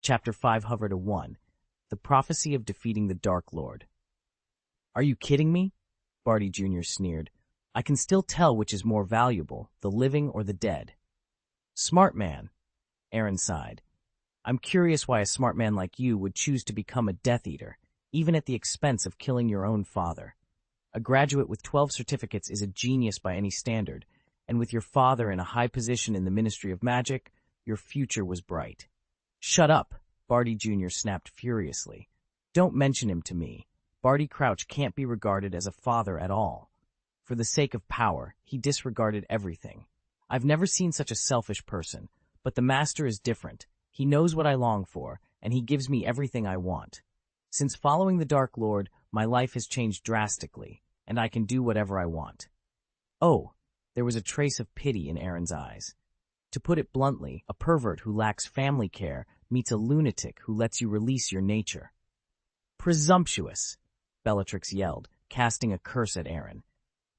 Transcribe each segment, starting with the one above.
Chapter 5 Hover to 1. The Prophecy of Defeating the Dark Lord. "Are you kidding me?" Barty Jr. sneered. "I can still tell which is more valuable, the living or the dead." "Smart man," Aaron sighed. "I'm curious why a smart man like you would choose to become a Death Eater, even at the expense of killing your own father. A graduate with 12 certificates is a genius by any standard, and with your father in a high position in the Ministry of Magic, your future was bright." "Shut up," Barty Jr. snapped furiously. "Don't mention him to me. Barty Crouch can't be regarded as a father at all. For the sake of power, he disregarded everything. I've never seen such a selfish person, but the Master is different. He knows what I long for, and he gives me everything I want. Since following the Dark Lord, my life has changed drastically, and I can do whatever I want." Oh, there was a trace of pity in Aaron's eyes. To put it bluntly, a pervert who lacks family care meets a lunatic who lets you release your nature. "Presumptuous!" Bellatrix yelled, casting a curse at Aaron.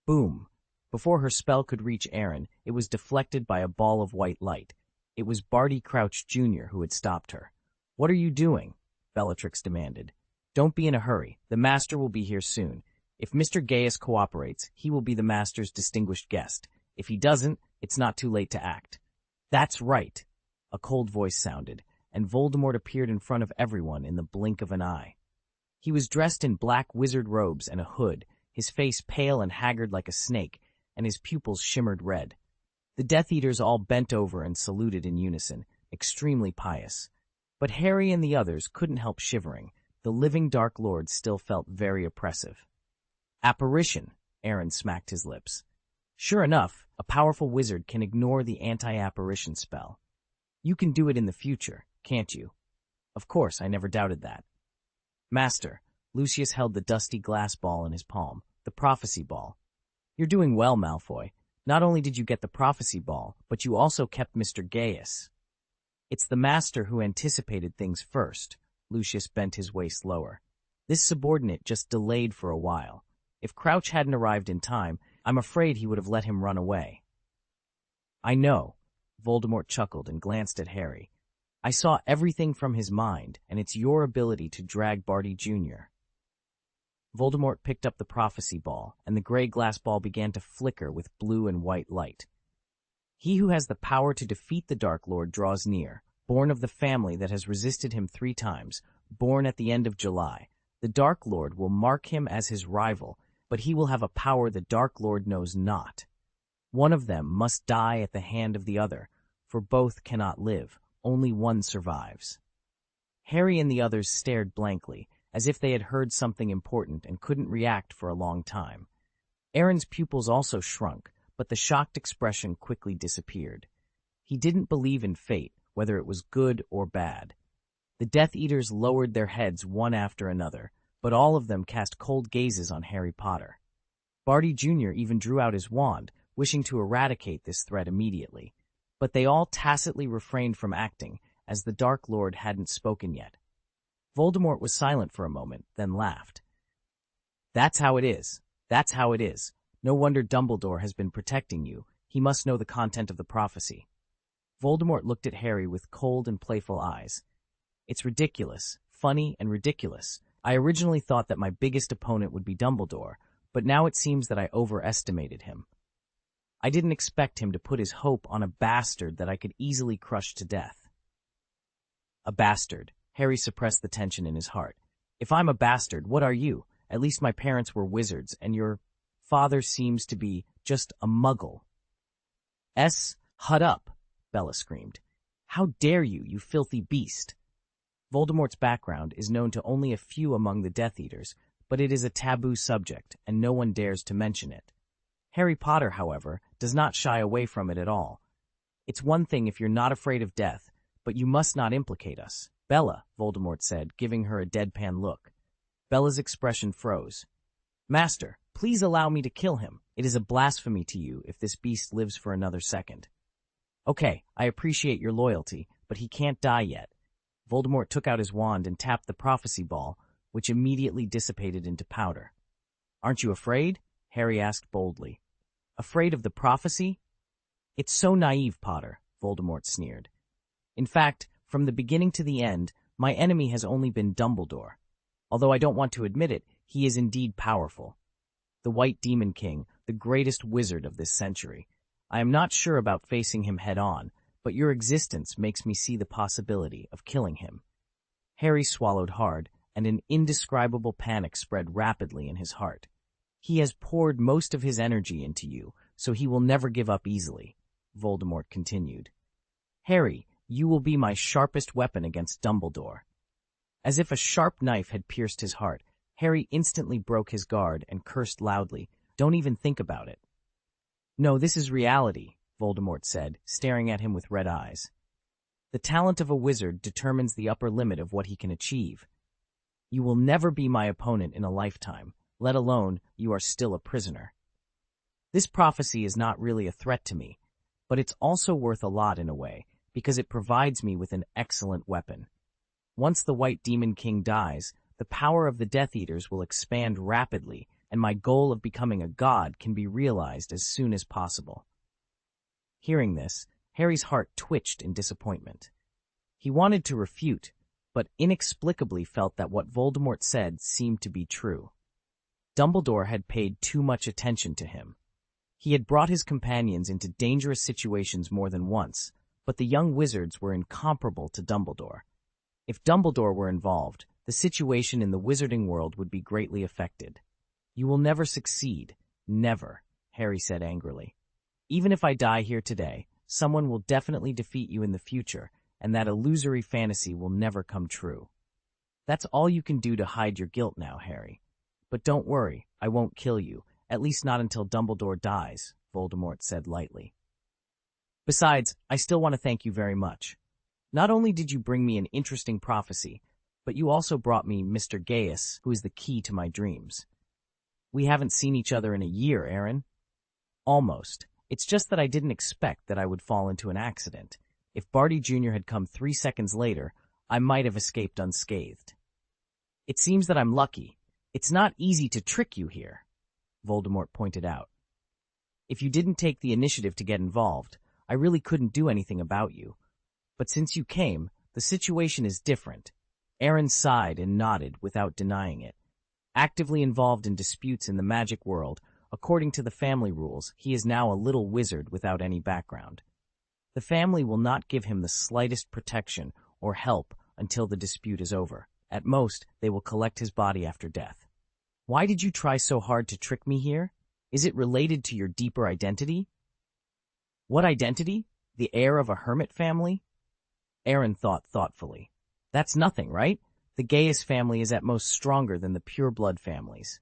Boom! Before her spell could reach Aaron, it was deflected by a ball of white light. It was Barty Crouch Jr. who had stopped her. "What are you doing?" Bellatrix demanded. "Don't be in a hurry. The Master will be here soon. If Mr. Gaius cooperates, he will be the Master's distinguished guest. If he doesn't, it's not too late to act." "That's right," a cold voice sounded, and Voldemort appeared in front of everyone in the blink of an eye. He was dressed in black wizard robes and a hood, his face pale and haggard like a snake, and his pupils shimmered red. The Death Eaters all bent over and saluted in unison, extremely pious. But Harry and the others couldn't help shivering. The living Dark Lord still felt very oppressive. "Apparition," Aaron smacked his lips. "Sure enough, a powerful wizard can ignore the anti-apparition spell. You can do it in the future, can't you?" "Of course, I never doubted that." "Master," Lucius held the dusty glass ball in his palm, the prophecy ball. "You're doing well, Malfoy. Not only did you get the prophecy ball, but you also kept Mr. Gaius." "It's the Master who anticipated things first." Lucius bent his waist lower. "This subordinate just delayed for a while. If Crouch hadn't arrived in time, I'm afraid he would have let him run away." "I know," Voldemort chuckled and glanced at Harry. "I saw everything from his mind, and it's your ability to drag Barty Jr." Voldemort picked up the prophecy ball, and the gray glass ball began to flicker with blue and white light. "He who has the power to defeat the Dark Lord draws near, born of the family that has resisted him 3 times, born at the end of July. The Dark Lord will mark him as his rival, but he will have a power the Dark Lord knows not. One of them must die at the hand of the other, for both cannot live, only one survives." Harry and the others stared blankly, as if they had heard something important and couldn't react for a long time. Aaron's pupils also shrunk, but the shocked expression quickly disappeared. He didn't believe in fate, whether it was good or bad. The Death Eaters lowered their heads one after another, but all of them cast cold gazes on Harry Potter. Barty Jr. even drew out his wand, wishing to eradicate this threat immediately. But they all tacitly refrained from acting, as the Dark Lord hadn't spoken yet. Voldemort was silent for a moment, then laughed. "That's how it is. That's how it is. No wonder Dumbledore has been protecting you. He must know the content of the prophecy." Voldemort looked at Harry with cold and playful eyes. "It's ridiculous, funny and ridiculous. I originally thought that my biggest opponent would be Dumbledore, but now it seems that I overestimated him. I didn't expect him to put his hope on a bastard that I could easily crush to death." "A bastard." Harry suppressed the tension in his heart. "If I'm a bastard, what are you? At least my parents were wizards, and your father seems to be just a muggle." Hut up," Bella screamed. "How dare you, you filthy beast!" Voldemort's background is known to only a few among the Death Eaters, but it is a taboo subject, and no one dares to mention it. Harry Potter, however, does not shy away from it at all. "It's one thing if you're not afraid of death, but you must not implicate us." "Bella," Voldemort said, giving her a deadpan look. Bella's expression froze. "Master, please allow me to kill him. It is a blasphemy to you if this beast lives for another second." "Okay, I appreciate your loyalty, but he can't die yet." Voldemort took out his wand and tapped the prophecy ball, which immediately dissipated into powder. "Aren't you afraid?" Harry asked boldly. "Afraid of the prophecy?" "It's so naive, Potter," Voldemort sneered. "In fact, From the beginning to the end, my enemy has only been Dumbledore. Although I don't want to admit it, he is indeed powerful. The White Demon King, the greatest wizard of this century. I am not sure about facing him head-on, but your existence makes me see the possibility of killing him." Harry swallowed hard, and an indescribable panic spread rapidly in his heart. "He has poured most of his energy into you, so he will never give up easily," Voldemort continued. "Harry, you will be my sharpest weapon against Dumbledore." As if a sharp knife had pierced his heart, Harry instantly broke his guard and cursed loudly. "Don't even think about it." "No, this is reality," Voldemort said, staring at him with red eyes. "The talent of a wizard determines the upper limit of what he can achieve. You will never be my opponent in a lifetime, let alone you are still a prisoner. This prophecy is not really a threat to me, but it's also worth a lot in a way, because it provides me with an excellent weapon. Once the White Demon King dies, the power of the Death Eaters will expand rapidly, and my goal of becoming a god can be realized as soon as possible." Hearing this, Harry's heart twitched in disappointment. He wanted to refute, but inexplicably felt that what Voldemort said seemed to be true. Dumbledore had paid too much attention to him. He had brought his companions into dangerous situations more than once, but the young wizards were incomparable to Dumbledore. If Dumbledore were involved, the situation in the wizarding world would be greatly affected. "You will never succeed. Never," Harry said angrily. "Even if I die here today, someone will definitely defeat you in the future, and that illusory fantasy will never come true. That's all you can do to hide your guilt now, Harry. But don't worry, I won't kill you, at least not until Dumbledore dies," Voldemort said lightly. "Besides, I still want to thank you very much. Not only did you bring me an interesting prophecy, but you also brought me Mr. Gaius, who is the key to my dreams. We haven't seen each other in a year, Aaron." "Almost. It's just that I didn't expect that I would fall into an accident. If Barty Jr. had come 3 seconds later, I might have escaped unscathed." "It seems that I'm lucky. It's not easy to trick you here," Voldemort pointed out. "If you didn't take the initiative to get involved, I really couldn't do anything about you. But since you came, the situation is different." Aaron sighed and nodded without denying it. Actively involved in disputes in the magic world, according to the family rules, he is now a little wizard without any background. The family will not give him the slightest protection or help until the dispute is over. At most, they will collect his body after death. "Why did you try so hard to trick me here? Is it related to your deeper identity?" "What identity? The heir of a hermit family?" Aaron thought thoughtfully. "That's nothing, right? The Gaius family is at most stronger than the pure-blood families."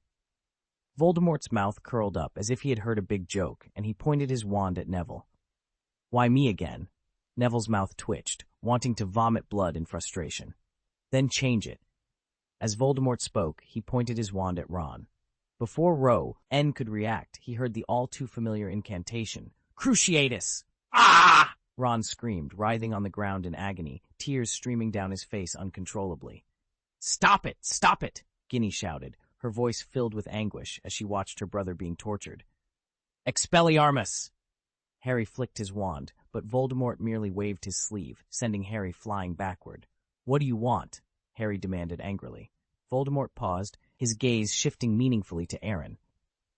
Voldemort's mouth curled up as if he had heard a big joke, and he pointed his wand at Neville. "Why me again?" Neville's mouth twitched, wanting to vomit blood in frustration. "Then change it." As Voldemort spoke, he pointed his wand at Ron. Before N could react, he heard the all-too-familiar incantation, "Cruciatus!" "Ah!" Ron screamed, writhing on the ground in agony, tears streaming down his face uncontrollably. "Stop it! Stop it!" Ginny shouted, her voice filled with anguish as she watched her brother being tortured. "Expelliarmus!" Harry flicked his wand, but Voldemort merely waved his sleeve, sending Harry flying backward. "What do you want?" Harry demanded angrily. Voldemort paused, his gaze shifting meaningfully to Aaron.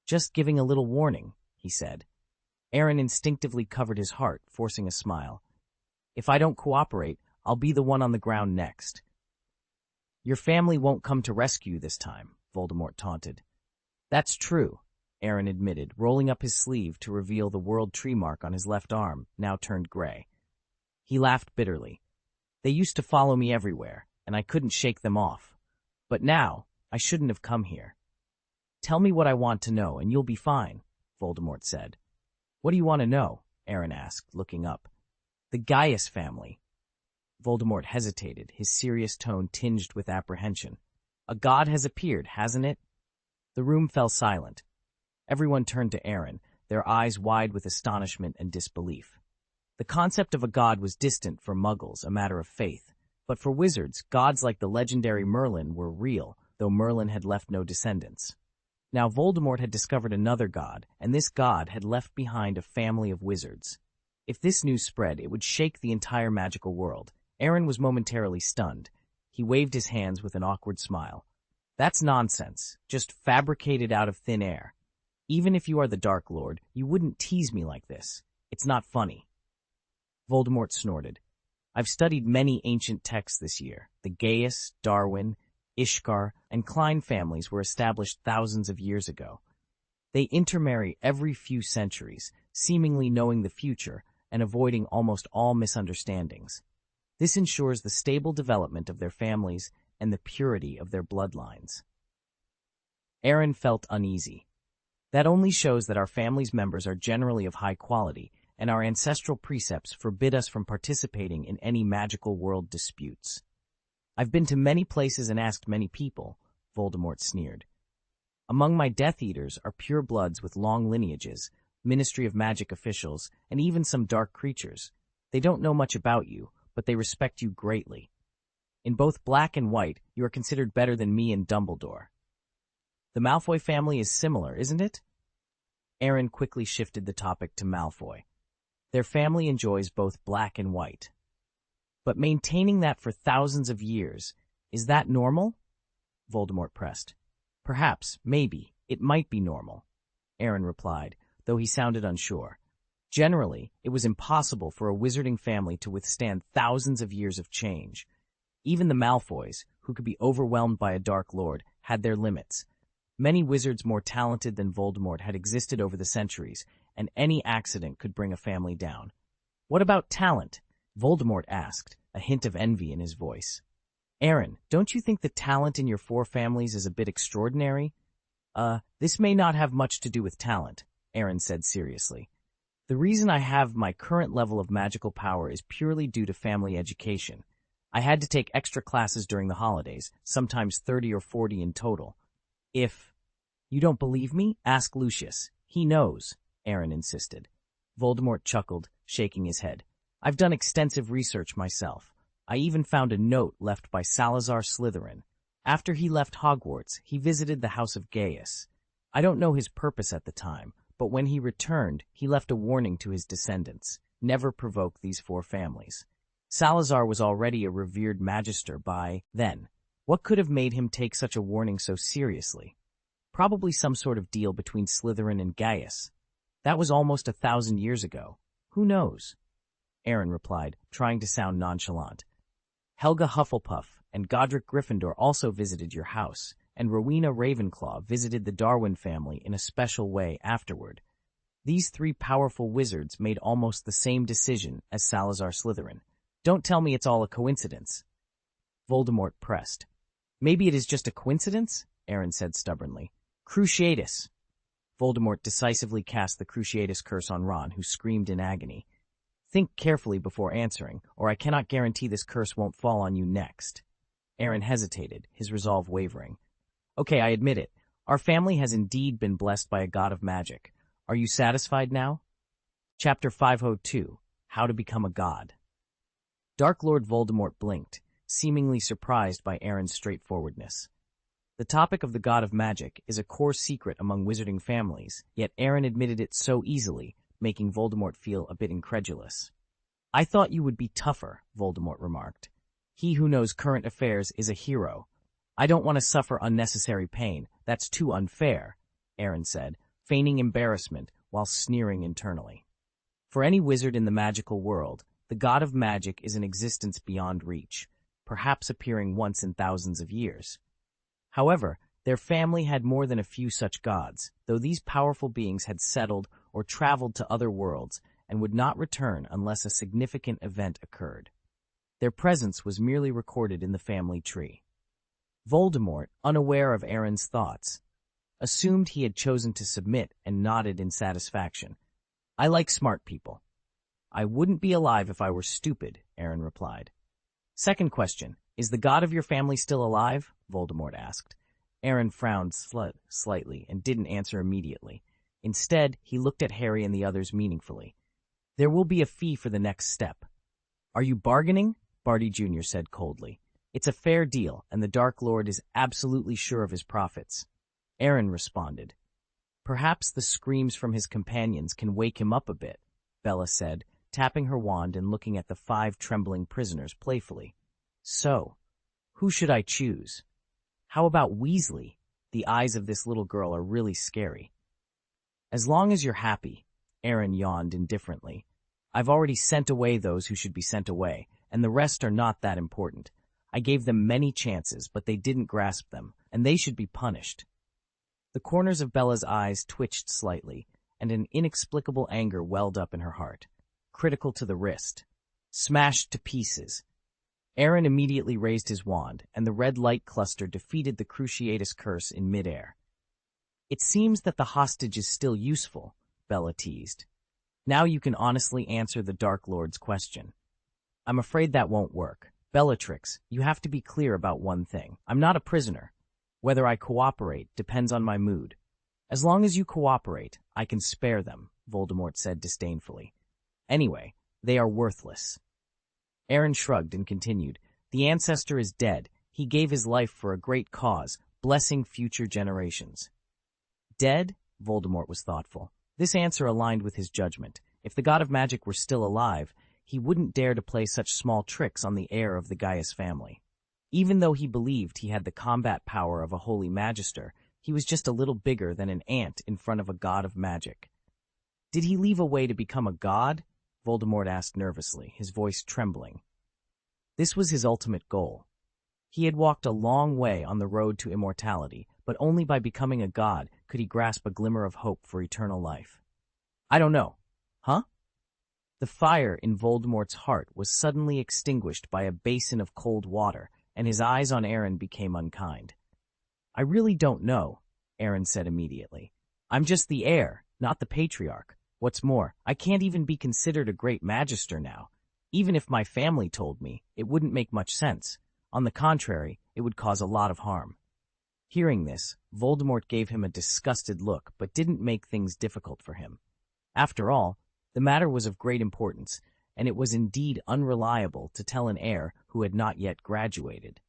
"Just giving a little warning," he said. Aaron instinctively covered his heart, forcing a smile. "If I don't cooperate, I'll be the one on the ground next." "Your family won't come to rescue you this time," Voldemort taunted. "That's true," Aaron admitted, rolling up his sleeve to reveal the world tree mark on his left arm, now turned gray. He laughed bitterly. "They used to follow me everywhere, and I couldn't shake them off. But now, I shouldn't have come here." "Tell me what I want to know, and you'll be fine," Voldemort said. "What do you want to know?" Aaron asked, looking up. "The Gaius family." Voldemort hesitated, his serious tone tinged with apprehension. "A god has appeared, hasn't it?" The room fell silent. Everyone turned to Aaron, their eyes wide with astonishment and disbelief. The concept of a god was distant for Muggles, a matter of faith. But for wizards, gods like the legendary Merlin were real, though Merlin had left no descendants. Now Voldemort had discovered another god, and this god had left behind a family of wizards. If this news spread, it would shake the entire magical world. Aaron was momentarily stunned. He waved his hands with an awkward smile. That's nonsense, just fabricated out of thin air. Even if you are the Dark Lord, you wouldn't tease me like this. It's not funny. Voldemort snorted. I've studied many ancient texts this year. The Gaius, Darwin, Ishkar, and Klein families were established thousands of years ago. They intermarry every few centuries, seemingly knowing the future and avoiding almost all misunderstandings. This ensures the stable development of their families and the purity of their bloodlines. Aaron felt uneasy. That only shows that our family's members are generally of high quality, and our ancestral precepts forbid us from participating in any magical world disputes. I've been to many places and asked many people, Voldemort sneered. Among my Death Eaters are pure bloods with long lineages, Ministry of Magic officials, and even some dark creatures. They don't know much about you, but they respect you greatly. In both black and white, you are considered better than me and Dumbledore. The Malfoy family is similar, isn't it? Aaron quickly shifted the topic to Malfoy. Their family enjoys both black and white. But maintaining that for thousands of years, is that normal? Voldemort pressed. Perhaps, maybe, it might be normal, Aaron replied, though he sounded unsure. Generally, it was impossible for a wizarding family to withstand thousands of years of change. Even the Malfoys, who could be overwhelmed by a Dark Lord, had their limits. Many wizards more talented than Voldemort had existed over the centuries, and any accident could bring a family down. What about talent? Voldemort asked, a hint of envy in his voice. Aaron, don't you think the talent in your 4 families is a bit extraordinary? This may not have much to do with talent, Aaron said seriously. The reason I have my current level of magical power is purely due to family education. I had to take extra classes during the holidays, sometimes 30 or 40 in total. If you don't believe me, ask Lucius. He knows, Aaron insisted. Voldemort chuckled, shaking his head. I've done extensive research myself. I even found a note left by Salazar Slytherin. After he left Hogwarts, he visited the house of Gaius. I don't know his purpose at the time, but when he returned, he left a warning to his descendants. Never provoke these 4 families. Salazar was already a revered magister by then. What could have made him take such a warning so seriously? Probably some sort of deal between Slytherin and Gaius. That was almost 1,000 years ago. Who knows? Aaron replied, trying to sound nonchalant. Helga Hufflepuff and Godric Gryffindor also visited your house, and Rowena Ravenclaw visited the Darwin family in a special way afterward. These 3 powerful wizards made almost the same decision as Salazar Slytherin. Don't tell me it's all a coincidence. Voldemort pressed. Maybe it is just a coincidence, Aaron said stubbornly. Cruciatus. Voldemort decisively cast the Cruciatus curse on Ron, who screamed in agony. Think carefully before answering, or I cannot guarantee this curse won't fall on you next. Aaron hesitated, his resolve wavering. Okay, I admit it. Our family has indeed been blessed by a god of magic. Are you satisfied now? Chapter 502, How to Become a God. Dark Lord Voldemort blinked, seemingly surprised by Aaron's straightforwardness. The topic of the god of magic is a core secret among wizarding families, yet Aaron admitted it so easily, making Voldemort feel a bit incredulous. I thought you would be tougher, Voldemort remarked. He who knows current affairs is a hero. I don't want to suffer unnecessary pain. That's too unfair, Aaron said, feigning embarrassment while sneering internally. For any wizard in the magical world, the god of magic is an existence beyond reach, perhaps appearing once in thousands of years. However, their family had more than a few such gods, though these powerful beings had settled or traveled to other worlds and would not return unless a significant event occurred. Their presence was merely recorded in the family tree. Voldemort, unaware of Aaron's thoughts, assumed he had chosen to submit and nodded in satisfaction. I like smart people. I wouldn't be alive if I were stupid, Aaron replied. Second question, is the god of your family still alive? Voldemort asked. Aaron frowned slightly and didn't answer immediately. Instead, he looked at Harry and the others meaningfully. There will be a fee for the next step. Are you bargaining? Barty Jr. said coldly. It's a fair deal, and the Dark Lord is absolutely sure of his profits. Aaron responded. Perhaps the screams from his companions can wake him up a bit, Bella said, tapping her wand and looking at the 5 trembling prisoners playfully. So, who should I choose? How about Weasley? The eyes of this little girl are really scary. As long as you're happy, Aaron yawned indifferently. I've already sent away those who should be sent away, and the rest are not that important. I gave them many chances, but they didn't grasp them, and they should be punished. The corners of Bella's eyes twitched slightly, and an inexplicable anger welled up in her heart. Critical to the wrist. Smashed to pieces. Aaron immediately raised his wand, and the red light cluster defeated the Cruciatus curse in midair. It seems that the hostage is still useful, Bella teased. Now you can honestly answer the Dark Lord's question. I'm afraid that won't work. Bellatrix, you have to be clear about one thing. I'm not a prisoner. Whether I cooperate depends on my mood. As long as you cooperate, I can spare them, Voldemort said disdainfully. Anyway, they are worthless. Aaron shrugged and continued. The ancestor is dead. He gave his life for a great cause, blessing future generations. Dead? Voldemort was thoughtful. This answer aligned with his judgment. If the god of magic were still alive, he wouldn't dare to play such small tricks on the heir of the Gaius family. Even though he believed he had the combat power of a holy magister, he was just a little bigger than an ant in front of a god of magic. Did he leave a way to become a god? Voldemort asked nervously, his voice trembling. This was his ultimate goal. He had walked a long way on the road to immortality, but only by becoming a god could he grasp a glimmer of hope for eternal life. I don't know. Huh? The fire in Voldemort's heart was suddenly extinguished by a basin of cold water, and his eyes on Aaron became unkind. I really don't know, Aaron said immediately. I'm just the heir, not the patriarch. What's more, I can't even be considered a great magister now. Even if my family told me, it wouldn't make much sense. On the contrary, it would cause a lot of harm. Hearing this, Voldemort gave him a disgusted look, but didn't make things difficult for him. After all, the matter was of great importance, and it was indeed unreliable to tell an heir who had not yet graduated.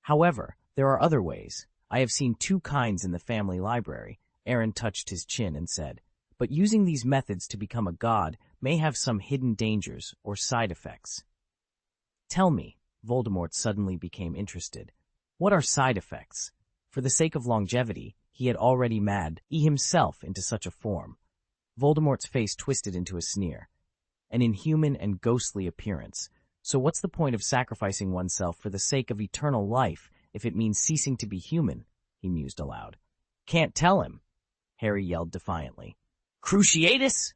However, there are other ways. I have seen 2 kinds in the family library. Aaron touched his chin and said, but using these methods to become a god may have some hidden dangers or side effects. Tell me, Voldemort suddenly became interested. What are side effects? For the sake of longevity, he had already mad himself into such a form. Voldemort's face twisted into a sneer. An inhuman and ghostly appearance. So what's the point of sacrificing oneself for the sake of eternal life if it means ceasing to be human? He mused aloud. Can't tell him, Harry yelled defiantly. Cruciatus!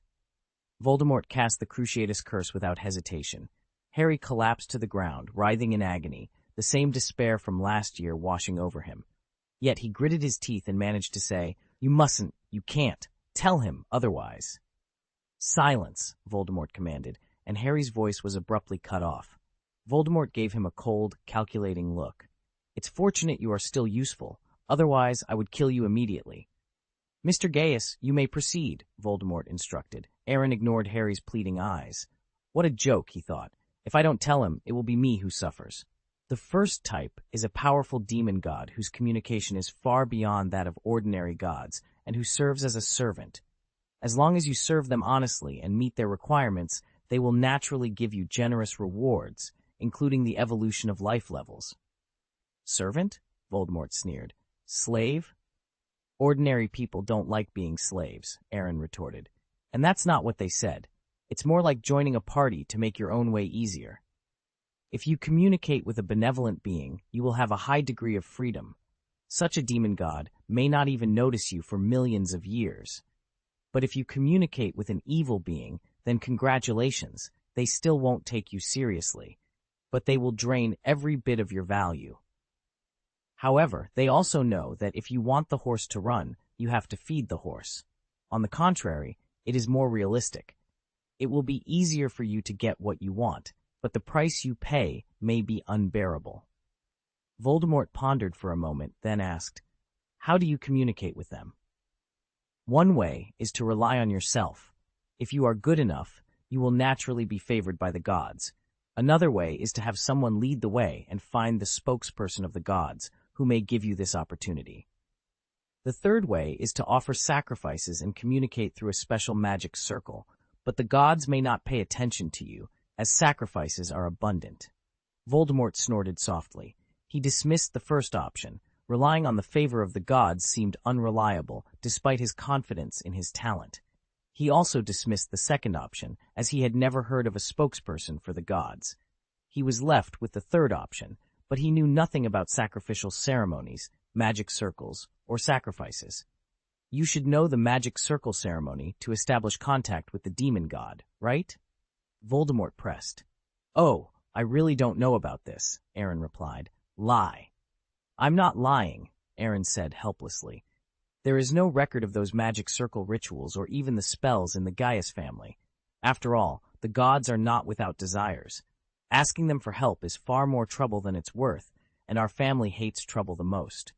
Voldemort cast the Cruciatus curse without hesitation. Harry collapsed to the ground, writhing in agony, the same despair from last year washing over him. Yet he gritted his teeth and managed to say, You mustn't, you can't, tell him otherwise. Silence, Voldemort commanded, and Harry's voice was abruptly cut off. Voldemort gave him a cold, calculating look. It's fortunate you are still useful, otherwise I would kill you immediately. Mr. Gaius, you may proceed, Voldemort instructed. Aaron ignored Harry's pleading eyes. What a joke, he thought. If I don't tell him, it will be me who suffers. The first type is a powerful demon god whose communication is far beyond that of ordinary gods and who serves as a servant. As long as you serve them honestly and meet their requirements, they will naturally give you generous rewards, including the evolution of life levels. Servant? Voldemort sneered. Slave? Ordinary people don't like being slaves, Aaron retorted. And that's not what they said. It's more like joining a party to make your own way easier. If you communicate with a benevolent being, you will have a high degree of freedom. Such a demon god may not even notice you for millions of years. But if you communicate with an evil being, then congratulations, they still won't take you seriously. But they will drain every bit of your value. However, they also know that if you want the horse to run, you have to feed the horse. On the contrary, it is more realistic. It will be easier for you to get what you want, but the price you pay may be unbearable. Voldemort pondered for a moment, then asked, How do you communicate with them? One way is to rely on yourself. If you are good enough, you will naturally be favored by the gods. Another way is to have someone lead the way and find the spokesperson of the gods, who may give you this opportunity. The third way is to offer sacrifices and communicate through a special magic circle, but the gods may not pay attention to you, as sacrifices are abundant. Voldemort snorted softly. He dismissed the first option. Relying on the favor of the gods seemed unreliable, despite his confidence in his talent. He also dismissed the second option, as he had never heard of a spokesperson for the gods. He was left with the third option, but he knew nothing about sacrificial ceremonies, magic circles, or sacrifices. You should know the magic circle ceremony to establish contact with the demon god, right? Voldemort pressed. Oh, I really don't know about this, Aaron replied. Lie. I'm not lying, Aaron said helplessly. There is no record of those magic circle rituals or even the spells in the Gaius family. After all, the gods are not without desires. Asking them for help is far more trouble than it's worth, and our family hates trouble the most.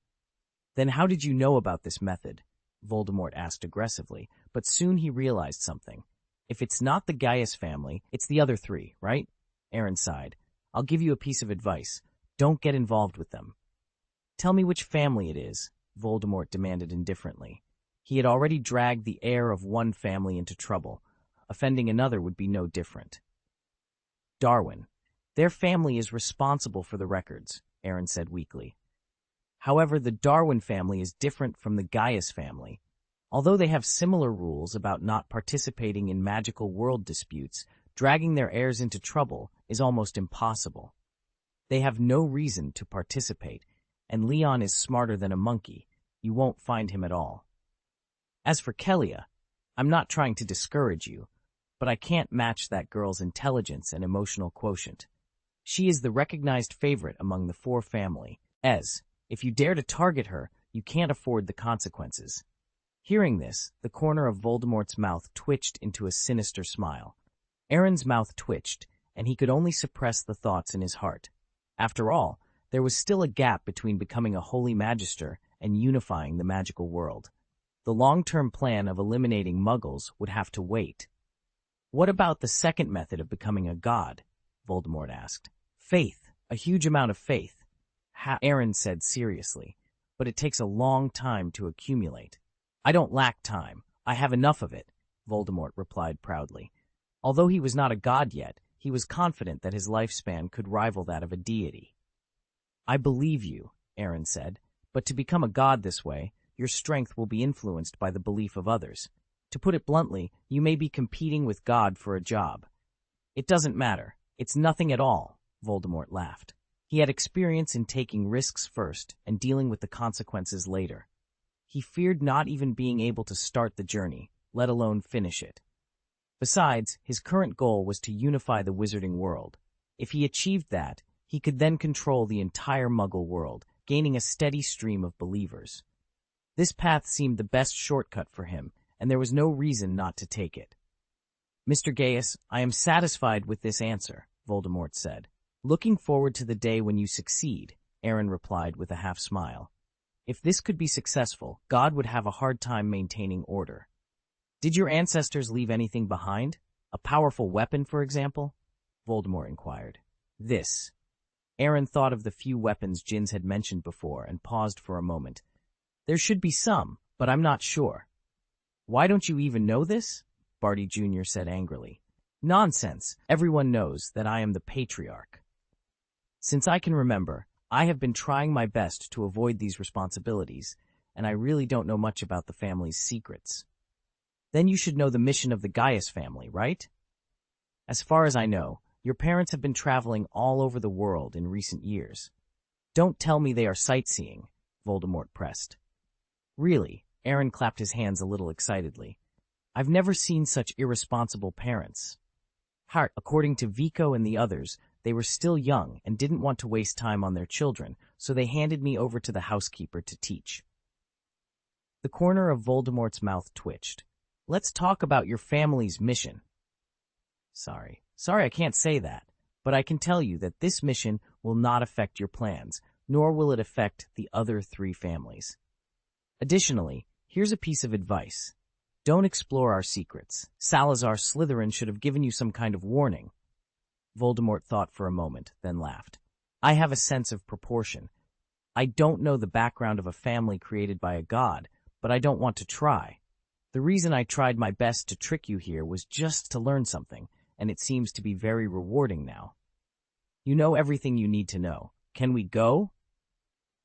Then how did you know about this method? Voldemort asked aggressively, but soon he realized something. If it's not the Gaius family, it's the other three, right? Aaron sighed. I'll give you a piece of advice. Don't get involved with them. Tell me which family it is, Voldemort demanded indifferently. He had already dragged the heir of one family into trouble. Offending another would be no different. Darwin. Their family is responsible for the records, Aaron said weakly. However, the Darwin family is different from the Gaius family. Although they have similar rules about not participating in magical world disputes, dragging their heirs into trouble is almost impossible. They have no reason to participate, and Leon is smarter than a monkey. You won't find him at all. As for Kelia, I'm not trying to discourage you, but I can't match that girl's intelligence and emotional quotient. She is the recognized favorite among the four family. If you dare to target her, you can't afford the consequences. Hearing this, the corner of Voldemort's mouth twitched into a sinister smile. Aaron's mouth twitched, and he could only suppress the thoughts in his heart. After all, there was still a gap between becoming a holy magister and unifying the magical world. The long-term plan of eliminating muggles would have to wait. What about the second method of becoming a god? Voldemort asked. Faith, a huge amount of faith. Aaron said seriously, but it takes a long time to accumulate. I don't lack time. I have enough of it, Voldemort replied proudly. Although he was not a god yet, he was confident that his lifespan could rival that of a deity. I believe you, Aaron said, but to become a god this way, your strength will be influenced by the belief of others. To put it bluntly, you may be competing with God for a job. It doesn't matter. It's nothing at all, Voldemort laughed. He had experience in taking risks first and dealing with the consequences later. He feared not even being able to start the journey, let alone finish it. Besides, his current goal was to unify the wizarding world. If he achieved that, he could then control the entire Muggle world, gaining a steady stream of believers. This path seemed the best shortcut for him, and there was no reason not to take it. Mr. Gaius, I am satisfied with this answer, Voldemort said. Looking forward to the day when you succeed, Aaron replied with a half-smile. If this could be successful, God would have a hard time maintaining order. Did your ancestors leave anything behind? A powerful weapon, for example? Voldemort inquired. This. Aaron thought of the few weapons Jins had mentioned before and paused for a moment. There should be some, but I'm not sure. Why don't you even know this? Barty Jr. said angrily. Nonsense. Everyone knows that I am the patriarch. Since I can remember, I have been trying my best to avoid these responsibilities, and I really don't know much about the family's secrets. Then you should know the mission of the Gaius family, right? As far as I know, your parents have been traveling all over the world in recent years. Don't tell me they are sightseeing, Voldemort pressed. Really, Aaron clapped his hands a little excitedly. I've never seen such irresponsible parents. According to Vico and the others, they were still young and didn't want to waste time on their children, so they handed me over to the housekeeper to teach. The corner of Voldemort's mouth twitched. Let's talk about your family's mission. Sorry, I can't say that, but I can tell you that this mission will not affect your plans, nor will it affect the other three families. Additionally, here's a piece of advice. Don't explore our secrets. Salazar Slytherin should have given you some kind of warning. Voldemort thought for a moment, then laughed. I have a sense of proportion. I don't know the background of a family created by a god, but I don't want to try. The reason I tried my best to trick you here was just to learn something, and it seems to be very rewarding now. You know everything you need to know. Can we go?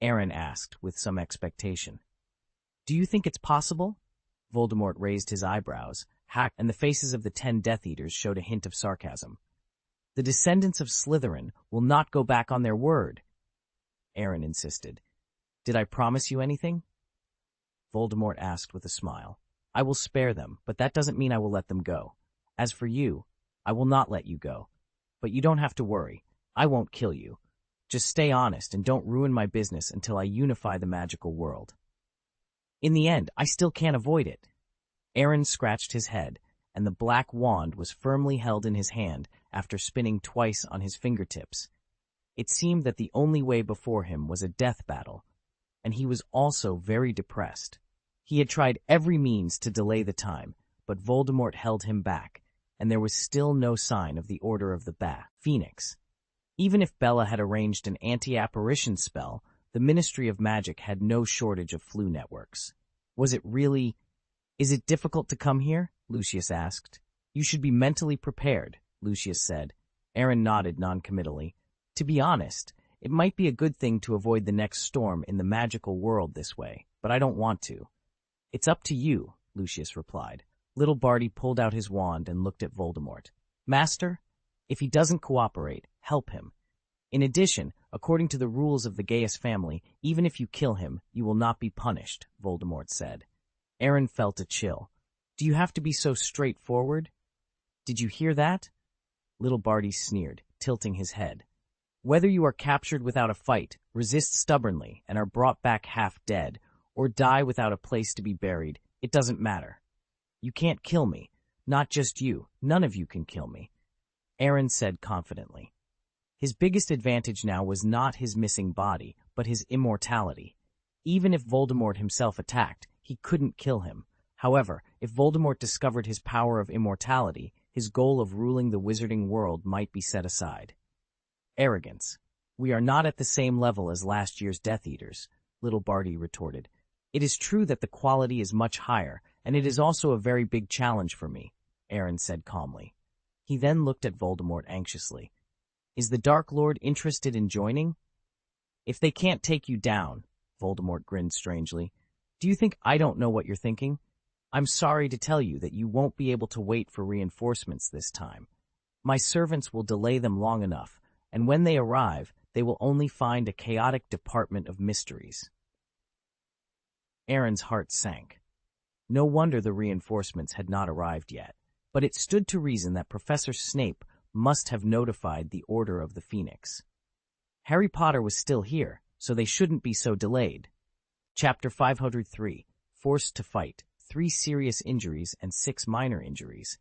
Aaron asked with some expectation. Do you think it's possible? Voldemort raised his eyebrows, and the faces of the 10 Death Eaters showed a hint of sarcasm. The descendants of Slytherin will not go back on their word, Aaron insisted. Did I promise you anything? Voldemort asked with a smile. I will spare them, but that doesn't mean I will let them go. As for you, I will not let you go. But you don't have to worry. I won't kill you. Just stay honest and don't ruin my business until I unify the magical world. In the end, I still can't avoid it. Aaron scratched his head, and the black wand was firmly held in his hand after spinning twice on his fingertips. It seemed that the only way before him was a death battle, and he was also very depressed. He had tried every means to delay the time, but Voldemort held him back, and there was still no sign of the Order of the Phoenix. Even if Bella had arranged an anti-apparition spell, the Ministry of Magic had no shortage of flu networks. Is it difficult to come here? Lucius asked. You should be mentally prepared, Lucius said. Aaron nodded noncommittally. To be honest, it might be a good thing to avoid the next storm in the magical world this way, but I don't want to. It's up to you, Lucius replied. Little Barty pulled out his wand and looked at Voldemort. Master, if he doesn't cooperate, help him. In addition, according to the rules of the Gaius family, even if you kill him, you will not be punished, Voldemort said. Aaron felt a chill. Do you have to be so straightforward? Did you hear that? Little Barty sneered, tilting his head. Whether you are captured without a fight, resist stubbornly, and are brought back half dead, or die without a place to be buried, it doesn't matter. You can't kill me. Not just you. None of you can kill me, Aaron said confidently. His biggest advantage now was not his missing body, but his immortality. Even if Voldemort himself attacked, he couldn't kill him. However, if Voldemort discovered his power of immortality, his goal of ruling the wizarding world might be set aside. Arrogance. We are not at the same level as last year's Death Eaters, Little Barty retorted. It is true that the quality is much higher, and it is also a very big challenge for me, Aaron said calmly. He then looked at Voldemort anxiously. Is the Dark Lord interested in joining? If they can't take you down, Voldemort grinned strangely. Do you think I don't know what you're thinking? I'm sorry to tell you that you won't be able to wait for reinforcements this time. My servants will delay them long enough, and when they arrive, they will only find a chaotic department of mysteries. Aaron's heart sank. No wonder the reinforcements had not arrived yet, but it stood to reason that Professor Snape must have notified the Order of the Phoenix. Harry Potter was still here, so they shouldn't be so delayed. Chapter 503, Forced to Fight, 3 serious injuries and 6 minor injuries.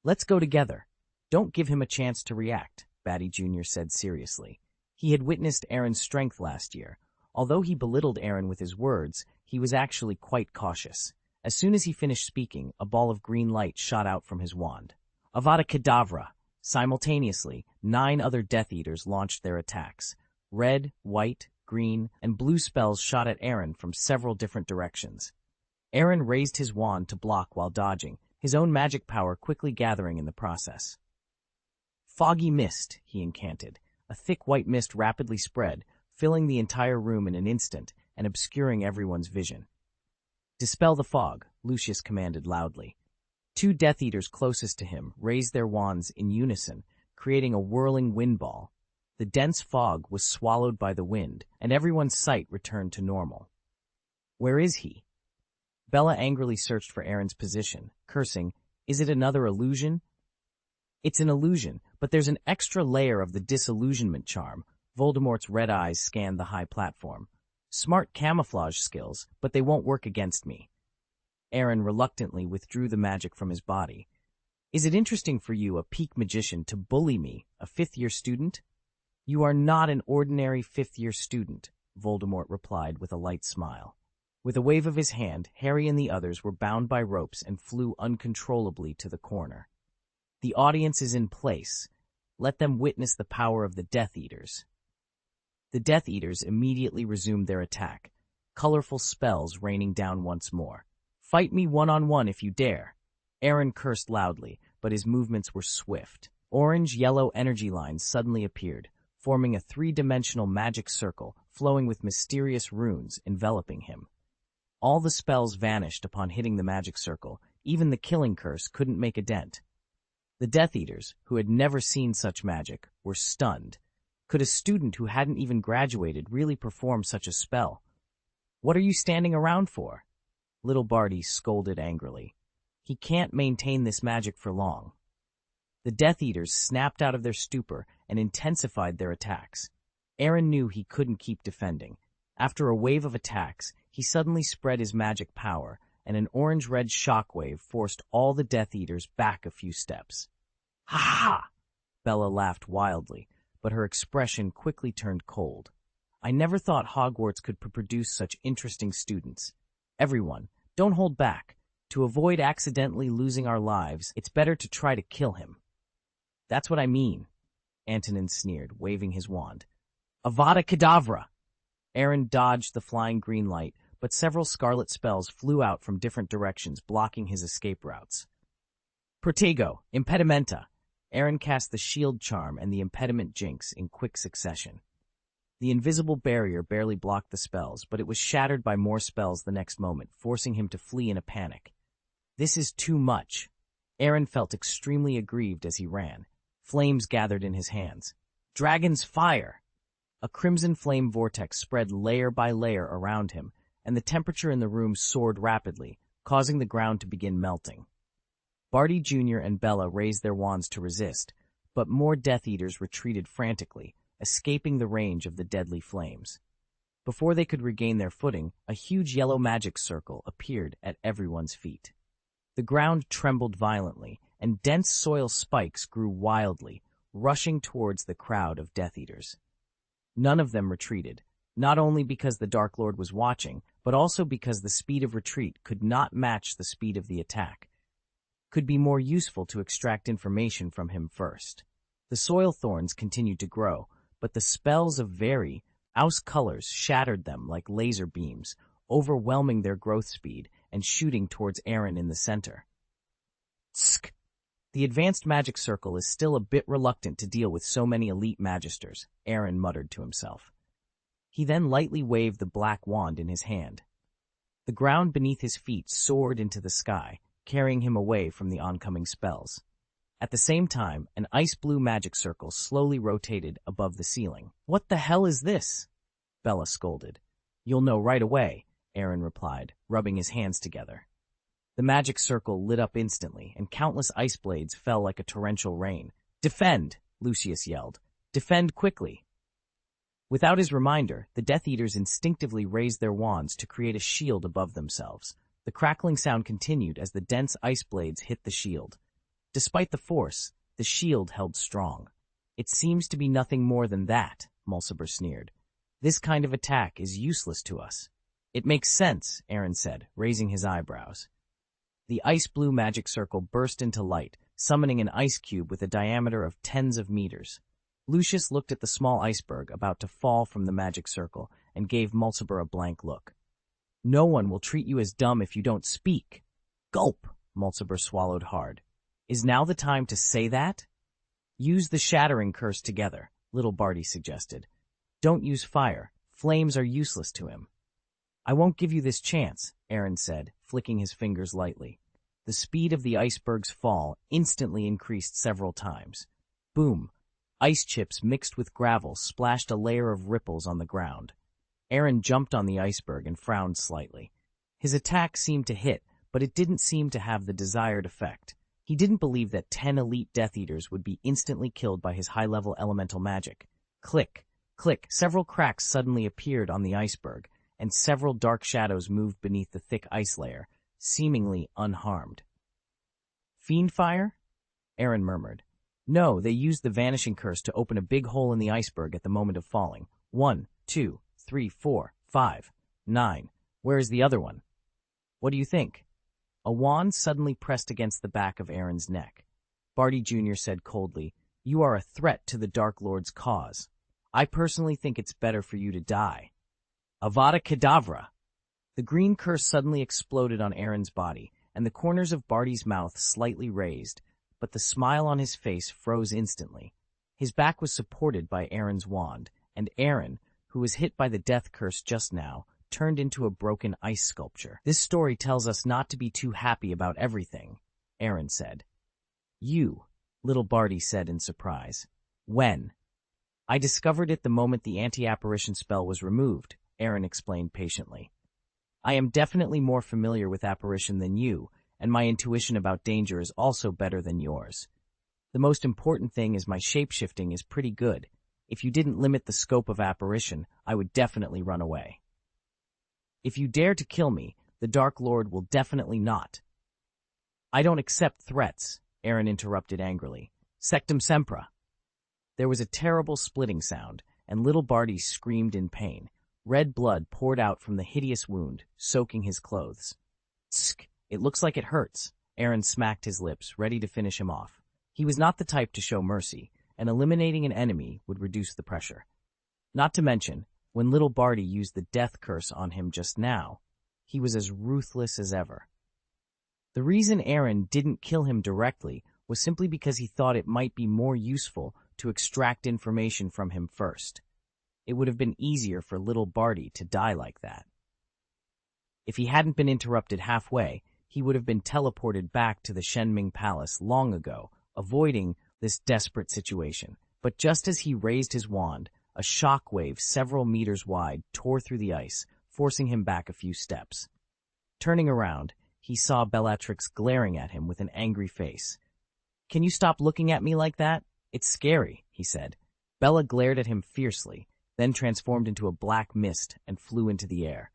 Let's go together. Don't give him a chance to react, Batty Jr. said seriously. He had witnessed Aaron's strength last year. Although he belittled Aaron with his words, he was actually quite cautious. As soon as he finished speaking, a ball of green light shot out from his wand. Avada Kedavra! Simultaneously, 9 other Death Eaters launched their attacks. Red, white, green, and blue spells shot at Aaron from several different directions. Aaron raised his wand to block while dodging, his own magic power quickly gathering in the process. Foggy mist, he incanted. A thick white mist rapidly spread, filling the entire room in an instant and obscuring everyone's vision. Dispel the fog, Lucius commanded loudly. 2 Death Eaters closest to him raised their wands in unison, creating a whirling wind ball. The dense fog was swallowed by the wind, and everyone's sight returned to normal. Where is he? Bella angrily searched for Aaron's position, cursing, Is it another illusion? It's an illusion, but there's an extra layer of the disillusionment charm. Voldemort's red eyes scanned the high platform. Smart camouflage skills, but they won't work against me. Aaron reluctantly withdrew the magic from his body. Is it interesting for you, a peak magician, to bully me, a 5th-year student? You are not an ordinary 5th-year student, Voldemort replied with a light smile. With a wave of his hand, Harry and the others were bound by ropes and flew uncontrollably to the corner. The audience is in place. Let them witness the power of the Death Eaters. The Death Eaters immediately resumed their attack, colorful spells raining down once more. Fight me one-on-one if you dare. Aaron cursed loudly, but his movements were swift. Orange-yellow energy lines suddenly appeared, forming a three-dimensional magic circle flowing with mysterious runes enveloping him. All the spells vanished upon hitting the magic circle. Even the killing curse couldn't make a dent. The Death Eaters, who had never seen such magic, were stunned. Could a student who hadn't even graduated really perform such a spell? "What are you standing around for?" Little Barty scolded angrily. "He can't maintain this magic for long." The Death Eaters snapped out of their stupor and intensified their attacks. Aaron knew he couldn't keep defending. After a wave of attacks, he suddenly spread his magic power, and an orange-red shockwave forced all the Death Eaters back a few steps. "Ha ha!" Bella laughed wildly, but her expression quickly turned cold. "I never thought Hogwarts could produce such interesting students. Everyone, don't hold back. To avoid accidentally losing our lives, it's better to try to kill him." "That's what I mean," Antonin sneered, waving his wand. "Avada Kedavra!" Aaron dodged the flying green light, but several scarlet spells flew out from different directions, blocking his escape routes. "Protego, Impedimenta!" Aaron cast the shield charm and the impediment jinx in quick succession. The invisible barrier barely blocked the spells, but it was shattered by more spells the next moment, forcing him to flee in a panic. "This is too much." Aaron felt extremely aggrieved as he ran. Flames gathered in his hands. "Dragon's fire!" A crimson flame vortex spread layer by layer around him, and the temperature in the room soared rapidly, causing the ground to begin melting. Barty Jr. and Bella raised their wands to resist, but more Death Eaters retreated frantically, escaping the range of the deadly flames. Before they could regain their footing, a huge yellow magic circle appeared at everyone's feet. The ground trembled violently, and dense soil spikes grew wildly, rushing towards the crowd of Death Eaters. None of them retreated, not only because the Dark Lord was watching, but also because the speed of retreat could not match the speed of the attack. Could be more useful to extract information from him first. The soil thorns continued to grow, but the spells of Aus colors shattered them like laser beams, overwhelming their growth speed and shooting towards Aaron in the center. Tsk! The advanced magic circle is still a bit reluctant to deal with so many elite magisters, Aaron muttered to himself. He then lightly waved the black wand in his hand. The ground beneath his feet soared into the sky, carrying him away from the oncoming spells. At the same time, an ice-blue magic circle slowly rotated above the ceiling. "What the hell is this?" Bella scolded. "You'll know right away," Aaron replied, rubbing his hands together. The magic circle lit up instantly, and countless ice blades fell like a torrential rain. "Defend!" Lucius yelled. "Defend quickly!" Without his reminder, the Death Eaters instinctively raised their wands to create a shield above themselves. The crackling sound continued as the dense ice blades hit the shield. Despite the force, the shield held strong. "It seems to be nothing more than that," Mulciber sneered. "This kind of attack is useless to us." "It makes sense," Aaron said, raising his eyebrows. The ice-blue magic circle burst into light, summoning an ice cube with a diameter of tens of meters. Lucius looked at the small iceberg about to fall from the magic circle and gave Mulciber a blank look. "No one will treat you as dumb if you don't speak." "Gulp!" Mulciber swallowed hard. "Is now the time to say that?" "Use the shattering curse together," little Barty suggested. "Don't use fire. Flames are useless to him." "I won't give you this chance," Aaron said, flicking his fingers lightly. The speed of the iceberg's fall instantly increased several times. Boom! Ice chips mixed with gravel splashed a layer of ripples on the ground. Aaron jumped on the iceberg and frowned slightly. His attack seemed to hit, but it didn't seem to have the desired effect. He didn't believe that 10 elite Death Eaters would be instantly killed by his high-level elemental magic. Click, click, several cracks suddenly appeared on the iceberg, and several dark shadows moved beneath the thick ice layer, seemingly unharmed. "Fiendfire?" Aaron murmured. "No, they used the vanishing curse to open a big hole in the iceberg at the moment of falling. 1, 2, 3, 4, 5, 9. Where is the other one?" "What do you think?" A wand suddenly pressed against the back of Aaron's neck. Barty Jr. said coldly, "You are a threat to the Dark Lord's cause. I personally think it's better for you to die." "Avada Kedavra!" The green curse suddenly exploded on Aaron's body, and the corners of Barty's mouth slightly raised, but the smile on his face froze instantly. His back was supported by Aaron's wand, and Aaron, who was hit by the death curse just now, turned into a broken ice sculpture. "This story tells us not to be too happy about everything," Aaron said. "You," little Barty said in surprise. "When?" "I discovered it the moment the anti-apparition spell was removed," Aaron explained patiently. "I am definitely more familiar with apparition than you, and my intuition about danger is also better than yours. The most important thing is my shape-shifting is pretty good. If you didn't limit the scope of apparition, I would definitely run away. If you dare to kill me, the Dark Lord will definitely not." "I don't accept threats," Aaron interrupted angrily. "Sectum sempra." There was a terrible splitting sound, and little Barty screamed in pain. Red blood poured out from the hideous wound, soaking his clothes. "Tsk, it looks like it hurts." Aaron smacked his lips, ready to finish him off. He was not the type to show mercy, and eliminating an enemy would reduce the pressure. Not to mention, when little Barty used the death curse on him just now, he was as ruthless as ever. The reason Aaron didn't kill him directly was simply because he thought it might be more useful to extract information from him first. It would have been easier for little Barty to die like that. If he hadn't been interrupted halfway, he would have been teleported back to the Shenming Palace long ago, avoiding this desperate situation. But just as he raised his wand, a shockwave several meters wide tore through the ice, forcing him back a few steps. Turning around, he saw Bellatrix glaring at him with an angry face. "Can you stop looking at me like that? It's scary," he said. Bella glared at him fiercely, then transformed into a black mist and flew into the air.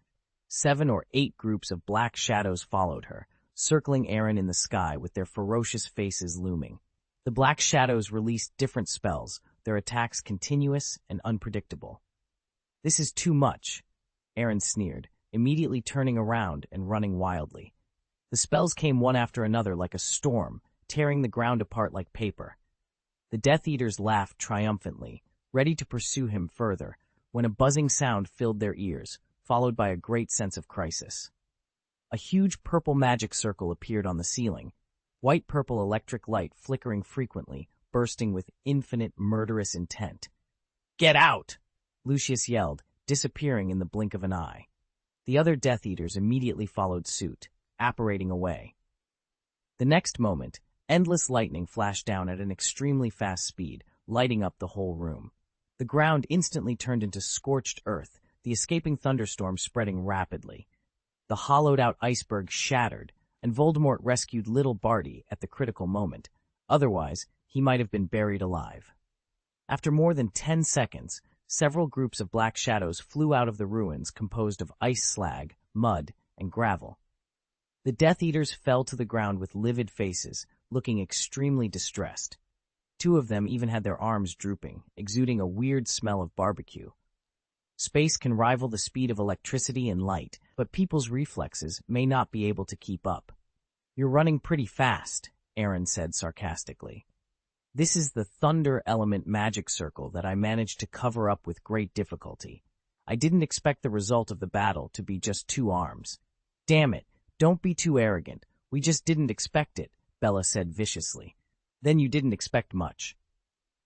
7 or 8 groups of black shadows followed her, circling Aaron in the sky with their ferocious faces looming. The black shadows released different spells, their attacks continuous and unpredictable. "This is too much," Aaron sneered, immediately turning around and running wildly. The spells came one after another like a storm, tearing the ground apart like paper. The Death Eaters laughed triumphantly, ready to pursue him further, when a buzzing sound filled their ears, followed by a great sense of crisis. A huge purple magic circle appeared on the ceiling, white-purple electric light flickering frequently, bursting with infinite murderous intent. "Get out!" Lucius yelled, disappearing in the blink of an eye. The other Death Eaters immediately followed suit, apparating away. The next moment, endless lightning flashed down at an extremely fast speed, lighting up the whole room. The ground instantly turned into scorched earth, the escaping thunderstorm spreading rapidly. The hollowed-out iceberg shattered, and Voldemort rescued little Barty at the critical moment. Otherwise, he might have been buried alive. After more than 10 seconds, several groups of black shadows flew out of the ruins composed of ice slag, mud, and gravel. The Death Eaters fell to the ground with livid faces, looking extremely distressed. 2 of them even had their arms drooping, exuding a weird smell of barbecue. Space can rival the speed of electricity and light, but people's reflexes may not be able to keep up. "You're running pretty fast," Aaron said sarcastically. "This is the thunder element magic circle that I managed to cover up with great difficulty. I didn't expect the result of the battle to be just 2 arms. Damn it, don't be too arrogant. We just didn't expect it," Bella said viciously. "Then you didn't expect much."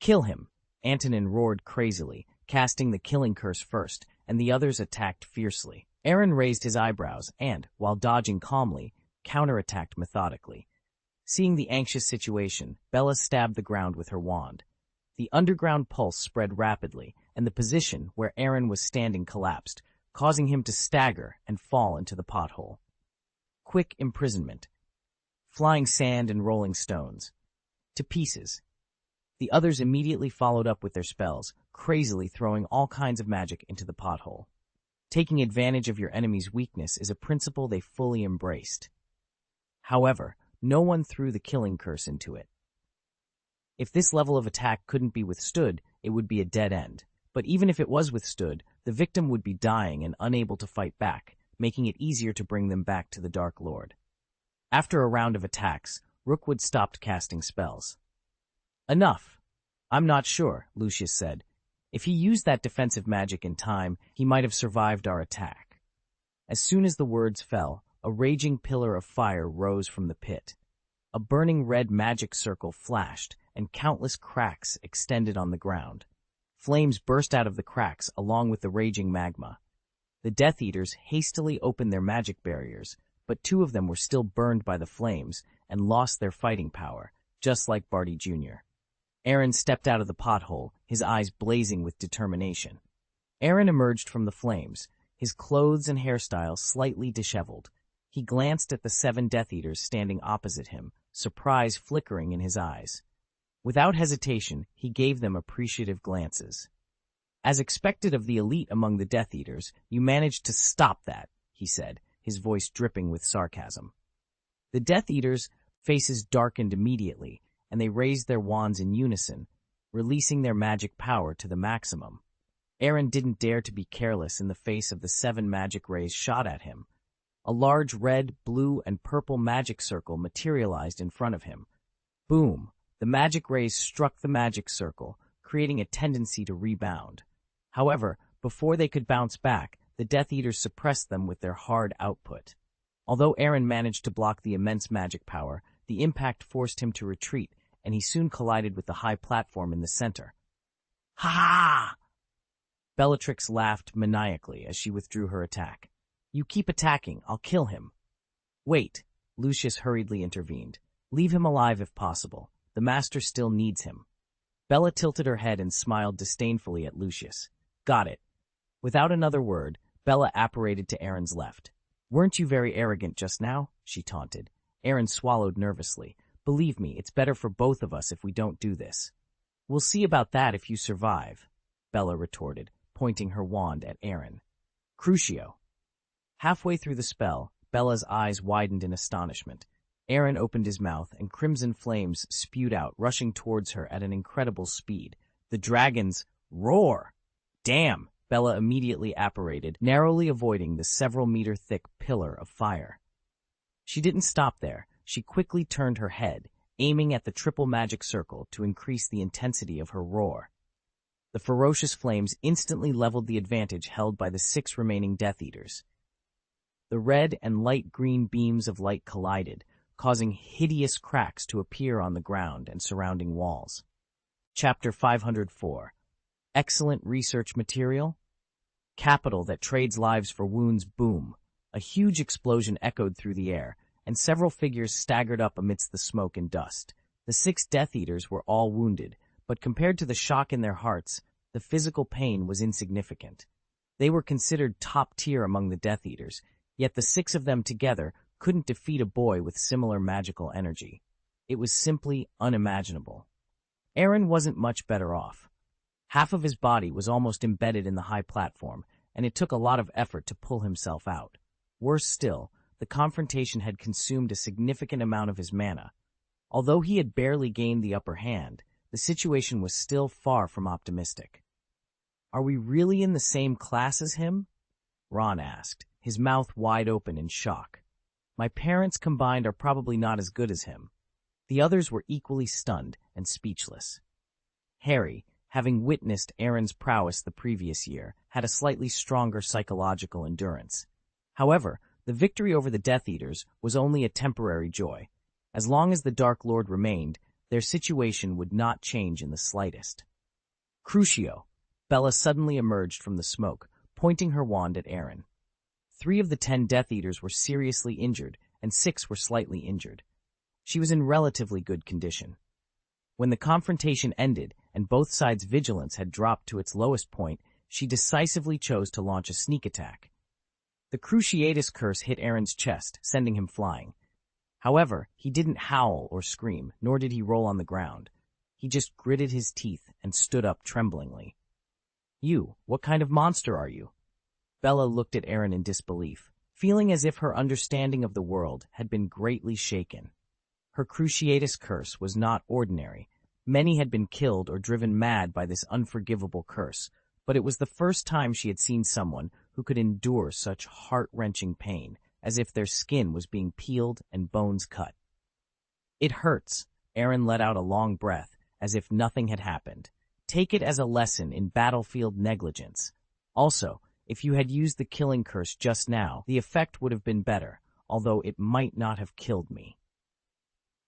"Kill him," Antonin roared crazily, casting the killing curse first, and the others attacked fiercely. Aaron raised his eyebrows and, while dodging calmly, counterattacked methodically. Seeing the anxious situation, Bella stabbed the ground with her wand. The underground pulse spread rapidly, and the position where Aaron was standing collapsed, causing him to stagger and fall into the pothole. Quick imprisonment. Flying sand and rolling stones. To pieces. The others immediately followed up with their spells, crazily throwing all kinds of magic into the pothole. Taking advantage of your enemy's weakness is a principle they fully embraced. However, no one threw the killing curse into it. If this level of attack couldn't be withstood, it would be a dead end. But even if it was withstood, the victim would be dying and unable to fight back, making it easier to bring them back to the Dark Lord. After a round of attacks, Rookwood stopped casting spells. "Enough. I'm not sure," Lucius said. "If he used that defensive magic in time, he might have survived our attack." As soon as the words fell, a raging pillar of fire rose from the pit. A burning red magic circle flashed, and countless cracks extended on the ground. Flames burst out of the cracks along with the raging magma. The Death Eaters hastily opened their magic barriers, but 2 of them were still burned by the flames and lost their fighting power, just like Barty Jr. Aaron stepped out of the pothole, his eyes blazing with determination. Aaron emerged from the flames, his clothes and hairstyle slightly disheveled. He glanced at the 7 Death Eaters standing opposite him, surprise flickering in his eyes. Without hesitation, he gave them appreciative glances. "As expected of the elite among the Death Eaters, you managed to stop that," he said, his voice dripping with sarcasm. The Death Eaters' faces darkened immediately, and they raised their wands in unison, releasing their magic power to the maximum. Aaron didn't dare to be careless in the face of the 7 magic rays shot at him. A large red, blue, and purple magic circle materialized in front of him. Boom! The magic rays struck the magic circle, creating a tendency to rebound. However, before they could bounce back, the Death Eaters suppressed them with their hard output. Although Aaron managed to block the immense magic power, the impact forced him to retreat, and he soon collided with the high platform in the center. "Ha-ha!" Bellatrix laughed maniacally as she withdrew her attack. "You keep attacking, I'll kill him." "Wait," Lucius hurriedly intervened. "Leave him alive if possible. The master still needs him." Bella tilted her head and smiled disdainfully at Lucius. "Got it." Without another word, Bella apparated to Aaron's left. "Weren't you very arrogant just now?" she taunted. Aaron swallowed nervously. "Believe me, it's better for both of us if we don't do this." "We'll see about that if you survive," Bella retorted, pointing her wand at Aaron. "Crucio." Halfway through the spell, Bella's eyes widened in astonishment. Aaron opened his mouth, and crimson flames spewed out, rushing towards her at an incredible speed. The dragons roar! "Damn!" Bella immediately apparated, narrowly avoiding the several-meter-thick pillar of fire. She didn't stop there. She quickly turned her head, aiming at the triple magic circle to increase the intensity of her roar. The ferocious flames instantly leveled the advantage held by the 6 remaining Death Eaters. The red and light green beams of light collided, causing hideous cracks to appear on the ground and surrounding walls. Chapter 504. Excellent research material. Capital that trades lives for wounds. Boom! A huge explosion echoed through the air, and several figures staggered up amidst the smoke and dust. The 6 Death Eaters were all wounded, but compared to the shock in their hearts, the physical pain was insignificant. They were considered top tier among the Death Eaters, yet the 6 of them together couldn't defeat a boy with similar magical energy. It was simply unimaginable. Aaron wasn't much better off. Half of his body was almost embedded in the high platform, and it took a lot of effort to pull himself out. Worse still, the confrontation had consumed a significant amount of his mana. Although he had barely gained the upper hand, the situation was still far from optimistic. "Are we really in the same class as him?" Ron asked, his mouth wide open in shock. "My parents combined are probably not as good as him." The others were equally stunned and speechless. Harry, having witnessed Aaron's prowess the previous year, had a slightly stronger psychological endurance. However, the victory over the Death Eaters was only a temporary joy. As long as the Dark Lord remained, their situation would not change in the slightest. "Crucio!" Bella suddenly emerged from the smoke, pointing her wand at Aaron. 3 of the 10 Death Eaters were seriously injured, and 6 were slightly injured. She was in relatively good condition. When the confrontation ended and both sides' vigilance had dropped to its lowest point, she decisively chose to launch a sneak attack. The Cruciatus curse hit Aaron's chest, sending him flying. However, he didn't howl or scream, nor did he roll on the ground. He just gritted his teeth and stood up tremblingly. What kind of monster are you?" Bella looked at Aaron in disbelief, feeling as if her understanding of the world had been greatly shaken. Her Cruciatus curse was not ordinary. Many had been killed or driven mad by this unforgivable curse, but it was the first time she had seen someone who could endure such heart-wrenching pain, as if their skin was being peeled and bones cut. "It hurts." Aaron let out a long breath, as if nothing had happened. "Take it as a lesson in battlefield negligence. Also, If you had used the killing curse just now, the effect would have been better, although it might not have killed me.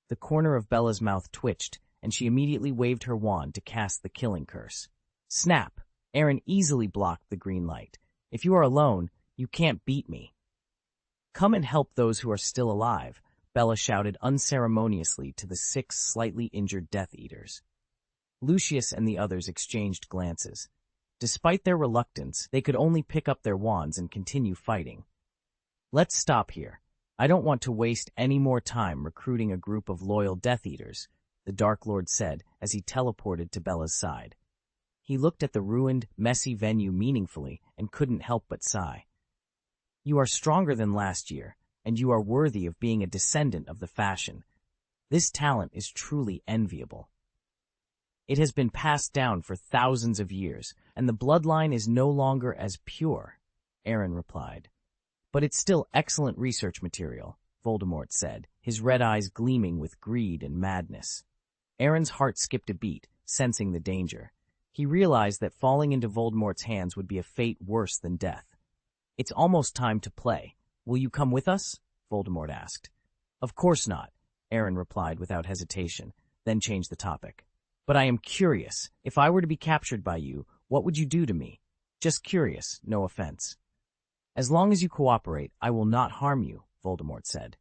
The corner of Bella's mouth twitched, and she immediately waved her wand to cast the killing curse. Snap! Aaron easily blocked the green light. If you are alone, you can't beat me. Come and help those who are still alive, Bella shouted unceremoniously to the 6 slightly injured Death Eaters. Lucius and the others exchanged glances. Despite their reluctance, they could only pick up their wands and continue fighting. Let's stop here. I don't want to waste any more time recruiting a group of loyal Death Eaters, the Dark Lord said as he teleported to Bella's side. He looked at the ruined, messy venue meaningfully and couldn't help but sigh. You are stronger than last year, and you are worthy of being a descendant of the fashion. This talent is truly enviable. It has been passed down for thousands of years, and the bloodline is no longer as pure, Aaron replied. But it's still excellent research material, Voldemort said, his red eyes gleaming with greed and madness. Aaron's heart skipped a beat, sensing the danger. He realized that falling into Voldemort's hands would be a fate worse than death. It's almost time to play. Will you come with us? Voldemort asked. Of course not, Aaron replied without hesitation, then changed the topic. But I am curious. If I were to be captured by you, what would you do to me? Just curious, no offense. As long as you cooperate, I will not harm you, Voldemort said.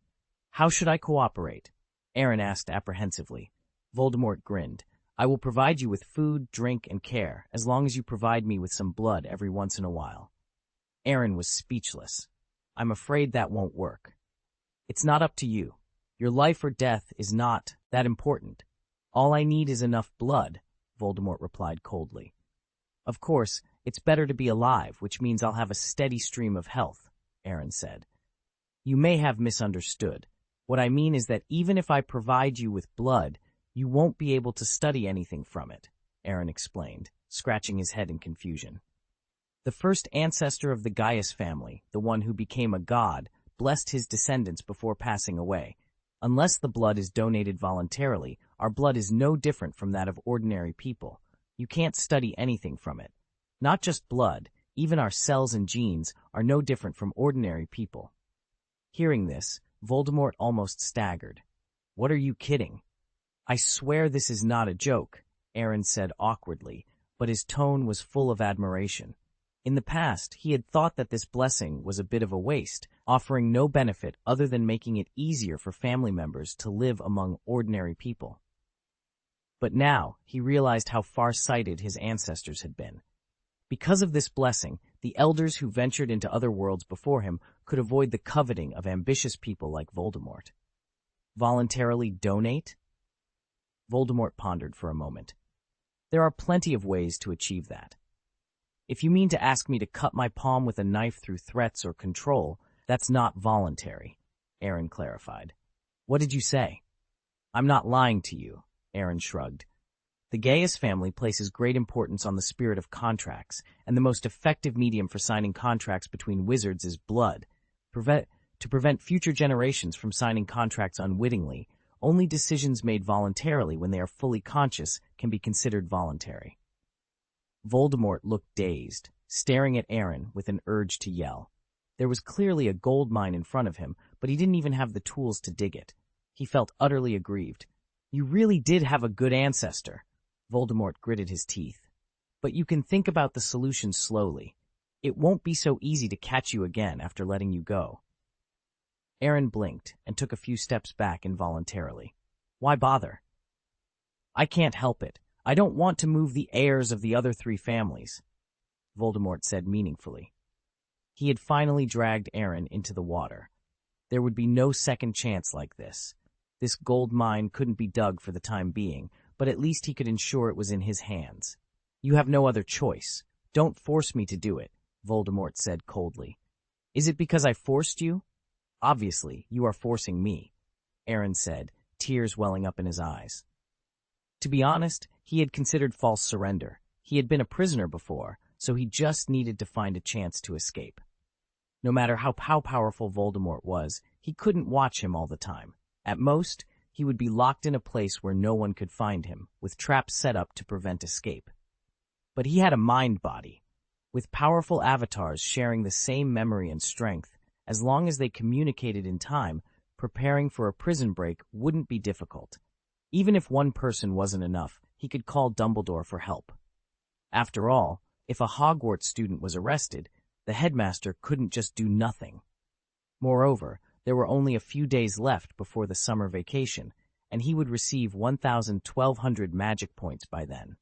How should I cooperate? Aaron asked apprehensively. Voldemort grinned. I will provide you with food, drink, and care, as long as you provide me with some blood every once in a while. Aaron was speechless. I'm afraid that won't work. It's not up to you. Your life or death is not that important. All I need is enough blood, Voldemort replied coldly. Of course, it's better to be alive, which means I'll have a steady stream of health, Aaron said. You may have misunderstood. What I mean is that even if I provide you with blood, you won't be able to study anything from it, Aaron explained, scratching his head in confusion. The first ancestor of the Gaius family, the one who became a god, blessed his descendants before passing away. Unless the blood is donated voluntarily, our blood is no different from that of ordinary people. You can't study anything from it. Not just blood, even our cells and genes are no different from ordinary people. Hearing this, Voldemort almost staggered. What are you kidding? I swear this is not a joke, Aaron said awkwardly, but his tone was full of admiration. In the past, he had thought that this blessing was a bit of a waste, offering no benefit other than making it easier for family members to live among ordinary people. But now, he realized how far-sighted his ancestors had been. Because of this blessing, the elders who ventured into other worlds before him could avoid the coveting of ambitious people like Voldemort. Voluntarily donate? Voldemort pondered for a moment. There are plenty of ways to achieve that. If you mean to ask me to cut my palm with a knife through threats or control, that's not voluntary, Aaron clarified. What did you say? I'm not lying to you, Aaron shrugged. The Gaius family places great importance on the spirit of contracts, and the most effective medium for signing contracts between wizards is blood. To prevent future generations from signing contracts unwittingly, only decisions made voluntarily when they are fully conscious can be considered voluntary. Voldemort looked dazed, staring at Aaron with an urge to yell. There was clearly a gold mine in front of him, but he didn't even have the tools to dig it. He felt utterly aggrieved. You really did have a good ancestor. Voldemort gritted his teeth. But you can think about the solution slowly. It won't be so easy to catch you again after letting you go. Aaron blinked and took a few steps back involuntarily. Why bother? I can't help it. I don't want to move the heirs of the other 3 families, Voldemort said meaningfully. He had finally dragged Aaron into the water. There would be no second chance like this. This gold mine couldn't be dug for the time being, but at least he could ensure it was in his hands. You have no other choice. Don't force me to do it, Voldemort said coldly. Is it because I forced you? Obviously, you are forcing me, Aaron said, tears welling up in his eyes. To be honest, he had considered false surrender. He had been a prisoner before, so he just needed to find a chance to escape. No matter how powerful Voldemort was, he couldn't watch him all the time. At most, he would be locked in a place where no one could find him, with traps set up to prevent escape. But he had a mind body. With powerful avatars sharing the same memory and strength, as long as they communicated in time, preparing for a prison break wouldn't be difficult. Even if one person wasn't enough, he could call Dumbledore for help. After all, if a Hogwarts student was arrested, the headmaster couldn't just do nothing. Moreover, there were only a few days left before the summer vacation, and he would receive 1,1200 magic points by then.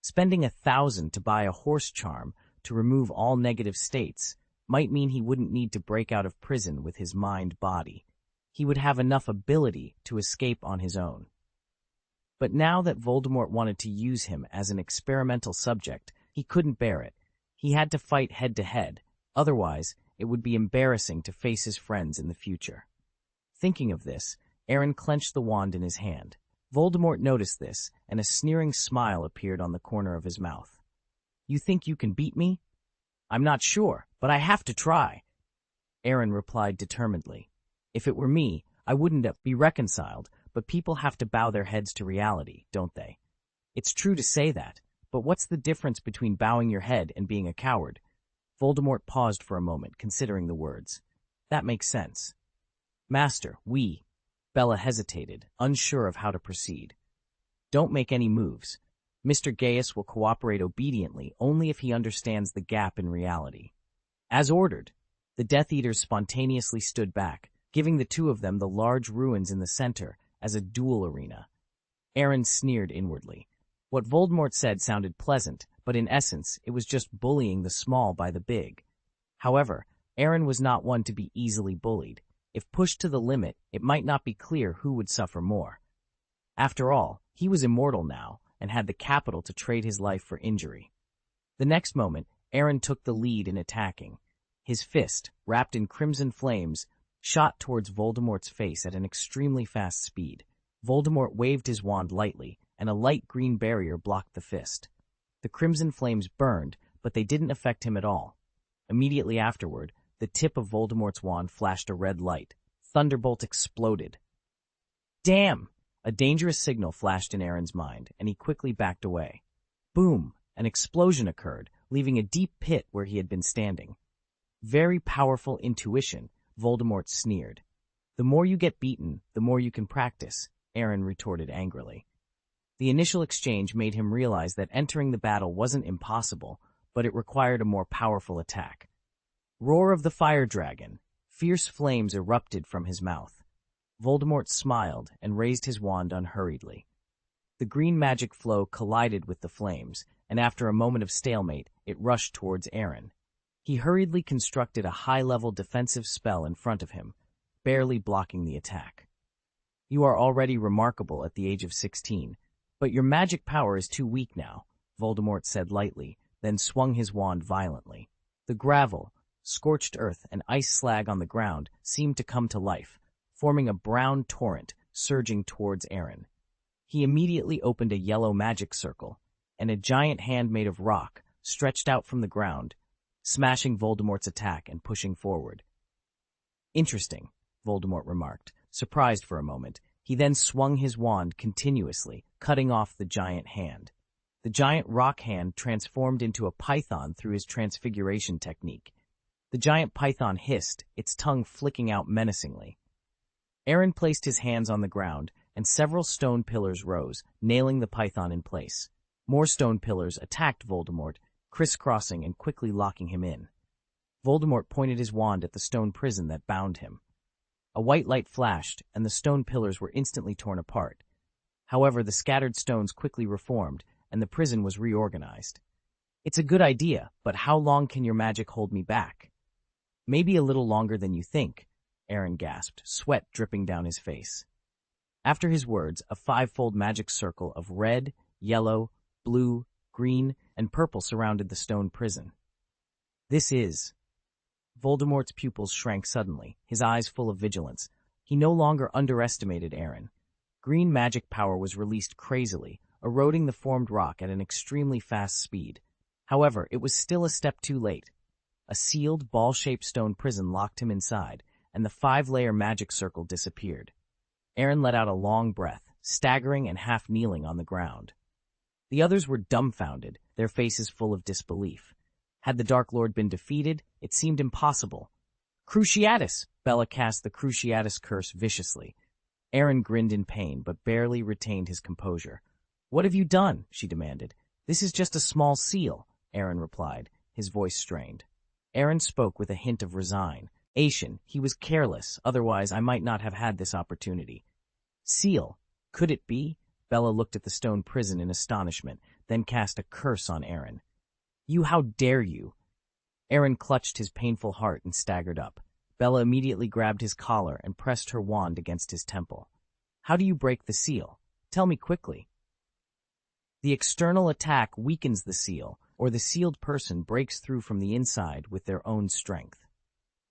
Spending 1,000 to buy a horse charm to remove all negative states might mean he wouldn't need to break out of prison with his mind-body. He would have enough ability to escape on his own. But now that Voldemort wanted to use him as an experimental subject, he couldn't bear it. He had to fight head-to-head, otherwise it would be embarrassing to face his friends in the future. Thinking of this, Aaron clenched the wand in his hand. Voldemort noticed this, and a sneering smile appeared on the corner of his mouth. "You think you can beat me?" "I'm not sure, but I have to try," Aaron replied determinedly. "If it were me, I wouldn't be reconciled, but people have to bow their heads to reality, don't they?" "It's true to say that, but what's the difference between bowing your head and being a coward?" Voldemort paused for a moment, considering the words. "That makes sense." "Master, Bella hesitated, unsure of how to proceed. "Don't make any moves. Mr. Gaius will cooperate obediently only if he understands the gap in reality." As ordered, the Death Eaters spontaneously stood back, giving the two of them the large ruins in the center as a duel arena. Aaron sneered inwardly. What Voldemort said sounded pleasant, but in essence it was just bullying the small by the big. However, Aaron was not one to be easily bullied. If pushed to the limit, it might not be clear who would suffer more. After all, he was immortal now, and had the capital to trade his life for injury. The next moment, Aaron took the lead in attacking. His fist, wrapped in crimson flames, shot towards Voldemort's face at an extremely fast speed. Voldemort waved his wand lightly, and a light green barrier blocked the fist. The crimson flames burned, but they didn't affect him at all. Immediately afterward, the tip of Voldemort's wand flashed a red light. Thunderbolt exploded. "Damn!" A dangerous signal flashed in Aaron's mind, and he quickly backed away. Boom! An explosion occurred, leaving a deep pit where he had been standing. "Very powerful intuition," Voldemort sneered. "The more you get beaten, the more you can practice," Aaron retorted angrily. The initial exchange made him realize that entering the battle wasn't impossible, but it required a more powerful attack. Roar of the Fire Dragon. Fierce flames erupted from his mouth. Voldemort smiled and raised his wand unhurriedly. The green magic flow collided with the flames, and after a moment of stalemate, it rushed towards Aaron. He hurriedly constructed a high-level defensive spell in front of him, barely blocking the attack. "You are already remarkable at the age of 16, but your magic power is too weak now," Voldemort said lightly, then swung his wand violently. The gravel, scorched earth, and ice slag on the ground seemed to come to life, forming a brown torrent surging towards Aaron. He immediately opened a yellow magic circle, and a giant hand made of rock stretched out from the ground, smashing Voldemort's attack and pushing forward. "Interesting," Voldemort remarked, surprised for a moment. He then swung his wand continuously, cutting off the giant hand. The giant rock hand transformed into a python through his transfiguration technique. The giant python hissed, its tongue flicking out menacingly. Aaron placed his hands on the ground, and several stone pillars rose, nailing the python in place. More stone pillars attacked Voldemort, crisscrossing and quickly locking him in. Voldemort pointed his wand at the stone prison that bound him. A white light flashed, and the stone pillars were instantly torn apart. However, the scattered stones quickly reformed, and the prison was reorganized. "It's a good idea, but how long can your magic hold me back?" "Maybe a little longer than you think," Aaron gasped, sweat dripping down his face. After his words, a five-fold magic circle of red, yellow, blue, green, and purple surrounded the stone prison. "This is..." Voldemort's pupils shrank suddenly, his eyes full of vigilance. He no longer underestimated Aaron. Green magic power was released crazily, eroding the formed rock at an extremely fast speed. However, it was still a step too late. A sealed, ball-shaped stone prison locked him inside, and the five-layer magic circle disappeared. Aaron let out a long breath, staggering and half-kneeling on the ground. The others were dumbfounded, their faces full of disbelief. Had the Dark Lord been defeated, it seemed impossible. Cruciatus! Bella cast the Cruciatus curse viciously. Aaron grinned in pain, but barely retained his composure. "What have you done?" she demanded. "This is just a small seal," Aaron replied, his voice strained. Aaron spoke with a hint of resignation. He was careless, otherwise I might not have had this opportunity. Seal? Could it be? Bella looked at the stone prison in astonishment, then cast a curse on Aaron. "You, how dare you!" Aaron clutched his painful heart and staggered up. Bella immediately grabbed his collar and pressed her wand against his temple. "How do you break the seal? Tell me quickly." "The external attack weakens the seal, or the sealed person breaks through from the inside with their own strength.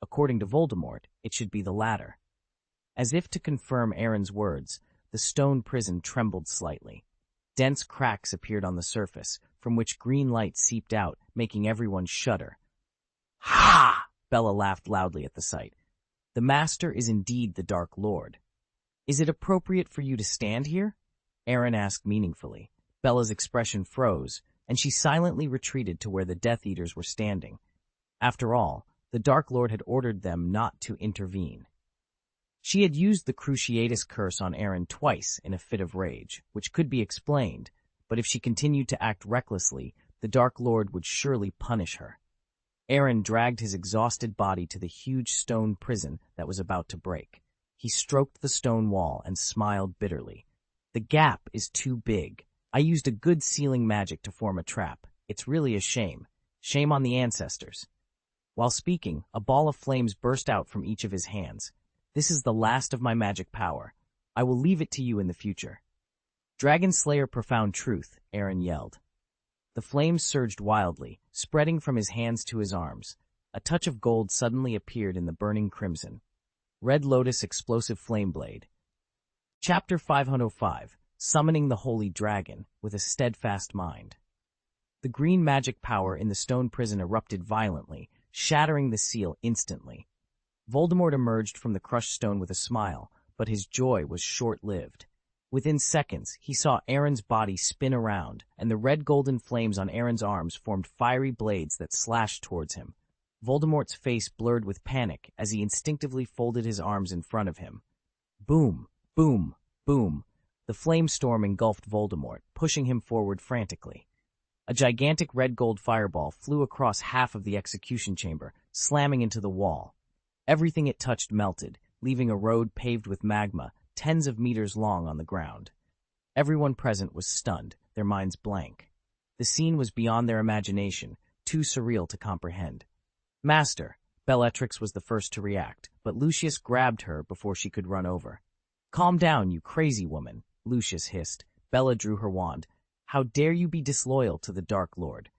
According to Voldemort, it should be the latter." As if to confirm Aaron's words, the stone prison trembled slightly. Dense cracks appeared on the surface, from which green light seeped out, making everyone shudder. "Ha!" Bella laughed loudly at the sight. "The Master is indeed the Dark Lord." "Is it appropriate for you to stand here?" Aaron asked meaningfully. Bella's expression froze, and she silently retreated to where the Death Eaters were standing. After all, the Dark Lord had ordered them not to intervene. She had used the Cruciatus curse on Aaron twice in a fit of rage, which could be explained, but if she continued to act recklessly, the Dark Lord would surely punish her. Aaron dragged his exhausted body to the huge stone prison that was about to break. He stroked the stone wall and smiled bitterly. "The gap is too big. I used a good sealing magic to form a trap. It's really a shame. Shame on the ancestors." While speaking, a ball of flames burst out from each of his hands. "This is the last of my magic power. I will leave it to you in the future." "Dragon Slayer profound truth," Aaron yelled. The flames surged wildly, spreading from his hands to his arms. A touch of gold suddenly appeared in the burning crimson. Red Lotus Explosive Flame Blade. Chapter 505. Summoning the Holy Dragon with a Steadfast Mind. The green magic power in the stone prison erupted violently, shattering the seal instantly. Voldemort emerged from the crushed stone with a smile, but his joy was short-lived. Within seconds, he saw Aaron's body spin around, and the red-golden flames on Aaron's arms formed fiery blades that slashed towards him. Voldemort's face blurred with panic as he instinctively folded his arms in front of him. Boom, boom, boom. The flame storm engulfed Voldemort, pushing him forward frantically. A gigantic red-gold fireball flew across half of the execution chamber, slamming into the wall. Everything it touched melted, leaving a road paved with magma, tens of meters long on the ground. Everyone present was stunned, their minds blank. The scene was beyond their imagination, too surreal to comprehend. "Master," Bellatrix was the first to react, but Lucius grabbed her before she could run over. "Calm down, you crazy woman," Lucius hissed. Bella drew her wand. "How dare you be disloyal to the Dark Lord?"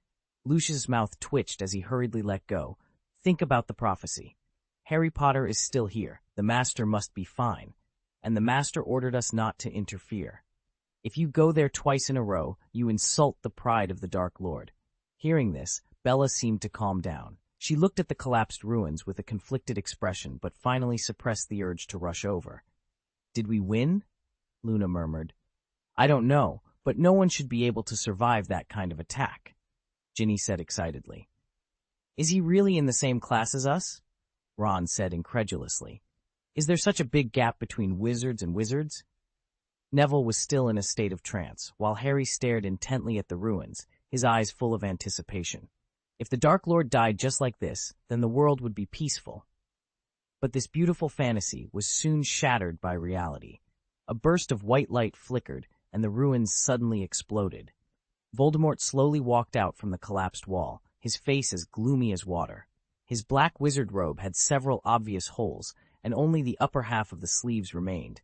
Lucius's mouth twitched as he hurriedly let go. "Think about the prophecy. Harry Potter is still here. The Master must be fine. And the Master ordered us not to interfere. If you go there twice in a row, you insult the pride of the Dark Lord." Hearing this, Bella seemed to calm down. She looked at the collapsed ruins with a conflicted expression, but finally suppressed the urge to rush over. "Did we win?" Luna murmured. "I don't know, but no one should be able to survive that kind of attack," Ginny said excitedly. "Is he really in the same class as us?" Ron said incredulously. "Is there such a big gap between wizards and wizards?" Neville was still in a state of trance, while Harry stared intently at the ruins, his eyes full of anticipation. If the Dark Lord died just like this, then the world would be peaceful. But this beautiful fantasy was soon shattered by reality. A burst of white light flickered, and the ruins suddenly exploded. Voldemort slowly walked out from the collapsed wall, his face as gloomy as water. His black wizard robe had several obvious holes, and only the upper half of the sleeves remained.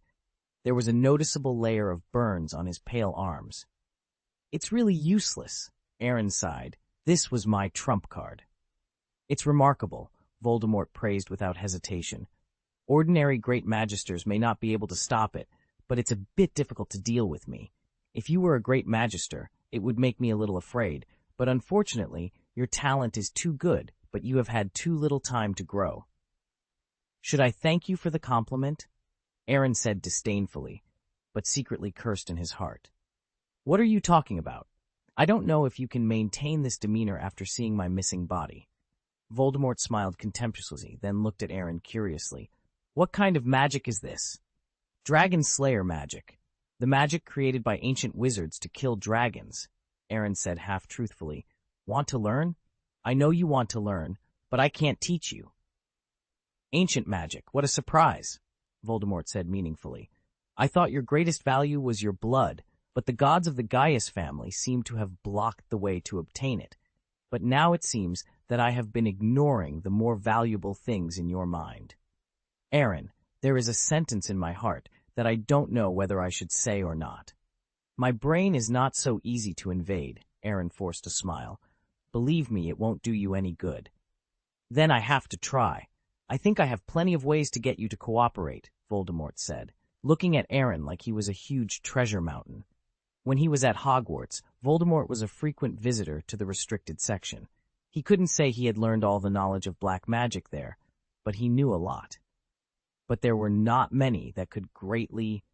There was a noticeable layer of burns on his pale arms. "It's really useless," Aaron sighed. "This was my trump card." "It's remarkable," Voldemort praised without hesitation. "Ordinary great magisters may not be able to stop it, but it's a bit difficult to deal with me. If you were a great magister, it would make me a little afraid, but unfortunately, your talent is too good, but you have had too little time to grow." "Should I thank you for the compliment?" Aaron said disdainfully, but secretly cursed in his heart. "What are you talking about?" I don't know if you can maintain this demeanor after seeing my missing body." Voldemort smiled contemptuously, then looked at Aaron curiously. "What kind of magic is this?" "Dragon Slayer magic. The magic created by ancient wizards to kill dragons," Aaron said half-truthfully. "Want to learn? I know you want to learn, but I can't teach you." "Ancient magic, what a surprise," Voldemort said meaningfully. "I thought your greatest value was your blood, but the gods of the Gaius family seem to have blocked the way to obtain it. But now it seems that I have been ignoring the more valuable things in your mind. Aaron, there is a sentence in my heart that I don't know whether I should say or not." "My brain is not so easy to invade," Aaron forced a smile. "Believe me, it won't do you any good." "Then I have to try. I think I have plenty of ways to get you to cooperate," Voldemort said, looking at Aaron like he was a huge treasure mountain. When he was at Hogwarts, Voldemort was a frequent visitor to the restricted section. He couldn't say he had learned all the knowledge of black magic there, but he knew a lot. But there were not many that could greatly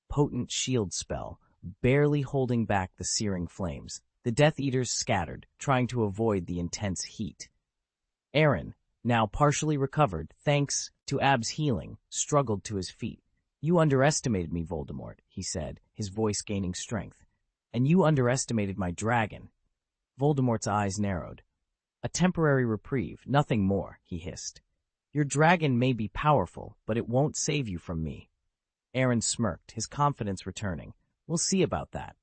potent shield spell, barely holding back the searing flames. The Death Eaters scattered, trying to avoid the intense heat. Aaron, now partially recovered, thanks to Ab's healing, struggled to his feet. "You underestimated me, Voldemort," he said, his voice gaining strength. "And you underestimated my dragon." Voldemort's eyes narrowed. "A temporary reprieve, nothing more," he hissed. "Your dragon may be powerful, but it won't save you from me." Aaron smirked, his confidence returning. "We'll see about that."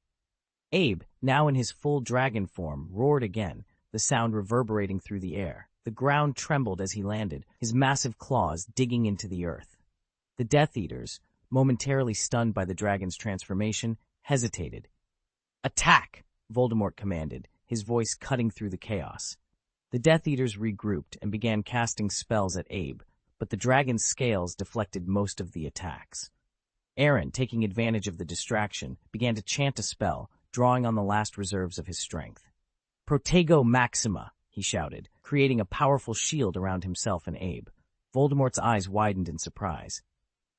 Abe, now in his full dragon form, roared again, the sound reverberating through the air. The ground trembled as he landed, his massive claws digging into the earth. The Death Eaters, momentarily stunned by the dragon's transformation, hesitated. "Attack!" Voldemort commanded, his voice cutting through the chaos. The Death Eaters regrouped and began casting spells at Abe, but the dragon's scales deflected most of the attacks. Aaron, taking advantage of the distraction, began to chant a spell, drawing on the last reserves of his strength. "Protego Maxima!" he shouted, creating a powerful shield around himself and Abe. Voldemort's eyes widened in surprise.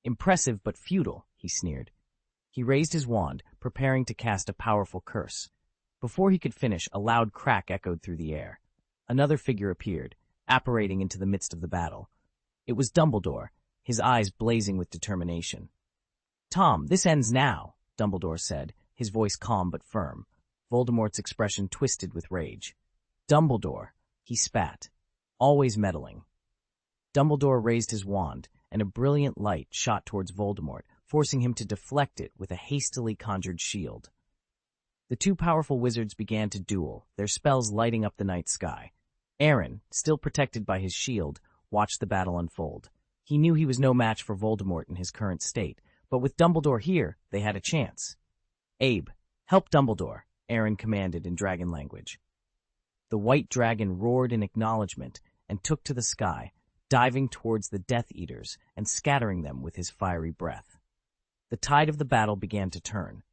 "Impressive but futile," he sneered. He raised his wand, preparing to cast a powerful curse. Before he could finish, a loud crack echoed through the air. Another figure appeared, apparating into the midst of the battle. It was Dumbledore, his eyes blazing with determination. "Tom, this ends now," Dumbledore said, his voice calm but firm. Voldemort's expression twisted with rage. "Dumbledore," he spat, "always meddling." Dumbledore raised his wand, and a brilliant light shot towards Voldemort, forcing him to deflect it with a hastily conjured shield. The two powerful wizards began to duel, their spells lighting up the night sky. Aaron, still protected by his shield, watched the battle unfold. He knew he was no match for Voldemort in his current state, but with Dumbledore here, they had a chance. "Abe, help Dumbledore," Aaron commanded in dragon language. The white dragon roared in acknowledgement and took to the sky, diving towards the Death Eaters and scattering them with his fiery breath. The tide of the battle began to turn.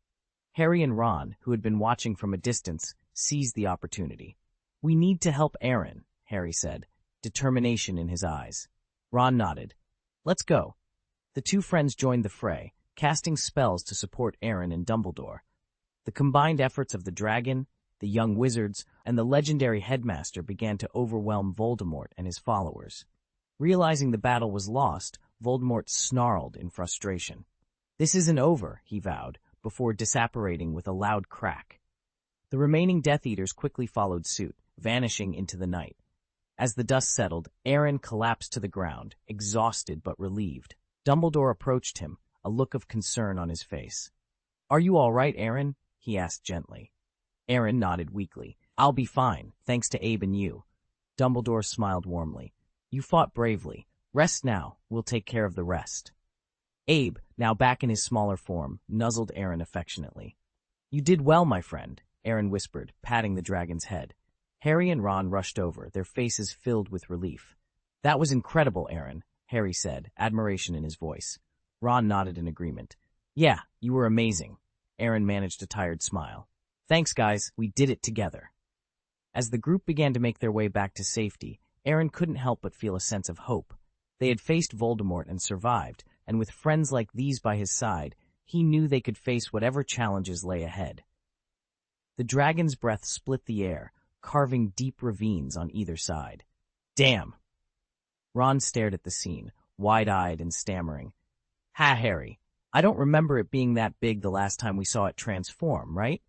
Harry and Ron, who had been watching from a distance, seized the opportunity. "We need to help Aaron," Harry said, determination in his eyes. Ron nodded. "Let's go." The two friends joined the fray, casting spells to support Aaron and Dumbledore. The combined efforts of the dragon, the young wizards, and the legendary headmaster began to overwhelm Voldemort and his followers. Realizing the battle was lost, Voldemort snarled in frustration. "This isn't over," he vowed, before disapparating with a loud crack. The remaining Death Eaters quickly followed suit, vanishing into the night. As the dust settled, Aaron collapsed to the ground, exhausted but relieved. Dumbledore approached him, a look of concern on his face. "Are you all right, Aaron?" he asked gently. Aaron nodded weakly. "I'll be fine, thanks to Abe and you." Dumbledore smiled warmly. "You fought bravely. Rest now, we'll take care of the rest." Abe, now back in his smaller form, nuzzled Aaron affectionately. "You did well, my friend," Aaron whispered, patting the dragon's head. Harry and Ron rushed over, their faces filled with relief. "That was incredible, Aaron," Harry said, admiration in his voice. Ron nodded in agreement. "Yeah, you were amazing." Aaron managed a tired smile. "Thanks, guys, we did it together." As the group began to make their way back to safety, Aaron couldn't help but feel a sense of hope. They had faced Voldemort and survived, and with friends like these by his side, he knew they could face whatever challenges lay ahead. The dragon's breath split the air, carving deep ravines on either side. Damn! Ron stared at the scene, wide-eyed and stammering. Ha, Harry. I don't remember it being that big the last time we saw it transform, right?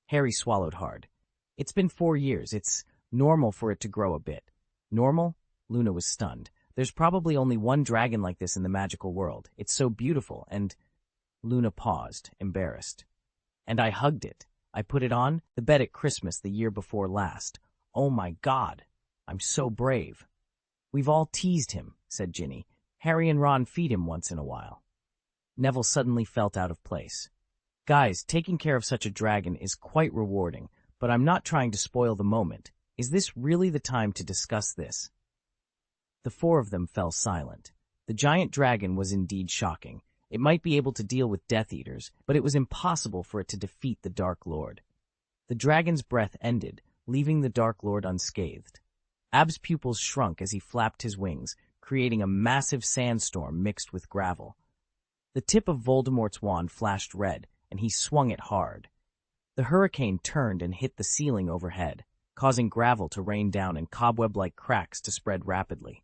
Harry swallowed hard. It's been 4 years. It's normal for it to grow a bit. Normal? Luna was stunned. There's probably only one dragon like this in the magical world. It's so beautiful, and... Luna paused, embarrassed. And I hugged it. I put it on the bed at Christmas the year before last. Oh my God. I'm so brave. We've all teased him, said Ginny. Harry and Ron feed him once in a while. Neville suddenly felt out of place. Guys, taking care of such a dragon is quite rewarding, but I'm not trying to spoil the moment. Is this really the time to discuss this? The 4 of them fell silent. The giant dragon was indeed shocking. It might be able to deal with Death Eaters, but it was impossible for it to defeat the Dark Lord. The dragon's breath ended, leaving the Dark Lord unscathed. Ab's pupils shrunk as he flapped his wings, creating a massive sandstorm mixed with gravel. The tip of Voldemort's wand flashed red, and he swung it hard. The hurricane turned and hit the ceiling overhead, causing gravel to rain down and cobweb-like cracks to spread rapidly.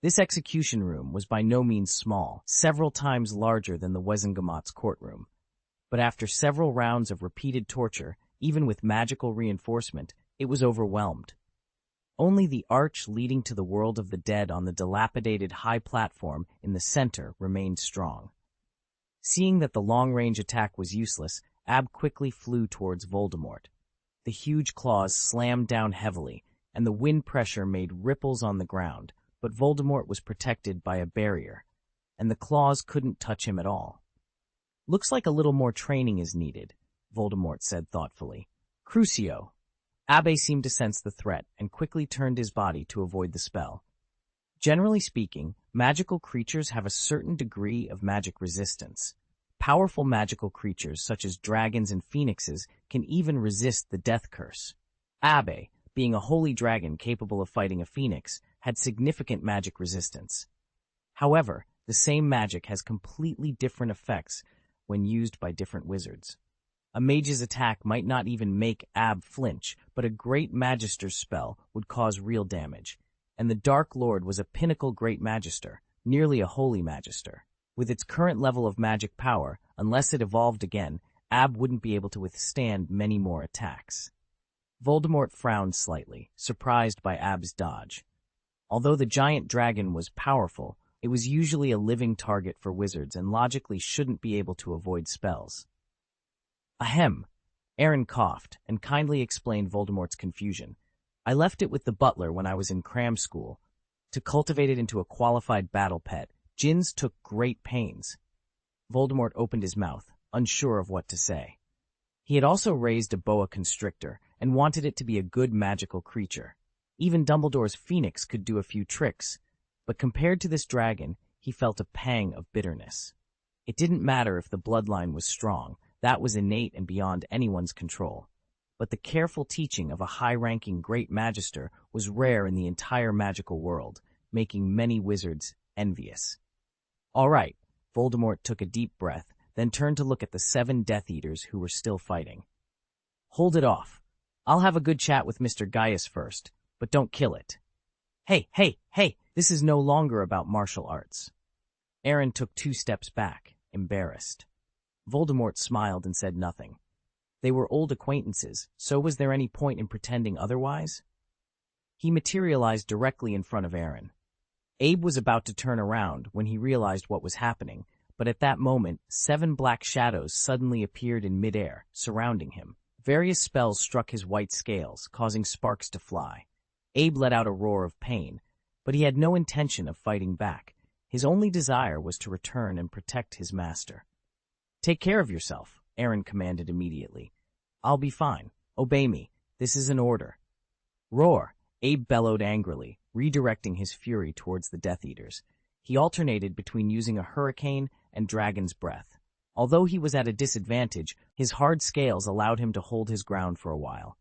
This execution room was by no means small, several times larger than the Wizengamot's courtroom. But after several rounds of repeated torture, even with magical reinforcement, it was overwhelmed. Only the arch leading to the world of the dead on the dilapidated high platform in the center remained strong. Seeing that the long-range attack was useless, Ab quickly flew towards Voldemort. The huge claws slammed down heavily, and the wind pressure made ripples on the ground, but Voldemort was protected by a barrier, and the claws couldn't touch him at all. Looks like a little more training is needed, Voldemort said thoughtfully. Crucio. Abbe seemed to sense the threat and quickly turned his body to avoid the spell. Generally speaking, magical creatures have a certain degree of magic resistance. Powerful magical creatures such as dragons and phoenixes can even resist the death curse. Abbe, being a holy dragon capable of fighting a phoenix, had significant magic resistance. However, the same magic has completely different effects when used by different wizards. A mage's attack might not even make Ab flinch, but a great magister's spell would cause real damage. And the Dark Lord was a pinnacle great magister, nearly a holy magister. With its current level of magic power, unless it evolved again, Ab wouldn't be able to withstand many more attacks. Voldemort frowned slightly, surprised by Ab's dodge. Although the giant dragon was powerful, it was usually a living target for wizards and logically shouldn't be able to avoid spells. Ahem. Aaron coughed and kindly explained Voldemort's confusion. I left it with the butler when I was in cram school. To cultivate it into a qualified battle pet, Jins took great pains. Voldemort opened his mouth, unsure of what to say. He had also raised a boa constrictor and wanted it to be a good magical creature. Even Dumbledore's phoenix could do a few tricks, but compared to this dragon, he felt a pang of bitterness. It didn't matter if the bloodline was strong, that was innate and beyond anyone's control. But the careful teaching of a high-ranking great magister was rare in the entire magical world, making many wizards envious. All right, Voldemort took a deep breath, then turned to look at the 7 Death Eaters who were still fighting. Hold it off. I'll have a good chat with Mr. Gaius first, but don't kill it. Hey, this is no longer about martial arts. Aaron took 2 steps back, embarrassed. Voldemort smiled and said nothing. They were old acquaintances, so was there any point in pretending otherwise? He materialized directly in front of Aaron. Abe was about to turn around when he realized what was happening, but at that moment, 7 black shadows suddenly appeared in midair, surrounding him. Various spells struck his white scales, causing sparks to fly. Abe let out a roar of pain, but he had no intention of fighting back. His only desire was to return and protect his master. Take care of yourself, Aaron commanded immediately. I'll be fine. Obey me. This is an order. Roar, Abe bellowed angrily, redirecting his fury towards the Death Eaters. He alternated between using a hurricane and dragon's breath. Although he was at a disadvantage, his hard scales allowed him to hold his ground for a while.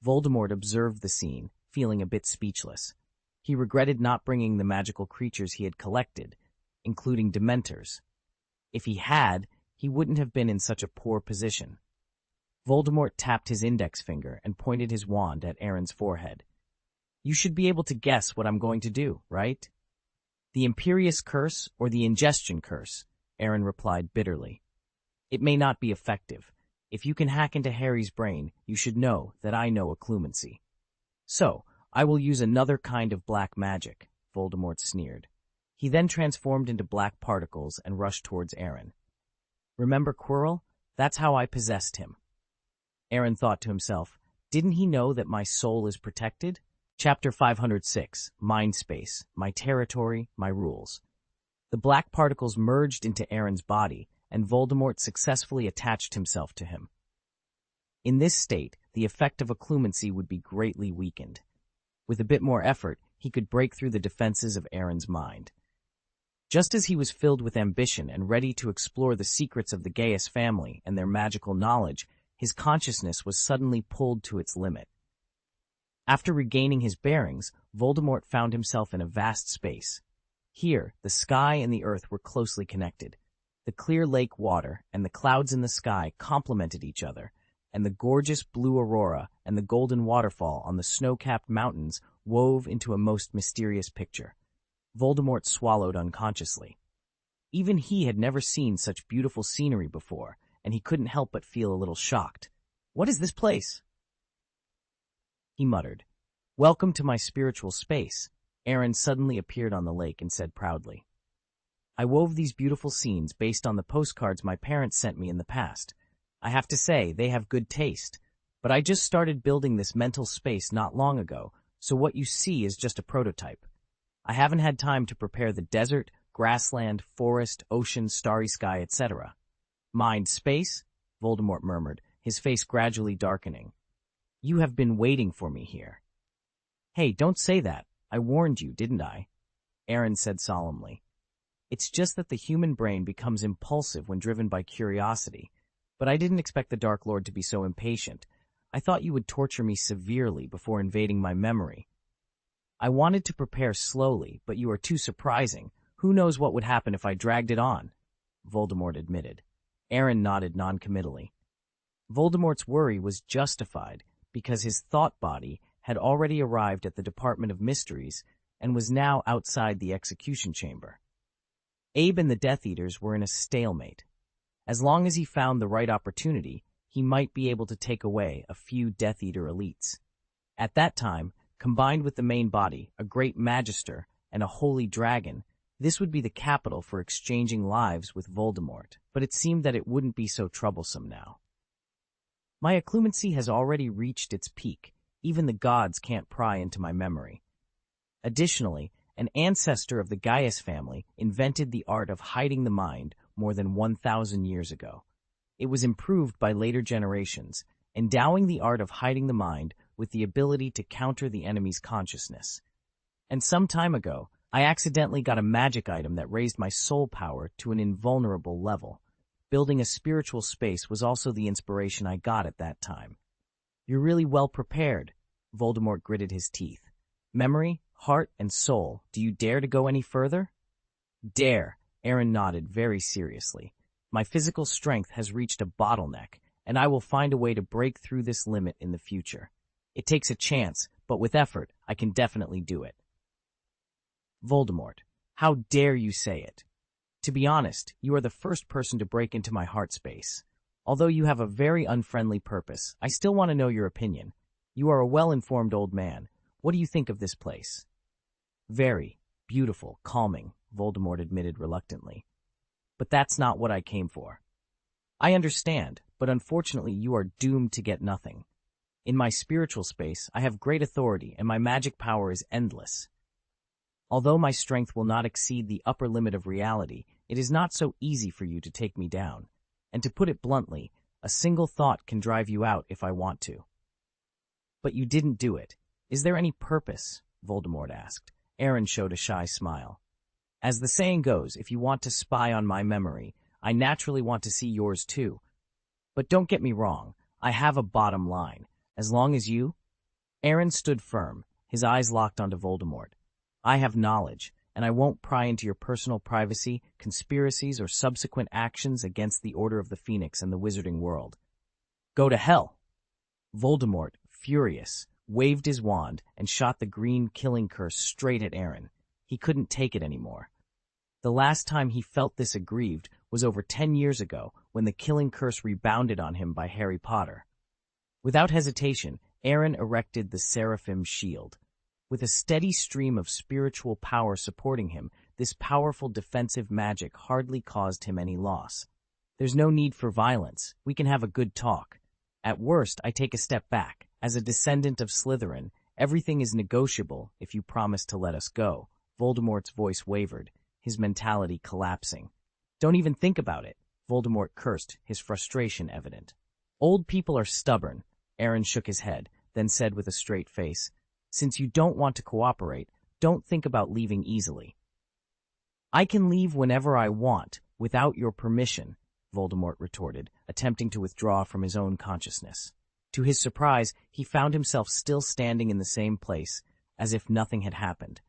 Voldemort observed the scene, feeling a bit speechless. He regretted not bringing the magical creatures he had collected, including Dementors. If he had, he wouldn't have been in such a poor position. Voldemort tapped his index finger and pointed his wand at Aaron's forehead. You should be able to guess what I'm going to do, right? The Imperious Curse or the Ingestion Curse, Aaron replied bitterly. It may not be effective. If you can hack into Harry's brain, you should know that I know occlumency. So, I will use another kind of black magic, Voldemort sneered. He then transformed into black particles and rushed towards Aaron. Remember Quirrell? That's how I possessed him. Aaron thought to himself, didn't he know that my soul is protected? Chapter 506, Mind Space, My Territory, My Rules. The black particles merged into Aaron's body, and Voldemort successfully attached himself to him. In this state, the effect of occlumency would be greatly weakened. With a bit more effort, he could break through the defenses of Aaron's mind. Just as he was filled with ambition and ready to explore the secrets of the Gaius family and their magical knowledge, his consciousness was suddenly pulled to its limit. After regaining his bearings, Voldemort found himself in a vast space. Here, the sky and the earth were closely connected. The clear lake water and the clouds in the sky complemented each other, and the gorgeous blue aurora and the golden waterfall on the snow-capped mountains wove into a most mysterious picture. Voldemort swallowed unconsciously. Even he had never seen such beautiful scenery before, and he couldn't help but feel a little shocked. What is this place? He muttered. Welcome to my spiritual space. Aaron suddenly appeared on the lake and said proudly. I wove these beautiful scenes based on the postcards my parents sent me in the past. I have to say, they have good taste. But I just started building this mental space not long ago, so what you see is just a prototype. I haven't had time to prepare the desert, grassland, forest, ocean, starry sky, etc. Mind space? Voldemort murmured, his face gradually darkening. You have been waiting for me here. Hey, don't say that. I warned you, didn't I? Aaron said solemnly. It's just that the human brain becomes impulsive when driven by curiosity. But I didn't expect the Dark Lord to be so impatient. I thought you would torture me severely before invading my memory. I wanted to prepare slowly, but you are too surprising. Who knows what would happen if I dragged it on? Voldemort admitted. Aaron nodded noncommittally. Voldemort's worry was justified because his thought body had already arrived at the Department of Mysteries and was now outside the execution chamber. Abe and the Death Eaters were in a stalemate. As long as he found the right opportunity, he might be able to take away a few Death Eater elites. At that time, combined with the main body, a great magister, and a holy dragon, this would be the capital for exchanging lives with Voldemort, but it seemed that it wouldn't be so troublesome now. My occlumency has already reached its peak. Even the gods can't pry into my memory. Additionally, an ancestor of the Gaius family invented the art of hiding the mind more than 1,000 years ago. It was improved by later generations, endowing the art of hiding the mind with the ability to counter the enemy's consciousness. And some time ago, I accidentally got a magic item that raised my soul power to an invulnerable level. Building a spiritual space was also the inspiration I got at that time. You're really well prepared, Voldemort gritted his teeth. Memory, heart, and soul, do you dare to go any further? Dare, Aaron nodded very seriously. My physical strength has reached a bottleneck, and I will find a way to break through this limit in the future. It takes a chance, but with effort, I can definitely do it. Voldemort, how dare you say it? To be honest, you are the first person to break into my heart space. Although you have a very unfriendly purpose, I still want to know your opinion. You are a well-informed old man. What do you think of this place? Very beautiful, calming, Voldemort admitted reluctantly. But that's not what I came for. I understand, but unfortunately you are doomed to get nothing. In my spiritual space, I have great authority and my magic power is endless. Although my strength will not exceed the upper limit of reality, it is not so easy for you to take me down. And to put it bluntly, a single thought can drive you out if I want to. But you didn't do it. Is there any purpose? Voldemort asked. Aaron showed a shy smile. As the saying goes, if you want to spy on my memory, I naturally want to see yours too. But don't get me wrong, I have a bottom line. As long as you... Aaron stood firm, his eyes locked onto Voldemort. I have knowledge, and I won't pry into your personal privacy, conspiracies, or subsequent actions against the Order of the Phoenix and the wizarding world. Go to hell! Voldemort, furious, waved his wand and shot the green killing curse straight at Aaron. He couldn't take it anymore. The last time he felt this aggrieved was over 10 years ago when the killing curse rebounded on him by Harry Potter. Without hesitation, Aaron erected the Seraphim Shield. With a steady stream of spiritual power supporting him, this powerful defensive magic hardly caused him any loss. There's no need for violence. We can have a good talk. At worst, I take a step back. As a descendant of Slytherin, everything is negotiable if you promise to let us go. Voldemort's voice wavered, his mentality collapsing. Don't even think about it, Voldemort cursed, his frustration evident. Old people are stubborn. Aaron shook his head, then said with a straight face, since you don't want to cooperate, don't think about leaving easily. I can leave whenever I want, without your permission, Voldemort retorted, attempting to withdraw from his own consciousness. To his surprise, he found himself still standing in the same place, as if nothing had happened.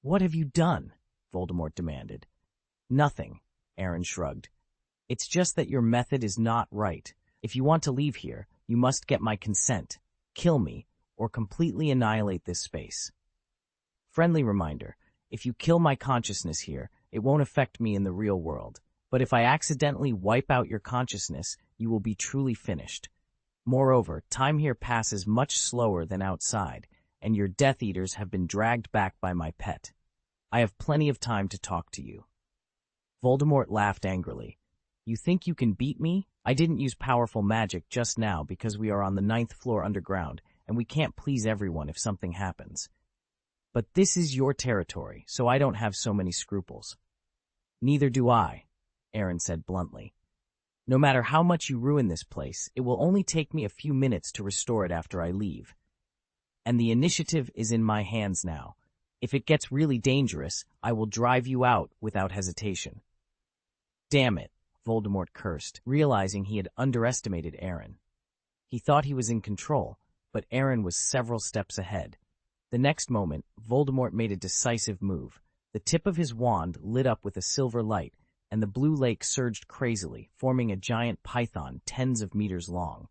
What have you done? Voldemort demanded. Nothing, Aaron shrugged. It's just that your method is not right. If you want to leave here, you must get my consent, kill me, or completely annihilate this space. Friendly reminder, if you kill my consciousness here, it won't affect me in the real world. But if I accidentally wipe out your consciousness, you will be truly finished. Moreover, time here passes much slower than outside, and your Death Eaters have been dragged back by my pet. I have plenty of time to talk to you. Voldemort laughed angrily. You think you can beat me? I didn't use powerful magic just now because we are on the 9th floor underground, and we can't please everyone if something happens. But this is your territory, so I don't have so many scruples. Neither do I, Aaron said bluntly. No matter how much you ruin this place, it will only take me a few minutes to restore it after I leave. And the initiative is in my hands now. If it gets really dangerous, I will drive you out without hesitation. Damn it, Voldemort cursed, realizing he had underestimated Aaron. He thought he was in control, but Aaron was several steps ahead. The next moment, Voldemort made a decisive move. The tip of his wand lit up with a silver light, and the blue lake surged crazily, forming a giant python tens of meters long.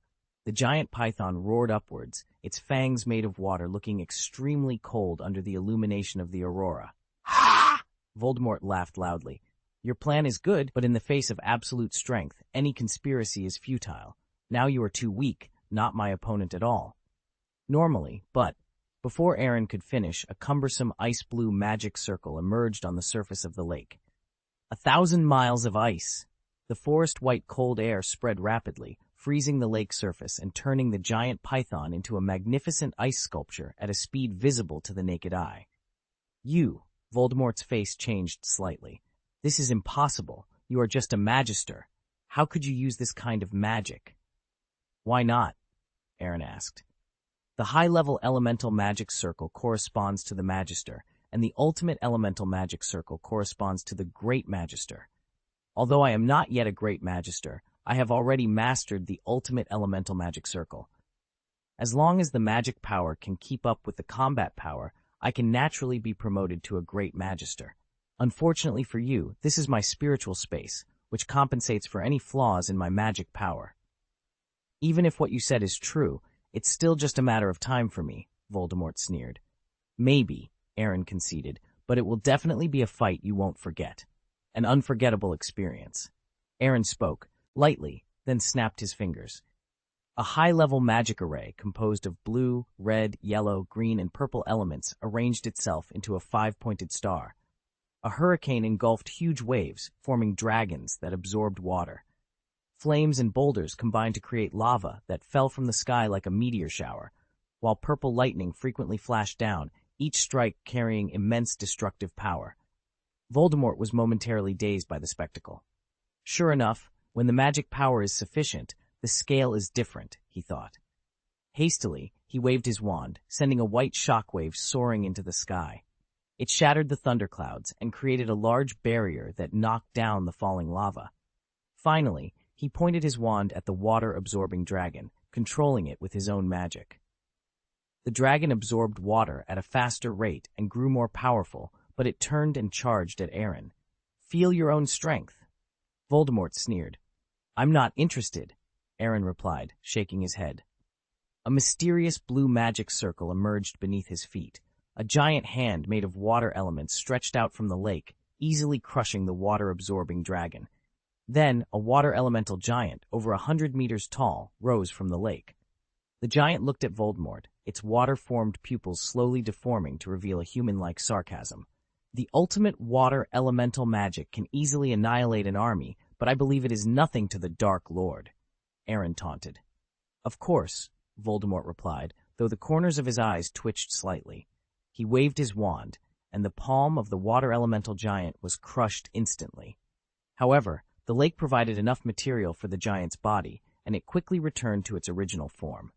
The giant python roared upwards, its fangs made of water looking extremely cold under the illumination of the aurora. Ha! Voldemort laughed loudly. Your plan is good, but in the face of absolute strength, any conspiracy is futile. Now you are too weak, not my opponent at all. Normally, but before Aaron could finish, a cumbersome ice-blue magic circle emerged on the surface of the lake. 1,000 miles of ice. The forest-white cold air spread rapidly, freezing the lake surface and turning the giant python into a magnificent ice sculpture at a speed visible to the naked eye. Voldemort's face changed slightly. This is impossible. You are just a magister. How could you use this kind of magic? Why not? Aaron asked. The high-level elemental magic circle corresponds to the magister, and the ultimate elemental magic circle corresponds to the great magister. Although I am not yet a great magister, I have already mastered the ultimate elemental magic circle. As long as the magic power can keep up with the combat power, I can naturally be promoted to a great magister. Unfortunately for you, this is my spiritual space, which compensates for any flaws in my magic power. Even if what you said is true, it's still just a matter of time for me, Voldemort sneered. Maybe, Aaron conceded, but it will definitely be a fight you won't forget. An unforgettable experience. Aaron spoke, lightly, then snapped his fingers. A high-level magic array composed of blue, red, yellow, green, and purple elements arranged itself into a 5-pointed star. A hurricane engulfed huge waves, forming dragons that absorbed water. Flames and boulders combined to create lava that fell from the sky like a meteor shower, while purple lightning frequently flashed down, each strike carrying immense destructive power. Voldemort was momentarily dazed by the spectacle. Sure enough, when the magic power is sufficient, the scale is different, he thought. Hastily, he waved his wand, sending a white shockwave soaring into the sky. It shattered the thunderclouds and created a large barrier that knocked down the falling lava. Finally, he pointed his wand at the water-absorbing dragon, controlling it with his own magic. The dragon absorbed water at a faster rate and grew more powerful, but it turned and charged at Aaron. Feel your own strength. Voldemort sneered. I'm not interested. Aaron replied, shaking his head. A mysterious blue magic circle emerged beneath his feet. A giant hand made of water elements stretched out from the lake, easily crushing the water-absorbing dragon. Then, a water elemental giant, over 100 meters tall, rose from the lake. The giant looked at Voldemort, its water-formed pupils slowly deforming to reveal a human-like sarcasm. The ultimate water elemental magic can easily annihilate an army, but I believe it is nothing to the Dark Lord, Aaron taunted. Of course, Voldemort replied, though the corners of his eyes twitched slightly. He waved his wand, and the palm of the water elemental giant was crushed instantly. However, the lake provided enough material for the giant's body, and it quickly returned to its original form.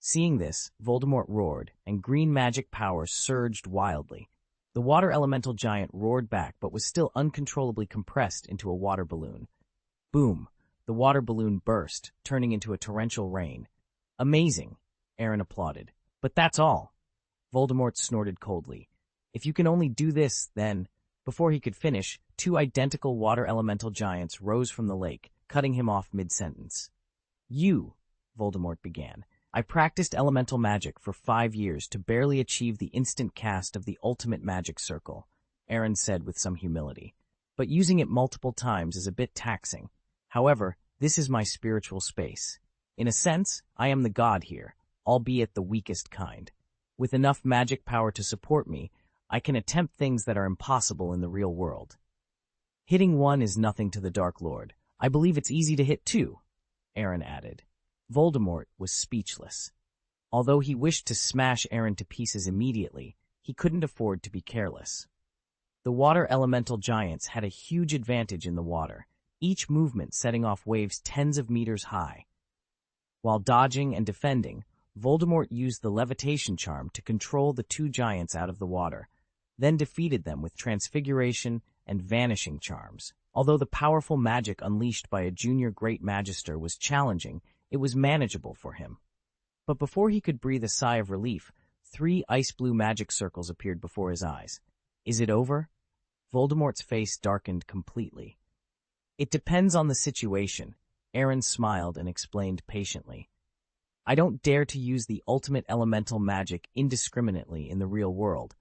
Seeing this, Voldemort roared, and green magic power surged wildly. The water elemental giant roared back but was still uncontrollably compressed into a water balloon. Boom! The water balloon burst, turning into a torrential rain. Amazing! Aaron applauded. But that's all. Voldemort snorted coldly. If you can only do this, then... Before he could finish, two identical water elemental giants rose from the lake, cutting him off mid-sentence. You, Voldemort began. I practiced elemental magic for 5 years to barely achieve the instant cast of the ultimate magic circle, Aaron said with some humility. But using it multiple times is a bit taxing. However, this is my spiritual space. In a sense, I am the god here, albeit the weakest kind. With enough magic power to support me, I can attempt things that are impossible in the real world. Hitting one is nothing to the Dark Lord. I believe it's easy to hit two, Aaron added. Voldemort was speechless. Although he wished to smash Aaron to pieces immediately, he couldn't afford to be careless. The water elemental giants had a huge advantage in the water, each movement setting off waves tens of meters high. While dodging and defending, Voldemort used the levitation charm to control the two giants out of the water, then defeated them with transfiguration and vanishing charms. Although the powerful magic unleashed by a junior Great Magister was challenging, it was manageable for him. But before he could breathe a sigh of relief, 3 ice-blue magic circles appeared before his eyes. Is it over? Voldemort's face darkened completely. It depends on the situation, Aaron smiled and explained patiently. I don't dare to use the ultimate elemental magic indiscriminately in the real world.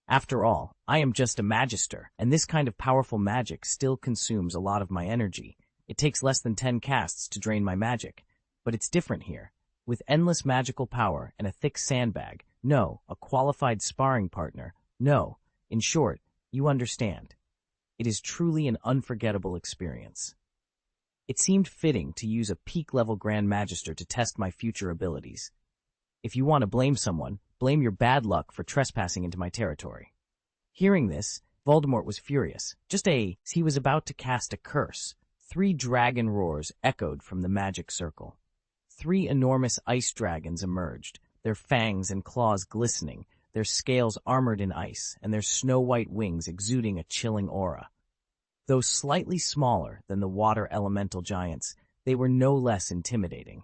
After all, I am just a magister, and this kind of powerful magic still consumes a lot of my energy. It takes less than 10 casts to drain my magic. But it's different here. With endless magical power and a thick sandbag, no, a qualified sparring partner, no. In short, you understand. It is truly an unforgettable experience. It seemed fitting to use a peak-level Grand Magister to test my future abilities. If you want to blame someone, blame your bad luck for trespassing into my territory. Hearing this, Voldemort was furious. He was about to cast a curse. 3 dragon roars echoed from the magic circle. 3 enormous ice dragons emerged, their fangs and claws glistening, their scales armored in ice, and their snow-white wings exuding a chilling aura. Though slightly smaller than the water elemental giants, they were no less intimidating.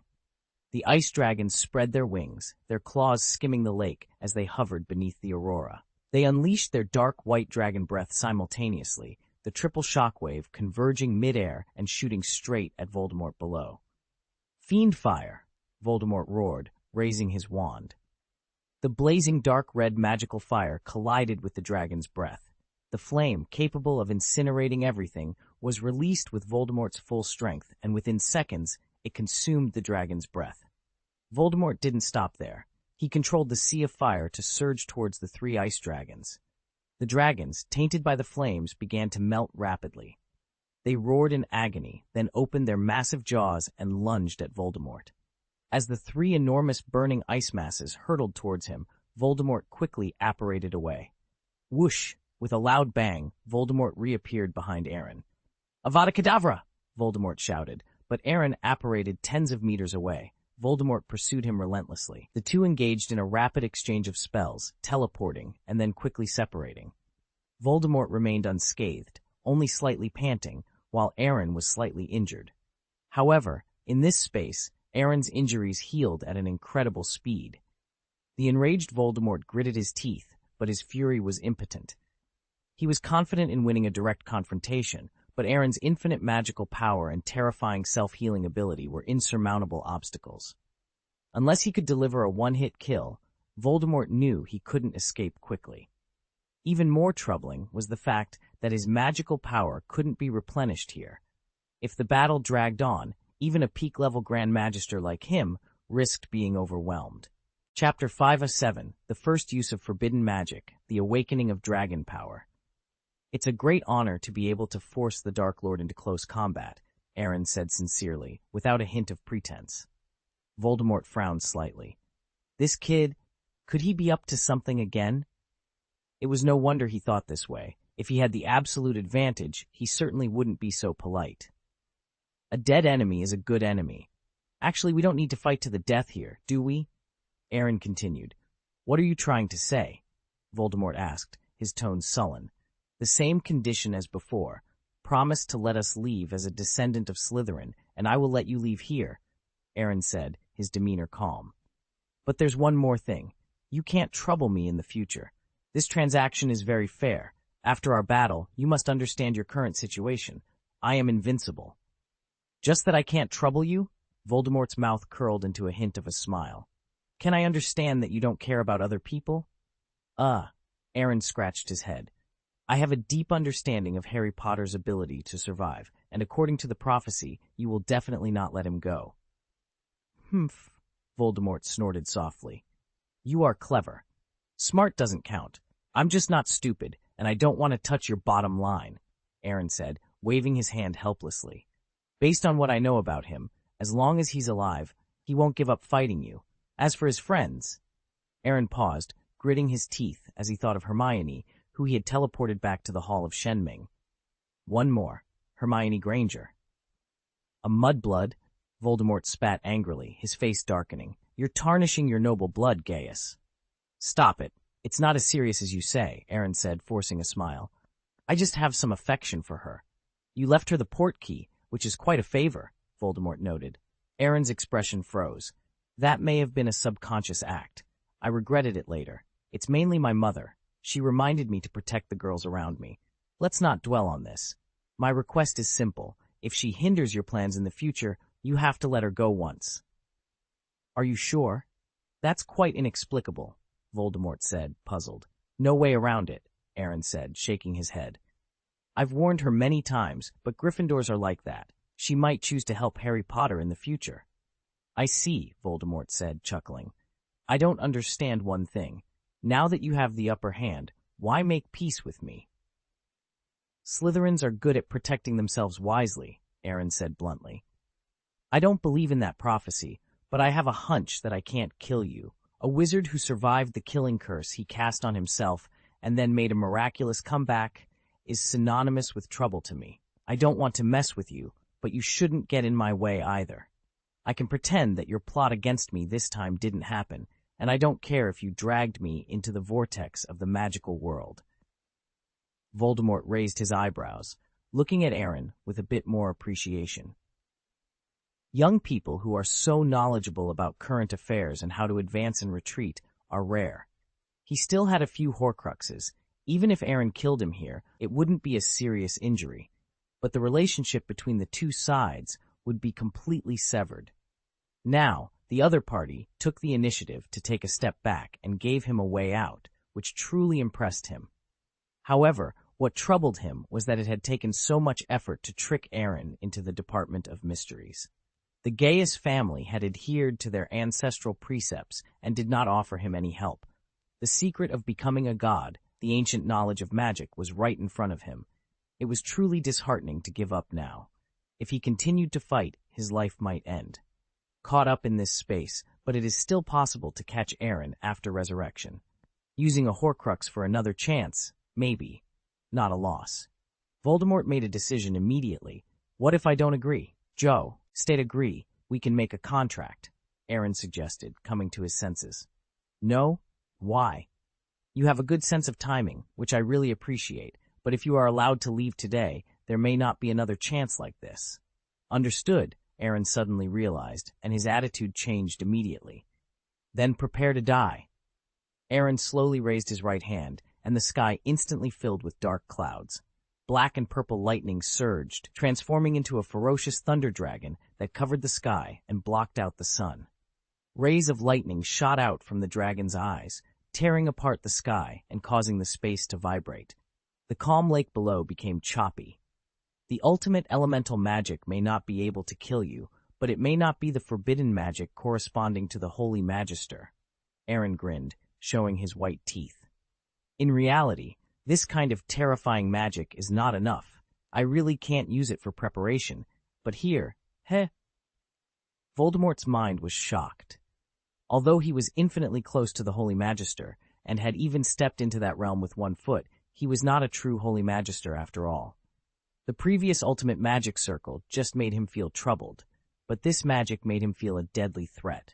The ice dragons spread their wings, their claws skimming the lake as they hovered beneath the aurora. They unleashed their dark white dragon breath simultaneously, the triple shockwave converging mid-air and shooting straight at Voldemort below. Fiend fire, Voldemort roared, raising his wand. The blazing dark red magical fire collided with the dragon's breath. The flame, capable of incinerating everything, was released with Voldemort's full strength, and within seconds, it consumed the dragon's breath. Voldemort didn't stop there. He controlled the sea of fire to surge towards the 3 ice dragons. The dragons, tainted by the flames, began to melt rapidly. They roared in agony, then opened their massive jaws and lunged at Voldemort. As the 3 enormous burning ice masses hurtled towards him, Voldemort quickly apparated away. Whoosh! With a loud bang, Voldemort reappeared behind Aaron. Avada Kedavra! Voldemort shouted, but Aaron apparated tens of meters away. Voldemort pursued him relentlessly. The two engaged in a rapid exchange of spells, teleporting and then quickly separating. Voldemort remained unscathed, only slightly panting, while Aaron was slightly injured. However, in this space, Aaron's injuries healed at an incredible speed. The enraged Voldemort gritted his teeth, but his fury was impotent. He was confident in winning a direct confrontation, but Aaron's infinite magical power and terrifying self-healing ability were insurmountable obstacles. Unless he could deliver a one-hit kill, Voldemort knew he couldn't escape quickly. Even more troubling was the fact that his magical power couldn't be replenished here. If the battle dragged on, even a peak-level Grand Magister like him risked being overwhelmed. Chapter 5 of 7, The First Use of Forbidden Magic, The Awakening of Dragon Power. It's a great honor to be able to force the Dark Lord into close combat, Aaron said sincerely, without a hint of pretense. Voldemort frowned slightly. This kid, could he be up to something again? It was no wonder he thought this way. If he had the absolute advantage, he certainly wouldn't be so polite. A dead enemy is a good enemy. Actually, we don't need to fight to the death here, do we? Aaron continued. What are you trying to say? Voldemort asked, his tone sullen. The same condition as before. Promise to let us leave as a descendant of Slytherin, and I will let you leave here, Aaron said, his demeanor calm. But there's one more thing. You can't trouble me in the future. This transaction is very fair. After our battle, you must understand your current situation. I am invincible. Just that I can't trouble you? Voldemort's mouth curled into a hint of a smile. Can I understand that you don't care about other people? Aaron scratched his head. I have a deep understanding of Harry Potter's ability to survive, and according to the prophecy, you will definitely not let him go. Humph, Voldemort snorted softly. You are clever. Smart doesn't count. I'm just not stupid, and I don't want to touch your bottom line, Aaron said, waving his hand helplessly. Based on what I know about him, as long as he's alive, he won't give up fighting you. As for his friends... Aaron paused, gritting his teeth as he thought of Hermione, who he had teleported back to the Hall of Shenming. One more, Hermione Granger. A mudblood? Voldemort spat angrily, his face darkening. You're tarnishing your noble blood, Gaius. Stop it. It's not as serious as you say, Aaron said, forcing a smile. I just have some affection for her. You left her the portkey, which is quite a favor, Voldemort noted. Aaron's expression froze. That may have been a subconscious act. I regretted it later. It's mainly my mother. She reminded me to protect the girls around me. Let's not dwell on this. My request is simple. If she hinders your plans in the future, you have to let her go once. Are you sure? That's quite inexplicable, Voldemort said, puzzled. No way around it, Aaron said, shaking his head. I've warned her many times, but Gryffindors are like that. She might choose to help Harry Potter in the future. I see, Voldemort said, chuckling. I don't understand one thing. Now that you have the upper hand, why make peace with me? Slytherins are good at protecting themselves wisely, Aaron said bluntly. I don't believe in that prophecy, but I have a hunch that I can't kill you. A wizard who survived the killing curse he cast on himself and then made a miraculous comeback is synonymous with trouble to me. I don't want to mess with you, but you shouldn't get in my way either. I can pretend that your plot against me this time didn't happen, and I don't care if you dragged me into the vortex of the magical world. Voldemort raised his eyebrows, looking at Aaron with a bit more appreciation. Young people who are so knowledgeable about current affairs and how to advance and retreat are rare. He still had a few Horcruxes. Even if Aaron killed him here, it wouldn't be a serious injury, but the relationship between the two sides would be completely severed. Now, the other party took the initiative to take a step back and gave him a way out, which truly impressed him. However, what troubled him was that it had taken so much effort to trick Aaron into the Department of Mysteries. The Gaius family had adhered to their ancestral precepts and did not offer him any help. The secret of becoming a god, the ancient knowledge of magic, was right in front of him. It was truly disheartening to give up now. If he continued to fight, his life might end. Caught up in this space, but it is still possible to catch Aaron after resurrection. Using a Horcrux for another chance, maybe. Not a loss. Voldemort made a decision immediately. What if I don't agree? Joe, state agree, we can make a contract, Aaron suggested, coming to his senses. No? Why? You have a good sense of timing, which I really appreciate, but if you are allowed to leave today, there may not be another chance like this. Understood, Aaron suddenly realized, and his attitude changed immediately. Then prepare to die. Aaron slowly raised his right hand, and the sky instantly filled with dark clouds. Black and purple lightning surged, transforming into a ferocious thunder dragon that covered the sky and blocked out the sun. Rays of lightning shot out from the dragon's eyes, tearing apart the sky and causing the space to vibrate. The calm lake below became choppy. The ultimate elemental magic may not be able to kill you, but it may not be the forbidden magic corresponding to the Holy Magister. Aaron grinned, showing his white teeth. In reality, this kind of terrifying magic is not enough. I really can't use it for preparation, but here, Voldemort's mind was shocked. Although he was infinitely close to the Holy Magister, and had even stepped into that realm with one foot, he was not a true Holy Magister after all. The previous ultimate magic circle just made him feel troubled, but this magic made him feel a deadly threat.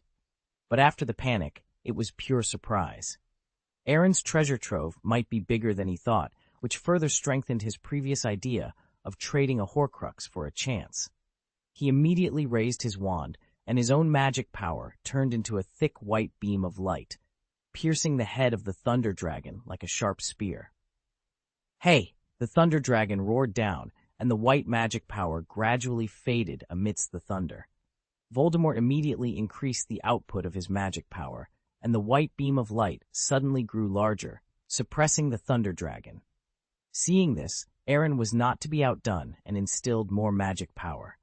But after the panic, it was pure surprise. Aaron's treasure trove might be bigger than he thought, which further strengthened his previous idea of trading a Horcrux for a chance. He immediately raised his wand, and his own magic power turned into a thick white beam of light, piercing the head of the Thunder Dragon like a sharp spear. "Hey!" The Thunder Dragon roared down, and the white magic power gradually faded amidst the thunder. Voldemort immediately increased the output of his magic power, and the white beam of light suddenly grew larger, suppressing the Thunder Dragon. Seeing this, Aaron was not to be outdone and instilled more magic power.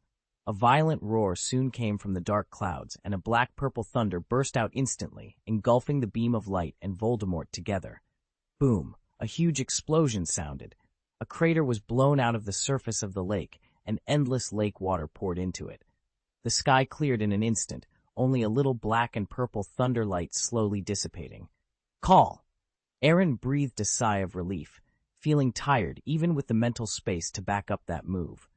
A violent roar soon came from the dark clouds, and a black-purple thunder burst out instantly, engulfing the beam of light and Voldemort together. Boom! A huge explosion sounded. A crater was blown out of the surface of the lake, and endless lake water poured into it. The sky cleared in an instant, only a little black and purple thunder light slowly dissipating. "Call!" Aaron breathed a sigh of relief, feeling tired even with the mental space to back up that move.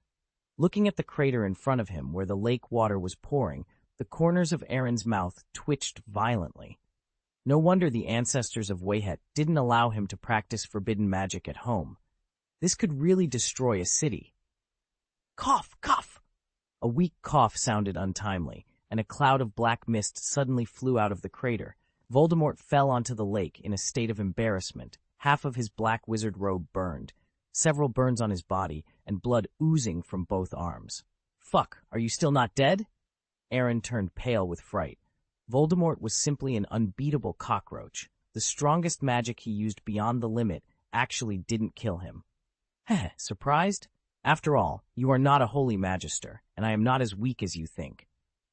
Looking at the crater in front of him where the lake water was pouring, the corners of Aaron's mouth twitched violently. No wonder the ancestors of Wayhet didn't allow him to practice forbidden magic at home. This could really destroy a city. "Cough! Cough!" A weak cough sounded untimely, and a cloud of black mist suddenly flew out of the crater. Voldemort fell onto the lake in a state of embarrassment. Half of his black wizard robe burned, several burns on his body, and blood oozing from both arms. "Fuck, are you still not dead?" Aaron turned pale with fright. Voldemort was simply an unbeatable cockroach. The strongest magic he used beyond the limit actually didn't kill him. "Heh, surprised? After all, you are not a Holy Magister, and I am not as weak as you think.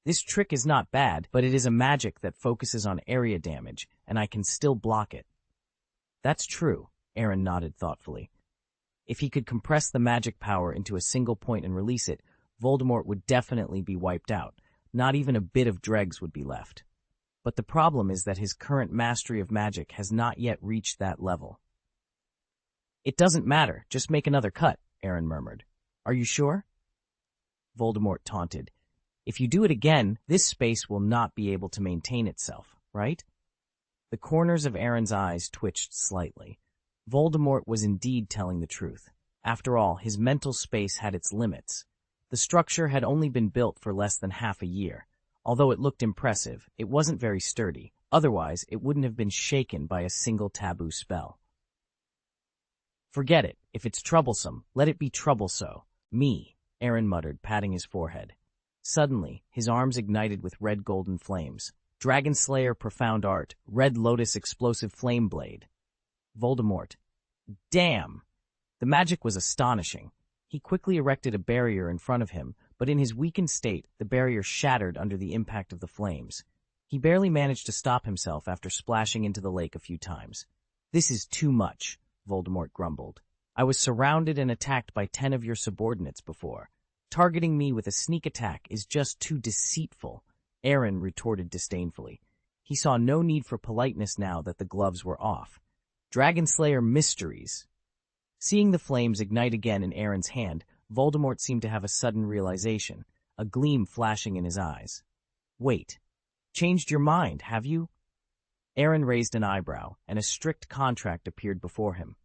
This trick is not bad, but it is a magic that focuses on area damage, and I can still block it." "That's true," Aaron nodded thoughtfully. If he could compress the magic power into a single point and release it, Voldemort would definitely be wiped out. Not even a bit of dregs would be left. But the problem is that his current mastery of magic has not yet reached that level. "It doesn't matter, just make another cut," Aaron murmured. "Are you sure?" Voldemort taunted. "If you do it again, this space will not be able to maintain itself, right?" The corners of Aaron's eyes twitched slightly. Voldemort was indeed telling the truth. After all, his mental space had its limits. The structure had only been built for less than half a year. Although it looked impressive, it wasn't very sturdy. Otherwise, it wouldn't have been shaken by a single taboo spell. "Forget it. If it's troublesome, let it be trouble-so. Me," Aaron muttered, patting his forehead. Suddenly, his arms ignited with red golden flames. Dragon Slayer Profound Art, Red Lotus Explosive Flame Blade. Voldemort. Damn! The magic was astonishing. He quickly erected a barrier in front of him, but in his weakened state, the barrier shattered under the impact of the flames. He barely managed to stop himself after splashing into the lake a few times. "This is too much," Voldemort grumbled. "I was surrounded and attacked by 10 of your subordinates before. Targeting me with a sneak attack is just too deceitful," Aaron retorted disdainfully. He saw no need for politeness now that the gloves were off. "Dragon Slayer Mysteries." Seeing the flames ignite again in Aaron's hand, Voldemort seemed to have a sudden realization, a gleam flashing in his eyes. "Wait. Changed your mind, have you?" Aaron raised an eyebrow, and a strict contract appeared before him.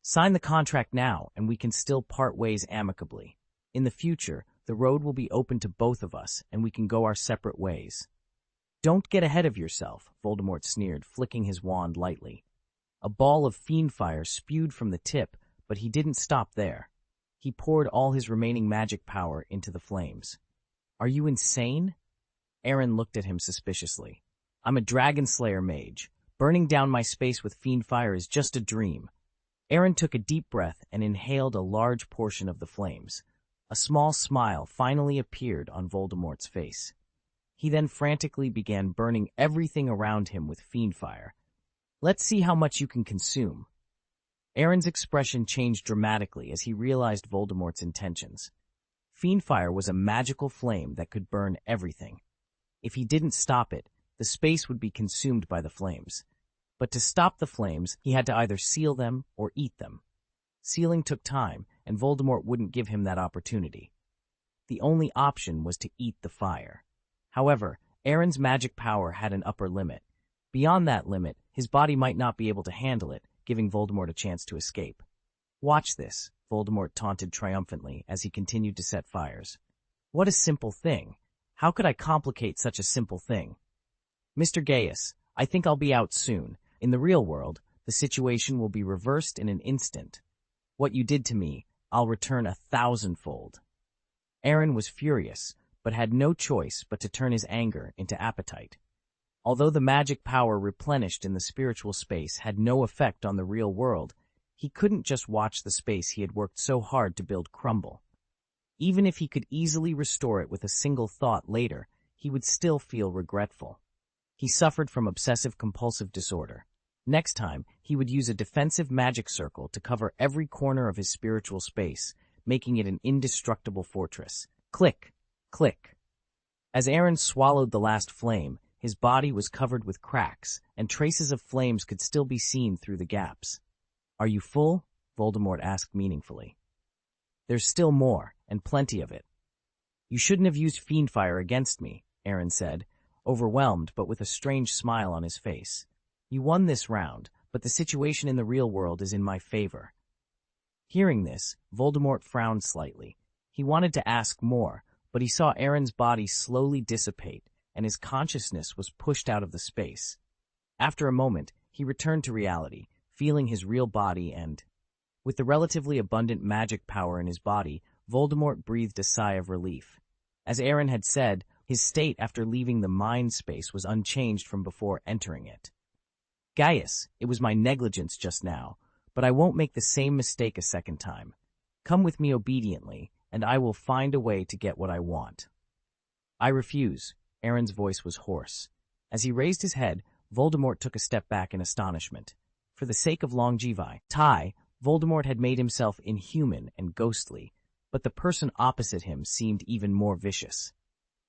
"Sign the contract now, and we can still part ways amicably. In the future, the road will be open to both of us, and we can go our separate ways." "Don't get ahead of yourself," Voldemort sneered, flicking his wand lightly. A ball of fiend fire spewed from the tip, but he didn't stop there. He poured all his remaining magic power into the flames. Are you insane? Aaron looked at him suspiciously. I'm a dragon slayer mage. Burning down my space with fiend fire is just a dream. Aaron took a deep breath and inhaled a large portion of the flames. A small smile finally appeared on Voldemort's face. He then frantically began burning everything around him with fiend fire. Let's see how much you can consume. Aaron's expression changed dramatically as he realized Voldemort's intentions. Fiend fire was a magical flame that could burn everything. If he didn't stop it, the space would be consumed by the flames. But to stop the flames, he had to either seal them or eat them. Sealing took time, and Voldemort wouldn't give him that opportunity. The only option was to eat the fire. However, Aaron's magic power had an upper limit. Beyond that limit, his body might not be able to handle it, giving Voldemort a chance to escape. Watch this, Voldemort taunted triumphantly as he continued to set fires. What a simple thing. How could I complicate such a simple thing? Mr. Gaius, I think I'll be out soon. In the real world, the situation will be reversed in an instant. What you did to me, I'll return 1,000-fold. Aaron was furious, but had no choice but to turn his anger into appetite. Although the magic power replenished in the spiritual space had no effect on the real world, he couldn't just watch the space he had worked so hard to build crumble. Even if he could easily restore it with a single thought later, he would still feel regretful. He suffered from obsessive-compulsive disorder. Next time, he would use a defensive magic circle to cover every corner of his spiritual space, making it an indestructible fortress. Click, click. As Aaron swallowed the last flame, his body was covered with cracks, and traces of flames could still be seen through the gaps. Are you full? Voldemort asked meaningfully. There's still more, and plenty of it. You shouldn't have used fiend fire against me, Aaron said, overwhelmed but with a strange smile on his face. You won this round, but the situation in the real world is in my favor. Hearing this, Voldemort frowned slightly. He wanted to ask more, but he saw Aaron's body slowly dissipate, and his consciousness was pushed out of the space. After a moment, he returned to reality, feeling his real body and, with the relatively abundant magic power in his body, Voldemort breathed a sigh of relief. As Aaron had said, his state after leaving the mind space was unchanged from before entering it. Gaius, it was my negligence just now, but I won't make the same mistake a second time. Come with me obediently, and I will find a way to get what I want. I refuse. Aaron's voice was hoarse. As he raised his head, Voldemort took a step back in astonishment. For the sake of longevity, Voldemort had made himself inhuman and ghostly, but the person opposite him seemed even more vicious.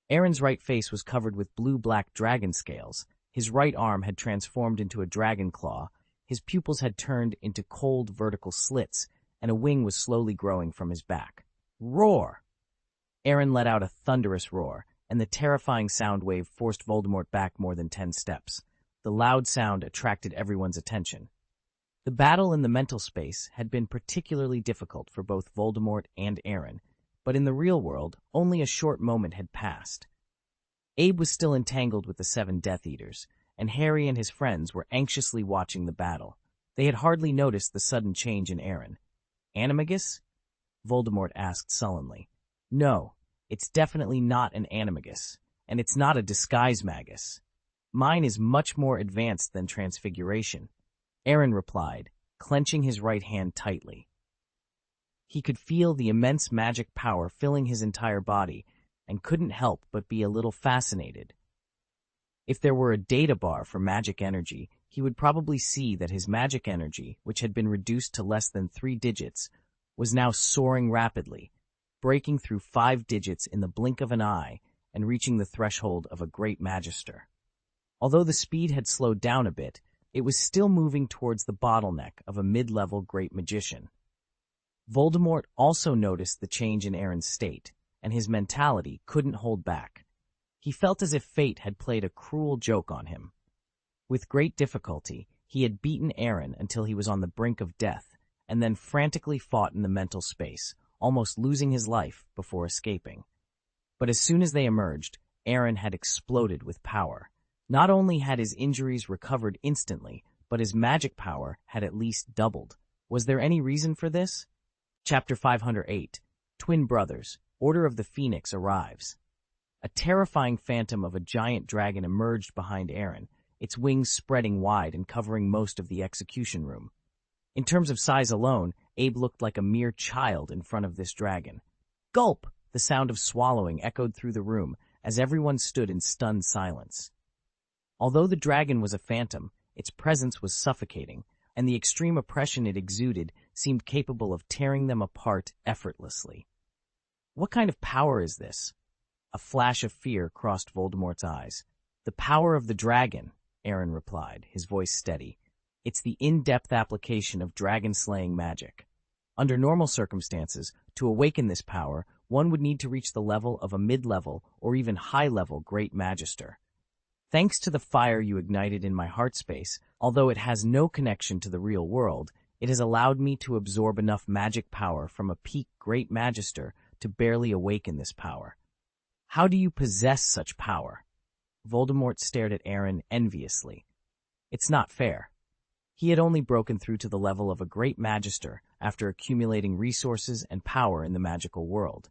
Aaron's right face was covered with blue-black dragon scales. His right arm had transformed into a dragon claw, his pupils had turned into cold vertical slits, and a wing was slowly growing from his back. Roar! Aaron let out a thunderous roar, and the terrifying sound wave forced Voldemort back more than 10 steps. The loud sound attracted everyone's attention. The battle in the mental space had been particularly difficult for both Voldemort and Aaron, but in the real world, only a short moment had passed. Abe was still entangled with the 7 Death Eaters, and Harry and his friends were anxiously watching the battle. They had hardly noticed the sudden change in Aaron. Animagus? Voldemort asked sullenly. No, it's definitely not an animagus, and it's not a disguise magus. Mine is much more advanced than transfiguration, Aaron replied, clenching his right hand tightly. He could feel the immense magic power filling his entire body, and couldn't help but be a little fascinated. If there were a data bar for magic energy, he would probably see that his magic energy, which had been reduced to less than 3 digits, was now soaring rapidly, breaking through 5 digits in the blink of an eye and reaching the threshold of a great magister. Although the speed had slowed down a bit, it was still moving towards the bottleneck of a mid-level great magician. Voldemort also noticed the change in Aaron's state, and his mentality couldn't hold back. He felt as if fate had played a cruel joke on him. With great difficulty, he had beaten Aaron until he was on the brink of death, and then frantically fought in the mental space, almost losing his life before escaping. But as soon as they emerged, Aaron had exploded with power. Not only had his injuries recovered instantly, but his magic power had at least doubled. Was there any reason for this? Chapter 508. Twin Brothers, Order of the Phoenix arrives. A terrifying phantom of a giant dragon emerged behind Aaron, its wings spreading wide and covering most of the execution room. In terms of size alone, Abe looked like a mere child in front of this dragon. Gulp! The sound of swallowing echoed through the room as everyone stood in stunned silence. Although the dragon was a phantom, its presence was suffocating, and the extreme oppression it exuded seemed capable of tearing them apart effortlessly. What kind of power is this? A flash of fear crossed Voldemort's eyes. The power of the dragon, Aaron replied, his voice steady. It's the in-depth application of dragon-slaying magic. Under normal circumstances, to awaken this power, one would need to reach the level of a mid-level or even high-level Great Magister. Thanks to the fire you ignited in my heart space, although it has no connection to the real world, it has allowed me to absorb enough magic power from a peak Great Magister to barely awaken this power. How do you possess such power? Voldemort stared at Aaron enviously. It's not fair. He had only broken through to the level of a Great Magister after accumulating resources and power in the magical world.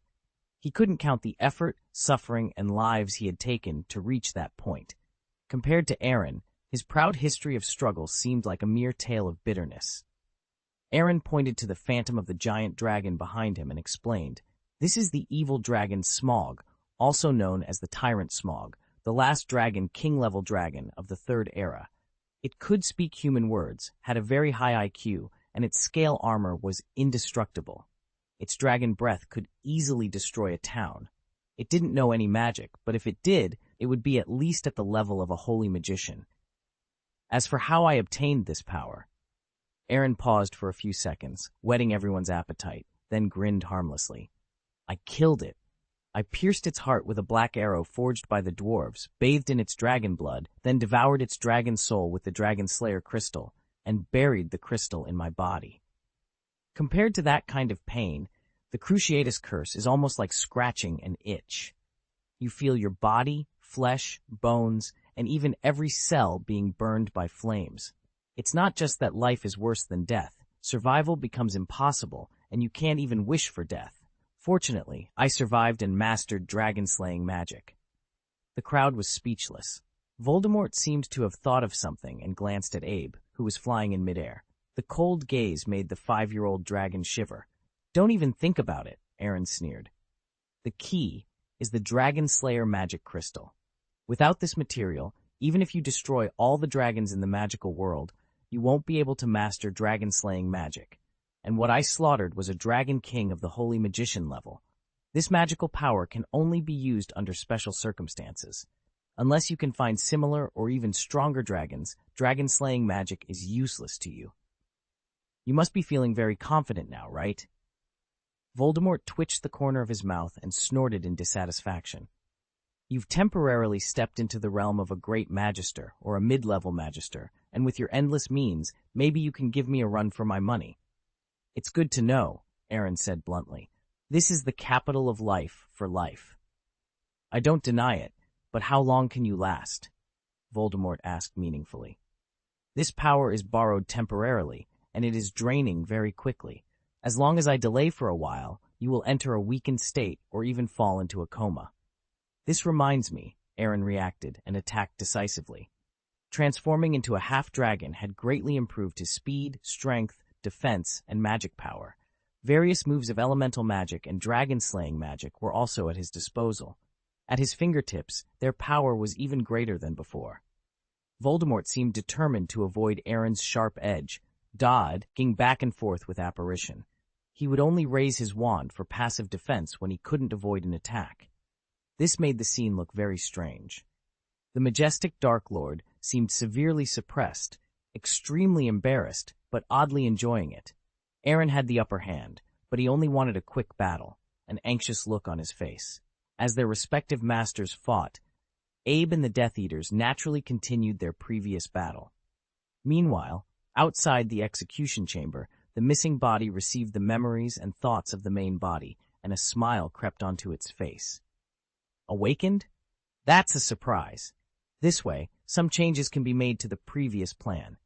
He couldn't count the effort, suffering, and lives he had taken to reach that point. Compared to Aaron, his proud history of struggle seemed like a mere tale of bitterness. Aaron pointed to the phantom of the giant dragon behind him and explained, "This is the evil dragon Smaug, also known as the Tyrant Smaug, the last dragon king-level dragon of the Third Era. It could speak human words, had a very high IQ, and its scale armor was indestructible. Its dragon breath could easily destroy a town. It didn't know any magic, but if it did, it would be at least at the level of a holy magician. As for how I obtained this power..." Aaron paused for a few seconds, whetting everyone's appetite, then grinned harmlessly. "I killed it. I pierced its heart with a black arrow forged by the dwarves, bathed in its dragon blood, then devoured its dragon soul with the Dragon Slayer crystal, and buried the crystal in my body. Compared to that kind of pain, the Cruciatus Curse is almost like scratching an itch. You feel your body, flesh, bones, and even every cell being burned by flames. It's not just that life is worse than death. Survival becomes impossible, and you can't even wish for death. Fortunately, I survived and mastered dragon-slaying magic." The crowd was speechless. Voldemort seemed to have thought of something and glanced at Abe, who was flying in midair. The cold gaze made the 5-year-old dragon shiver. "Don't even think about it," Aaron sneered. "The key is the Dragon Slayer magic crystal. Without this material, even if you destroy all the dragons in the magical world, you won't be able to master dragon-slaying magic. And what I slaughtered was a Dragon King of the Holy Magician level. This magical power can only be used under special circumstances. Unless you can find similar or even stronger dragons, dragon-slaying magic is useless to you. You must be feeling very confident now, right?" Voldemort twitched the corner of his mouth and snorted in dissatisfaction. "You've temporarily stepped into the realm of a Great Magister or a mid-level Magister, and with your endless means, maybe you can give me a run for my money." "It's good to know," Aaron said bluntly. "This is the capital of life for life." "I don't deny it, but how long can you last?" Voldemort asked meaningfully. "This power is borrowed temporarily, and it is draining very quickly. As long as I delay for a while, you will enter a weakened state or even fall into a coma." "This reminds me," Aaron reacted and attacked decisively. Transforming into a half-dragon had greatly improved his speed, strength, defense, and magic power. Various moves of elemental magic and dragon-slaying magic were also at his disposal. At his fingertips, their power was even greater than before. Voldemort seemed determined to avoid Aaron's sharp edge, dodging back and forth with apparition. He would only raise his wand for passive defense when he couldn't avoid an attack. This made the scene look very strange. The majestic Dark Lord seemed severely suppressed, extremely embarrassed, but oddly enjoying it. Aaron had the upper hand, but he only wanted a quick battle, an anxious look on his face. As their respective masters fought, Abe and the Death Eaters naturally continued their previous battle. Meanwhile, outside the execution chamber, the missing body received the memories and thoughts of the main body, and a smile crept onto its face. Awakened? That's a surprise. This way, some changes can be made to the previous plan.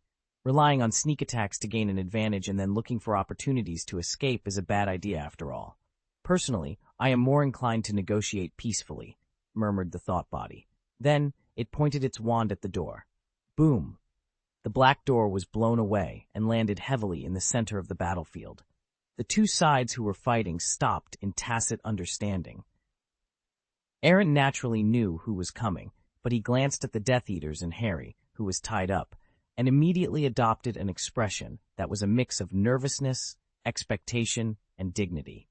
Relying on sneak attacks to gain an advantage and then looking for opportunities to escape is a bad idea after all. Personally, I am more inclined to negotiate peacefully, murmured the thought body. Then, it pointed its wand at the door. Boom! The black door was blown away and landed heavily in the center of the battlefield. The two sides who were fighting stopped in tacit understanding. Aaron naturally knew who was coming, but he glanced at the Death Eaters and Harry, who was tied up, and immediately adopted an expression that was a mix of nervousness, expectation, and dignity.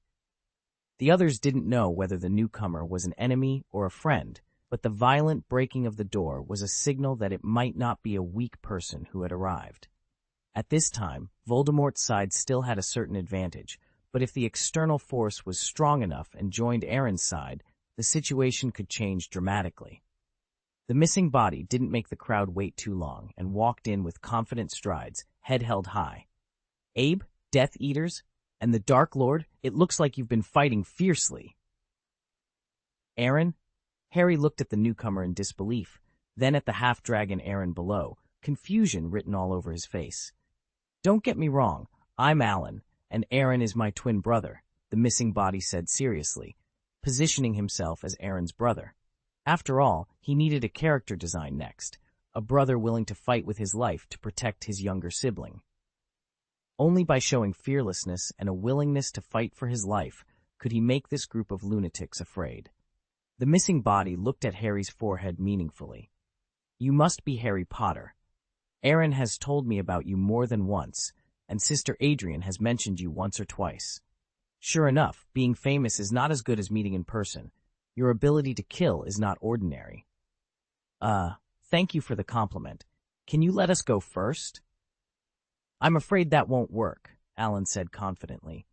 The others didn't know whether the newcomer was an enemy or a friend, but the violent breaking of the door was a signal that it might not be a weak person who had arrived. At this time, Voldemort's side still had a certain advantage, but if the external force was strong enough and joined Aaron's side, the situation could change dramatically. The missing body didn't make the crowd wait too long and walked in with confident strides, head held high. Abe, Death Eaters, and the Dark Lord, it looks like you've been fighting fiercely. Aaron? Harry looked at the newcomer in disbelief, then at the half-dragon Aaron below, confusion written all over his face. Don't get me wrong, I'm Alan, and Aaron is my twin brother, the missing body said seriously, positioning himself as Aaron's brother. After all, he needed a character design next, a brother willing to fight with his life to protect his younger sibling. Only by showing fearlessness and a willingness to fight for his life could he make this group of lunatics afraid. The missing body looked at Harry's forehead meaningfully. You must be Harry Potter. Aaron has told me about you more than once, and Sister Adrian has mentioned you once or twice. Sure enough, being famous is not as good as meeting in person. Your ability to kill is not ordinary. Thank you for the compliment. Can you let us go first? I'm afraid that won't work, Alan said confidently.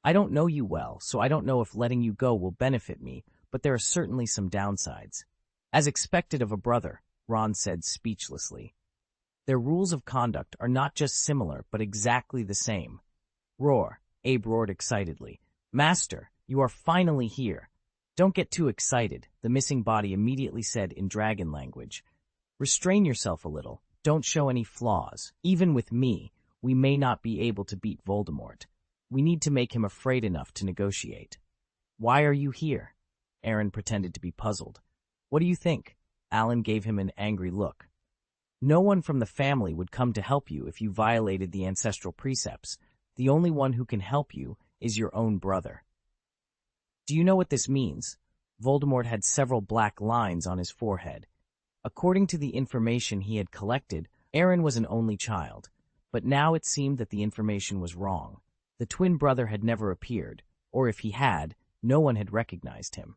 I don't know you well, so I don't know if letting you go will benefit me, but there are certainly some downsides. As expected of a brother, Ron said speechlessly. Their rules of conduct are not just similar, but exactly the same. Roar, Abe roared excitedly. Master, you are finally here. Don't get too excited, the missing body immediately said in dragon language. Restrain yourself a little. Don't show any flaws. Even with me, we may not be able to beat Voldemort. We need to make him afraid enough to negotiate. Why are you here? Aaron pretended to be puzzled. What do you think? Alan gave him an angry look. No one from the family would come to help you if you violated the ancestral precepts. The only one who can help you is your own brother. Do you know what this means? Voldemort had several black lines on his forehead. According to the information he had collected, Aaron was an only child, but now it seemed that the information was wrong. The twin brother had never appeared, or if he had, no one had recognized him.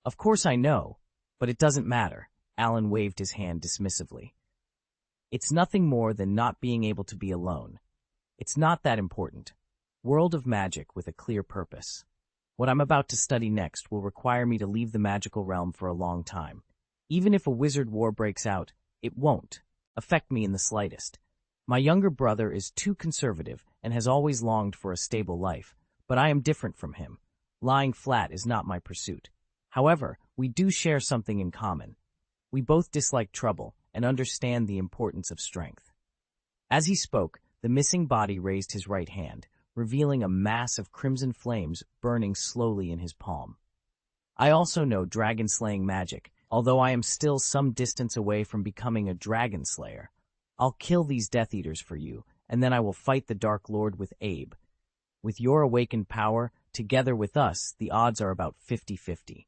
Of course I know, but it doesn't matter, Alan waved his hand dismissively. It's nothing more than not being able to be alone. It's not that important. World of magic with a clear purpose. What I'm about to study next will require me to leave the magical realm for a long time. Even if a wizard war breaks out, it won't affect me in the slightest. My younger brother is too conservative and has always longed for a stable life, but I am different from him. Lying flat is not my pursuit. However, we do share something in common. We both dislike trouble and understand the importance of strength. As he spoke, the missing body raised his right hand, revealing a mass of crimson flames burning slowly in his palm. I also know dragon-slaying magic, although I am still some distance away from becoming a dragon slayer. I'll kill these Death Eaters for you, and then I will fight the Dark Lord with Abe. With your awakened power, together with us, the odds are about 50-50.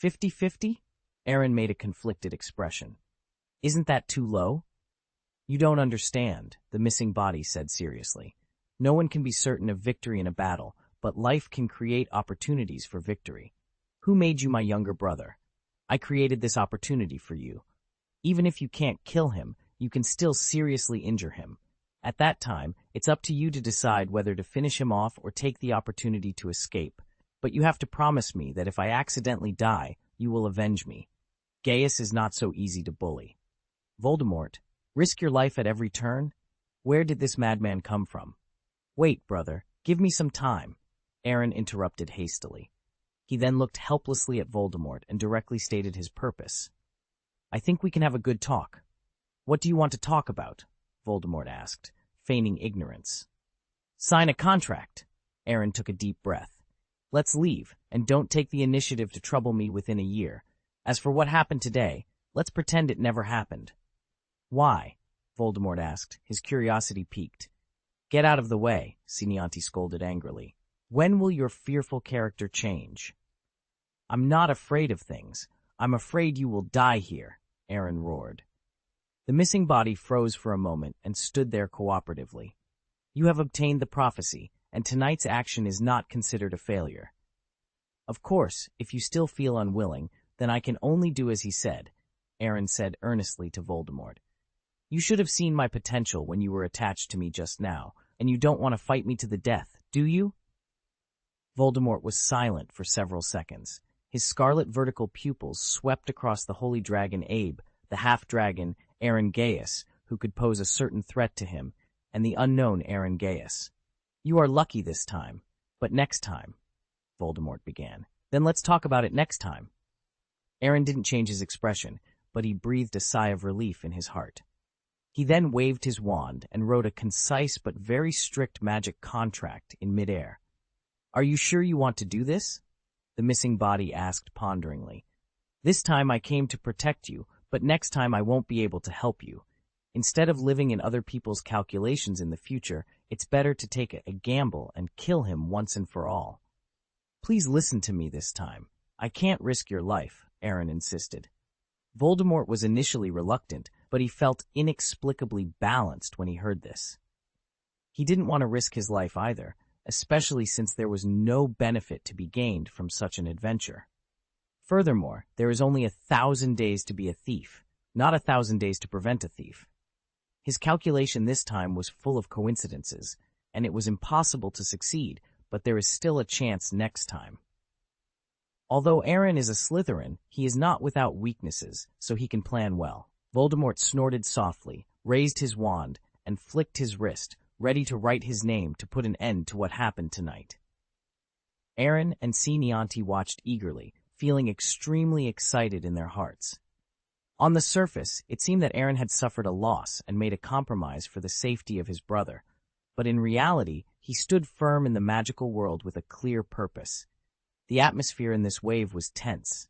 50-50? Aaron made a conflicted expression. Isn't that too low? You don't understand, the missing body said seriously. No one can be certain of victory in a battle, but life can create opportunities for victory. Who made you my younger brother? I created this opportunity for you. Even if you can't kill him, you can still seriously injure him. At that time, it's up to you to decide whether to finish him off or take the opportunity to escape. But you have to promise me that if I accidentally die, you will avenge me. Gaius is not so easy to bully. Voldemort, risk your life at every turn? Where did this madman come from? Wait, brother, give me some time, Aaron interrupted hastily. He then looked helplessly at Voldemort and directly stated his purpose. I think we can have a good talk. What do you want to talk about? Voldemort asked, feigning ignorance. Sign a contract. Aaron took a deep breath. Let's leave, and don't take the initiative to trouble me within a year. As for what happened today, let's pretend it never happened. Why? Voldemort asked, his curiosity piqued. Get out of the way, Sinianti scolded angrily. When will your fearful character change? I'm not afraid of things. I'm afraid you will die here, Aaron roared. The missing body froze for a moment and stood there cooperatively. You have obtained the prophecy, and tonight's action is not considered a failure. Of course, if you still feel unwilling, then I can only do as he said, Aaron said earnestly to Voldemort. You should have seen my potential when you were attached to me just now, and you don't want to fight me to the death, do you? Voldemort was silent for several seconds. His scarlet vertical pupils swept across the holy dragon Abe, the half-dragon Aaron Gaius, who could pose a certain threat to him, and the unknown Aaron Gaius. You are lucky this time, but next time, Voldemort began. Then let's talk about it next time. Aaron didn't change his expression, but he breathed a sigh of relief in his heart. He then waved his wand and wrote a concise but very strict magic contract in midair. Are you sure you want to do this? The missing body asked ponderingly. This time I came to protect you, but next time I won't be able to help you. Instead of living in other people's calculations in the future, it's better to take a gamble and kill him once and for all. Please listen to me this time. I can't risk your life, Aaron insisted. Voldemort was initially reluctant, but he felt inexplicably balanced when he heard this. He didn't want to risk his life either, especially since there was no benefit to be gained from such an adventure. Furthermore, there is only 1,000 days to be a thief, not 1,000 days to prevent a thief. His calculation this time was full of coincidences, and it was impossible to succeed, but there is still a chance next time. Although Aaron is a Slytherin, he is not without weaknesses, so he can plan well. Voldemort snorted softly, raised his wand, and flicked his wrist, ready to write his name to put an end to what happened tonight. Aaron and Sinianti watched eagerly, feeling extremely excited in their hearts. On the surface, it seemed that Aaron had suffered a loss and made a compromise for the safety of his brother, but in reality, he stood firm in the magical world with a clear purpose. The atmosphere in this wave was tense.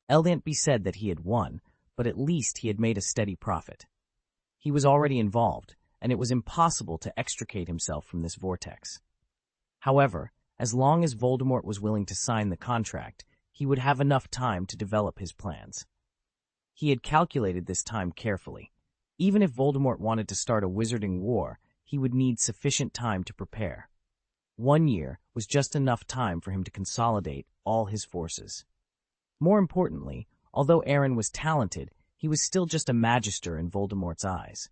It can't be said that he had won, but at least he had made a steady profit. He was already involved, and it was impossible to extricate himself from this vortex. However, as long as Voldemort was willing to sign the contract, he would have enough time to develop his plans. He had calculated this time carefully. Even if Voldemort wanted to start a wizarding war, he would need sufficient time to prepare. 1 year was just enough time for him to consolidate all his forces. More importantly, although Aaron was talented, he was still just a magister in Voldemort's eyes.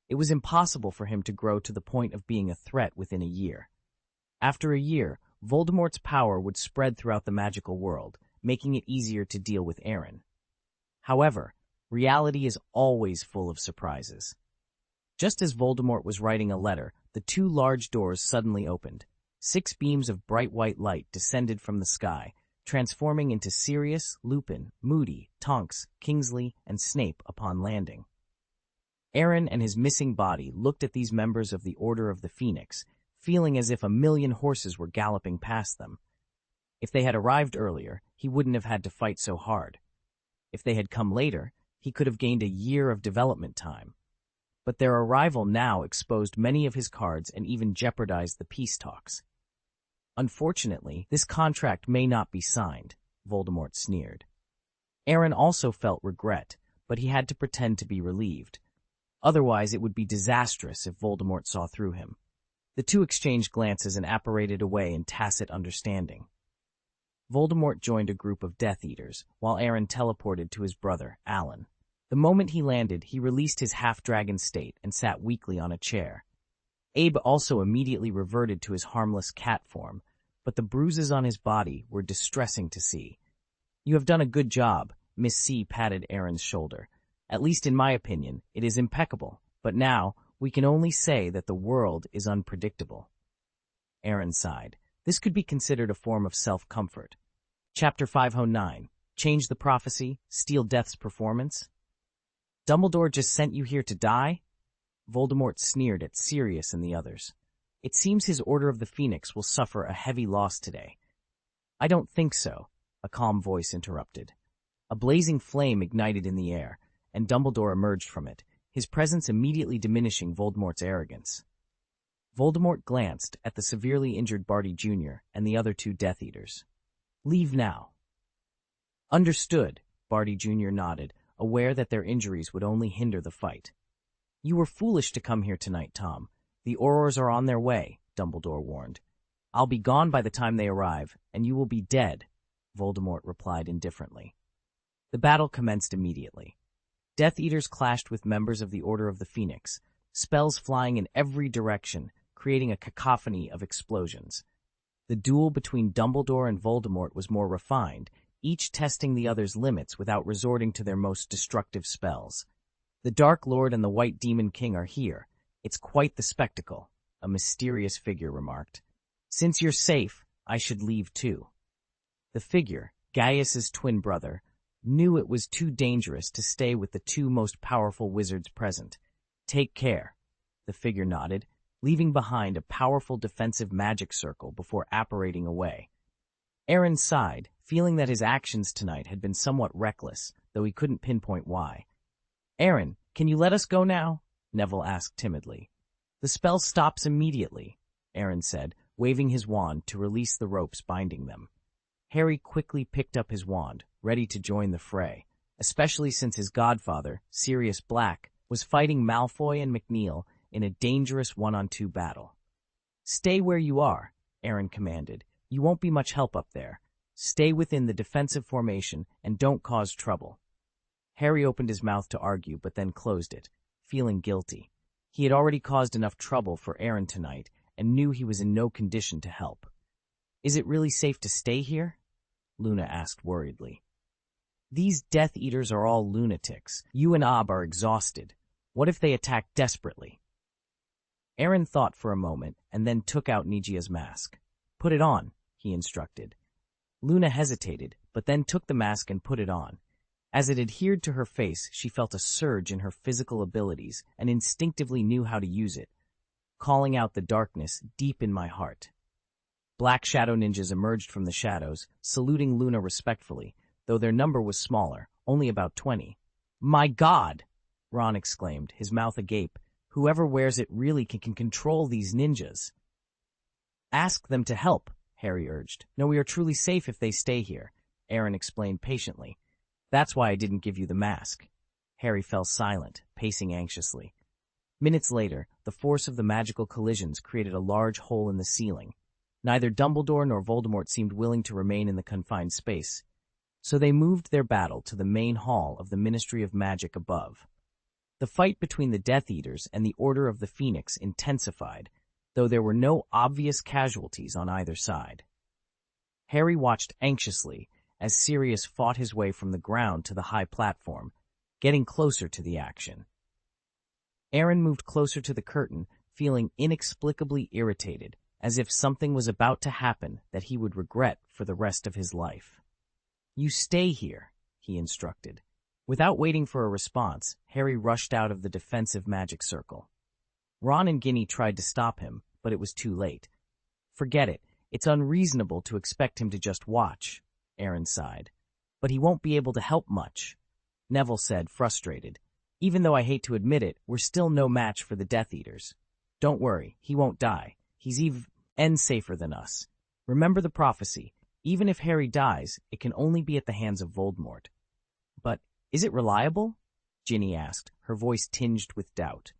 It was impossible for him to grow to the point of being a threat within a year. After a year, Voldemort's power would spread throughout the magical world, making it easier to deal with Aaron. However, reality is always full of surprises. Just as Voldemort was writing a letter, the 2 large doors suddenly opened. 6 beams of bright white light descended from the sky, transforming into Sirius, Lupin, Moody, Tonks, Kingsley, and Snape upon landing. Aaron and his missing body looked at these members of the Order of the Phoenix, feeling as if 1,000,000 horses were galloping past them. If they had arrived earlier, he wouldn't have had to fight so hard. If they had come later, he could have gained a year of development time. But their arrival now exposed many of his cards and even jeopardized the peace talks. Unfortunately, this contract may not be signed, Voldemort sneered. Aaron also felt regret, but he had to pretend to be relieved. Otherwise, it would be disastrous if Voldemort saw through him. The 2 exchanged glances and apparated away in tacit understanding. Voldemort joined a group of Death Eaters, while Aaron teleported to his brother, Alan. The moment he landed, he released his half-dragon state and sat weakly on a chair. Abe also immediately reverted to his harmless cat form, but the bruises on his body were distressing to see. You have done a good job, Miss C patted Aaron's shoulder. At least in my opinion, it is impeccable, but now we can only say that the world is unpredictable. Aaron sighed. This could be considered a form of self-comfort. Chapter 509. Change the prophecy, steal Death's performance. Dumbledore just sent you here to die? Voldemort sneered at Sirius and the others. It seems his Order of the Phoenix will suffer a heavy loss today. I don't think so, a calm voice interrupted. A blazing flame ignited in the air, and Dumbledore emerged from it, his presence immediately diminishing Voldemort's arrogance. Voldemort glanced at the severely injured Barty Jr. and the other two Death Eaters. Leave now. Understood, Barty Jr. nodded, aware that their injuries would only hinder the fight. You were foolish to come here tonight, Tom. The Aurors are on their way, Dumbledore warned. I'll be gone by the time they arrive, and you will be dead, Voldemort replied indifferently. The battle commenced immediately. Death Eaters clashed with members of the Order of the Phoenix, spells flying in every direction, creating a cacophony of explosions. The duel between Dumbledore and Voldemort was more refined, each testing the other's limits without resorting to their most destructive spells. The Dark Lord and the White Demon King are here. It's quite the spectacle, a mysterious figure remarked. Since you're safe, I should leave too. The figure, Gaius's twin brother, knew it was too dangerous to stay with the two most powerful wizards present. Take care, the figure nodded, leaving behind a powerful defensive magic circle before apparating away. Aaron sighed, feeling that his actions tonight had been somewhat reckless, though he couldn't pinpoint why. Aaron, can you let us go now? Neville asked timidly. The spell stops immediately, Aaron said, waving his wand to release the ropes binding them. Harry quickly picked up his wand, ready to join the fray, especially since his godfather, Sirius Black, was fighting Malfoy and McNeil in a dangerous one-on-two battle. Stay where you are, Aaron commanded. You won't be much help up there. Stay within the defensive formation and don't cause trouble. Harry opened his mouth to argue, but then closed it, feeling guilty. He had already caused enough trouble for Aaron tonight and knew he was in no condition to help. Is it really safe to stay here? Luna asked worriedly. These Death Eaters are all lunatics. You and Ab are exhausted. What if they attack desperately? Aaron thought for a moment and then took out Nijia's mask. Put it on, he instructed. Luna hesitated, but then took the mask and put it on. As it adhered to her face, she felt a surge in her physical abilities and instinctively knew how to use it, calling out the darkness deep in my heart. Black shadow ninjas emerged from the shadows, saluting Luna respectfully, though their number was smaller, only about 20. My God! Ron exclaimed, his mouth agape. Whoever wears it really can control these ninjas. Ask them to help, Harry urged. No, we are truly safe if they stay here, Aaron explained patiently. That's why I didn't give you the mask. Harry fell silent, pacing anxiously. Minutes later, the force of the magical collisions created a large hole in the ceiling. Neither Dumbledore nor Voldemort seemed willing to remain in the confined space, so they moved their battle to the main hall of the Ministry of Magic above. The fight between the Death Eaters and the Order of the Phoenix intensified, though there were no obvious casualties on either side. Harry watched anxiously as Sirius fought his way from the ground to the high platform, getting closer to the action. Aaron moved closer to the curtain, feeling inexplicably irritated, as if something was about to happen that he would regret for the rest of his life. You stay here, he instructed. Without waiting for a response, Harry rushed out of the defensive magic circle. Ron and Ginny tried to stop him, but it was too late. Forget it. It's unreasonable to expect him to just watch, Aaron sighed. But he won't be able to help much, Neville said, frustrated. Even though I hate to admit it, we're still no match for the Death Eaters. Don't worry, he won't die. He's even safer than us. Remember the prophecy. Even if Harry dies, it can only be at the hands of Voldemort. But is it reliable? Ginny asked, her voice tinged with doubt.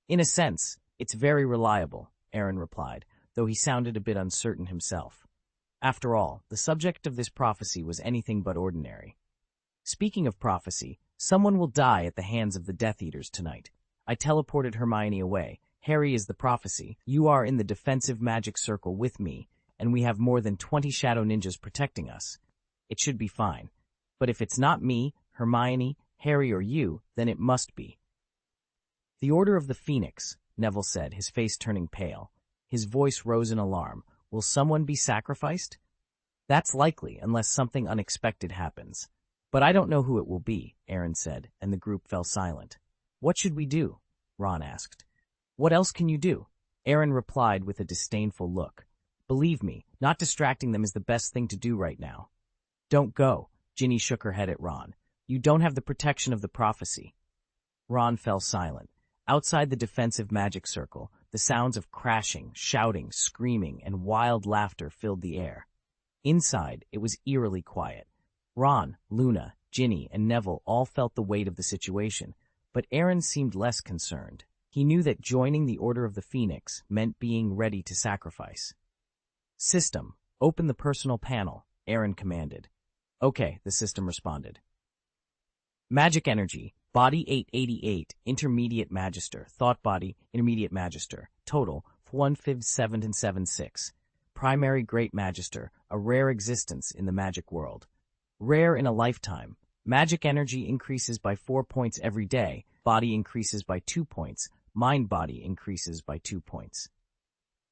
In a sense, it's very reliable, Aaron replied, though he sounded a bit uncertain himself. After all, the subject of this prophecy was anything but ordinary. Speaking of prophecy, someone will die at the hands of the Death Eaters tonight. I teleported Hermione away. Harry is the prophecy. You are in the defensive magic circle with me, and we have more than 20 shadow ninjas protecting us. It should be fine. But if it's not me, Hermione, Harry, or you, then it must be. The Order of the Phoenix, Neville said, his face turning pale. His voice rose in alarm. Will someone be sacrificed? That's likely, unless something unexpected happens. But I don't know who it will be, Aaron said, and the group fell silent. What should we do? Ron asked. What else can you do? Aaron replied with a disdainful look. Believe me, not distracting them is the best thing to do right now. Don't go. Ginny shook her head at Ron. You don't have the protection of the prophecy. Ron fell silent. Outside the defensive magic circle, the sounds of crashing, shouting, screaming, and wild laughter filled the air. Inside, it was eerily quiet. Ron, Luna, Ginny, and Neville all felt the weight of the situation, but Aaron seemed less concerned. He knew that joining the Order of the Phoenix meant being ready to sacrifice. System, open the personal panel, Aaron commanded. Okay, the system responded. Magic energy, body 888, intermediate magister, thought body, intermediate magister, total 15776. Primary great magister, a rare existence in the magic world. Rare in a lifetime. Magic energy increases by 4 points every day, body increases by 2 points, mind body increases by 2 points.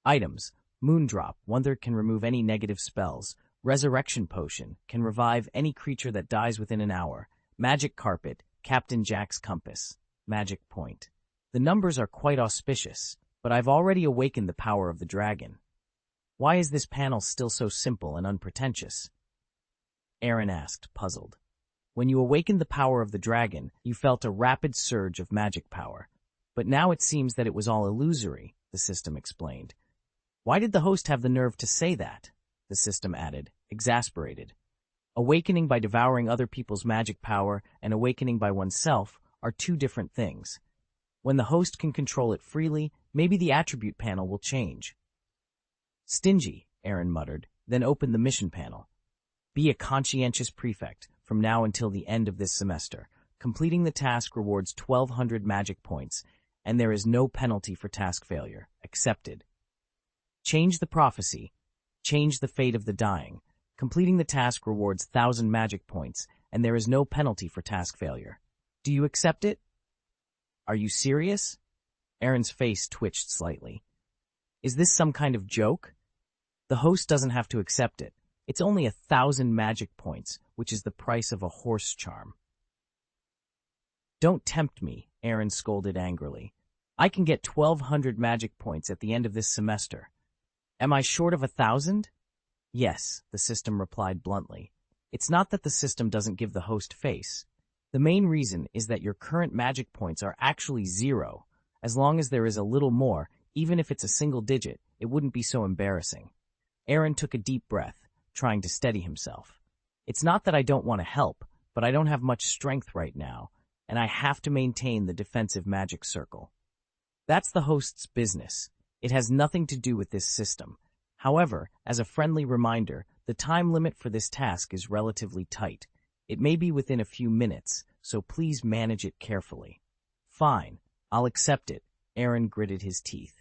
Items, Moondrop, Wonder can remove any negative spells. Resurrection Potion, can revive any creature that dies within an hour. Magic Carpet, Captain Jack's Compass. Magic Point. The numbers are quite auspicious, but I've already awakened the power of the dragon. Why is this panel still so simple and unpretentious? Aaron asked, puzzled. When you awakened the power of the dragon, you felt a rapid surge of magic power. But now it seems that it was all illusory, the system explained. Why did the host have the nerve to say that? The system added, exasperated. Awakening by devouring other people's magic power and awakening by oneself are two different things. When the host can control it freely, maybe the attribute panel will change. Stingy, Aaron muttered, then opened the mission panel. Be a conscientious prefect from now until the end of this semester. Completing the task rewards 1,200 magic points, and there is no penalty for task failure. Accepted. Change the prophecy. Change the fate of the dying. Completing the task rewards 1,000 magic points, and there is no penalty for task failure. Do you accept it? Are you serious? Aaron's face twitched slightly. Is this some kind of joke? The host doesn't have to accept it. It's only 1,000 magic points, which is the price of a horse charm. Don't tempt me, Aaron scolded angrily. I can get 1,200 magic points at the end of this semester. Am I short of 1,000? Yes, the system replied bluntly. It's not that the system doesn't give the host face. The main reason is that your current magic points are actually 0. As long as there is a little more, even if it's a single digit, it wouldn't be so embarrassing. Aaron took a deep breath, trying to steady himself. It's not that I don't want to help, but I don't have much strength right now, and I have to maintain the defensive magic circle. That's the host's business. It has nothing to do with this system. However, as a friendly reminder, the time limit for this task is relatively tight. It may be within a few minutes, so please manage it carefully. Fine, I'll accept it, Aaron gritted his teeth.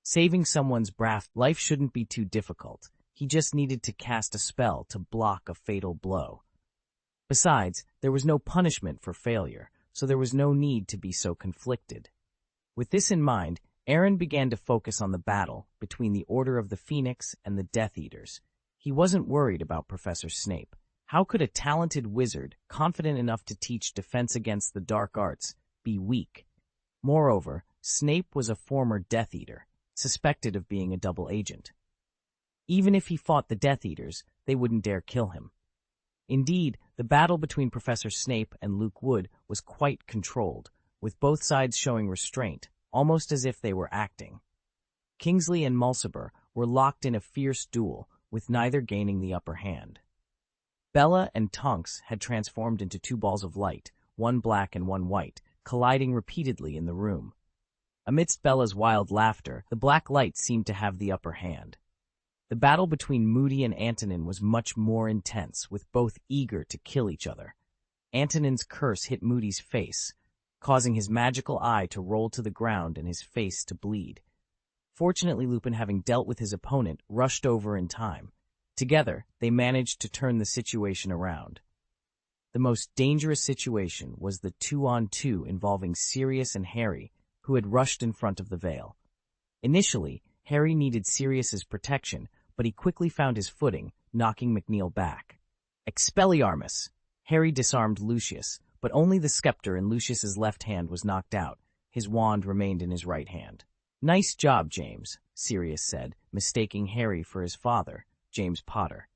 Saving someone's life shouldn't be too difficult. He just needed to cast a spell to block a fatal blow. Besides, there was no punishment for failure, so there was no need to be so conflicted. With this in mind, Aaron began to focus on the battle between the Order of the Phoenix and the Death Eaters. He wasn't worried about Professor Snape. How could a talented wizard, confident enough to teach defense against the dark arts, be weak? Moreover, Snape was a former Death Eater, suspected of being a double agent. Even if he fought the Death Eaters, they wouldn't dare kill him. Indeed, the battle between Professor Snape and Luke Wood was quite controlled, with both sides showing restraint, almost as if they were acting. Kingsley and Mulciber were locked in a fierce duel, with neither gaining the upper hand. Bella and Tonks had transformed into two balls of light, one black and one white, colliding repeatedly in the room. Amidst Bella's wild laughter, the black light seemed to have the upper hand. The battle between Moody and Antonin was much more intense, with both eager to kill each other. Antonin's curse hit Moody's face, causing his magical eye to roll to the ground and his face to bleed. Fortunately, Lupin, having dealt with his opponent, rushed over in time. Together, they managed to turn the situation around. The most dangerous situation was the 2-on-2 involving Sirius and Harry, who had rushed in front of the veil. Initially, Harry needed Sirius's protection, but he quickly found his footing, knocking McNeil back. Expelliarmus! Harry disarmed Lucius, but only the scepter in Lucius's left hand was knocked out. His wand remained in his right hand. Nice job, James, Sirius said, mistaking Harry for his father, James Potter.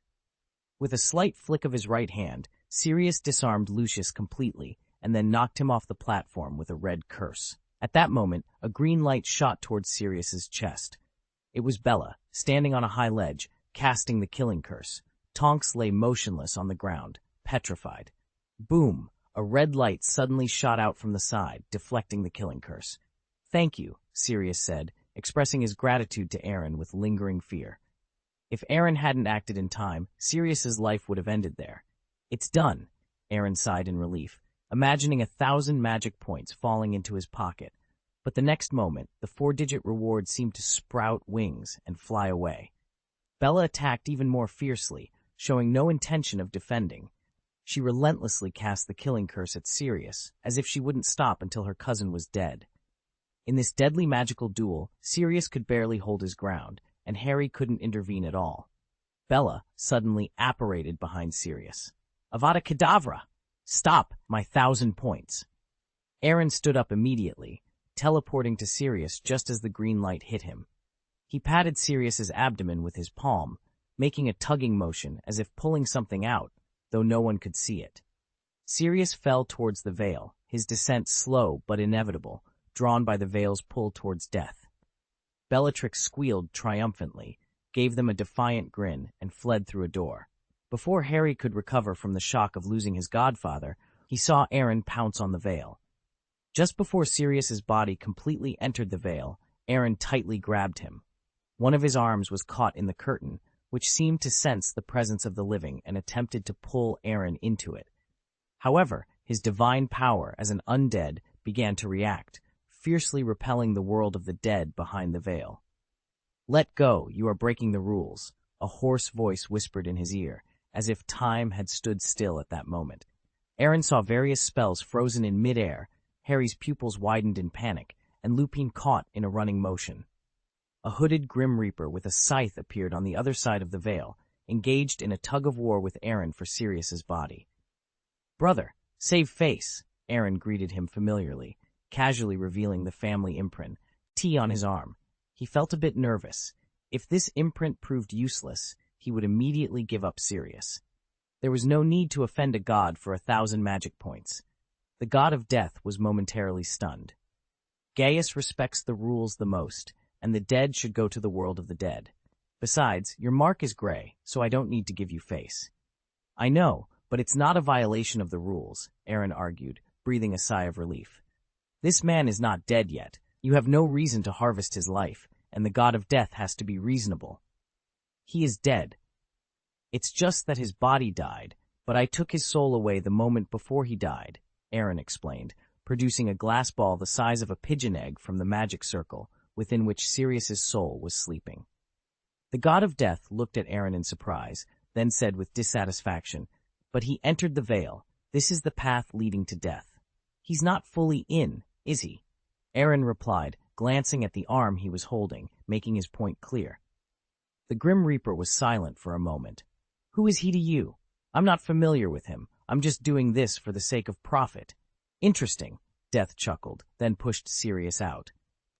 With a slight flick of his right hand, Sirius disarmed Lucius completely and then knocked him off the platform with a red curse. At that moment, a green light shot towards Sirius's chest. It was Bella, standing on a high ledge, casting the killing curse. Tonks lay motionless on the ground, petrified. Boom! A red light suddenly shot out from the side, deflecting the killing curse. Thank you, Sirius said, expressing his gratitude to Aaron with lingering fear. If Aaron hadn't acted in time, Sirius's life would have ended there. It's done, Aaron sighed in relief, imagining 1,000 magic points falling into his pocket. But the next moment, the 4-digit reward seemed to sprout wings and fly away. Bella attacked even more fiercely, showing no intention of defending. She relentlessly cast the killing curse at Sirius, as if she wouldn't stop until her cousin was dead. In this deadly magical duel, Sirius could barely hold his ground, and Harry couldn't intervene at all. Bella suddenly apparated behind Sirius. Avada Kedavra! Stop, my 1,000 points! Aaron stood up immediately, teleporting to Sirius just as the green light hit him. He patted Sirius's abdomen with his palm, making a tugging motion as if pulling something out, though no one could see it. Sirius fell towards the veil, his descent slow but inevitable, drawn by the veil's pull towards death. Bellatrix squealed triumphantly, gave them a defiant grin, and fled through a door. Before Harry could recover from the shock of losing his godfather, he saw Aaron pounce on the veil. Just before Sirius's body completely entered the veil, Aaron tightly grabbed him. One of his arms was caught in the curtain, which seemed to sense the presence of the living and attempted to pull Aaron into it. However, his divine power as an undead began to react, fiercely repelling the world of the dead behind the veil. "Let go, you are breaking the rules," a hoarse voice whispered in his ear, as if time had stood still at that moment. Aaron saw various spells frozen in mid-air, Harry's pupils widened in panic, and Lupin caught in a running motion. A hooded Grim Reaper with a scythe appeared on the other side of the veil, engaged in a tug-of-war with Aaron for Sirius's body. "Brother, save face," Aaron greeted him familiarly, casually revealing the family imprint, T on his arm. He felt a bit nervous. If this imprint proved useless, he would immediately give up Sirius. There was no need to offend a god for 1,000 magic points. The god of death was momentarily stunned. Gaius respects the rules the most, and the dead should go to the world of the dead. Besides, your mark is gray, so I don't need to give you face. I know, but it's not a violation of the rules, Aaron argued, breathing a sigh of relief. This man is not dead yet. You have no reason to harvest his life, and the god of death has to be reasonable. He is dead. It's just that his body died, but I took his soul away the moment before he died, Aaron explained, producing a glass ball the size of a pigeon egg from the magic circle, within which Sirius's soul was sleeping. The god of death looked at Aaron in surprise, then said with dissatisfaction, "But he entered the veil. This is the path leading to death. He's not fully in, is he?" Aaron replied, glancing at the arm he was holding, making his point clear. The Grim Reaper was silent for a moment. "Who is he to you? I'm not familiar with him. I'm just doing this for the sake of profit." "Interesting," Death chuckled, then pushed Sirius out.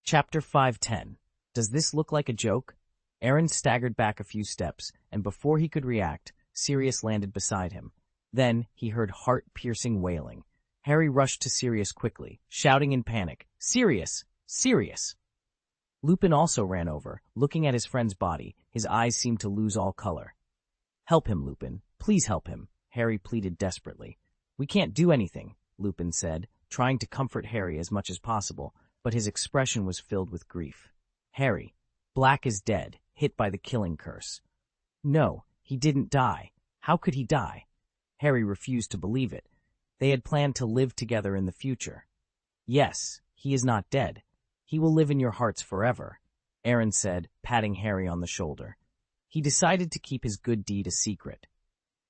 Chapter 510. Does this look like a joke? Aaron staggered back a few steps, and before he could react, Sirius landed beside him. Then he heard heart-piercing wailing. Harry rushed to Sirius quickly, shouting in panic, "Sirius! Sirius!" Lupin also ran over, looking at his friend's body. His eyes seemed to lose all color. "Help him, Lupin. Please help him," Harry pleaded desperately. "We can't do anything," Lupin said, trying to comfort Harry as much as possible, but his expression was filled with grief. "Harry, Black is dead, hit by the killing curse." "No, he didn't die. How could he die?" Harry refused to believe it. They had planned to live together in the future. "Yes, he is not dead. He will live in your hearts forever," Aaron said, patting Harry on the shoulder. He decided to keep his good deed a secret.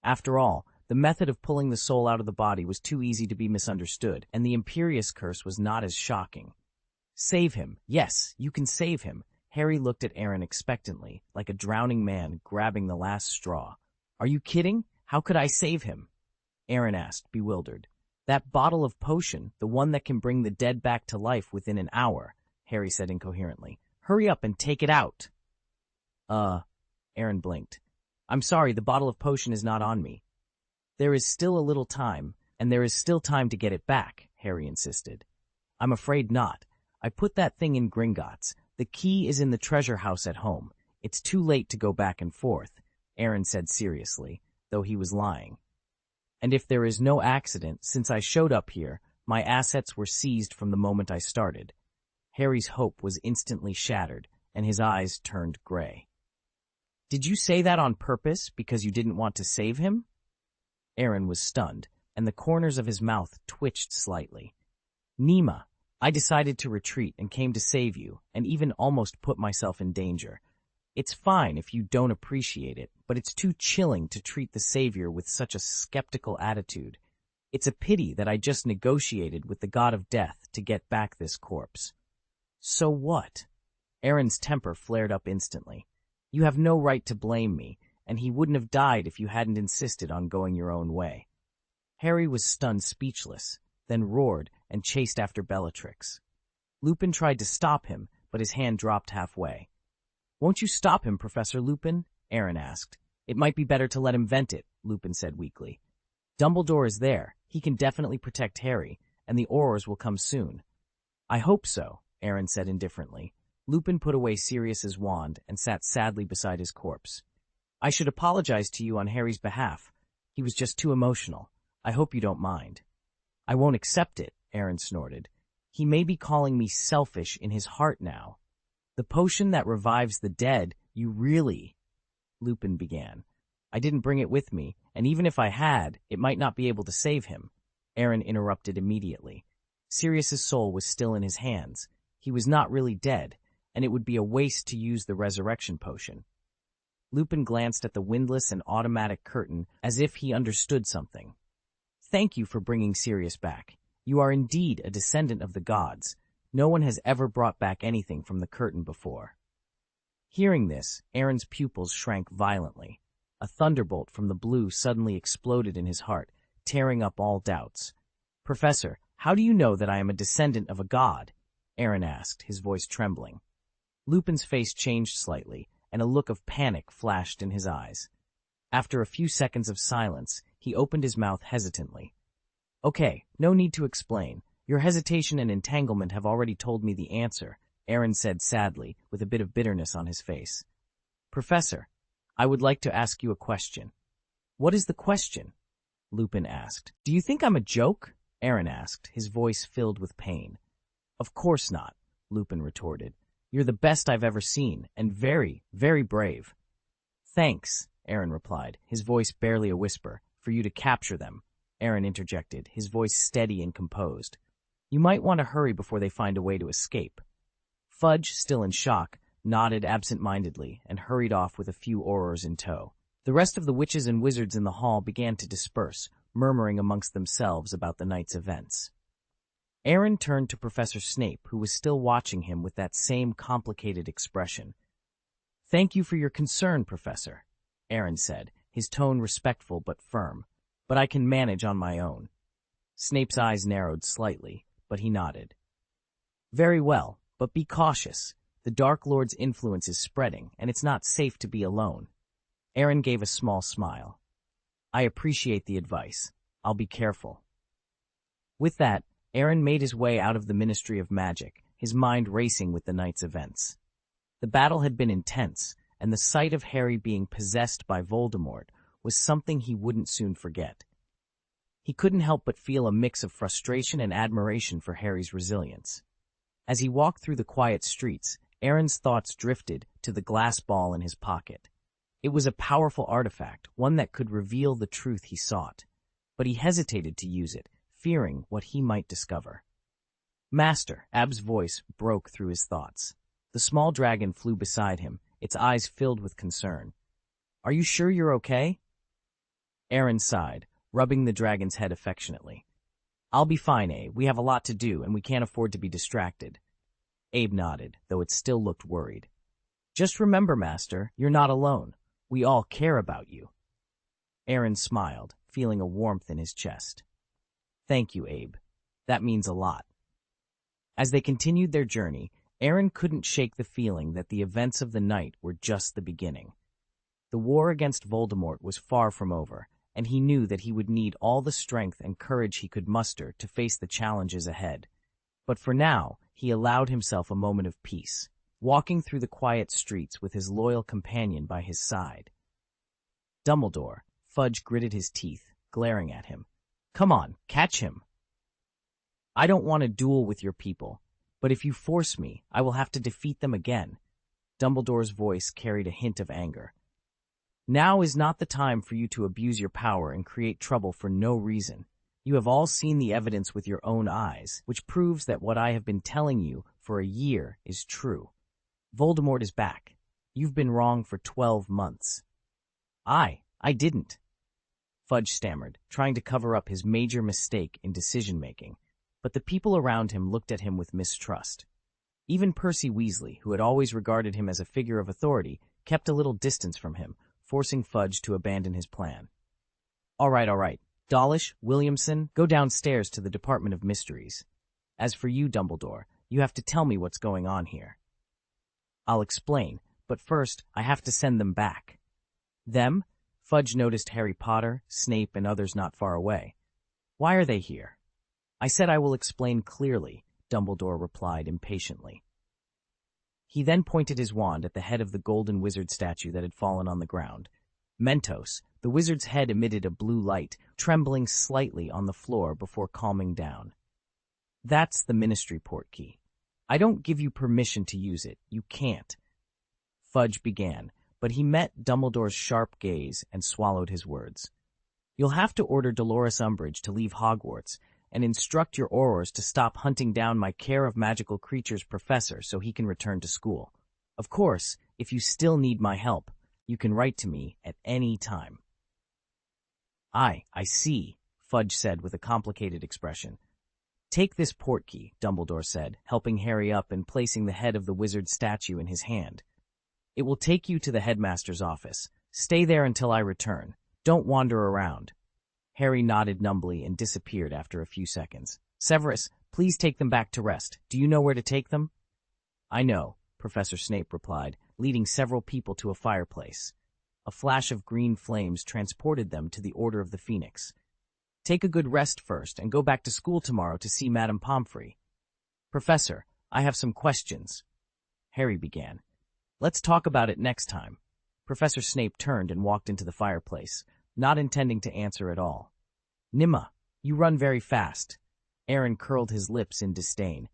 After all, the method of pulling the soul out of the body was too easy to be misunderstood, and the Imperious curse was not as shocking. "Save him. Yes, you can save him." Harry looked at Aaron expectantly, like a drowning man grabbing the last straw. "Are you kidding? How could I save him?" Aaron asked, bewildered. "That bottle of potion, the one that can bring the dead back to life within an hour," Harry said incoherently. Hurry up and take it out. Aaron blinked. I'm sorry, the bottle of potion is not on me. There is still a little time, and there is still time to get it back, Harry insisted. I'm afraid not. I put that thing in Gringotts. The key is in the treasure house at home. It's too late to go back and forth, Aaron said seriously, though he was lying. And if there is no accident, since I showed up here, my assets were seized from the moment I started. Harry's hope was instantly shattered, and his eyes turned gray. Did you say that on purpose because you didn't want to save him? Aaron was stunned, and the corners of his mouth twitched slightly. Nima, I decided to retreat and came to save you, and even almost put myself in danger. It's fine if you don't appreciate it, but it's too chilling to treat the savior with such a skeptical attitude. It's a pity that I just negotiated with the god of death to get back this corpse. So what? Aaron's temper flared up instantly. You have no right to blame me, and he wouldn't have died if you hadn't insisted on going your own way. Harry was stunned speechless, then roared and chased after Bellatrix. Lupin tried to stop him, but his hand dropped halfway. Won't you stop him, Professor Lupin? Aaron asked. It might be better to let him vent it, Lupin said weakly. Dumbledore is there. He can definitely protect Harry, and the Aurors will come soon. I hope so, Aaron said indifferently. Lupin put away Sirius's wand and sat sadly beside his corpse. I should apologize to you on Harry's behalf. He was just too emotional. I hope you don't mind. I won't accept it, Aaron snorted. He may be calling me selfish in his heart now. The potion that revives the dead, you really... Lupin began. I didn't bring it with me, and even if I had, it might not be able to save him. Aaron interrupted immediately. Sirius's soul was still in his hands. He was not really dead, and it would be a waste to use the resurrection potion. Lupin glanced at the windlass and automatic curtain as if he understood something. Thank you for bringing Sirius back. You are indeed a descendant of the gods. No one has ever brought back anything from the curtain before. Hearing this, Aaron's pupils shrank violently. A thunderbolt from the blue suddenly exploded in his heart, tearing up all doubts. Professor, how do you know that I am a descendant of a god? Aaron asked, his voice trembling. Lupin's face changed slightly, and a look of panic flashed in his eyes. After a few seconds of silence, he opened his mouth hesitantly. Okay, no need to explain. Your hesitation and entanglement have already told me the answer, Aaron said sadly, with a bit of bitterness on his face. Professor, I would like to ask you a question. What is the question? Lupin asked. Do you think I'm a joke? Aaron asked, his voice filled with pain. Of course not, Lupin retorted. You're the best I've ever seen, and very, very brave. Thanks, Aaron replied, his voice barely a whisper, for you to capture them. Aaron interjected, his voice steady and composed. You might want to hurry before they find a way to escape. Fudge, still in shock, nodded absent-mindedly and hurried off with a few Aurors in tow. The rest of the witches and wizards in the hall began to disperse, murmuring amongst themselves about the night's events. Aaron turned to Professor Snape, who was still watching him with that same complicated expression. Thank you for your concern, Professor, Aaron said, his tone respectful but firm. But I can manage on my own. Snape's eyes narrowed slightly, but he nodded. Very well, but be cautious. The Dark Lord's influence is spreading, and it's not safe to be alone. Aaron gave a small smile. I appreciate the advice. I'll be careful. With that, Aaron made his way out of the Ministry of Magic, his mind racing with the night's events. The battle had been intense, and the sight of Harry being possessed by Voldemort was something he wouldn't soon forget. He couldn't help but feel a mix of frustration and admiration for Harry's resilience. As he walked through the quiet streets, Aaron's thoughts drifted to the glass ball in his pocket. It was a powerful artifact, one that could reveal the truth he sought, but he hesitated to use it, fearing what he might discover. Master, Ab's voice broke through his thoughts. The small dragon flew beside him, its eyes filled with concern. Are you sure you're okay? Aaron sighed, rubbing the dragon's head affectionately. I'll be fine, Abe. We have a lot to do, and we can't afford to be distracted. Abe nodded, though it still looked worried. Just remember, Master, you're not alone. We all care about you. Aaron smiled, feeling a warmth in his chest. Thank you, Abe. That means a lot. As they continued their journey, Aaron couldn't shake the feeling that the events of the night were just the beginning. The war against Voldemort was far from over, and he knew that he would need all the strength and courage he could muster to face the challenges ahead. But for now, he allowed himself a moment of peace, walking through the quiet streets with his loyal companion by his side. Dumbledore, Fudge gritted his teeth, glaring at him. Come on, catch him. I don't want a duel with your people, but if you force me, I will have to defeat them again. Dumbledore's voice carried a hint of anger. Now is not the time for you to abuse your power and create trouble for no reason. You have all seen the evidence with your own eyes, which proves that what I have been telling you for a year is true. Voldemort is back. You've been wrong for 12 months. I didn't. Fudge stammered, trying to cover up his major mistake in decision-making, but the people around him looked at him with mistrust. Even Percy Weasley, who had always regarded him as a figure of authority, kept a little distance from him, forcing Fudge to abandon his plan. All right. Dawlish, Williamson, go downstairs to the Department of Mysteries. As for you, Dumbledore, you have to tell me what's going on here. I'll explain, but first I have to send them back. Them? Fudge noticed Harry Potter, Snape, and others not far away. Why are they here? I said I will explain clearly, Dumbledore replied impatiently. He then pointed his wand at the head of the golden wizard statue that had fallen on the ground. Mentos, the wizard's head emitted a blue light, trembling slightly on the floor before calming down. That's the Ministry portkey. I don't give you permission to use it. You can't. Fudge began, but he met Dumbledore's sharp gaze and swallowed his words. You'll have to order Dolores Umbridge to leave Hogwarts and instruct your Aurors to stop hunting down my Care of Magical Creatures professor so he can return to school. Of course, if you still need my help, you can write to me at any time. I see, Fudge said with a complicated expression. Take this portkey, Dumbledore said, helping Harry up and placing the head of the wizard statue in his hand. It will take you to the headmaster's office. Stay there until I return. Don't wander around. Harry nodded numbly and disappeared after a few seconds. Severus, please take them back to rest. Do you know where to take them? I know, Professor Snape replied, leading several people to a fireplace. A flash of green flames transported them to the Order of the Phoenix. Take a good rest first and go back to school tomorrow to see Madame Pomfrey. Professor, I have some questions. Harry began. Let's talk about it next time. Professor Snape turned and walked into the fireplace, not intending to answer at all. Nimma, you run very fast. Aaron curled his lips in disdain.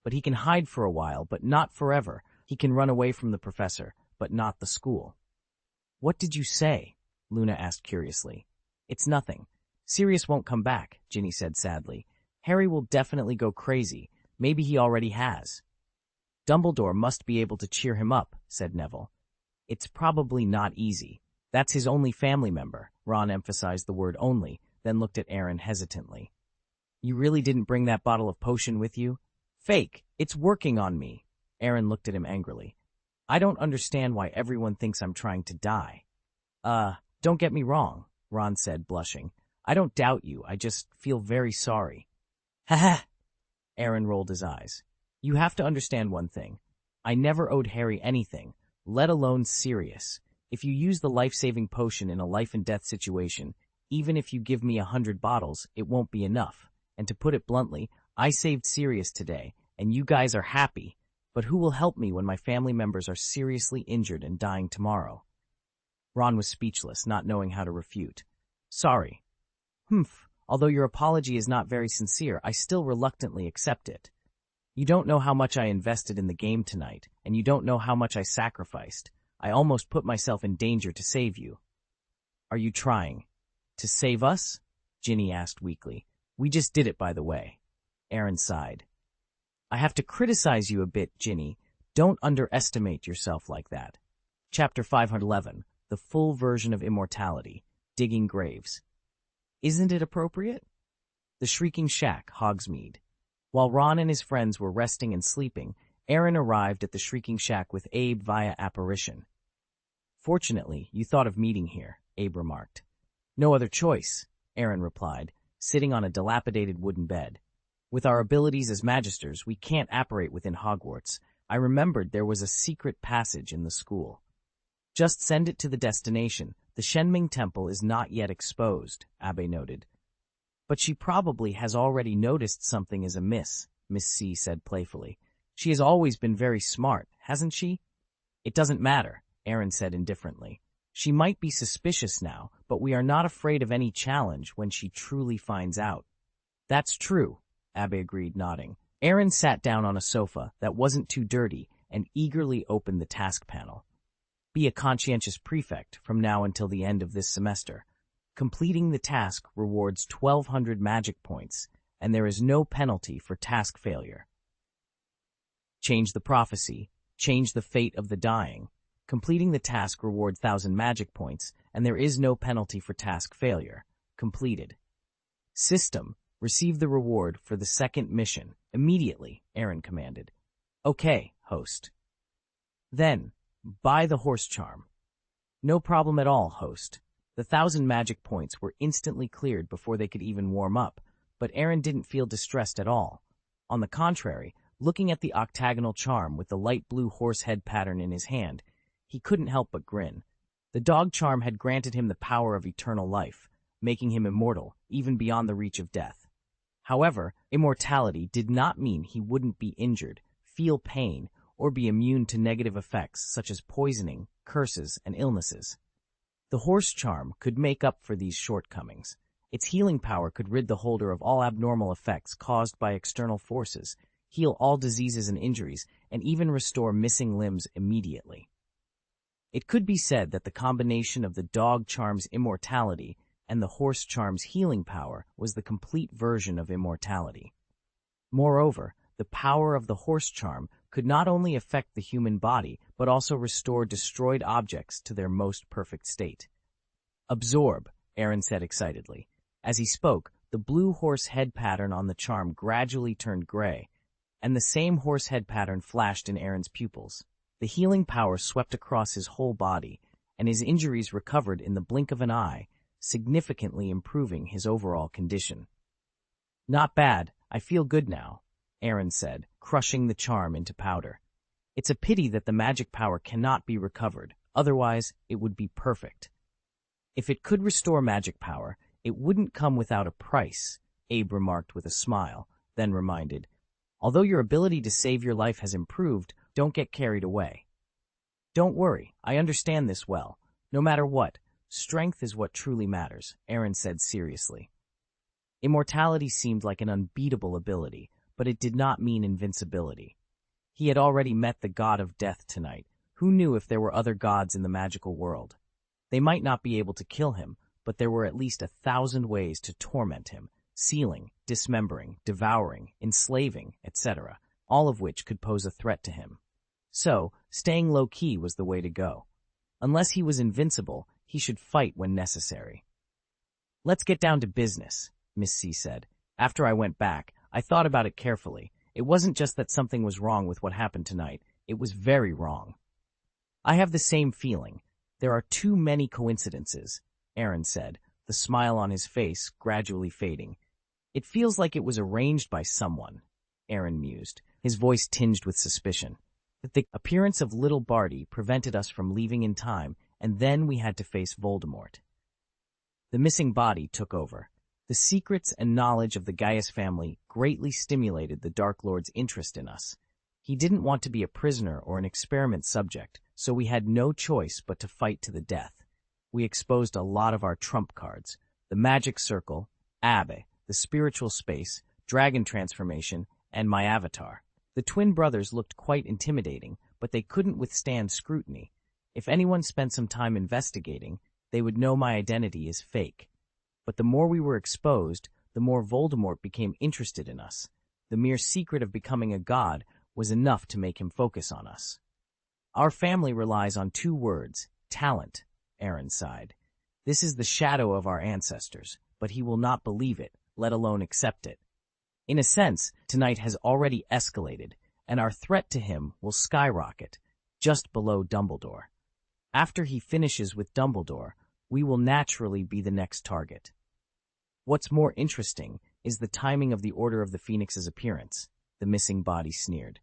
But he can hide for a while, but not forever. He can run away from the professor, but not the school. What did you say? Luna asked curiously. It's nothing. Sirius won't come back, Ginny said sadly. Harry will definitely go crazy. Maybe he already has. Dumbledore must be able to cheer him up, said Neville. It's probably not easy. That's his only family member. Ron emphasized the word only, then looked at Aaron hesitantly. You really didn't bring that bottle of potion with you? Fake. It's working on me. Aaron looked at him angrily. I don't understand why everyone thinks I'm trying to die. Don't get me wrong, Ron said, blushing. I don't doubt you. I just feel very sorry. Ha ha! Aaron rolled his eyes. You have to understand one thing. I never owed Harry anything, let alone Sirius. If you use the life-saving potion in a life-and-death situation, even if you give me 100 bottles, it won't be enough. And to put it bluntly, I saved Sirius today, and you guys are happy. But who will help me when my family members are seriously injured and dying tomorrow? Ron was speechless, not knowing how to refute. Sorry. Although your apology is not very sincere, I still reluctantly accept it. You don't know how much I invested in the game tonight, and you don't know how much I sacrificed. I almost put myself in danger to save you. Are you trying to save us? Ginny asked weakly. We just did it, by the way. Aaron sighed. I have to criticize you a bit, Ginny. Don't underestimate yourself like that. Chapter 511, The Full Version of Immortality, Digging Graves. Isn't it appropriate? The Shrieking Shack, Hogsmeade. While Ron and his friends were resting and sleeping, Aaron arrived at the Shrieking Shack with Abe via apparition. Fortunately, you thought of meeting here, Abe remarked. No other choice, Aaron replied, sitting on a dilapidated wooden bed. With our abilities as magisters, we can't apparate within Hogwarts. I remembered there was a secret passage in the school. Just send it to the destination. The Shenming Temple is not yet exposed, Abe noted. But she probably has already noticed something is amiss, Miss C said playfully. She has always been very smart, hasn't she? It doesn't matter, Aaron said indifferently. She might be suspicious now, but we are not afraid of any challenge when she truly finds out. That's true, Abe agreed, nodding. Aaron sat down on a sofa that wasn't too dirty and eagerly opened the task panel. Be a conscientious prefect from now until the end of this semester. Completing the task rewards 1,200 magic points, and there is no penalty for task failure. Change the prophecy. Change the fate of the dying. Completing the task rewards 1,000 magic points, and there is no penalty for task failure. Completed. System. Receive the reward for the second mission. Immediately, Aaron commanded. Okay, host. Then, buy the horse charm. No problem at all, host. The 1,000 magic points were instantly cleared before they could even warm up, but Aaron didn't feel distressed at all. On the contrary, looking at the octagonal charm with the light blue horse head pattern in his hand, he couldn't help but grin. The dog charm had granted him the power of eternal life, making him immortal, even beyond the reach of death. However, immortality did not mean he wouldn't be injured, feel pain, or be immune to negative effects such as poisoning, curses, and illnesses. The horse charm could make up for these shortcomings. Its healing power could rid the holder of all abnormal effects caused by external forces, heal all diseases and injuries, and even restore missing limbs immediately. It could be said that the combination of the dog charm's immortality and the horse charm's healing power was the complete version of immortality. Moreover, the power of the horse charm could not only affect the human body, but also restore destroyed objects to their most perfect state. Absorb, Aaron said excitedly. As he spoke, the blue horse head pattern on the charm gradually turned gray, and the same horse head pattern flashed in Aaron's pupils. The healing power swept across his whole body, and his injuries recovered in the blink of an eye, significantly improving his overall condition. Not bad, I feel good now, Aaron said, crushing the charm into powder. It's a pity that the magic power cannot be recovered, otherwise it would be perfect. If it could restore magic power, it wouldn't come without a price, Abe remarked with a smile, then reminded, although your ability to save your life has improved, don't get carried away. Don't worry, I understand this well. No matter what, strength is what truly matters, Aaron said seriously. Immortality seemed like an unbeatable ability, but it did not mean invincibility. He had already met the god of death tonight. Who knew if there were other gods in the magical world? They might not be able to kill him, but there were at least 1,000 ways to torment him, sealing, dismembering, devouring, enslaving, etc., all of which could pose a threat to him. So, staying low-key was the way to go. Unless he was invincible, he should fight when necessary. Let's get down to business, Miss C said. After I went back, I thought about it carefully. It wasn't just that something was wrong with what happened tonight. It was very wrong. I have the same feeling. There are too many coincidences, Aaron said, the smile on his face gradually fading. It feels like it was arranged by someone, Aaron mused, his voice tinged with suspicion. That the appearance of little Barty prevented us from leaving in time, and then we had to face Voldemort. The missing body took over. The secrets and knowledge of the Gaius family greatly stimulated the Dark Lord's interest in us. He didn't want to be a prisoner or an experiment subject, so we had no choice but to fight to the death. We exposed a lot of our trump cards: the magic circle, Abe, the spiritual space, dragon transformation, and my avatar. The twin brothers looked quite intimidating, but they couldn't withstand scrutiny. If anyone spent some time investigating, they would know my identity is fake. But the more we were exposed, the more Voldemort became interested in us. The mere secret of becoming a god was enough to make him focus on us. Our family relies on 2 words, talent, Aaron sighed. This is the shadow of our ancestors, but he will not believe it, let alone accept it. In a sense, tonight has already escalated, and our threat to him will skyrocket, just below Dumbledore. After he finishes with Dumbledore, we will naturally be the next target. What's more interesting is the timing of the Order of the Phoenix's appearance, the missing body sneered.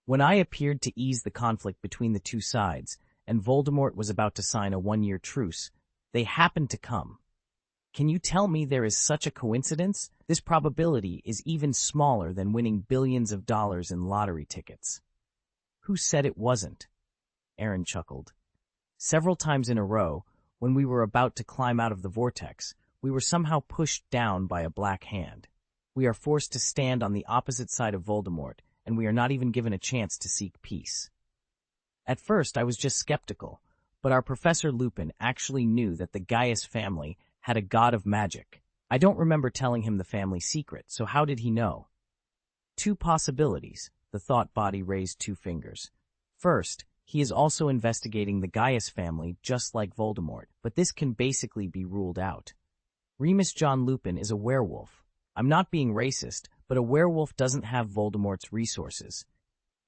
When I appeared to ease the conflict between the two sides, and Voldemort was about to sign a 1-year truce, they happened to come. Can you tell me there is such a coincidence? This probability is even smaller than winning billions of dollars in lottery tickets. Who said it wasn't? Aaron chuckled. Several times in a row, when we were about to climb out of the vortex, we were somehow pushed down by a black hand. We are forced to stand on the opposite side of Voldemort, and we are not even given a chance to seek peace. At first, I was just skeptical, but our Professor Lupin actually knew that the Gaius family had a god of magic. I don't remember telling him the family secret, so how did he know? 2 possibilities. The thought body raised 2 fingers. First, he is also investigating the Gaius family just like Voldemort, but this can basically be ruled out. Remus John Lupin is a werewolf. I'm not being racist, but a werewolf doesn't have Voldemort's resources.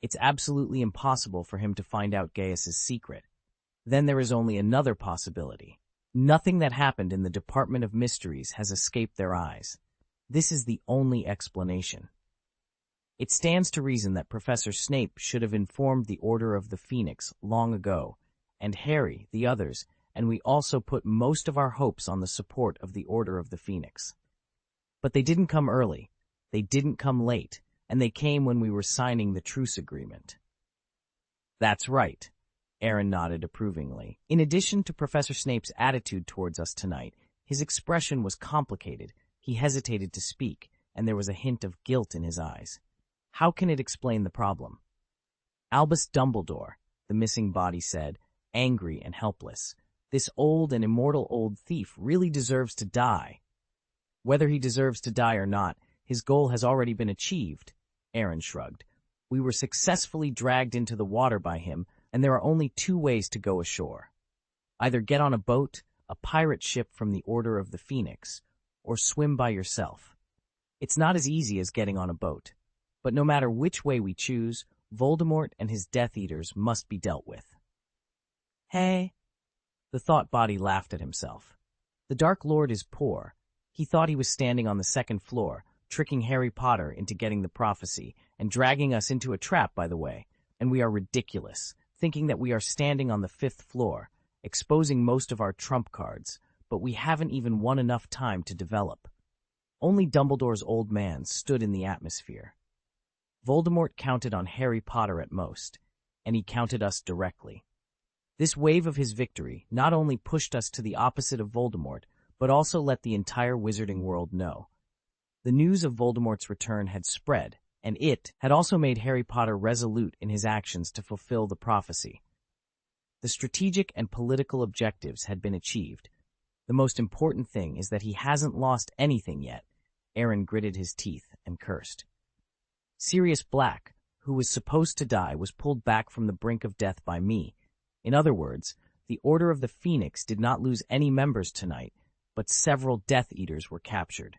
It's absolutely impossible for him to find out Gaius's secret. Then there is only another possibility. Nothing that happened in the Department of Mysteries has escaped their eyes. This is the only explanation. It stands to reason that Professor Snape should have informed the Order of the Phoenix long ago, and Harry, the others, and we also put most of our hopes on the support of the Order of the Phoenix. But they didn't come early, they didn't come late, and they came when we were signing the truce agreement. That's right. Aaron nodded approvingly. In addition to Professor Snape's attitude towards us tonight, his expression was complicated. He hesitated to speak, and there was a hint of guilt in his eyes. How can it explain the problem? Albus Dumbledore, the missing body said, angry and helpless. This old and immortal old thief really deserves to die. Whether he deserves to die or not, his goal has already been achieved, Aaron shrugged. We were successfully dragged into the water by him, and there are only 2 ways to go ashore. Either get on a boat, a pirate ship from the Order of the Phoenix, or swim by yourself. It's not as easy as getting on a boat, but no matter which way we choose, Voldemort and his Death Eaters must be dealt with. Hey, the thought body laughed at himself. The Dark Lord is poor. He thought he was standing on the 2nd floor, tricking Harry Potter into getting the prophecy and dragging us into a trap, by the way, and we are ridiculous, thinking that we are standing on the 5th floor, exposing most of our trump cards, but we haven't even won enough time to develop. Only Dumbledore's old man stood in the atmosphere. Voldemort counted on Harry Potter at most, and he counted us directly. This wave of his victory not only pushed us to the opposite of Voldemort, but also let the entire wizarding world know. The news of Voldemort's return had spread, and it had also made Harry Potter resolute in his actions to fulfill the prophecy. The strategic and political objectives had been achieved. The most important thing is that he hasn't lost anything yet. Aaron gritted his teeth and cursed. Sirius Black, who was supposed to die, was pulled back from the brink of death by me. In other words, the Order of the Phoenix did not lose any members tonight, but several Death Eaters were captured.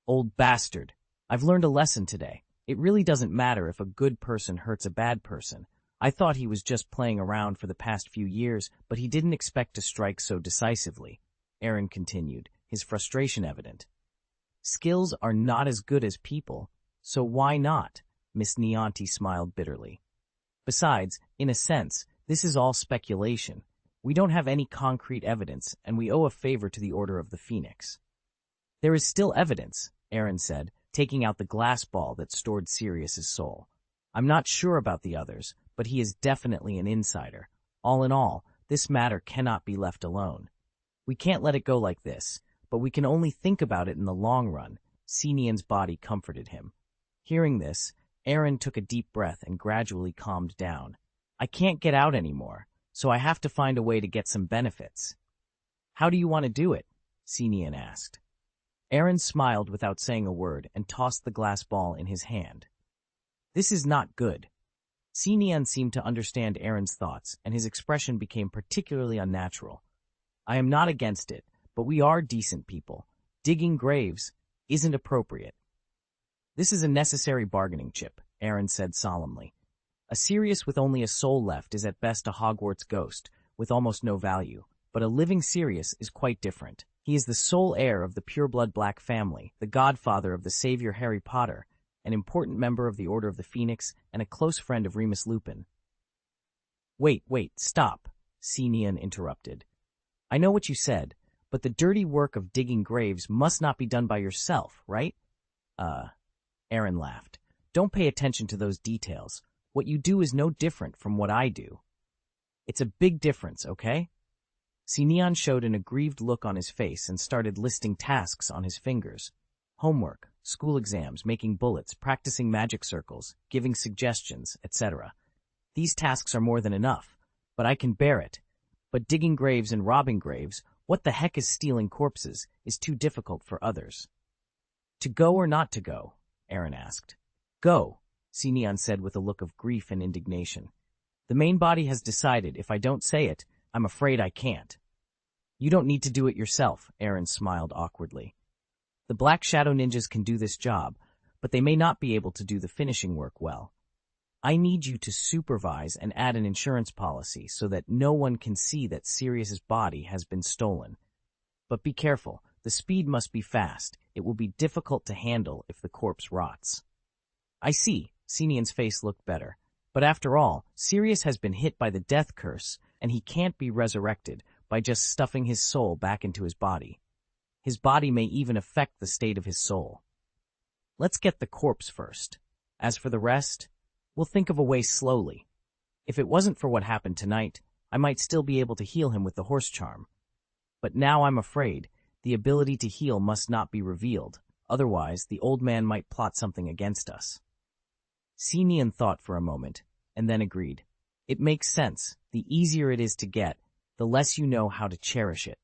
Old bastard. I've learned a lesson today. It really doesn't matter if a good person hurts a bad person. I thought he was just playing around for the past few years, but he didn't expect to strike so decisively, Aaron continued, his frustration evident. Skills are not as good as people, so why not? Miss Nianti smiled bitterly. Besides, in a sense, this is all speculation. We don't have any concrete evidence, and we owe a favor to the Order of the Phoenix. There is still evidence, Aaron said, taking out the glass ball that stored Sirius's soul. I'm not sure about the others, but he is definitely an insider. All in all, this matter cannot be left alone. We can't let it go like this, but we can only think about it in the long run. Senian's body comforted him. Hearing this, Aaron took a deep breath and gradually calmed down. I can't get out anymore, so I have to find a way to get some benefits. How do you want to do it? Senian asked. Aaron smiled without saying a word and tossed the glass ball in his hand. This is not good. Senian seemed to understand Aaron's thoughts, and his expression became particularly unnatural. I am not against it, but we are decent people. Digging graves isn't appropriate. This is a necessary bargaining chip, Aaron said solemnly. A Sirius with only a soul left is at best a Hogwarts ghost, with almost no value, but a living Sirius is quite different. He is the sole heir of the pureblood Black family, the godfather of the savior Harry Potter, an important member of the Order of the Phoenix and a close friend of Remus Lupin. Wait, stop, Scion interrupted. I know what you said, but the dirty work of digging graves must not be done by yourself, right? Aaron laughed. Don't pay attention to those details. What you do is no different from what I do. It's a big difference, okay? Scion showed an aggrieved look on his face and started listing tasks on his fingers. Homework, school exams, making bullets, practicing magic circles, giving suggestions, etc. These tasks are more than enough, but I can bear it. But digging graves and robbing graves, what the heck is stealing corpses, is too difficult for others. To go or not to go? Aaron asked. Go, Scion said with a look of grief and indignation. The main body has decided if I don't say it, I'm afraid I can't. You don't need to do it yourself, Aaron smiled awkwardly. The Black Shadow Ninjas can do this job, but they may not be able to do the finishing work well. I need you to supervise and add an insurance policy so that no one can see that Sirius's body has been stolen. But be careful, the speed must be fast. It will be difficult to handle if the corpse rots. I see, Sion's face looked better. But after all, Sirius has been hit by the death curse, and he can't be resurrected by just stuffing his soul back into his body. His body may even affect the state of his soul. Let's get the corpse first. As for the rest, we'll think of a way slowly. If it wasn't for what happened tonight, I might still be able to heal him with the horse charm. But now I'm afraid the ability to heal must not be revealed, otherwise the old man might plot something against us. Scion thought for a moment, and then agreed. It makes sense. The easier it is to get, the less you know how to cherish it.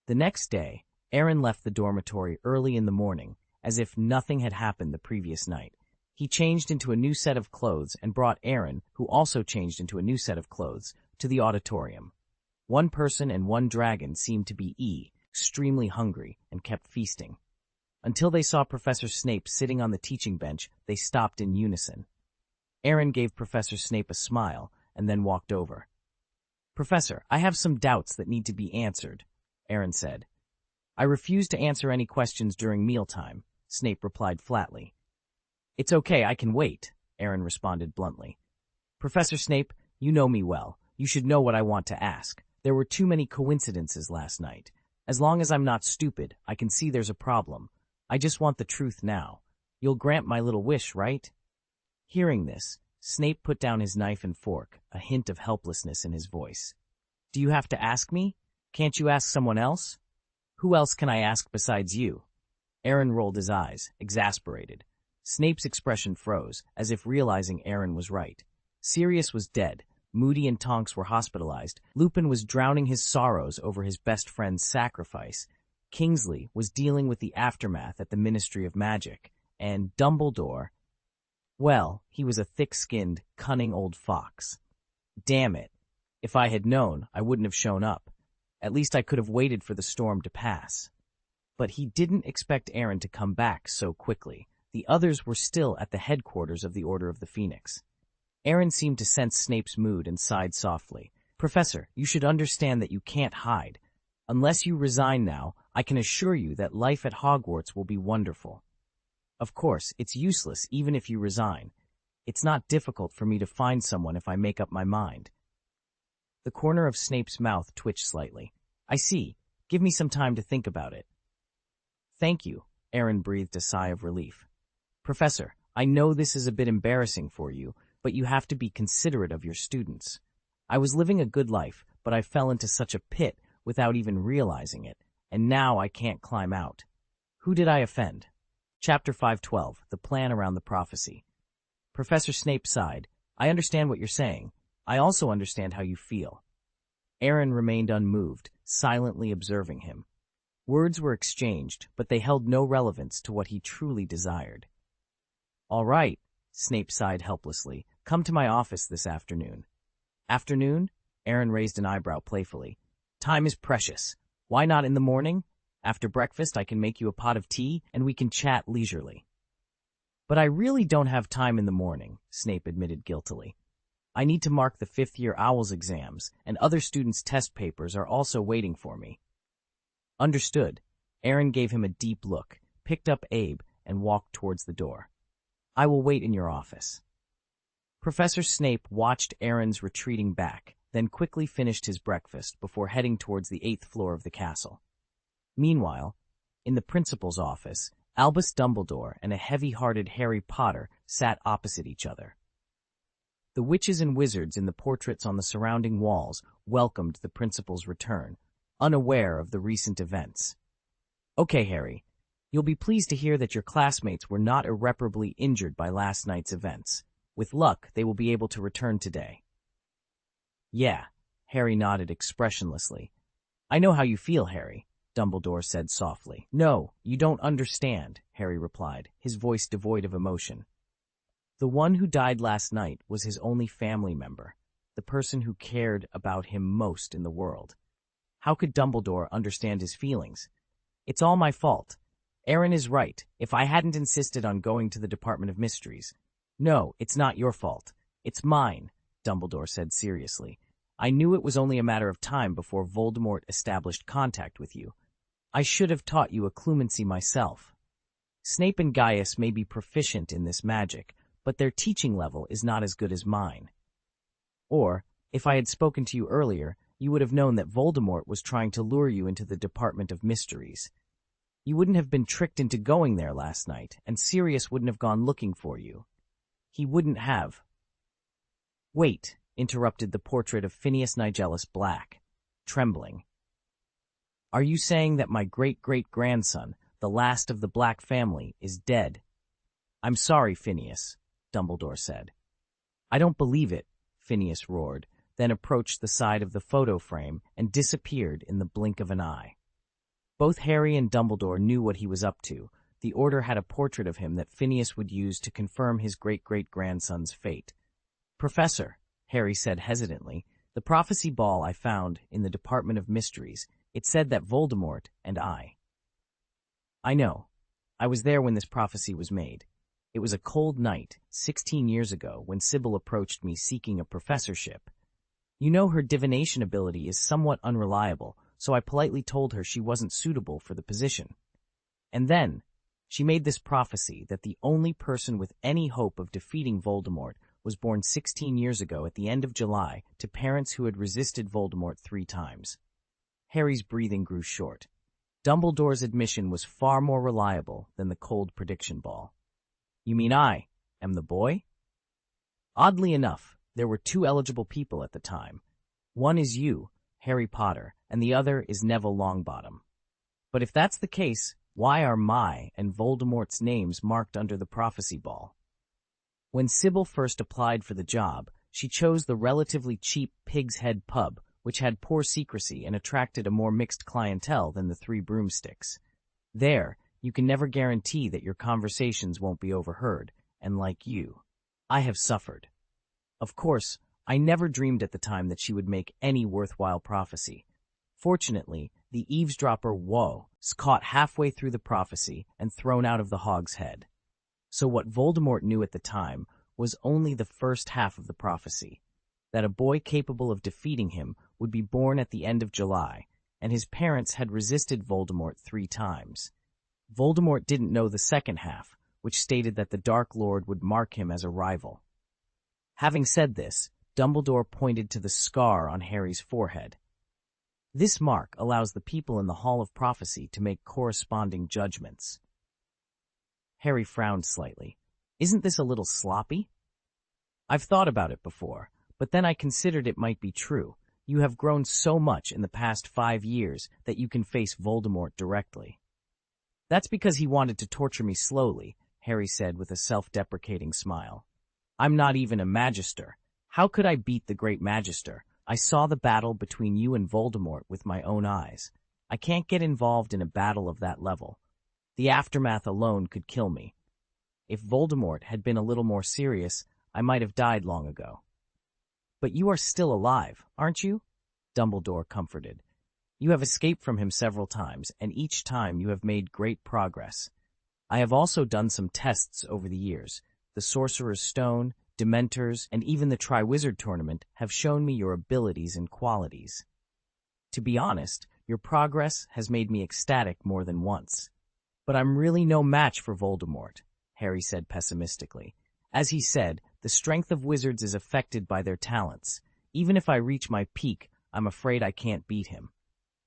The next day, Aaron left the dormitory early in the morning, as if nothing had happened the previous night. He changed into a new set of clothes and brought Aaron, who also changed into a new set of clothes, to the auditorium. One person and one dragon seemed to be extremely hungry and kept feasting. Until they saw Professor Snape sitting on the teaching bench, they stopped in unison. Aaron gave Professor Snape a smile and then walked over. Professor, I have some doubts that need to be answered, Aaron said. I refuse to answer any questions during mealtime, Snape replied flatly. It's okay, I can wait, Aaron responded bluntly. Professor Snape, you know me well. You should know what I want to ask. There were too many coincidences last night. As long as I'm not stupid, I can see there's a problem. I just want the truth now. You'll grant my little wish, right? Hearing this, Snape put down his knife and fork, a hint of helplessness in his voice. Do you have to ask me? Can't you ask someone else? Who else can I ask besides you? Aaron rolled his eyes, exasperated. Snape's expression froze, as if realizing Aaron was right. Sirius was dead. Moody and Tonks were hospitalized. Lupin was drowning his sorrows over his best friend's sacrifice. Kingsley was dealing with the aftermath at the Ministry of Magic. And Dumbledore, well, he was a thick-skinned, cunning old fox. Damn it. If I had known, I wouldn't have shown up. At least I could have waited for the storm to pass. But he didn't expect Aaron to come back so quickly. The others were still at the headquarters of the Order of the Phoenix. Aaron seemed to sense Snape's mood and sighed softly. Professor, you should understand that you can't hide. Unless you resign now, I can assure you that life at Hogwarts will be wonderful. Of course, it's useless even if you resign. It's not difficult for me to find someone if I make up my mind. The corner of Snape's mouth twitched slightly. I see. Give me some time to think about it. Thank you, Aaron breathed a sigh of relief. Professor, I know this is a bit embarrassing for you, but you have to be considerate of your students. I was living a good life, but I fell into such a pit without even realizing it, and now I can't climb out. Who did I offend? Chapter 512, The Plan Around the Prophecy. Professor Snape sighed. I understand what you're saying. I also understand how you feel. Aaron remained unmoved, silently observing him. Words were exchanged, but they held no relevance to what he truly desired. All right, Snape sighed helplessly. Come to my office this afternoon. Afternoon? Aaron raised an eyebrow playfully. Time is precious. Why not in the morning? After breakfast, I can make you a pot of tea, and we can chat leisurely. But I really don't have time in the morning, Snape admitted guiltily. I need to mark the fifth-year Owls exams, and other students' test papers are also waiting for me. Understood. Aaron gave him a deep look, picked up Abe, and walked towards the door. "I will wait in your office." Professor Snape watched Aaron's retreating back, then quickly finished his breakfast before heading towards the 8th floor of the castle. Meanwhile, in the principal's office, Albus Dumbledore and a heavy-hearted Harry Potter sat opposite each other. The witches and wizards in the portraits on the surrounding walls welcomed the principal's return, unaware of the recent events. "Okay, Harry, you'll be pleased to hear that your classmates were not irreparably injured by last night's events. With luck, they will be able to return today." "Yeah," Harry nodded expressionlessly. "I know how you feel, Harry," Dumbledore said softly. "No, you don't understand," Harry replied, his voice devoid of emotion. "The one who died last night was his only family member, the person who cared about him most in the world. How could Dumbledore understand his feelings? It's all my fault. Aaron is right. If I hadn't insisted on going to the Department of Mysteries—" "No, it's not your fault. It's mine," Dumbledore said seriously. "I knew it was only a matter of time before Voldemort established contact with you. I should have taught you occlumency myself. Snape and Gaius may be proficient in this magic, but their teaching level is not as good as mine. Or, if I had spoken to you earlier, you would have known that Voldemort was trying to lure you into the Department of Mysteries. You wouldn't have been tricked into going there last night, and Sirius wouldn't have gone looking for you. He wouldn't have—" "Wait," interrupted the portrait of Phineas Nigellus Black, trembling. "Are you saying that my great-great-grandson, the last of the Black family, is dead?" "I'm sorry, Phineas," Dumbledore said. "I don't believe it," Phineas roared, then approached the side of the photo frame and disappeared in the blink of an eye. Both Harry and Dumbledore knew what he was up to. The Order had a portrait of him that Phineas would use to confirm his great-great-grandson's fate. "Professor," Harry said hesitantly, "the prophecy ball I found in the Department of Mysteries, it said that Voldemort and I—" "I know. I was there when this prophecy was made. It was a cold night, 16 years ago, when Sybil approached me seeking a professorship. You know her divination ability is somewhat unreliable, so I politely told her she wasn't suitable for the position. And then she made this prophecy that the only person with any hope of defeating Voldemort was born 16 years ago at the end of July to parents who had resisted Voldemort 3 times. Harry's breathing grew short. Dumbledore's admission was far more reliable than the cold prediction ball. "You mean I am the boy?" "Oddly enough, there were 2 eligible people at the time. One is you, Harry Potter, and the other is Neville Longbottom. But if that's the case, why are my and Voldemort's names marked under the prophecy ball?" When Sybil first applied for the job, she chose the relatively cheap Pig's Head pub, which had poor secrecy and attracted a more mixed clientele than the 3 Broomsticks. There, you can never guarantee that your conversations won't be overheard, and like you, I have suffered. Of course, I never dreamed at the time that she would make any worthwhile prophecy. Fortunately, the eavesdropper was caught halfway through the prophecy and thrown out of the Hog's Head. So what Voldemort knew at the time was only the first half of the prophecy, that a boy capable of defeating him would be born at the end of July, and his parents had resisted Voldemort 3 times. Voldemort didn't know the second half, which stated that the Dark Lord would mark him as a rival. Having said this, Dumbledore pointed to the scar on Harry's forehead. This mark allows the people in the Hall of Prophecy to make corresponding judgments. Harry frowned slightly. "Isn't this a little sloppy?" "I've thought about it before, but then I considered it might be true. You have grown so much in the past 5 years that you can face Voldemort directly." "That's because he wanted to torture me slowly," Harry said with a self-deprecating smile. "I'm not even a Magister. How could I beat the Great Magister? I saw the battle between you and Voldemort with my own eyes. I can't get involved in a battle of that level. The aftermath alone could kill me. If Voldemort had been a little more serious, I might have died long ago." "But you are still alive, aren't you?" Dumbledore comforted. "You have escaped from him several times, and each time you have made great progress. I have also done some tests over the years. The Sorcerer's Stone, Dementors, and even the Triwizard Tournament have shown me your abilities and qualities. To be honest, your progress has made me ecstatic more than once. But I'm really no match for Voldemort, Harry said pessimistically. As he said, the strength of wizards is affected by their talents. Even if I reach my peak, I'm afraid I can't beat him.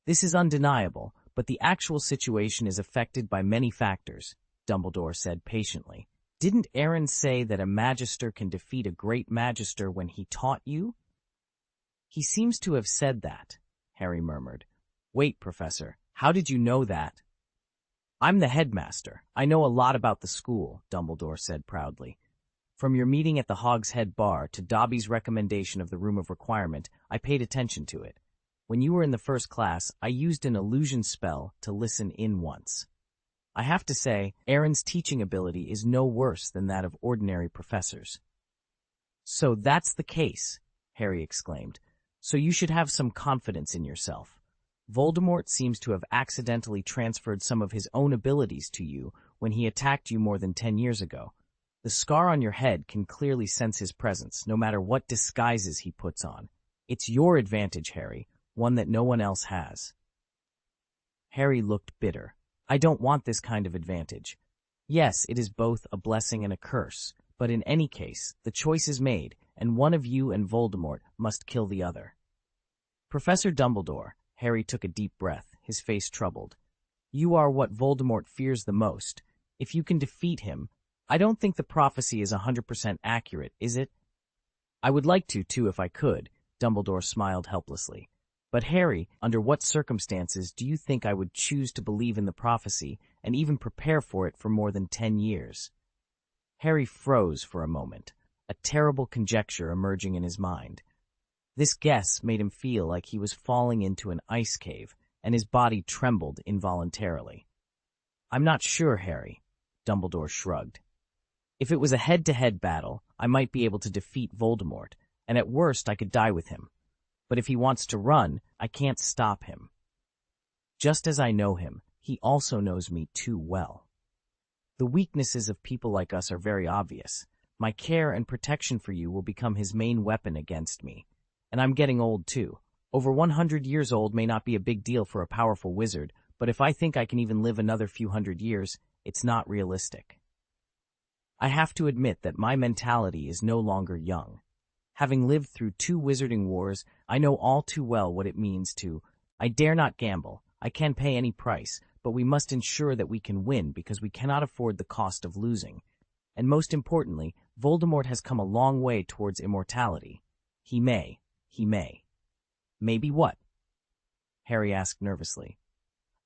This is undeniable, but the actual situation is affected by many factors, Dumbledore said patiently. Didn't Aaron say that a magister can defeat a great magister when he taught you? He seems to have said that, Harry murmured. Wait, Professor, how did you know that? I'm the headmaster. I know a lot about the school, Dumbledore said proudly. From your meeting at the Hog's Head Bar to Dobby's recommendation of the Room of Requirement, I paid attention to it. When you were in the first class, I used an illusion spell to listen in once. I have to say, Aaron's teaching ability is no worse than that of ordinary professors. So that's the case, Harry exclaimed. So you should have some confidence in yourself. Voldemort seems to have accidentally transferred some of his own abilities to you when he attacked you more than 10 years ago. The scar on your head can clearly sense his presence, no matter what disguises he puts on. It's your advantage, Harry, one that no one else has. Harry looked bitter. I don't want this kind of advantage. Yes, it is both a blessing and a curse, but in any case, the choice is made, and one of you and Voldemort must kill the other. Professor Dumbledore, Harry took a deep breath, his face troubled. You are what Voldemort fears the most. If you can defeat him, I don't think the prophecy is 100% accurate, is it? I would like to, too, if I could, Dumbledore smiled helplessly. But Harry, under what circumstances do you think I would choose to believe in the prophecy and even prepare for it for more than 10 years? Harry froze for a moment, a terrible conjecture emerging in his mind. This guess made him feel like he was falling into an ice cave, and his body trembled involuntarily. I'm not sure, Harry, Dumbledore shrugged. If it was a head-to-head battle, I might be able to defeat Voldemort, and at worst I could die with him. But if he wants to run, I can't stop him. Just as I know him, he also knows me too well. The weaknesses of people like us are very obvious. My care and protection for you will become his main weapon against me. And I'm getting old too. Over 100 years old may not be a big deal for a powerful wizard, but if I think I can even live another few hundred years, it's not realistic. I have to admit that my mentality is no longer young. Having lived through 2 wizarding wars, I know all too well what it means to, I dare not gamble, I can pay any price, but we must ensure that we can win because we cannot afford the cost of losing. And most importantly, Voldemort has come a long way towards immortality. He may. Maybe what? Harry asked nervously.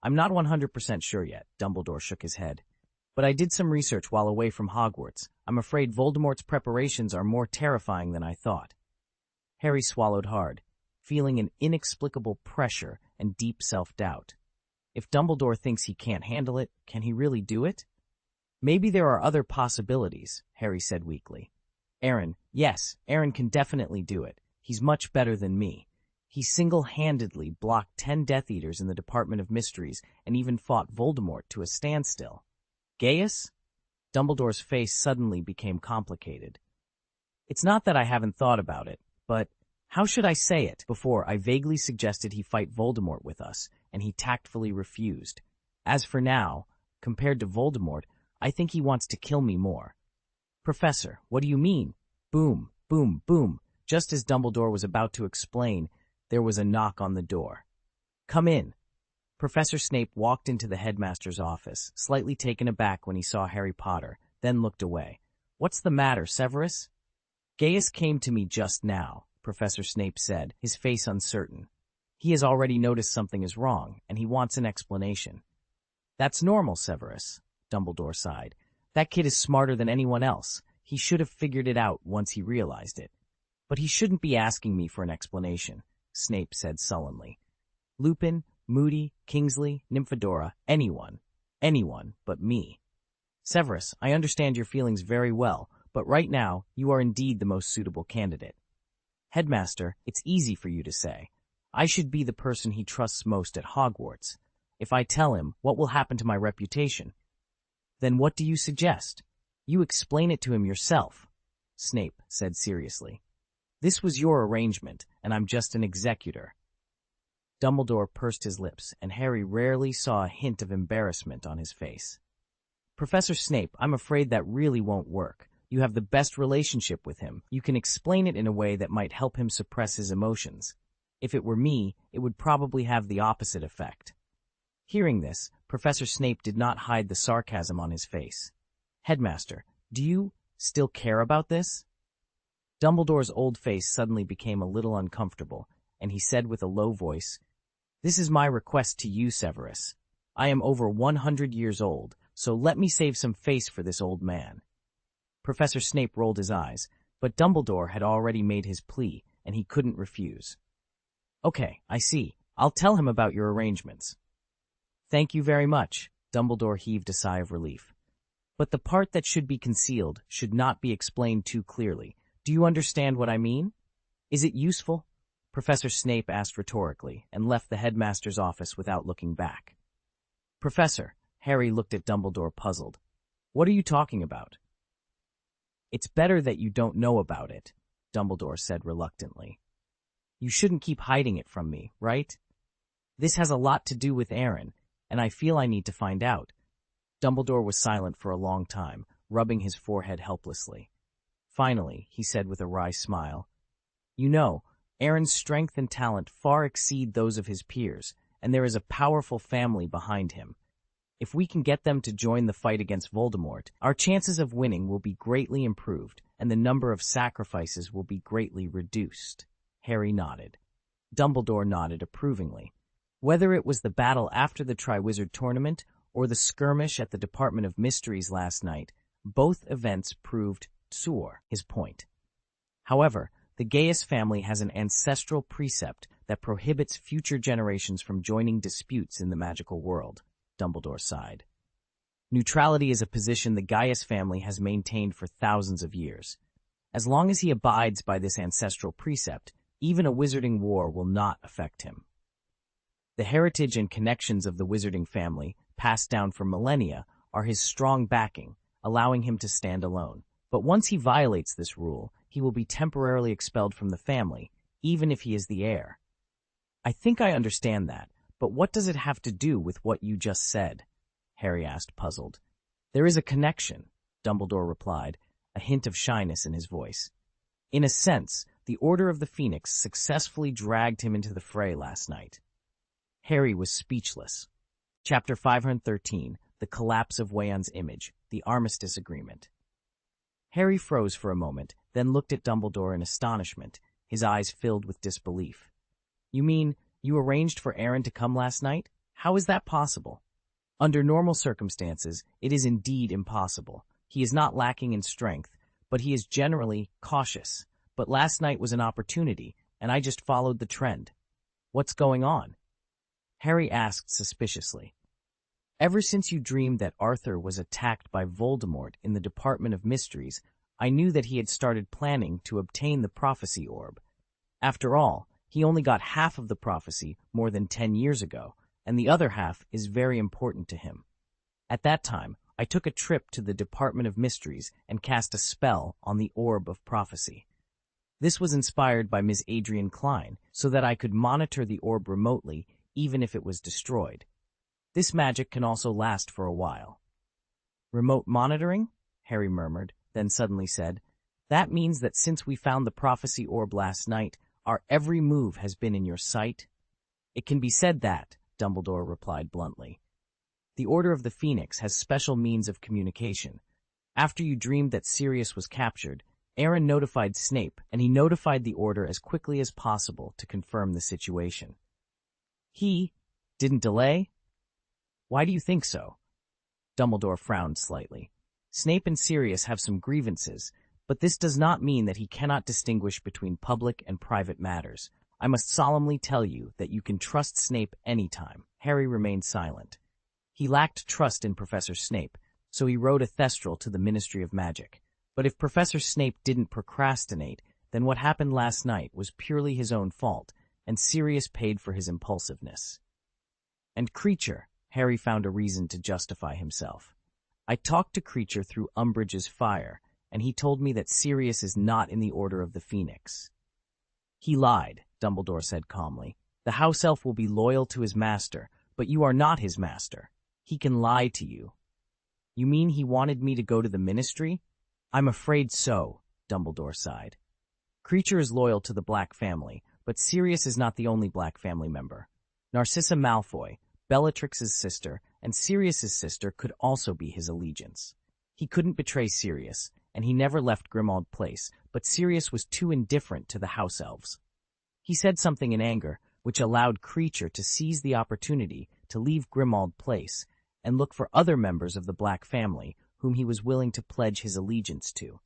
I'm not 100% sure yet, Dumbledore shook his head. But I did some research while away from Hogwarts. I'm afraid Voldemort's preparations are more terrifying than I thought. Harry swallowed hard, feeling an inexplicable pressure and deep self-doubt. If Dumbledore thinks he can't handle it, can he really do it? Maybe there are other possibilities, Harry said weakly. Aaron can definitely do it. He's much better than me. He single-handedly blocked 10 Death Eaters in the Department of Mysteries and even fought Voldemort to a standstill. Gaius? Dumbledore's face suddenly became complicated. It's not that I haven't thought about it, but how should I say it? Before, I vaguely suggested he fight Voldemort with us, and he tactfully refused. As for now, compared to Voldemort, I think he wants to kill me more. Professor, what do you mean? Boom, boom, boom. Just as Dumbledore was about to explain, there was a knock on the door. Come in. Professor Snape walked into the headmaster's office, slightly taken aback when he saw Harry Potter, then looked away. What's the matter, Severus? Gaius came to me just now, Professor Snape said, his face uncertain. He has already noticed something is wrong, and he wants an explanation. That's normal, Severus, Dumbledore sighed. That kid is smarter than anyone else. He should have figured it out once he realized it. But he shouldn't be asking me for an explanation, Snape said sullenly. Lupin, Moody, Kingsley, Nymphadora, anyone but me. Severus, I understand your feelings very well, but right now you are indeed the most suitable candidate. Headmaster, it's easy for you to say. I should be the person he trusts most at Hogwarts. If I tell him, what will happen to my reputation? Then what do you suggest? You explain it to him yourself, Snape said seriously. This was your arrangement, and I'm just an executor. Dumbledore pursed his lips, and Harry rarely saw a hint of embarrassment on his face. Professor Snape, I'm afraid that really won't work. You have the best relationship with him. You can explain it in a way that might help him suppress his emotions. If it were me, it would probably have the opposite effect. Hearing this, Professor Snape did not hide the sarcasm on his face. Headmaster, do you still care about this? Dumbledore's old face suddenly became a little uncomfortable, and he said with a low voice, "This is my request to you, Severus. I am over 100 years old, so let me save some face for this old man." Professor Snape rolled his eyes, but Dumbledore had already made his plea, and he couldn't refuse. "Okay, I see. I'll tell him about your arrangements." "Thank you very much," Dumbledore heaved a sigh of relief. "But the part that should be concealed should not be explained too clearly. Do you understand what I mean? Is it useful?" Professor Snape asked rhetorically, and left the headmaster's office without looking back. "Professor," Harry looked at Dumbledore puzzled. "What are you talking about?" "It's better that you don't know about it," Dumbledore said reluctantly. "You shouldn't keep hiding it from me, right? This has a lot to do with Aaron, and I feel I need to find out." Dumbledore was silent for a long time, rubbing his forehead helplessly. Finally, he said with a wry smile, "You know, Aaron's strength and talent far exceed those of his peers, and there is a powerful family behind him. If we can get them to join the fight against Voldemort, our chances of winning will be greatly improved, and the number of sacrifices will be greatly reduced." Harry nodded. Dumbledore nodded approvingly. Whether it was the battle after the Triwizard Tournament or the skirmish at the Department of Mysteries last night, both events proved his point. However, the Gaius family has an ancestral precept that prohibits future generations from joining disputes in the magical world, Dumbledore sighed. Neutrality is a position the Gaius family has maintained for thousands of years. As long as he abides by this ancestral precept, even a wizarding war will not affect him. The heritage and connections of the wizarding family, passed down for millennia, are his strong backing, allowing him to stand alone. But once he violates this rule, he will be temporarily expelled from the family, even if he is the heir. "I think I understand that, but what does it have to do with what you just said?" Harry asked, puzzled. "There is a connection," Dumbledore replied, a hint of shyness in his voice. "In a sense, the Order of the Phoenix successfully dragged him into the fray last night." Harry was speechless. Chapter 513, The Collapse of Wayon's Image, the Armistice Agreement. Harry froze for a moment, then looked at Dumbledore in astonishment, his eyes filled with disbelief. "You mean you arranged for Aaron to come last night? How is that possible?" "Under normal circumstances, it is indeed impossible. He is not lacking in strength, but he is generally cautious. But last night was an opportunity, and I just followed the trend." "What's going on?" Harry asked suspiciously. "Ever since you dreamed that Arthur was attacked by Voldemort in the Department of Mysteries, I knew that he had started planning to obtain the prophecy orb. After all, he only got half of the prophecy more than 10 years ago, and the other half is very important to him. At that time, I took a trip to the Department of Mysteries and cast a spell on the Orb of Prophecy. This was inspired by Ms. Adrian Klein, so that I could monitor the orb remotely, even if it was destroyed. This magic can also last for a while." "Remote monitoring?" Harry murmured, then suddenly said, "That means that since we found the prophecy orb last night, our every move has been in your sight?" "It can be said that," Dumbledore replied bluntly. "The Order of the Phoenix has special means of communication. After you dreamed that Sirius was captured, Aaron notified Snape, and he notified the Order as quickly as possible to confirm the situation." "He didn't delay? Why do you think so?" Dumbledore frowned slightly. "Snape and Sirius have some grievances, but this does not mean that he cannot distinguish between public and private matters. I must solemnly tell you that you can trust Snape anytime." Harry remained silent. He lacked trust in Professor Snape, so he wrote a thestral to the Ministry of Magic. But if Professor Snape didn't procrastinate, then what happened last night was purely his own fault, and Sirius paid for his impulsiveness. "And Creature," Harry found a reason to justify himself. "I talked to Creature through Umbridge's fire, and he told me that Sirius is not in the Order of the Phoenix." "He lied," Dumbledore said calmly. "The house elf will be loyal to his master, but you are not his master. He can lie to you." You mean he wanted me to go to the ministry? I'm afraid so, Dumbledore sighed. Kreacher is loyal to the Black family, but Sirius is not the only Black family member. Narcissa Malfoy, Bellatrix's sister, and Sirius's sister could also be his allegiance. He couldn't betray Sirius, and he never left Grimmauld Place, but Sirius was too indifferent to the house elves. He said something in anger, which allowed Kreacher to seize the opportunity to leave Grimmauld Place and look for other members of the Black family whom he was willing to pledge his allegiance to.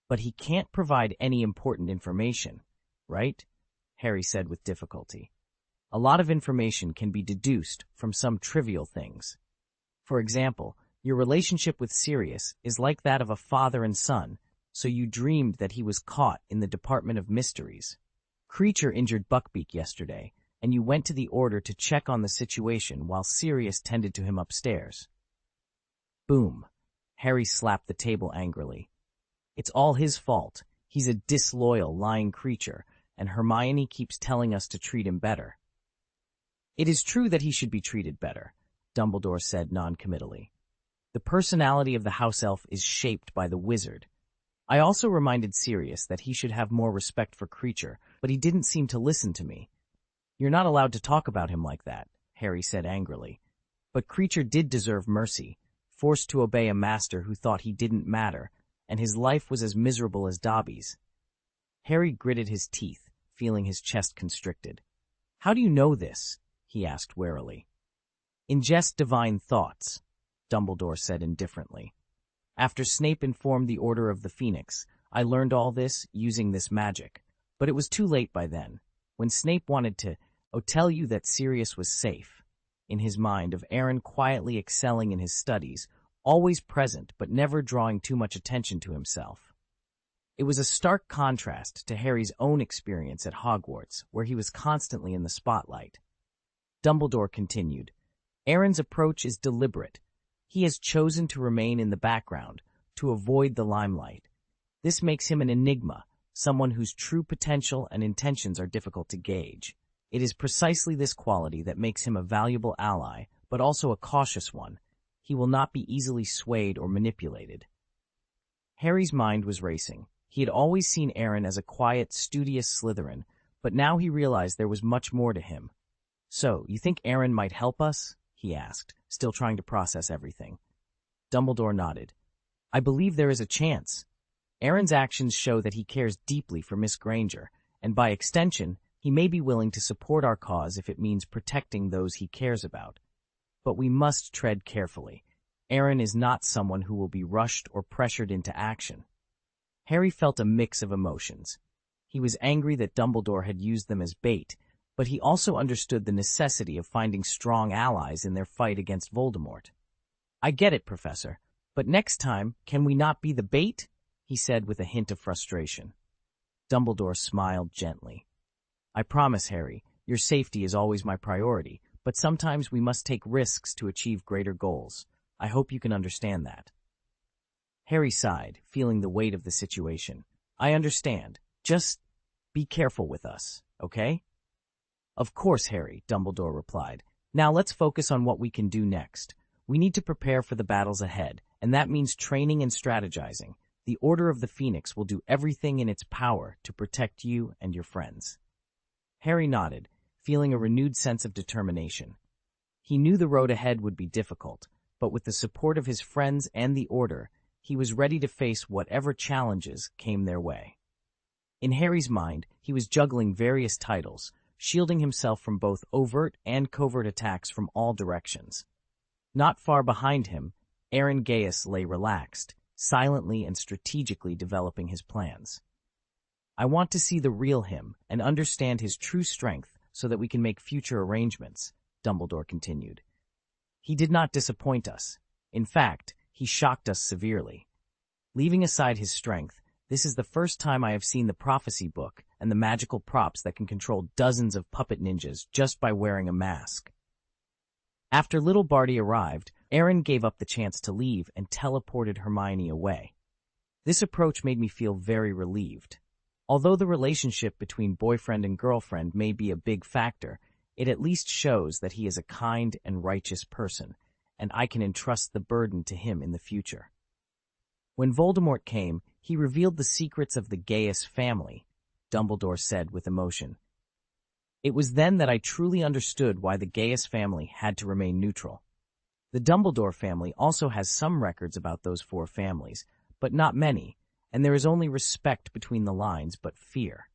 But he can't provide any important information, right? Harry said with difficulty. A lot of information can be deduced from some trivial things. For example, your relationship with Sirius is like that of a father and son, so you dreamed that he was caught in the Department of Mysteries. Kreacher injured Buckbeak yesterday, and you went to the Order to check on the situation while Sirius tended to him upstairs. Boom. Harry slapped the table angrily. It's all his fault. He's a disloyal, lying creature, and Hermione keeps telling us to treat him better. It is true that he should be treated better, Dumbledore said noncommittally. The personality of the house elf is shaped by the wizard. I also reminded Sirius that he should have more respect for Kreacher, but he didn't seem to listen to me. You're not allowed to talk about him like that, Harry said angrily. But Kreacher did deserve mercy, forced to obey a master who thought he didn't matter, and his life was as miserable as Dobby's. Harry gritted his teeth, feeling his chest constricted. How do you know this? He asked warily. Ingest divine thoughts, Dumbledore said indifferently. After Snape informed the Order of the Phoenix, I learned all this using this magic, but it was too late by then, when Snape wanted to tell you that Sirius was safe, in his mind of Aaron quietly excelling in his studies, always present but never drawing too much attention to himself. It was a stark contrast to Harry's own experience at Hogwarts, where he was constantly in the spotlight. Dumbledore continued, Aaron's approach is deliberate. He has chosen to remain in the background, to avoid the limelight. This makes him an enigma, someone whose true potential and intentions are difficult to gauge. It is precisely this quality that makes him a valuable ally, but also a cautious one. He will not be easily swayed or manipulated. Harry's mind was racing. He had always seen Aaron as a quiet, studious Slytherin, but now he realized there was much more to him. So, you think Aaron might help us? He asked, still trying to process everything. Dumbledore nodded. I believe there is a chance. Aaron's actions show that he cares deeply for Miss Granger, and by extension, he may be willing to support our cause if it means protecting those he cares about. But we must tread carefully. Aaron is not someone who will be rushed or pressured into action. Harry felt a mix of emotions. He was angry that Dumbledore had used them as bait, but he also understood the necessity of finding strong allies in their fight against Voldemort. I get it, Professor, but next time, can we not be the bait? He said with a hint of frustration. Dumbledore smiled gently. I promise, Harry, your safety is always my priority, but sometimes we must take risks to achieve greater goals. I hope you can understand that. Harry sighed, feeling the weight of the situation. I understand. Just be careful with us, okay? Of course, Harry, Dumbledore replied. Now let's focus on what we can do next. We need to prepare for the battles ahead, and that means training and strategizing. The Order of the Phoenix will do everything in its power to protect you and your friends. Harry nodded, feeling a renewed sense of determination. He knew the road ahead would be difficult, but with the support of his friends and the Order, he was ready to face whatever challenges came their way. In Harry's mind, he was juggling various titles, shielding himself from both overt and covert attacks from all directions. Not far behind him, Aaron Gaius lay relaxed, silently and strategically developing his plans. I want to see the real him and understand his true strength so that we can make future arrangements, Dumbledore continued. He did not disappoint us. In fact, he shocked us severely. Leaving aside his strength, this is the first time I have seen the prophecy book and the magical props that can control dozens of puppet ninjas just by wearing a mask. After little Barty arrived, Aaron gave up the chance to leave and teleported Hermione away. This approach made me feel very relieved. Although the relationship between boyfriend and girlfriend may be a big factor, it at least shows that he is a kind and righteous person, and I can entrust the burden to him in the future. When Voldemort came, he revealed the secrets of the Gaius family, Dumbledore said with emotion. It was then that I truly understood why the Gaius family had to remain neutral. The Dumbledore family also has some records about those four families, but not many, and there is only respect between the lines but fear.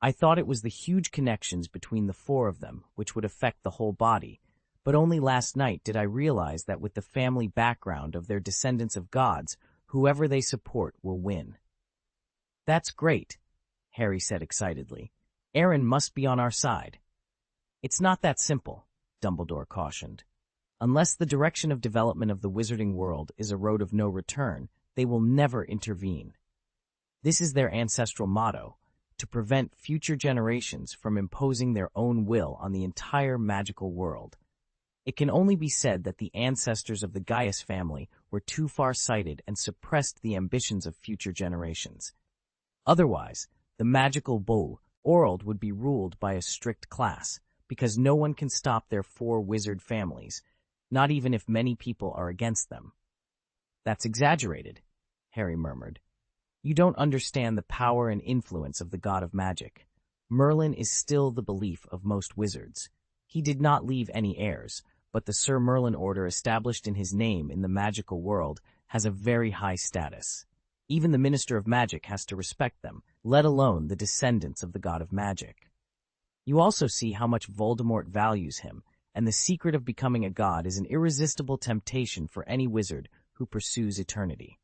I thought it was the huge connections between the four of them which would affect the whole body, but only last night did I realize that with the family background of their descendants of gods, whoever they support will win. That's great, Harry said excitedly. Aaron must be on our side. It's not that simple, Dumbledore cautioned. Unless the direction of development of the wizarding world is a road of no return, they will never intervene. This is their ancestral motto, to prevent future generations from imposing their own will on the entire magical world. It can only be said that the ancestors of the Gaius family were too far-sighted and suppressed the ambitions of future generations. Otherwise, the magical world would be ruled by a strict class, because no one can stop their four wizard families, not even if many people are against them. That's exaggerated, Harry murmured. You don't understand the power and influence of the god of magic. Merlin is still the belief of most wizards. He did not leave any heirs, but the Sir Merlin order established in his name in the magical world has a very high status. Even the Minister of Magic has to respect them, let alone the descendants of the god of magic. You also see how much Voldemort values him, and the secret of becoming a god is an irresistible temptation for any wizard who pursues eternity.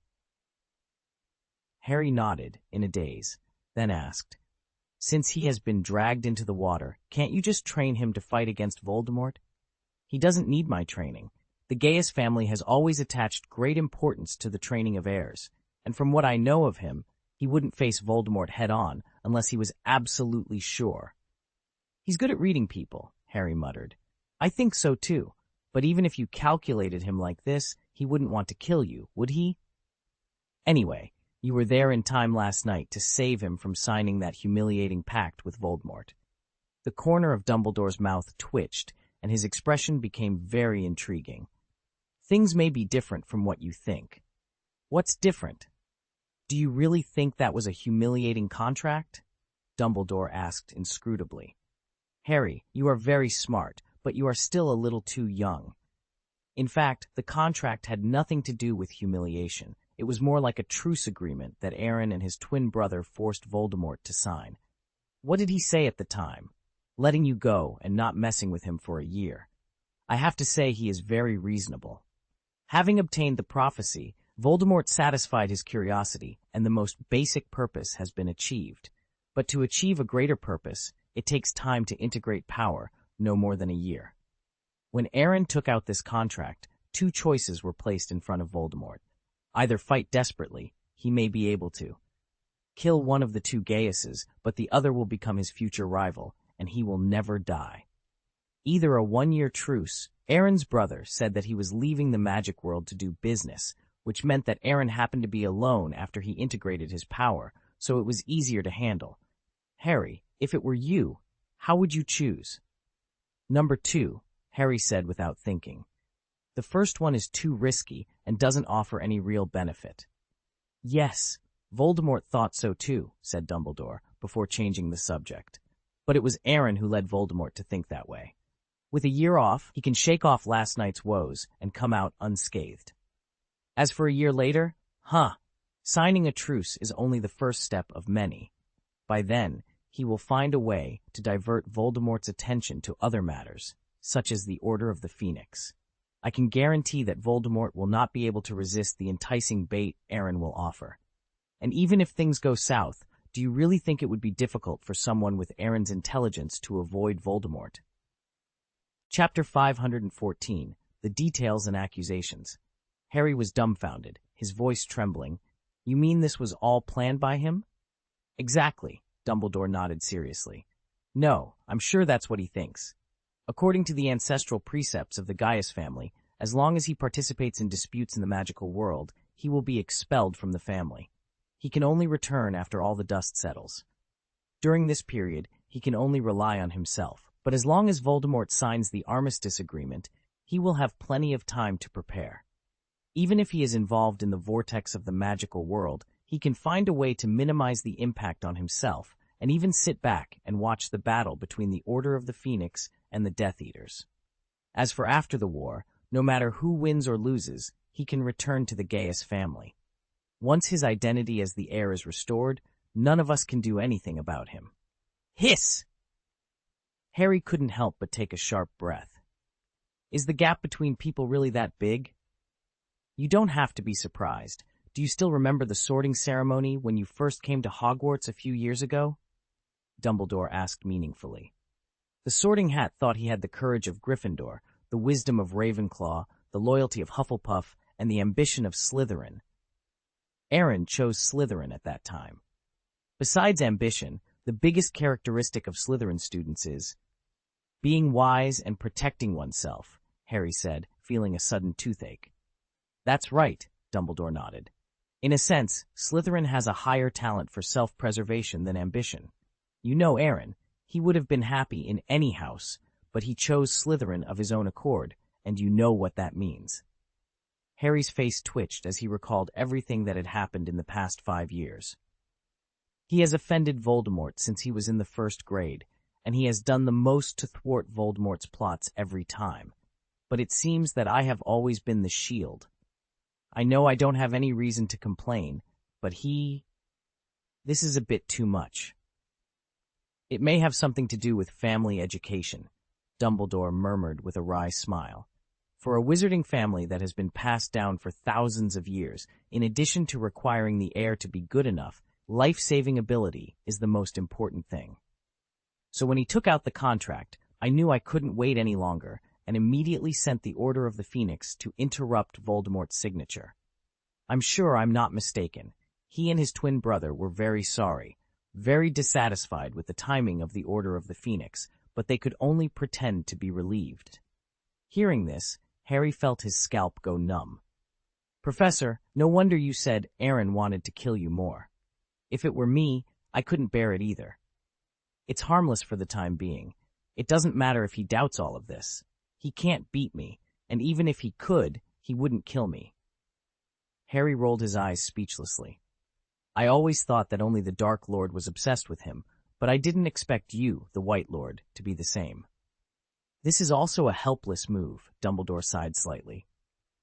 Harry nodded, in a daze, then asked, Since he has been dragged into the water, can't you just train him to fight against Voldemort? He doesn't need my training. The Gaius family has always attached great importance to the training of heirs, and from what I know of him, he wouldn't face Voldemort head-on unless he was absolutely sure. He's good at reading people, Harry muttered. I think so too, but even if you calculated him like this, he wouldn't want to kill you, would he? Anyway, you were there in time last night to save him from signing that humiliating pact with Voldemort. The corner of Dumbledore's mouth twitched, and his expression became very intriguing. Things may be different from what you think. What's different? Do you really think that was a humiliating contract? Dumbledore asked inscrutably. Harry, you are very smart, but you are still a little too young. In fact, the contract had nothing to do with humiliation. It was more like a truce agreement that Aaron and his twin brother forced Voldemort to sign. What did he say at the time? Letting you go and not messing with him for a year. I have to say he is very reasonable. Having obtained the prophecy, Voldemort satisfied his curiosity, and the most basic purpose has been achieved. But to achieve a greater purpose, it takes time to integrate power, no more than a year. When Aaron took out this contract, two choices were placed in front of Voldemort. Either fight desperately, he may be able to. Kill one of the two Gaiuses, but the other will become his future rival, and he will never die. Either a one-year truce. Aaron's brother said that he was leaving the magic world to do business, which meant that Aaron happened to be alone after he integrated his power, so it was easier to handle. Harry, if it were you, how would you choose? Number 2, Harry said without thinking. The first one is too risky and doesn't offer any real benefit. Yes, Voldemort thought so too, said Dumbledore, before changing the subject. But it was Aaron who led Voldemort to think that way. With a year off, he can shake off last night's woes and come out unscathed. As for a year later, signing a truce is only the first step of many. By then, he will find a way to divert Voldemort's attention to other matters, such as the Order of the Phoenix. I can guarantee that Voldemort will not be able to resist the enticing bait Aaron will offer. And even if things go south, do you really think it would be difficult for someone with Aaron's intelligence to avoid Voldemort? Chapter 514, The Details and Accusations. Harry was dumbfounded, his voice trembling. You mean this was all planned by him? Exactly, Dumbledore nodded seriously. No, I'm sure that's what he thinks. According to the ancestral precepts of the Gaius family, as long as he participates in disputes in the magical world, he will be expelled from the family. He can only return after all the dust settles. During this period, he can only rely on himself, but as long as Voldemort signs the armistice agreement, he will have plenty of time to prepare. Even if he is involved in the vortex of the magical world, he can find a way to minimize the impact on himself and even sit back and watch the battle between the Order of the Phoenix and the Death Eaters. As for after the war, no matter who wins or loses, he can return to the Gaius family. Once his identity as the heir is restored, none of us can do anything about him. Hiss! Harry couldn't help but take a sharp breath. Is the gap between people really that big? You don't have to be surprised. Do you still remember the sorting ceremony when you first came to Hogwarts a few years ago? Dumbledore asked meaningfully. The Sorting Hat thought he had the courage of Gryffindor, the wisdom of Ravenclaw, the loyalty of Hufflepuff, and the ambition of Slytherin. Aaron chose Slytherin at that time. Besides ambition, the biggest characteristic of Slytherin students is being wise and protecting oneself, Harry said, feeling a sudden toothache. That's right, Dumbledore nodded. In a sense, Slytherin has a higher talent for self-preservation than ambition. You know Aaron, he would have been happy in any house, but he chose Slytherin of his own accord, and you know what that means. Harry's face twitched as he recalled everything that had happened in the past 5 years. He has offended Voldemort since he was in the 1st grade, and he has done the most to thwart Voldemort's plots every time. But it seems that I have always been the shield. I know I don't have any reason to complain, but this is a bit too much. It may have something to do with family education, Dumbledore murmured with a wry smile. For a wizarding family that has been passed down for thousands of years, in addition to requiring the heir to be good enough, life-saving ability is the most important thing. So when he took out the contract, I knew I couldn't wait any longer and immediately sent the Order of the Phoenix to interrupt Voldemort's signature. I'm sure I'm not mistaken. He and his twin brother were very sorry, very dissatisfied with the timing of the Order of the Phoenix, but they could only pretend to be relieved. Hearing this, Harry felt his scalp go numb. Professor, no wonder you said Aaron wanted to kill you more. If it were me, I couldn't bear it either. It's harmless for the time being. It doesn't matter if he doubts all of this. He can't beat me, and even if he could, he wouldn't kill me. Harry rolled his eyes speechlessly. I always thought that only the Dark Lord was obsessed with him, but I didn't expect you, the White Lord, to be the same. This is also a helpless move, Dumbledore sighed slightly.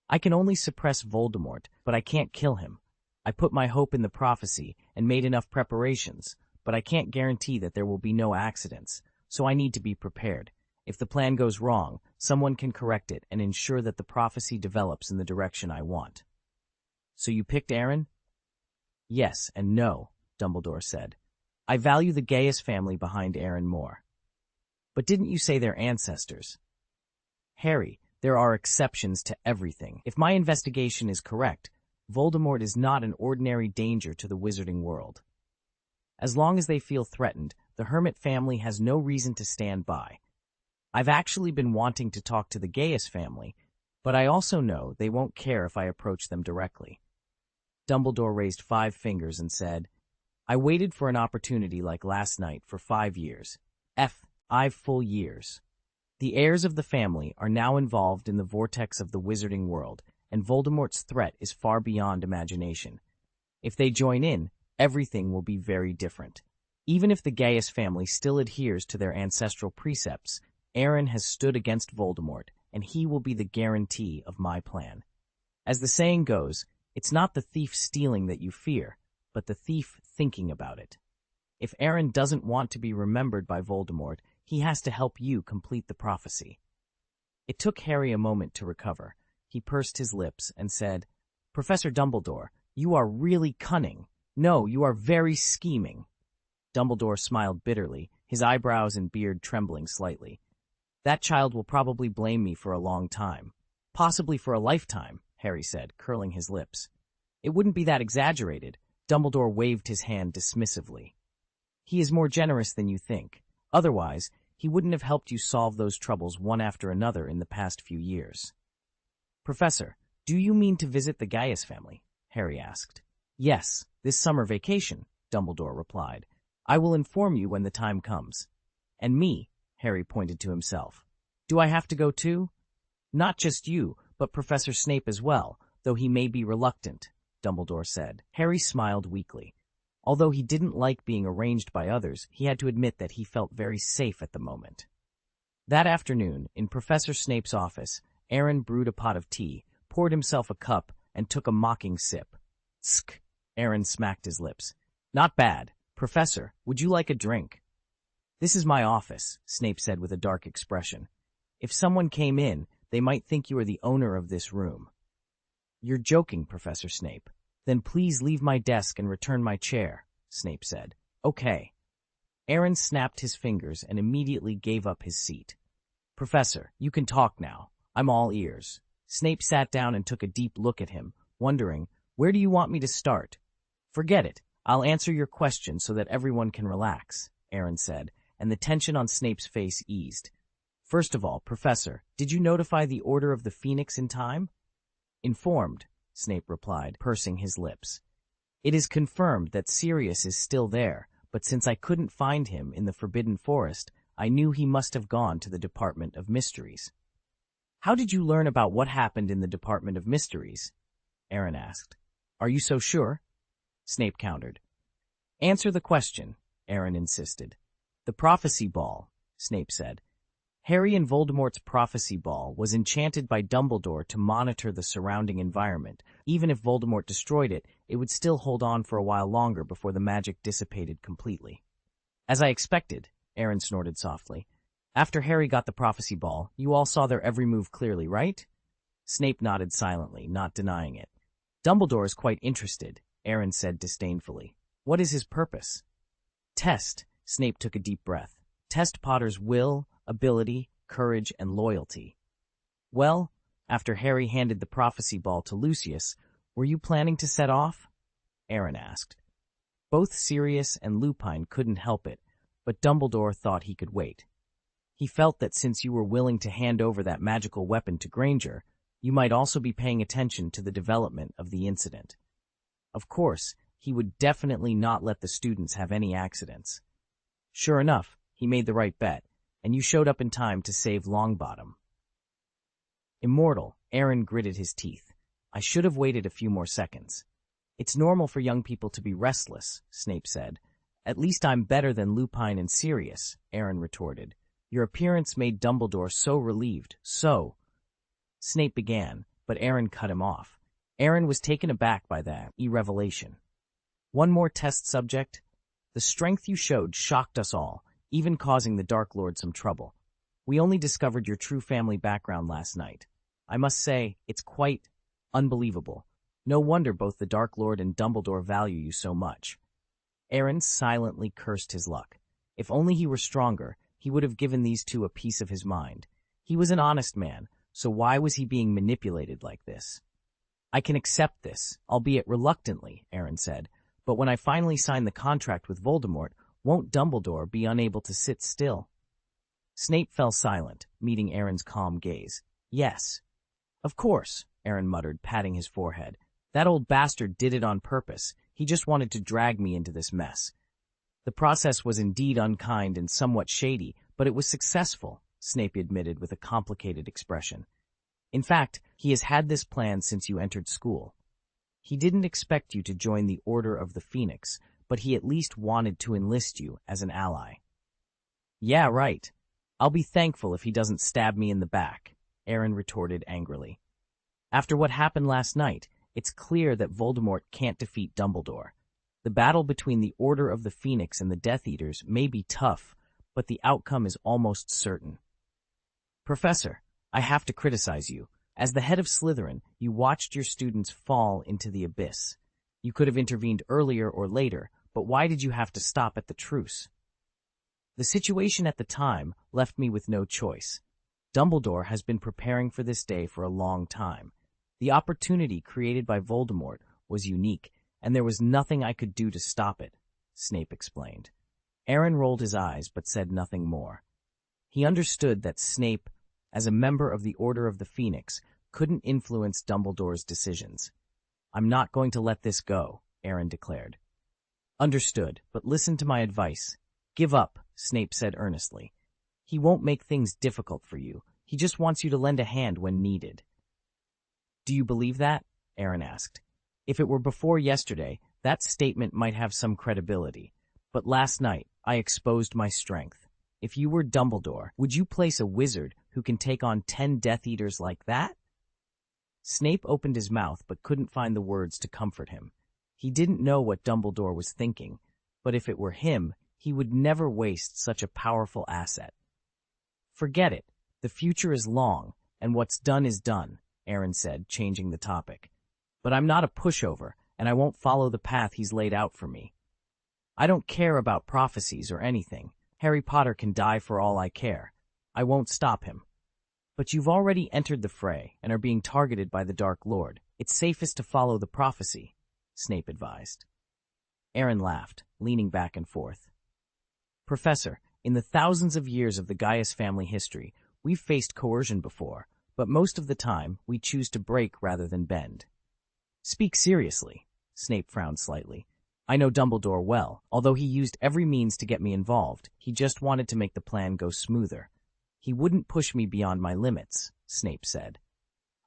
I can only suppress Voldemort, but I can't kill him. I put my hope in the prophecy and made enough preparations, but I can't guarantee that there will be no accidents, so I need to be prepared. If the plan goes wrong, someone can correct it and ensure that the prophecy develops in the direction I want. So you picked Aaron? Yes and no, Dumbledore said. I value the Gaius family behind Aaron more. But didn't you say their ancestors? Harry, there are exceptions to everything. If my investigation is correct, Voldemort is not an ordinary danger to the wizarding world. As long as they feel threatened, the Hermit family has no reason to stand by. I've actually been wanting to talk to the Gaius family, but I also know they won't care if I approach them directly. Dumbledore raised 5 fingers and said, I waited for an opportunity like last night for 5 years. 5 full years. The heirs of the family are now involved in the vortex of the wizarding world, and Voldemort's threat is far beyond imagination. If they join in, everything will be very different. Even if the Gaius family still adheres to their ancestral precepts, Aaron has stood against Voldemort, and he will be the guarantee of my plan. As the saying goes, it's not the thief stealing that you fear, but the thief thinking about it. If Aaron doesn't want to be remembered by Voldemort, he has to help you complete the prophecy. It took Harry a moment to recover. He pursed his lips and said, Professor Dumbledore, you are really cunning. No, you are very scheming. Dumbledore smiled bitterly, his eyebrows and beard trembling slightly. That child will probably blame me for a long time. Possibly for a lifetime, Harry said, curling his lips. It wouldn't be that exaggerated. Dumbledore waved his hand dismissively. He is more generous than you think. Otherwise, he wouldn't have helped you solve those troubles one after another in the past few years. Professor, do you mean to visit the Gaius family? Harry asked. Yes, this summer vacation, Dumbledore replied. I will inform you when the time comes. And me, Harry pointed to himself. Do I have to go too? Not just you, but Professor Snape as well, though he may be reluctant, Dumbledore said. Harry smiled weakly. Although he didn't like being arranged by others, he had to admit that he felt very safe at the moment. That afternoon, in Professor Snape's office, Aaron brewed a pot of tea, poured himself a cup, and took a mocking sip. Tsk! Aaron smacked his lips. Not bad. Professor, would you like a drink? This is my office, Snape said with a dark expression. If someone came in, they might think you are the owner of this room. You're joking, Professor Snape. Then please leave my desk and return my chair, Snape said. Okay. Aaron snapped his fingers and immediately gave up his seat. Professor, you can talk now. I'm all ears. Snape sat down and took a deep look at him, wondering, where do you want me to start? Forget it. I'll answer your question so that everyone can relax, Aaron said, and the tension on Snape's face eased. First of all, Professor, did you notify the Order of the Phoenix in time? Informed, Snape replied, pursing his lips. It is confirmed that Sirius is still there, but since I couldn't find him in the Forbidden Forest, I knew he must have gone to the Department of Mysteries. How did you learn about what happened in the Department of Mysteries? Aaron asked. Are you so sure? Snape countered. Answer the question, Aaron insisted. The Prophecy Ball, Snape said. Harry and Voldemort's Prophecy Ball was enchanted by Dumbledore to monitor the surrounding environment. Even if Voldemort destroyed it, it would still hold on for a while longer before the magic dissipated completely. As I expected, Aaron snorted softly. After Harry got the Prophecy Ball, you all saw their every move clearly, right? Snape nodded silently, not denying it. Dumbledore is quite interested, Aaron said disdainfully. What is his purpose? Test, Snape took a deep breath. Test Potter's will, ability, courage, and loyalty. Well, after Harry handed the Prophecy Ball to Lucius, were you planning to set off? Aaron asked. Both Sirius and Lupin couldn't help it, but Dumbledore thought he could wait. He felt that since you were willing to hand over that magical weapon to Granger, you might also be paying attention to the development of the incident. Of course, he would definitely not let the students have any accidents. Sure enough, he made the right bet, and you showed up in time to save Longbottom. Immortal, Aaron gritted his teeth. I should have waited a few more seconds. It's normal for young people to be restless, Snape said. At least I'm better than Lupin and Sirius, Aaron retorted. Your appearance made Dumbledore so relieved, so... Snape began, but Aaron cut him off. Aaron was taken aback by that revelation. One more test subject. The strength you showed shocked us all, even causing the Dark Lord some trouble. We only discovered your true family background last night. I must say, it's quite unbelievable. No wonder both the Dark Lord and Dumbledore value you so much. Aaron silently cursed his luck. If only he were stronger, he would have given these two a piece of his mind. He was an honest man, so why was he being manipulated like this? I can accept this, albeit reluctantly, Aaron said, but when I finally sign the contract with Voldemort, won't Dumbledore be unable to sit still? Snape fell silent, meeting Aaron's calm gaze. Yes. Of course, Aaron muttered, patting his forehead. That old bastard did it on purpose. He just wanted to drag me into this mess. The process was indeed unkind and somewhat shady, but it was successful, Snape admitted with a complicated expression. In fact, he has had this plan since you entered school. He didn't expect you to join the Order of the Phoenix, but he at least wanted to enlist you as an ally. Yeah, right. I'll be thankful if he doesn't stab me in the back, Aaron retorted angrily. After what happened last night, it's clear that Voldemort can't defeat Dumbledore. The battle between the Order of the Phoenix and the Death Eaters may be tough, but the outcome is almost certain. Professor, I have to criticize you. As the head of Slytherin, you watched your students fall into the abyss. You could have intervened earlier or later, but why did you have to stop at the truce? The situation at the time left me with no choice. Dumbledore has been preparing for this day for a long time. The opportunity created by Voldemort was unique, and there was nothing I could do to stop it, Snape explained. Aaron rolled his eyes but said nothing more. He understood that Snape, as a member of the Order of the Phoenix, couldn't influence Dumbledore's decisions. I'm not going to let this go, Aaron declared. Understood, but listen to my advice. Give up, Snape said earnestly. He won't make things difficult for you. He just wants you to lend a hand when needed." "Do you believe that?" Aaron asked. "If it were before yesterday, that statement might have some credibility. But last night, I exposed my strength. If you were Dumbledore, would you place a wizard who can take on 10 Death Eaters like that?" Snape opened his mouth but couldn't find the words to comfort him. He didn't know what Dumbledore was thinking, but if it were him, he would never waste such a powerful asset. "Forget it. The future is long, and what's done is done," Aaron said, changing the topic. "But I'm not a pushover, and I won't follow the path he's laid out for me. I don't care about prophecies or anything. Harry Potter can die for all I care. I won't stop him." "But you've already entered the fray and are being targeted by the Dark Lord. It's safest to follow the prophecy," Snape advised. Aaron laughed, leaning back and forth. "Professor, in the thousands of years of the Gaius family history, we've faced coercion before, but most of the time we choose to break rather than bend." "Speak seriously," Snape frowned slightly. "I know Dumbledore well. Although he used every means to get me involved, he just wanted to make the plan go smoother. He wouldn't push me beyond my limits," Snape said.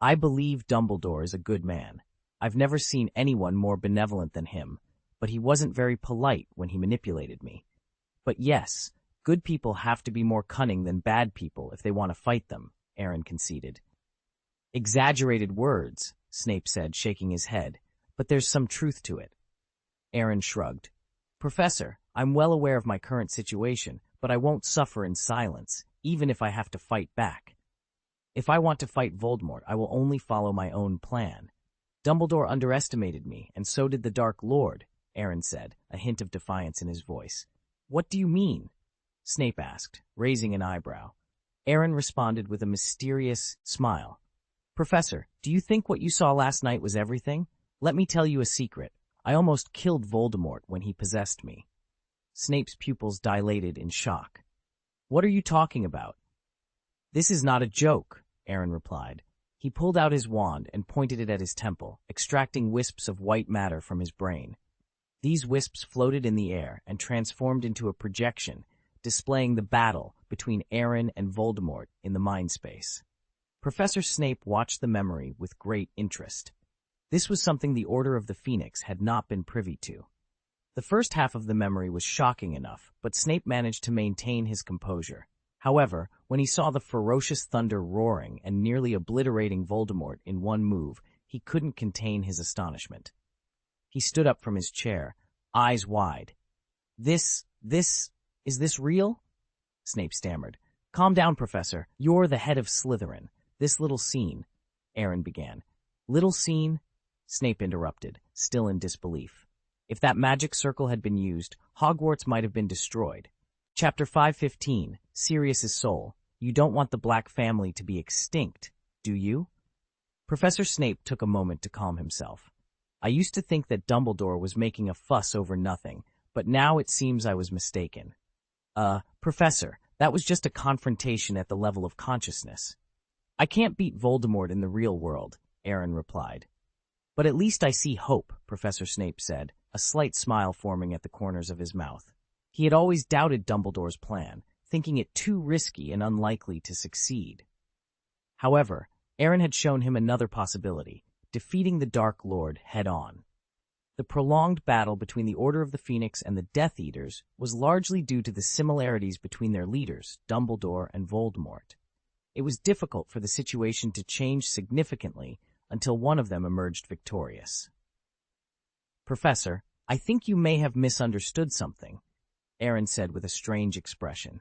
"I believe Dumbledore is a good man. I've never seen anyone more benevolent than him, but he wasn't very polite when he manipulated me. But yes, good people have to be more cunning than bad people if they want to fight them," Aaron conceded. "Exaggerated words," Snape said, shaking his head, "but there's some truth to it." Aaron shrugged. "Professor, I'm well aware of my current situation, but I won't suffer in silence, even if I have to fight back. If I want to fight Voldemort, I will only follow my own plan. Dumbledore underestimated me, and so did the Dark Lord," Aaron said, a hint of defiance in his voice. "What do you mean?" Snape asked, raising an eyebrow. Aaron responded with a mysterious smile. "Professor, do you think what you saw last night was everything? Let me tell you a secret. I almost killed Voldemort when he possessed me." Snape's pupils dilated in shock. "What are you talking about?" "This is not a joke," Aaron replied. He pulled out his wand and pointed it at his temple, extracting wisps of white matter from his brain. These wisps floated in the air and transformed into a projection, displaying the battle between Aaron and Voldemort in the mind space. Professor Snape watched the memory with great interest. This was something the Order of the Phoenix had not been privy to. The first half of the memory was shocking enough, but Snape managed to maintain his composure. However, when he saw the ferocious thunder roaring and nearly obliterating Voldemort in one move, he couldn't contain his astonishment. He stood up from his chair, eyes wide. Is this real?" Snape stammered. "Calm down, Professor. You're the head of Slytherin. This little scene," Aaron began. "Little scene?" Snape interrupted, still in disbelief. "If that magic circle had been used, Hogwarts might have been destroyed. Chapter 515, Sirius's Soul. You don't want the Black family to be extinct, do you?" Professor Snape took a moment to calm himself. "I used to think that Dumbledore was making a fuss over nothing, but now it seems I was mistaken." Professor, that was just a confrontation at the level of consciousness." "I can't beat Voldemort in the real world," Aaron replied. "But at least I see hope," Professor Snape said, a slight smile forming at the corners of his mouth. He had always doubted Dumbledore's plan, thinking it too risky and unlikely to succeed. However, Aaron had shown him another possibility, defeating the Dark Lord head-on. The prolonged battle between the Order of the Phoenix and the Death Eaters was largely due to the similarities between their leaders, Dumbledore and Voldemort. It was difficult for the situation to change significantly until one of them emerged victorious. "Professor, I think you may have misunderstood something," Aaron said with a strange expression.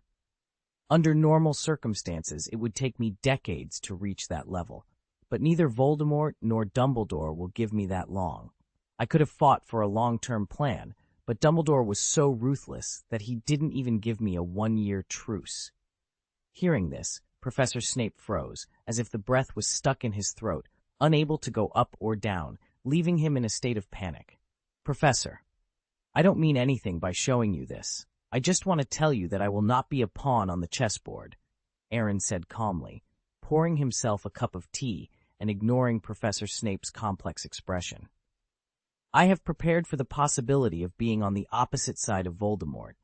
"Under normal circumstances, it would take me decades to reach that level, but neither Voldemort nor Dumbledore will give me that long. I could have fought for a long-term plan, but Dumbledore was so ruthless that he didn't even give me a 1-year truce." Hearing this, Professor Snape froze, as if the breath was stuck in his throat, unable to go up or down, leaving him in a state of panic. "Professor, I don't mean anything by showing you this. I just want to tell you that I will not be a pawn on the chessboard," Aaron said calmly, pouring himself a cup of tea and ignoring Professor Snape's complex expression. "I have prepared for the possibility of being on the opposite side of Voldemort.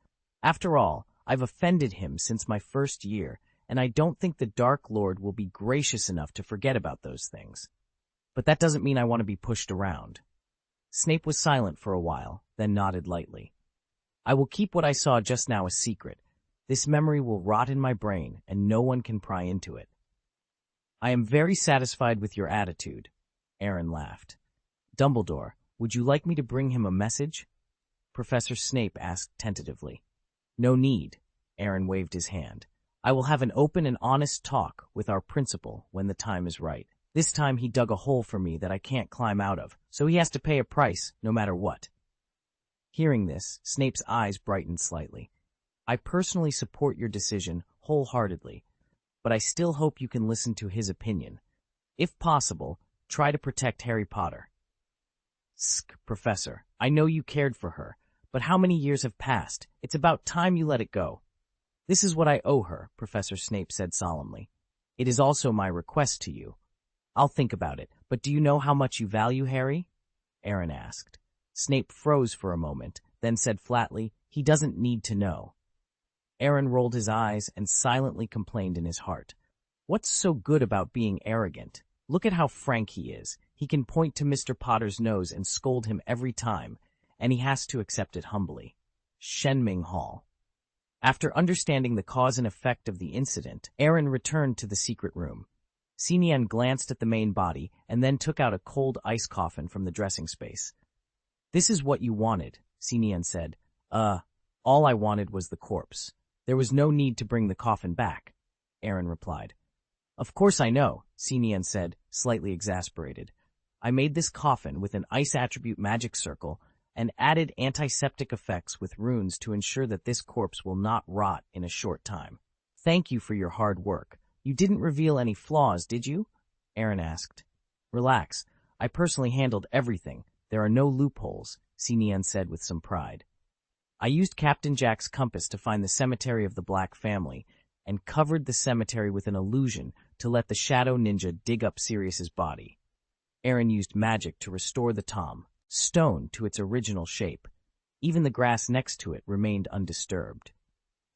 After all, I've offended him since my first year, and I don't think the Dark Lord will be gracious enough to forget about those things. But that doesn't mean I want to be pushed around. Snape was silent for a while, then nodded lightly. I will keep what I saw just now a secret. This memory will rot in my brain, and no one can pry into it. I am very satisfied with your attitude, Aaron laughed. Dumbledore, would you like me to bring him a message? Professor Snape asked tentatively. No need, Aaron waved his hand. I will have an open and honest talk with our principal when the time is right. This time he dug a hole for me that I can't climb out of, so he has to pay a price no matter what. Hearing this, Snape's eyes brightened slightly. I personally support your decision wholeheartedly, but I still hope you can listen to his opinion. If possible, try to protect Harry Potter. Professor, I know you cared for her, but how many years have passed? It's about time you let it go. This is what I owe her, Professor Snape said solemnly. It is also my request to you. I'll think about it, but do you know how much you value Harry? Aaron asked. Snape froze for a moment, then said flatly, he doesn't need to know. Aaron rolled his eyes and silently complained in his heart. What's so good about being arrogant? Look at how frank he is. He can point to Mr. Potter's nose and scold him every time, and he has to accept it humbly. Shenming Hall. After understanding the cause and effect of the incident, Aaron returned to the secret room. Scion glanced at the main body and then took out a cold ice coffin from the dressing space. This is what you wanted, Scion said. All I wanted was the corpse. There was no need to bring the coffin back, Aaron replied. Of course I know, Scion said, slightly exasperated. I made this coffin with an ice attribute magic circle and added antiseptic effects with runes to ensure that this corpse will not rot in a short time. Thank you for your hard work. You didn't reveal any flaws, did you? Aaron asked. Relax. I personally handled everything. There are no loopholes, Scion said with some pride. I used Captain Jack's compass to find the cemetery of the Black family and covered the cemetery with an illusion to let the shadow ninja dig up Sirius's body. Aaron used magic to restore the stone to its original shape. Even the grass next to it remained undisturbed.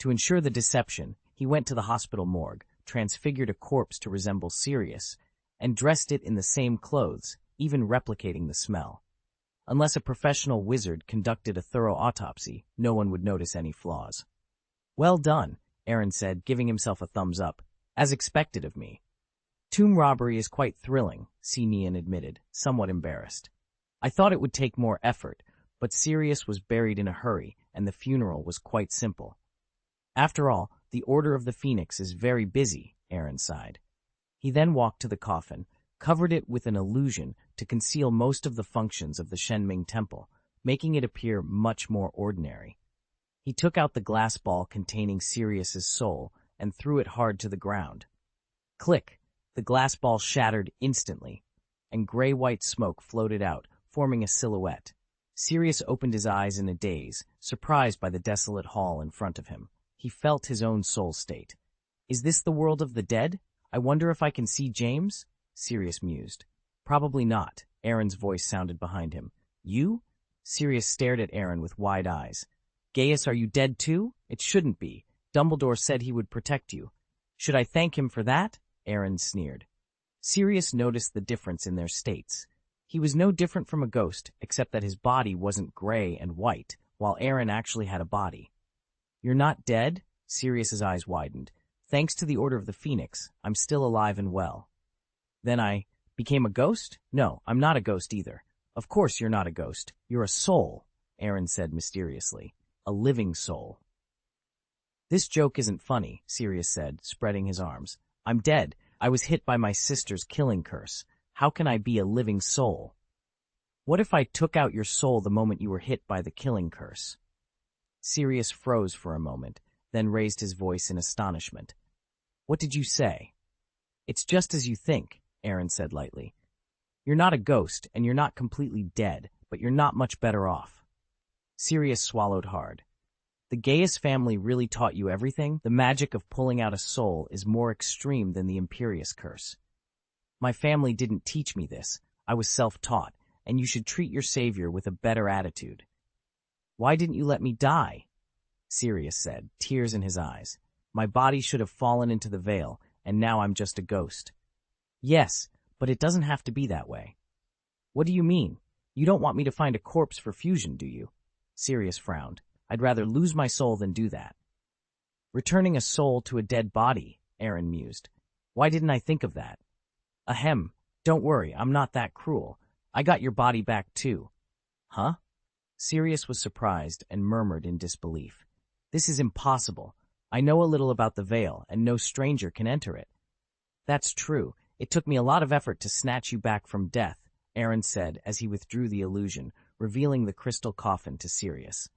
To ensure the deception, he went to the hospital morgue, transfigured a corpse to resemble Sirius, and dressed it in the same clothes, even replicating the smell. Unless a professional wizard conducted a thorough autopsy, no one would notice any flaws. Well done, Aaron said, giving himself a thumbs up. As expected of me. Tomb robbery is quite thrilling, Scion admitted, somewhat embarrassed. I thought it would take more effort, but Sirius was buried in a hurry, and the funeral was quite simple. After all, the Order of the Phoenix is very busy, Aaron sighed. He then walked to the coffin, covered it with an illusion to conceal most of the functions of the Shenming Temple, making it appear much more ordinary. He took out the glass ball containing Sirius's soul and threw it hard to the ground. Click! The glass ball shattered instantly, and gray-white smoke floated out, forming a silhouette. Sirius opened his eyes in a daze, surprised by the desolate hall in front of him. He felt his own soul state. Is this the world of the dead? I wonder if I can see James? Sirius mused. Probably not. Aaron's voice sounded behind him. You? Sirius stared at Aaron with wide eyes. Gaius, are you dead too? It shouldn't be. Dumbledore said he would protect you. Should I thank him for that? Aaron sneered. Sirius noticed the difference in their states. He was no different from a ghost, except that his body wasn't gray and white, while Aaron actually had a body. You're not dead? Sirius's eyes widened. Thanks to the Order of the Phoenix, I'm still alive and well. Then I became a ghost? No, I'm not a ghost either. Of course you're not a ghost. You're a soul, Aaron said mysteriously. A living soul. This joke isn't funny, Sirius said, spreading his arms. I'm dead. I was hit by my sister's killing curse. How can I be a living soul? What if I took out your soul the moment you were hit by the killing curse? Sirius froze for a moment, then raised his voice in astonishment. What did you say? It's just as you think, Aaron said lightly. You're not a ghost, and you're not completely dead, but you're not much better off. Sirius swallowed hard. The Gaius family really taught you everything? The magic of pulling out a soul is more extreme than the Imperius curse. My family didn't teach me this. I was self-taught, and you should treat your savior with a better attitude. Why didn't you let me die? Sirius said, tears in his eyes. My body should have fallen into the veil, and now I'm just a ghost. Yes, but it doesn't have to be that way. What do you mean? You don't want me to find a corpse for fusion, do you? Sirius frowned. I'd rather lose my soul than do that. Returning a soul to a dead body, Aaron mused. Why didn't I think of that? Ahem, don't worry, I'm not that cruel. I got your body back too. Huh? Sirius was surprised and murmured in disbelief. This is impossible. I know a little about the veil, and no stranger can enter it. That's true. It took me a lot of effort to snatch you back from death, Aaron said as he withdrew the illusion, revealing the crystal coffin to Sirius.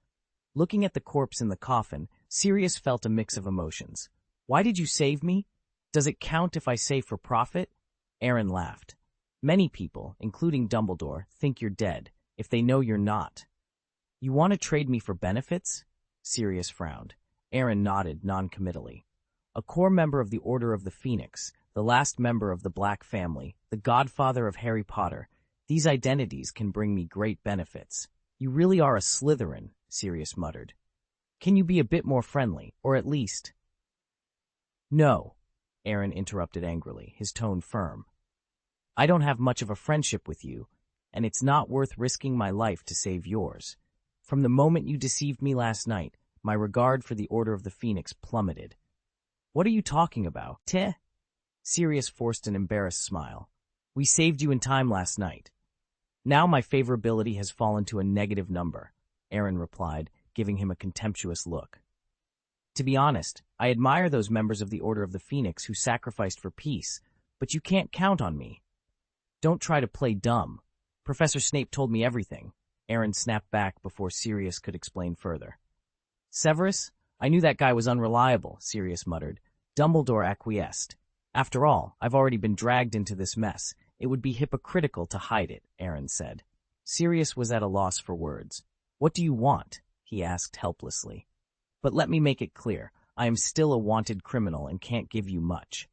Looking at the corpse in the coffin, Sirius felt a mix of emotions. Why did you save me? Does it count if I say for profit? Aaron laughed. Many people, including Dumbledore, think you're dead, if they know you're not. You want to trade me for benefits? Sirius frowned. Aaron nodded noncommittally. A core member of the Order of the Phoenix, the last member of the Black family, the godfather of Harry Potter, these identities can bring me great benefits. You really are a Slytherin, Sirius muttered. Can you be a bit more friendly, or at least— No, Aaron interrupted angrily, his tone firm. I don't have much of a friendship with you, and it's not worth risking my life to save yours. From the moment you deceived me last night, my regard for the Order of the Phoenix plummeted. What are you talking about? Teh? Sirius forced an embarrassed smile. We saved you in time last night. Now my favorability has fallen to a negative number, Aaron replied, giving him a contemptuous look. To be honest, I admire those members of the Order of the Phoenix who sacrificed for peace, but you can't count on me. Don't try to play dumb. Professor Snape told me everything. Aaron snapped back before Sirius could explain further. Severus? I knew that guy was unreliable, Sirius muttered. Dumbledore acquiesced. After all, I've already been dragged into this mess. It would be hypocritical to hide it, Aaron said. Sirius was at a loss for words. What do you want? He asked helplessly. But let me make it clear. I am still a wanted criminal and can't give you much.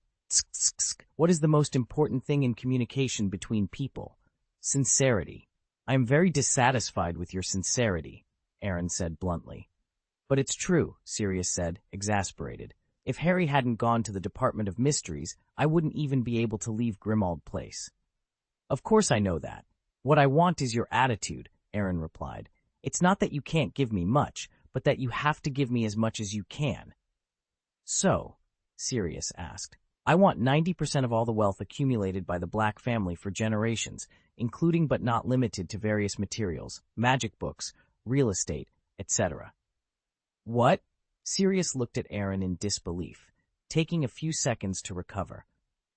What is the most important thing in communication between people? Sincerity. I am very dissatisfied with your sincerity, Aaron said bluntly. But it's true, Sirius said, exasperated. If Harry hadn't gone to the Department of Mysteries, I wouldn't even be able to leave Grimmauld Place. Of course I know that. What I want is your attitude, Aaron replied. It's not that you can't give me much, but that you have to give me as much as you can. So, Sirius asked, I want 90% of all the wealth accumulated by the Black family for generations, including but not limited to various materials, magic books, real estate, etc. What? Sirius looked at Aaron in disbelief, taking a few seconds to recover.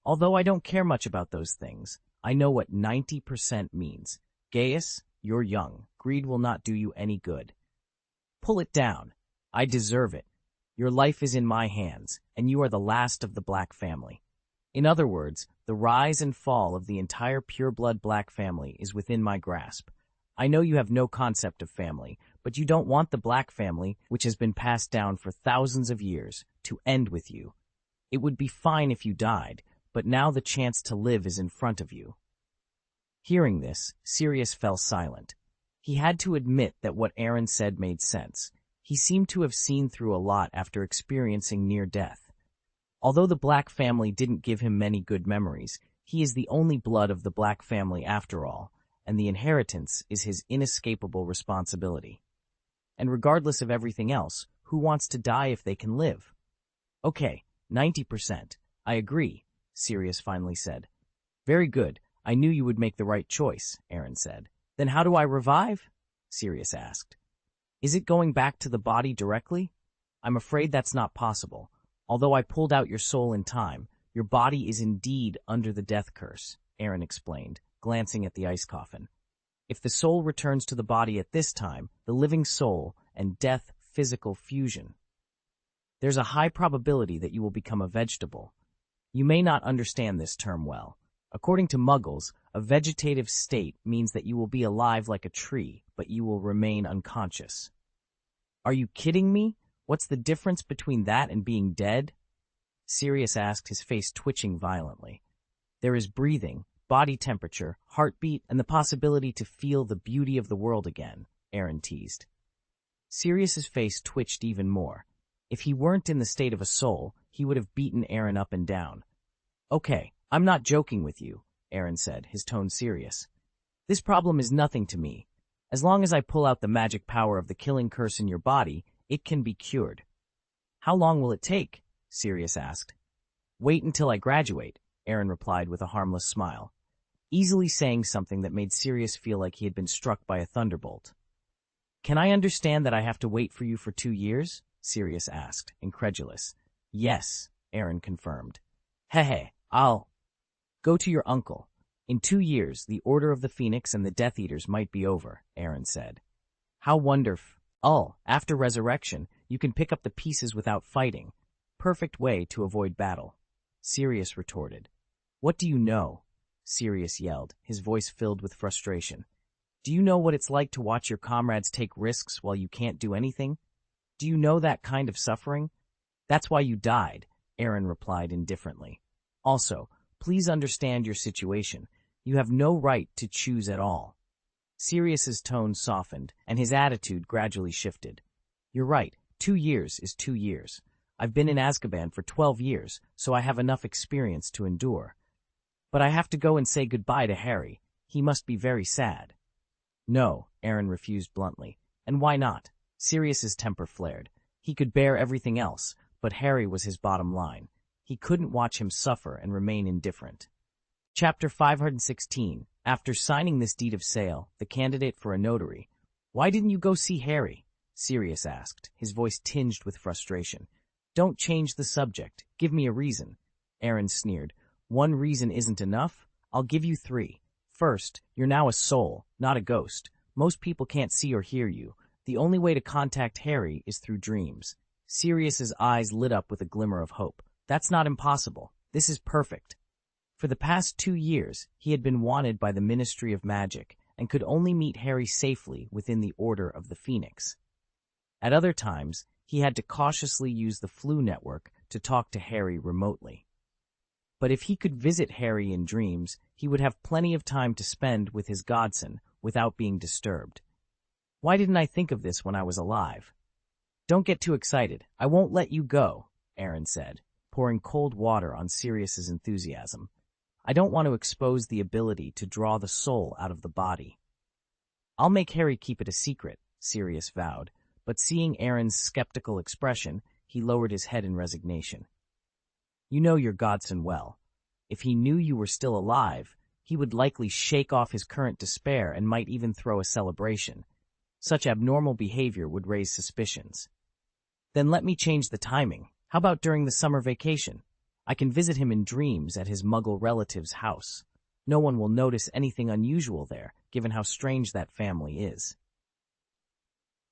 Although I don't care much about those things, I know what 90% means. Gaius, you're young. Greed will not do you any good. Pull it down. I deserve it. Your life is in my hands, and you are the last of the Black family. In other words, the rise and fall of the entire pure-blood Black family is within my grasp. I know you have no concept of family, but you don't want the Black family, which has been passed down for thousands of years, to end with you. It would be fine if you died, but now the chance to live is in front of you. Hearing this, Sirius fell silent. He had to admit that what Aaron said made sense. He seemed to have seen through a lot after experiencing near death. Although the Black family didn't give him many good memories, he is the only blood of the Black family after all, and the inheritance is his inescapable responsibility. And regardless of everything else, who wants to die if they can live? Okay, 90%. I agree, Sirius finally said. Very good. I knew you would make the right choice, Aaron said. Then how do I revive? Sirius asked. Is it going back to the body directly? I'm afraid that's not possible. Although I pulled out your soul in time, your body is indeed under the death curse, Aaron explained, glancing at the ice coffin. If the soul returns to the body at this time, the living soul and death physical fusion. There's a high probability that you will become a vegetable. You may not understand this term well. According to Muggles, a vegetative state means that you will be alive like a tree, but you will remain unconscious. Are you kidding me? What's the difference between that and being dead? Sirius asked, his face twitching violently. There is breathing, body temperature, heartbeat, and the possibility to feel the beauty of the world again, Aaron teased. Sirius's face twitched even more. If he weren't in the state of a soul, he would have beaten Aaron up and down. Okay, I'm not joking with you, Aaron said, his tone serious. This problem is nothing to me. As long as I pull out the magic power of the killing curse in your body, it can be cured. How long will it take? Sirius asked. Wait until I graduate, Aaron replied with a harmless smile, easily saying something that made Sirius feel like he had been struck by a thunderbolt. Can I understand that I have to wait for you for 2 years? Sirius asked, incredulous. Yes, Aaron confirmed. Hehe, I'll go to your uncle. In 2 years, the Order of the Phoenix and the Death Eaters might be over, Aaron said. How wonderful. After resurrection, you can pick up the pieces without fighting. Perfect way to avoid battle. Sirius retorted. What do you know? Sirius yelled, his voice filled with frustration. Do you know what it's like to watch your comrades take risks while you can't do anything? Do you know that kind of suffering? That's why you died, Aaron replied indifferently. Also, please understand your situation. You have no right to choose at all. Sirius's tone softened, and his attitude gradually shifted. You're right, 2 years is 2 years. I've been in Azkaban for 12 years, so I have enough experience to endure. But I have to go and say goodbye to Harry. He must be very sad. No, Aaron refused bluntly. And why not? Sirius's temper flared. He could bear everything else, but Harry was his bottom line. He couldn't watch him suffer and remain indifferent. Chapter 516. After signing this deed of sale, the candidate for a notary. Why didn't you go see Harry? Sirius asked, his voice tinged with frustration. Don't change the subject. Give me a reason. Aaron sneered. 1 reason isn't enough? I'll give you 3. First, you're now a soul, not a ghost. Most people can't see or hear you. The only way to contact Harry is through dreams. Sirius's eyes lit up with a glimmer of hope. That's not impossible. This is perfect. For the past 2 years, he had been wanted by the Ministry of Magic and could only meet Harry safely within the Order of the Phoenix. At other times, he had to cautiously use the Flu network to talk to Harry remotely. But if he could visit Harry in dreams, he would have plenty of time to spend with his godson without being disturbed. Why didn't I think of this when I was alive? Don't get too excited. I won't let you go, Aaron said, pouring cold water on Sirius's enthusiasm. I don't want to expose the ability to draw the soul out of the body. I'll make Harry keep it a secret, Sirius vowed, but seeing Aaron's skeptical expression, he lowered his head in resignation. You know your godson well. If he knew you were still alive, he would likely shake off his current despair and might even throw a celebration. Such abnormal behavior would raise suspicions. Then let me change the timing. How about during the summer vacation? I can visit him in dreams at his Muggle relative's house. No one will notice anything unusual there, given how strange that family is.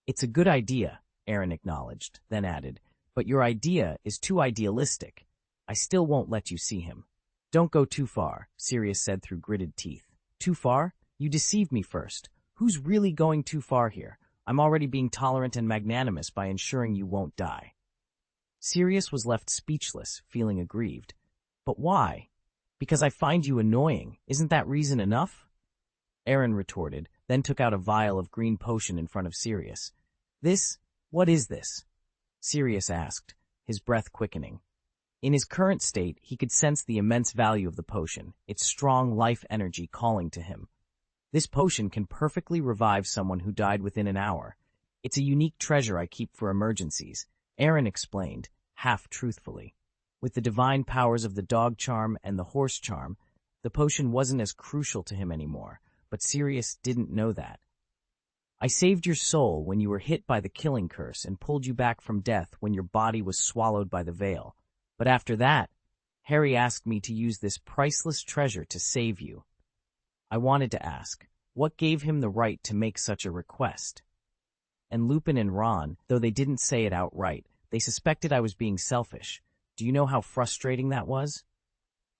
It's a good idea, Aaron acknowledged, then added, but your idea is too idealistic. I still won't let you see him. Don't go too far, Sirius said through gritted teeth. Too far? You deceived me first. Who's really going too far here? I'm already being tolerant and magnanimous by ensuring you won't die. Sirius was left speechless, feeling aggrieved. But why? Because I find you annoying. Isn't that reason enough? Aaron retorted, then took out a vial of green potion in front of Sirius. What is this? Sirius asked, his breath quickening. In his current state, he could sense the immense value of the potion, its strong life energy calling to him. This potion can perfectly revive someone who died within an hour. It's a unique treasure I keep for emergencies, Aaron explained, half-truthfully. With the divine powers of the dog charm and the horse charm, the potion wasn't as crucial to him anymore, but Sirius didn't know that. I saved your soul when you were hit by the killing curse and pulled you back from death when your body was swallowed by the veil. But after that, Harry asked me to use this priceless treasure to save you. I wanted to ask, what gave him the right to make such a request? And Lupin and Ron, though they didn't say it outright, they suspected I was being selfish. Do you know how frustrating that was?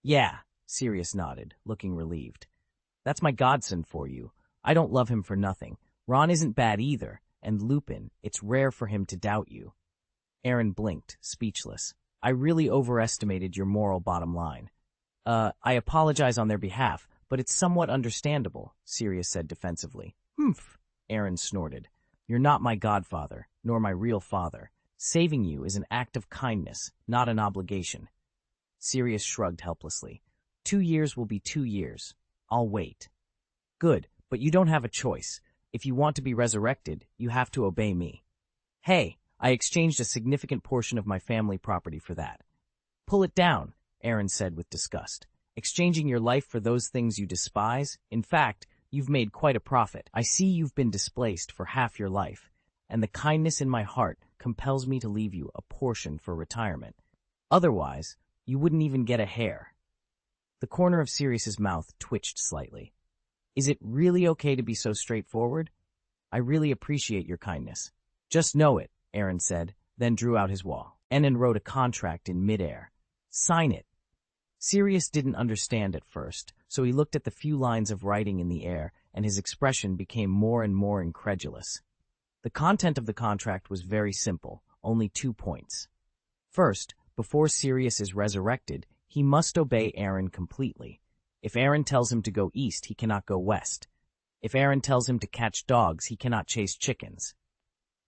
Yeah, Sirius nodded, looking relieved. That's my godson for you. I don't love him for nothing. Ron isn't bad either, and Lupin, it's rare for him to doubt you. Aaron blinked, speechless. I really overestimated your moral bottom line. I apologize on their behalf, but it's somewhat understandable, Sirius said defensively. Aaron snorted. You're not my godfather, nor my real father. Saving you is an act of kindness, not an obligation. Sirius shrugged helplessly. 2 years will be 2 years. I'll wait. Good, but you don't have a choice. If you want to be resurrected, you have to obey me. Hey, I exchanged a significant portion of my family property for that. Pull it down, Aaron said with disgust. Exchanging your life for those things you despise? In fact, you've made quite a profit. I see you've been displaced for half your life, and the kindness in my heart compels me to leave you a portion for retirement. Otherwise, you wouldn't even get a hair. The corner of Sirius's mouth twitched slightly. Is it really okay to be so straightforward? I really appreciate your kindness. Just know it, Aaron said, then drew out his wall. and wrote a contract in midair. Sign it. Sirius didn't understand at first, so he looked at the few lines of writing in the air, and his expression became more and more incredulous. The content of the contract was very simple, only 2 points. First, before Sirius is resurrected, he must obey Aaron completely. If Aaron tells him to go east, he cannot go west. If Aaron tells him to catch dogs, he cannot chase chickens.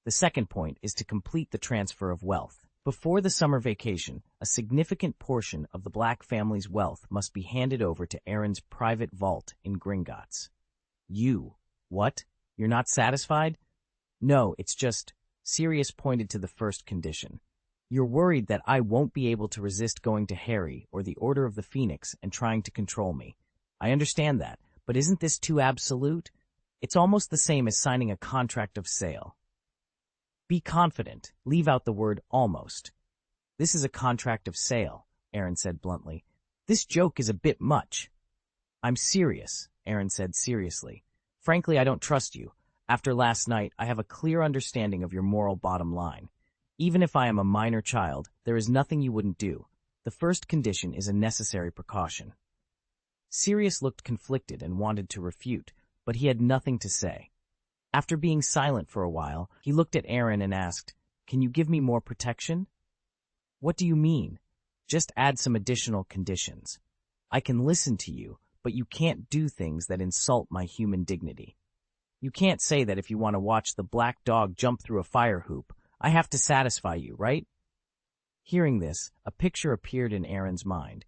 The second point is to complete the transfer of wealth. Before the summer vacation, a significant portion of the Black family's wealth must be handed over to Aaron's private vault in Gringotts. You. What? You're not satisfied? No, it's just, Sirius pointed to the first condition. You're worried that I won't be able to resist going to Harry or the Order of the Phoenix and trying to control me. I understand that, but isn't this too absolute? It's almost the same as signing a contract of sale. Be confident. Leave out the word almost. This is a contract of sale, Aaron said bluntly. This joke is a bit much. I'm serious, Aaron said seriously. Frankly, I don't trust you. After last night, I have a clear understanding of your moral bottom line. Even if I am a minor child, there is nothing you wouldn't do. The first condition is a necessary precaution. Sirius looked conflicted and wanted to refute, but he had nothing to say. After being silent for a while, he looked at Aaron and asked, Can you give me more protection? What do you mean? Just add some additional conditions. I can listen to you, but you can't do things that insult my human dignity. You can't say that if you want to watch the black dog jump through a fire hoop, I have to satisfy you, right? Hearing this, a picture appeared in Aaron's mind.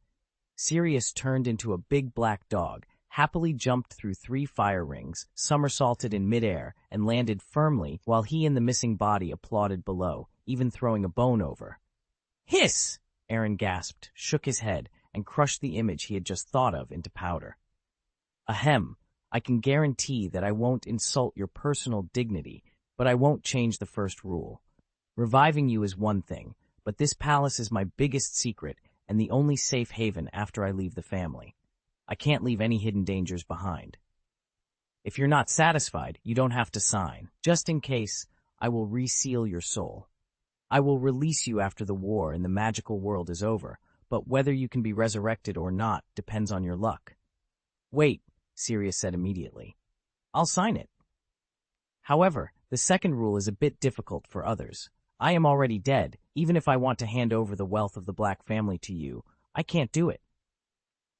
Sirius turned into a big black dog, happily jumped through 3 fire rings, somersaulted in midair, and landed firmly while he and the missing body applauded below, even throwing a bone over. Hiss! Aaron gasped, shook his head, and crushed the image he had just thought of into powder. Ahem, I can guarantee that I won't insult your personal dignity, but I won't change the first rule. Reviving you is one thing, but this palace is my biggest secret and the only safe haven after I leave the family. I can't leave any hidden dangers behind. If you're not satisfied, you don't have to sign. Just in case, I will reseal your soul. I will release you after the war and the magical world is over, but whether you can be resurrected or not depends on your luck. Wait, Sirius said immediately. I'll sign it. However, the second rule is a bit difficult for others. I am already dead. Even if I want to hand over the wealth of the Black family to you, I can't do it.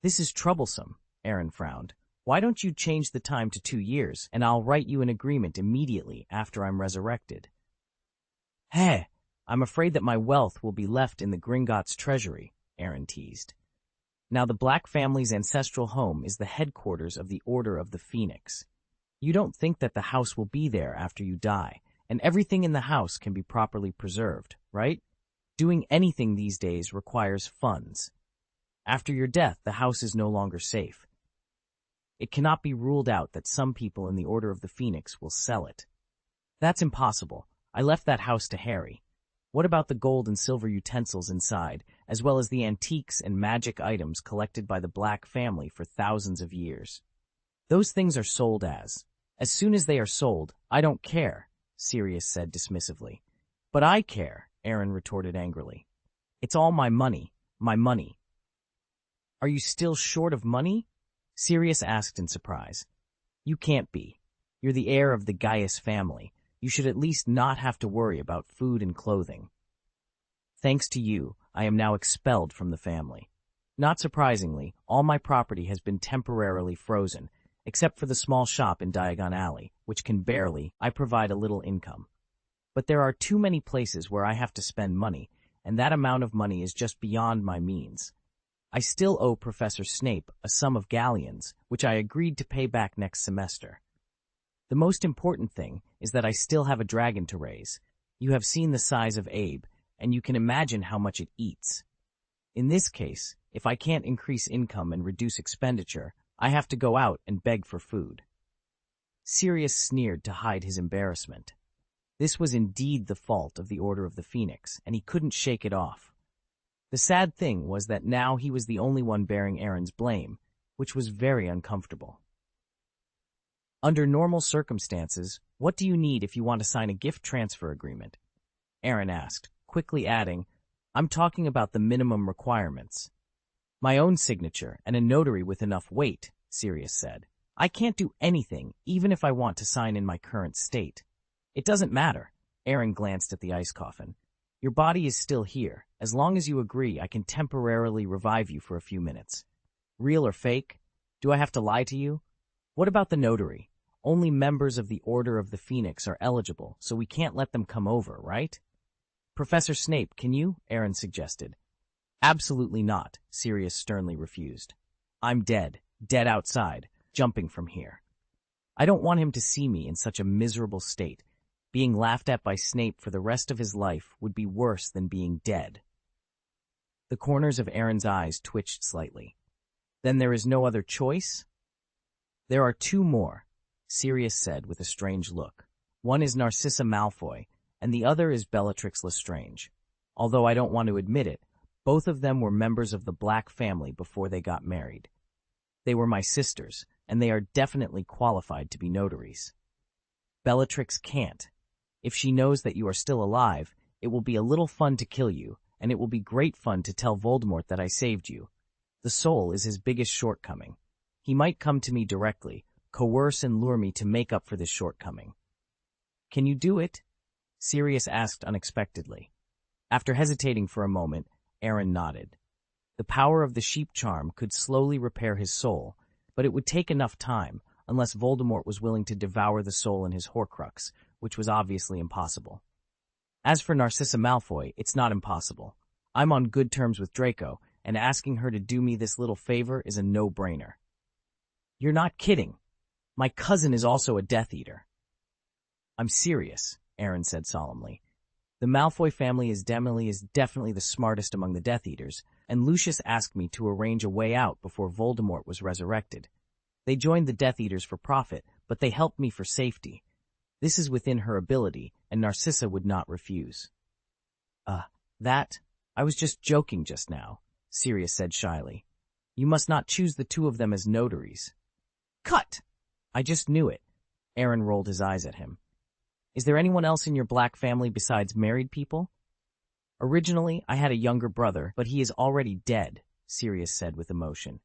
This is troublesome, Aaron frowned. Why don't you change the time to 2 years, and I'll write you an agreement immediately after I'm resurrected? Heh, I'm afraid that my wealth will be left in the Gringotts treasury, Aaron teased. Now the Black family's ancestral home is the headquarters of the Order of the Phoenix. You don't think that the house will be there after you die, and everything in the house can be properly preserved, right? Doing anything these days requires funds. After your death, the house is no longer safe. It cannot be ruled out that some people in the Order of the Phoenix will sell it. That's impossible. I left that house to Harry. What about the gold and silver utensils inside, as well as the antiques and magic items collected by the Black family for thousands of years? Those things are sold as soon as they are sold, I don't care, Sirius said dismissively. But I care, Aaron retorted angrily. It's all my money, my money. Are you still short of money? Sirius asked in surprise. You can't be. You're the heir of the Gaius family. You should at least not have to worry about food and clothing. Thanks to you, I am now expelled from the family. Not surprisingly, all my property has been temporarily frozen, except for the small shop in Diagon Alley, which can barely, I provide a little income. but there are too many places where I have to spend money, and that amount of money is just beyond my means. I still owe Professor Snape a sum of galleons, which I agreed to pay back next semester. The most important thing is that I still have a dragon to raise. You have seen the size of Abe, and you can imagine how much it eats. In this case, if I can't increase income and reduce expenditure, I have to go out and beg for food. Sirius sneered to hide his embarrassment. This was indeed the fault of the Order of the Phoenix, and he couldn't shake it off. The sad thing was that now he was the only one bearing Aaron's blame, which was very uncomfortable. Under normal circumstances, what do you need if you want to sign a gift transfer agreement? Aaron asked, quickly adding, I'm talking about the minimum requirements. My own signature and a notary with enough weight, Sirius said. I can't do anything, even if I want to sign in my current state. It doesn't matter. Aaron glanced at the ice coffin. Your body is still here. As long as you agree, I can temporarily revive you for a few minutes. Real or fake? Do I have to lie to you? What about the notary? Only members of the Order of the Phoenix are eligible, so we can't let them come over, right? Professor Snape, can you? Aaron suggested. Absolutely not, Sirius sternly refused. I'm dead outside, jumping from here. I don't want him to see me in such a miserable state. Being laughed at by Snape for the rest of his life would be worse than being dead. The corners of Aaron's eyes twitched slightly. Then there is no other choice? There are two more, Sirius said with a strange look. One is Narcissa Malfoy, and the other is Bellatrix Lestrange. Although I don't want to admit it, both of them were members of the Black family before they got married. They were my sisters, and they are definitely qualified to be notaries. Bellatrix can't. If she knows that you are still alive, it will be a little fun to kill you, and it will be great fun to tell Voldemort that I saved you. The soul is his biggest shortcoming. He might come to me directly, coerce and lure me to make up for this shortcoming. Can you do it? Sirius asked unexpectedly. After hesitating for a moment, Aaron nodded. The power of the sheep charm could slowly repair his soul, but it would take enough time, unless Voldemort was willing to devour the soul in his Horcrux, which was obviously impossible. As for Narcissa Malfoy, it's not impossible. I'm on good terms with Draco, and asking her to do me this little favor is a no-brainer. You're not kidding. My cousin is also a Death Eater. I'm serious, Aaron said solemnly. The Malfoy family is definitely the smartest among the Death Eaters, and Lucius asked me to arrange a way out before Voldemort was resurrected. They joined the Death Eaters for profit, but they helped me for safety. This is within her ability, and Narcissa would not refuse. I was just joking just now, Sirius said shyly. You must not choose the two of them as notaries. Cut! I just knew it. Aaron rolled his eyes at him. Is there anyone else in your Black family besides married people? Originally, I had a younger brother, but he is already dead, Sirius said with emotion.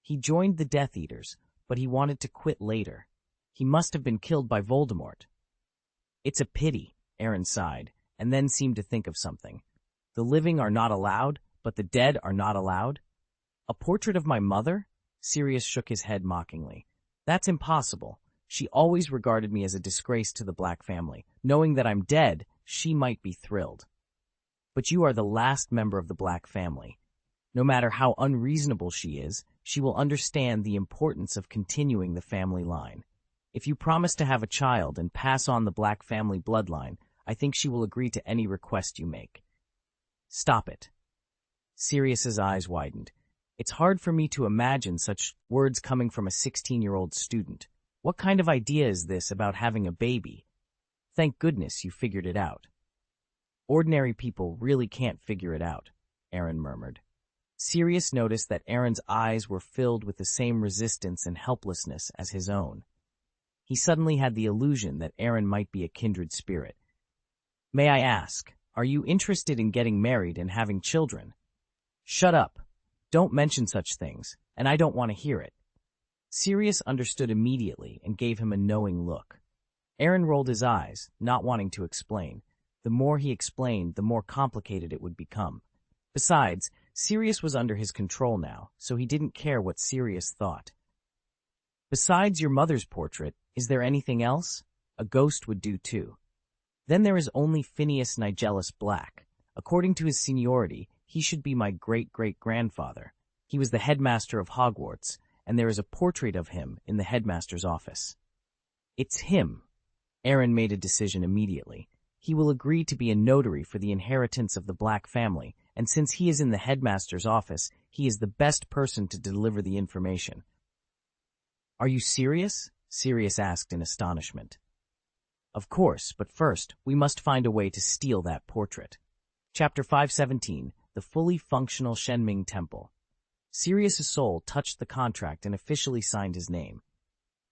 He joined the Death Eaters, but he wanted to quit later. He must have been killed by Voldemort. It's a pity, Aaron sighed, and then seemed to think of something. The living are not allowed, but the dead are not allowed? A portrait of my mother? Sirius shook his head mockingly. That's impossible. She always regarded me as a disgrace to the Black family. Knowing that I'm dead, she might be thrilled. But you are the last member of the Black family. No matter how unreasonable she is, she will understand the importance of continuing the family line. If you promise to have a child and pass on the Black family bloodline, I think she will agree to any request you make. Stop it. Sirius's eyes widened. It's hard for me to imagine such words coming from a 16-year-old student. What kind of idea is this about having a baby? Thank goodness you figured it out. Ordinary people really can't figure it out, Aaron murmured. Sirius noticed that Aaron's eyes were filled with the same resistance and helplessness as his own. He suddenly had the illusion that Aaron might be a kindred spirit. May I ask, are you interested in getting married and having children? Shut up. Don't mention such things, and I don't want to hear it. Sirius understood immediately and gave him a knowing look. Aaron rolled his eyes, not wanting to explain. The more he explained, the more complicated it would become. Besides, Sirius was under his control now, so he didn't care what Sirius thought. Besides your mother's portrait, is there anything else? A ghost would do too. Then there is only Phineas Nigellus Black. According to his seniority, he should be my great-great-grandfather. He was the headmaster of Hogwarts, and there is a portrait of him in the headmaster's office. It's him. Aaron made a decision immediately. He will agree to be a notary for the inheritance of the Black family, and since he is in the headmaster's office, he is the best person to deliver the information. Are you serious? Sirius asked in astonishment. Of course, but first, we must find a way to steal that portrait. Chapter 517, The Fully Functional Shenming Temple. Sirius's soul touched the contract and officially signed his name.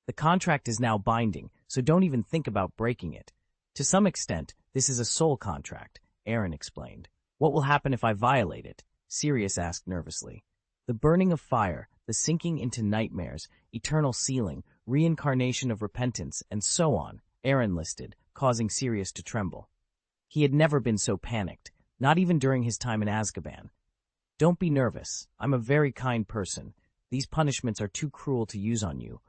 The contract is now binding, so don't even think about breaking it. To some extent, this is a soul contract, Aaron explained. What will happen if I violate it? Sirius asked nervously. The burning of fire, the sinking into nightmares, eternal sealing, reincarnation of repentance, and so on, Aaron listed, causing Sirius to tremble. He had never been so panicked, not even during his time in Azkaban. Don't be nervous. I'm a very kind person. These punishments are too cruel to use on you.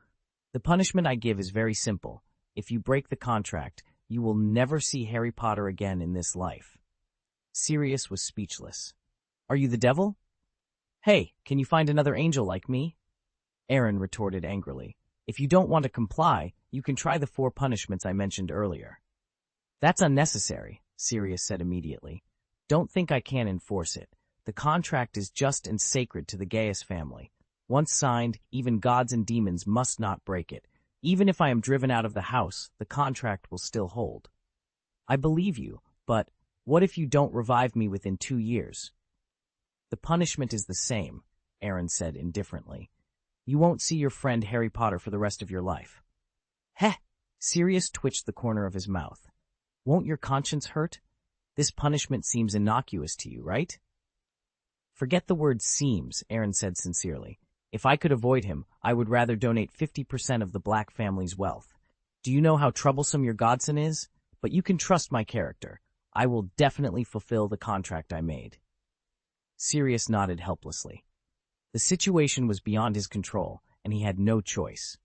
The punishment I give is very simple. If you break the contract, you will never see Harry Potter again in this life. Sirius was speechless. Are you the devil? Hey, can you find another angel like me? Aaron retorted angrily. If you don't want to comply, you can try the 4 punishments I mentioned earlier. That's unnecessary, Sirius said immediately. Don't think I can't enforce it. The contract is just and sacred to the Gaius family. Once signed, even gods and demons must not break it. Even if I am driven out of the house, the contract will still hold. I believe you, but what if you don't revive me within 2 years? The punishment is the same, Aaron said indifferently. You won't see your friend Harry Potter for the rest of your life. Heh! Sirius twitched the corner of his mouth. Won't your conscience hurt? This punishment seems innocuous to you, right? Forget the word seems, Aaron said sincerely. If I could avoid him, I would rather donate 50% of the Black family's wealth. Do you know how troublesome your godson is? But you can trust my character. I will definitely fulfill the contract I made. Sirius nodded helplessly. The situation was beyond his control, and he had no choice.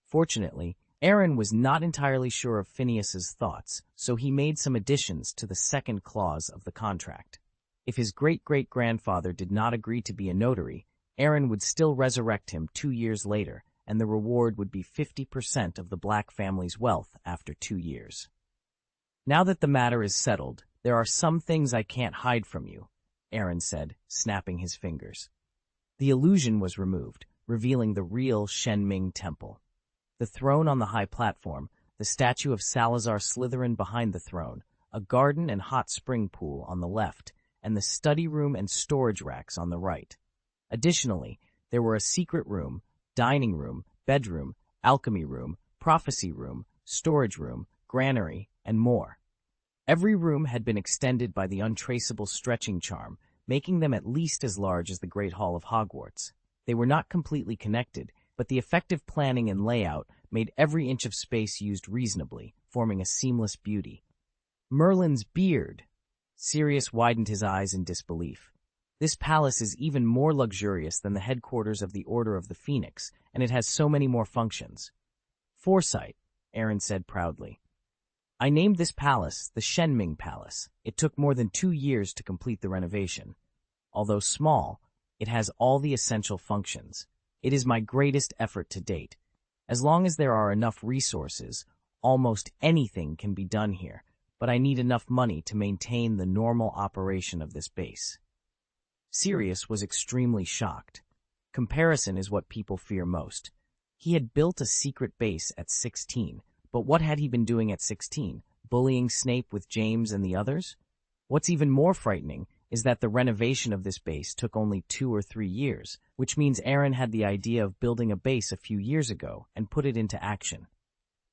Fortunately, Aaron was not entirely sure of Phineas's thoughts, so he made some additions to the second clause of the contract. If his great-great-grandfather did not agree to be a notary, Aaron would still resurrect him 2 years later, and the reward would be 50% of the Black family's wealth after 2 years. Now that the matter is settled, there are some things I can't hide from you, Aaron said, snapping his fingers. The illusion was removed, revealing the real Shenming Temple. The throne on the high platform, the statue of Salazar Slytherin behind the throne, a garden and hot spring pool on the left, and the study room and storage racks on the right. Additionally, there were a secret room, dining room, bedroom, alchemy room, prophecy room, storage room, granary, and more. Every room had been extended by the untraceable stretching charm, making them at least as large as the Great Hall of Hogwarts. They were not completely connected, but the effective planning and layout made every inch of space used reasonably, forming a seamless beauty. Merlin's beard! Sirius widened his eyes in disbelief. This palace is even more luxurious than the headquarters of the Order of the Phoenix, and it has so many more functions. Foresight, Aaron said proudly. I named this palace the Shenming Palace. It took more than 2 years to complete the renovation. Although small, it has all the essential functions. It is my greatest effort to date. As long as there are enough resources, almost anything can be done here, but I need enough money to maintain the normal operation of this base. Sirius was extremely shocked. Comparison is what people fear most. He had built a secret base at 16, but what had he been doing at 16? Bullying Snape with James and the others? What's even more frightening is that the renovation of this base took only 2 or 3 years, which means Aaron had the idea of building a base a few years ago and put it into action.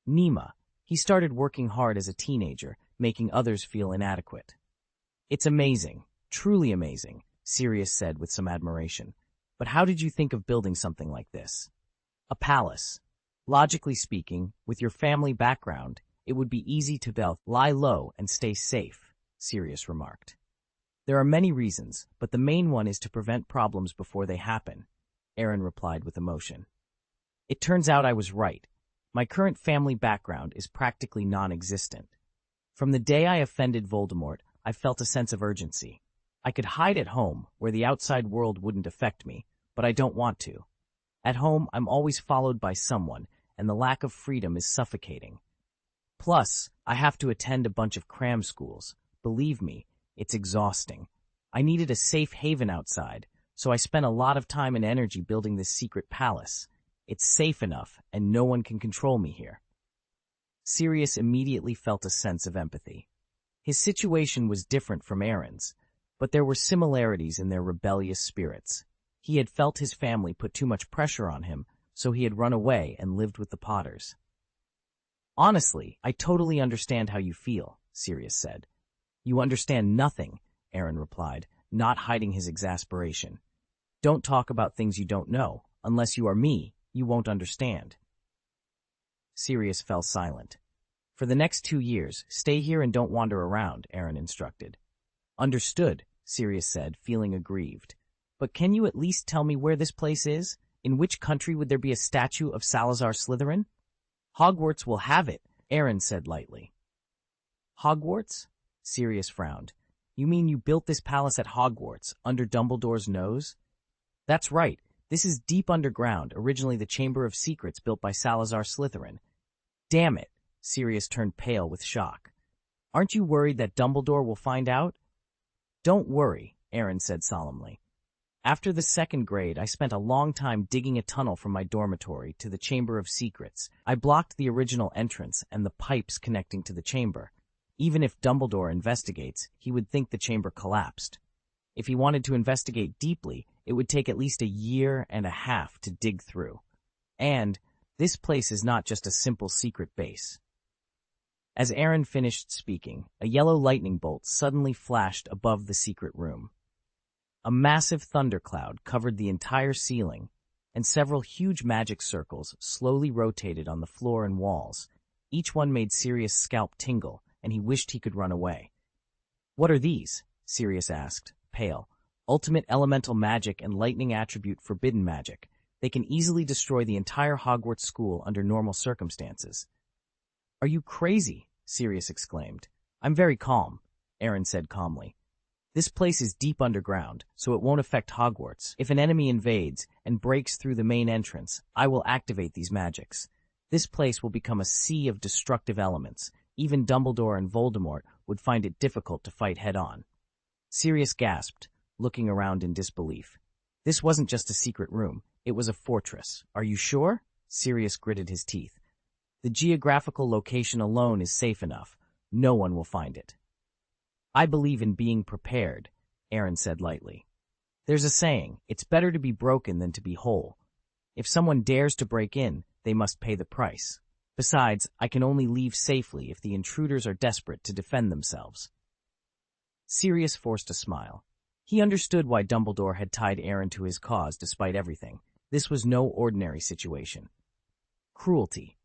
Nema. He started working hard as a teenager, making others feel inadequate. It's amazing, truly amazing, Sirius said with some admiration. But how did you think of building something like this? A palace. Logically speaking, with your family background, it would be easy to lie low and stay safe, Sirius remarked. There are many reasons, but the main one is to prevent problems before they happen, Aaron replied with emotion. It turns out I was right. My current family background is practically non-existent. From the day I offended Voldemort, I felt a sense of urgency. I could hide at home, where the outside world wouldn't affect me, but I don't want to. At home, I'm always followed by someone, and the lack of freedom is suffocating. Plus, I have to attend a bunch of cram schools. Believe me, it's exhausting. I needed a safe haven outside, so I spent a lot of time and energy building this secret palace. It's safe enough, and no one can control me here. Sirius immediately felt a sense of empathy. His situation was different from Aaron's, but there were similarities in their rebellious spirits. He had felt his family put too much pressure on him, so he had run away and lived with the Potters. Honestly, I totally understand how you feel, Sirius said. You understand nothing, Aaron replied, not hiding his exasperation. Don't talk about things you don't know. Unless you are me, you won't understand. Sirius fell silent. For the next 2 years, stay here and don't wander around, Aaron instructed. Understood, Sirius said, feeling aggrieved. But can you at least tell me where this place is? In which country would there be a statue of Salazar Slytherin? Hogwarts will have it, Aaron said lightly. Hogwarts? Sirius frowned. You mean you built this palace at Hogwarts, under Dumbledore's nose? That's right. This is deep underground, originally the Chamber of Secrets built by Salazar Slytherin. Damn it, Sirius turned pale with shock. Aren't you worried that Dumbledore will find out? Don't worry, Aaron said solemnly. After the 2nd grade, I spent a long time digging a tunnel from my dormitory to the Chamber of Secrets. I blocked the original entrance and the pipes connecting to the chamber. Even if Dumbledore investigates, he would think the chamber collapsed. If he wanted to investigate deeply, it would take at least 1.5 years to dig through. And this place is not just a simple secret base. As Aaron finished speaking, a yellow lightning bolt suddenly flashed above the secret room. A massive thundercloud covered the entire ceiling, and several huge magic circles slowly rotated on the floor and walls. Each one made Sirius' scalp tingle, and he wished he could run away. What are these? Sirius asked, pale. Ultimate elemental magic and lightning attribute forbidden magic. They can easily destroy the entire Hogwarts school under normal circumstances. Are you crazy? Sirius exclaimed. I'm very calm, Aaron said calmly. This place is deep underground, so it won't affect Hogwarts. If an enemy invades and breaks through the main entrance, I will activate these magics. This place will become a sea of destructive elements. Even Dumbledore and Voldemort would find it difficult to fight head-on. Sirius gasped, looking around in disbelief. This wasn't just a secret room. It was a fortress. Are you sure? Sirius gritted his teeth. The geographical location alone is safe enough. No one will find it. I believe in being prepared, Aaron said lightly. There's a saying, it's better to be broken than to be whole. If someone dares to break in, they must pay the price. Besides, I can only leave safely if the intruders are desperate to defend themselves. Sirius forced a smile. He understood why Dumbledore had tied Aaron to his cause despite everything. This was no ordinary situation. Cruelty.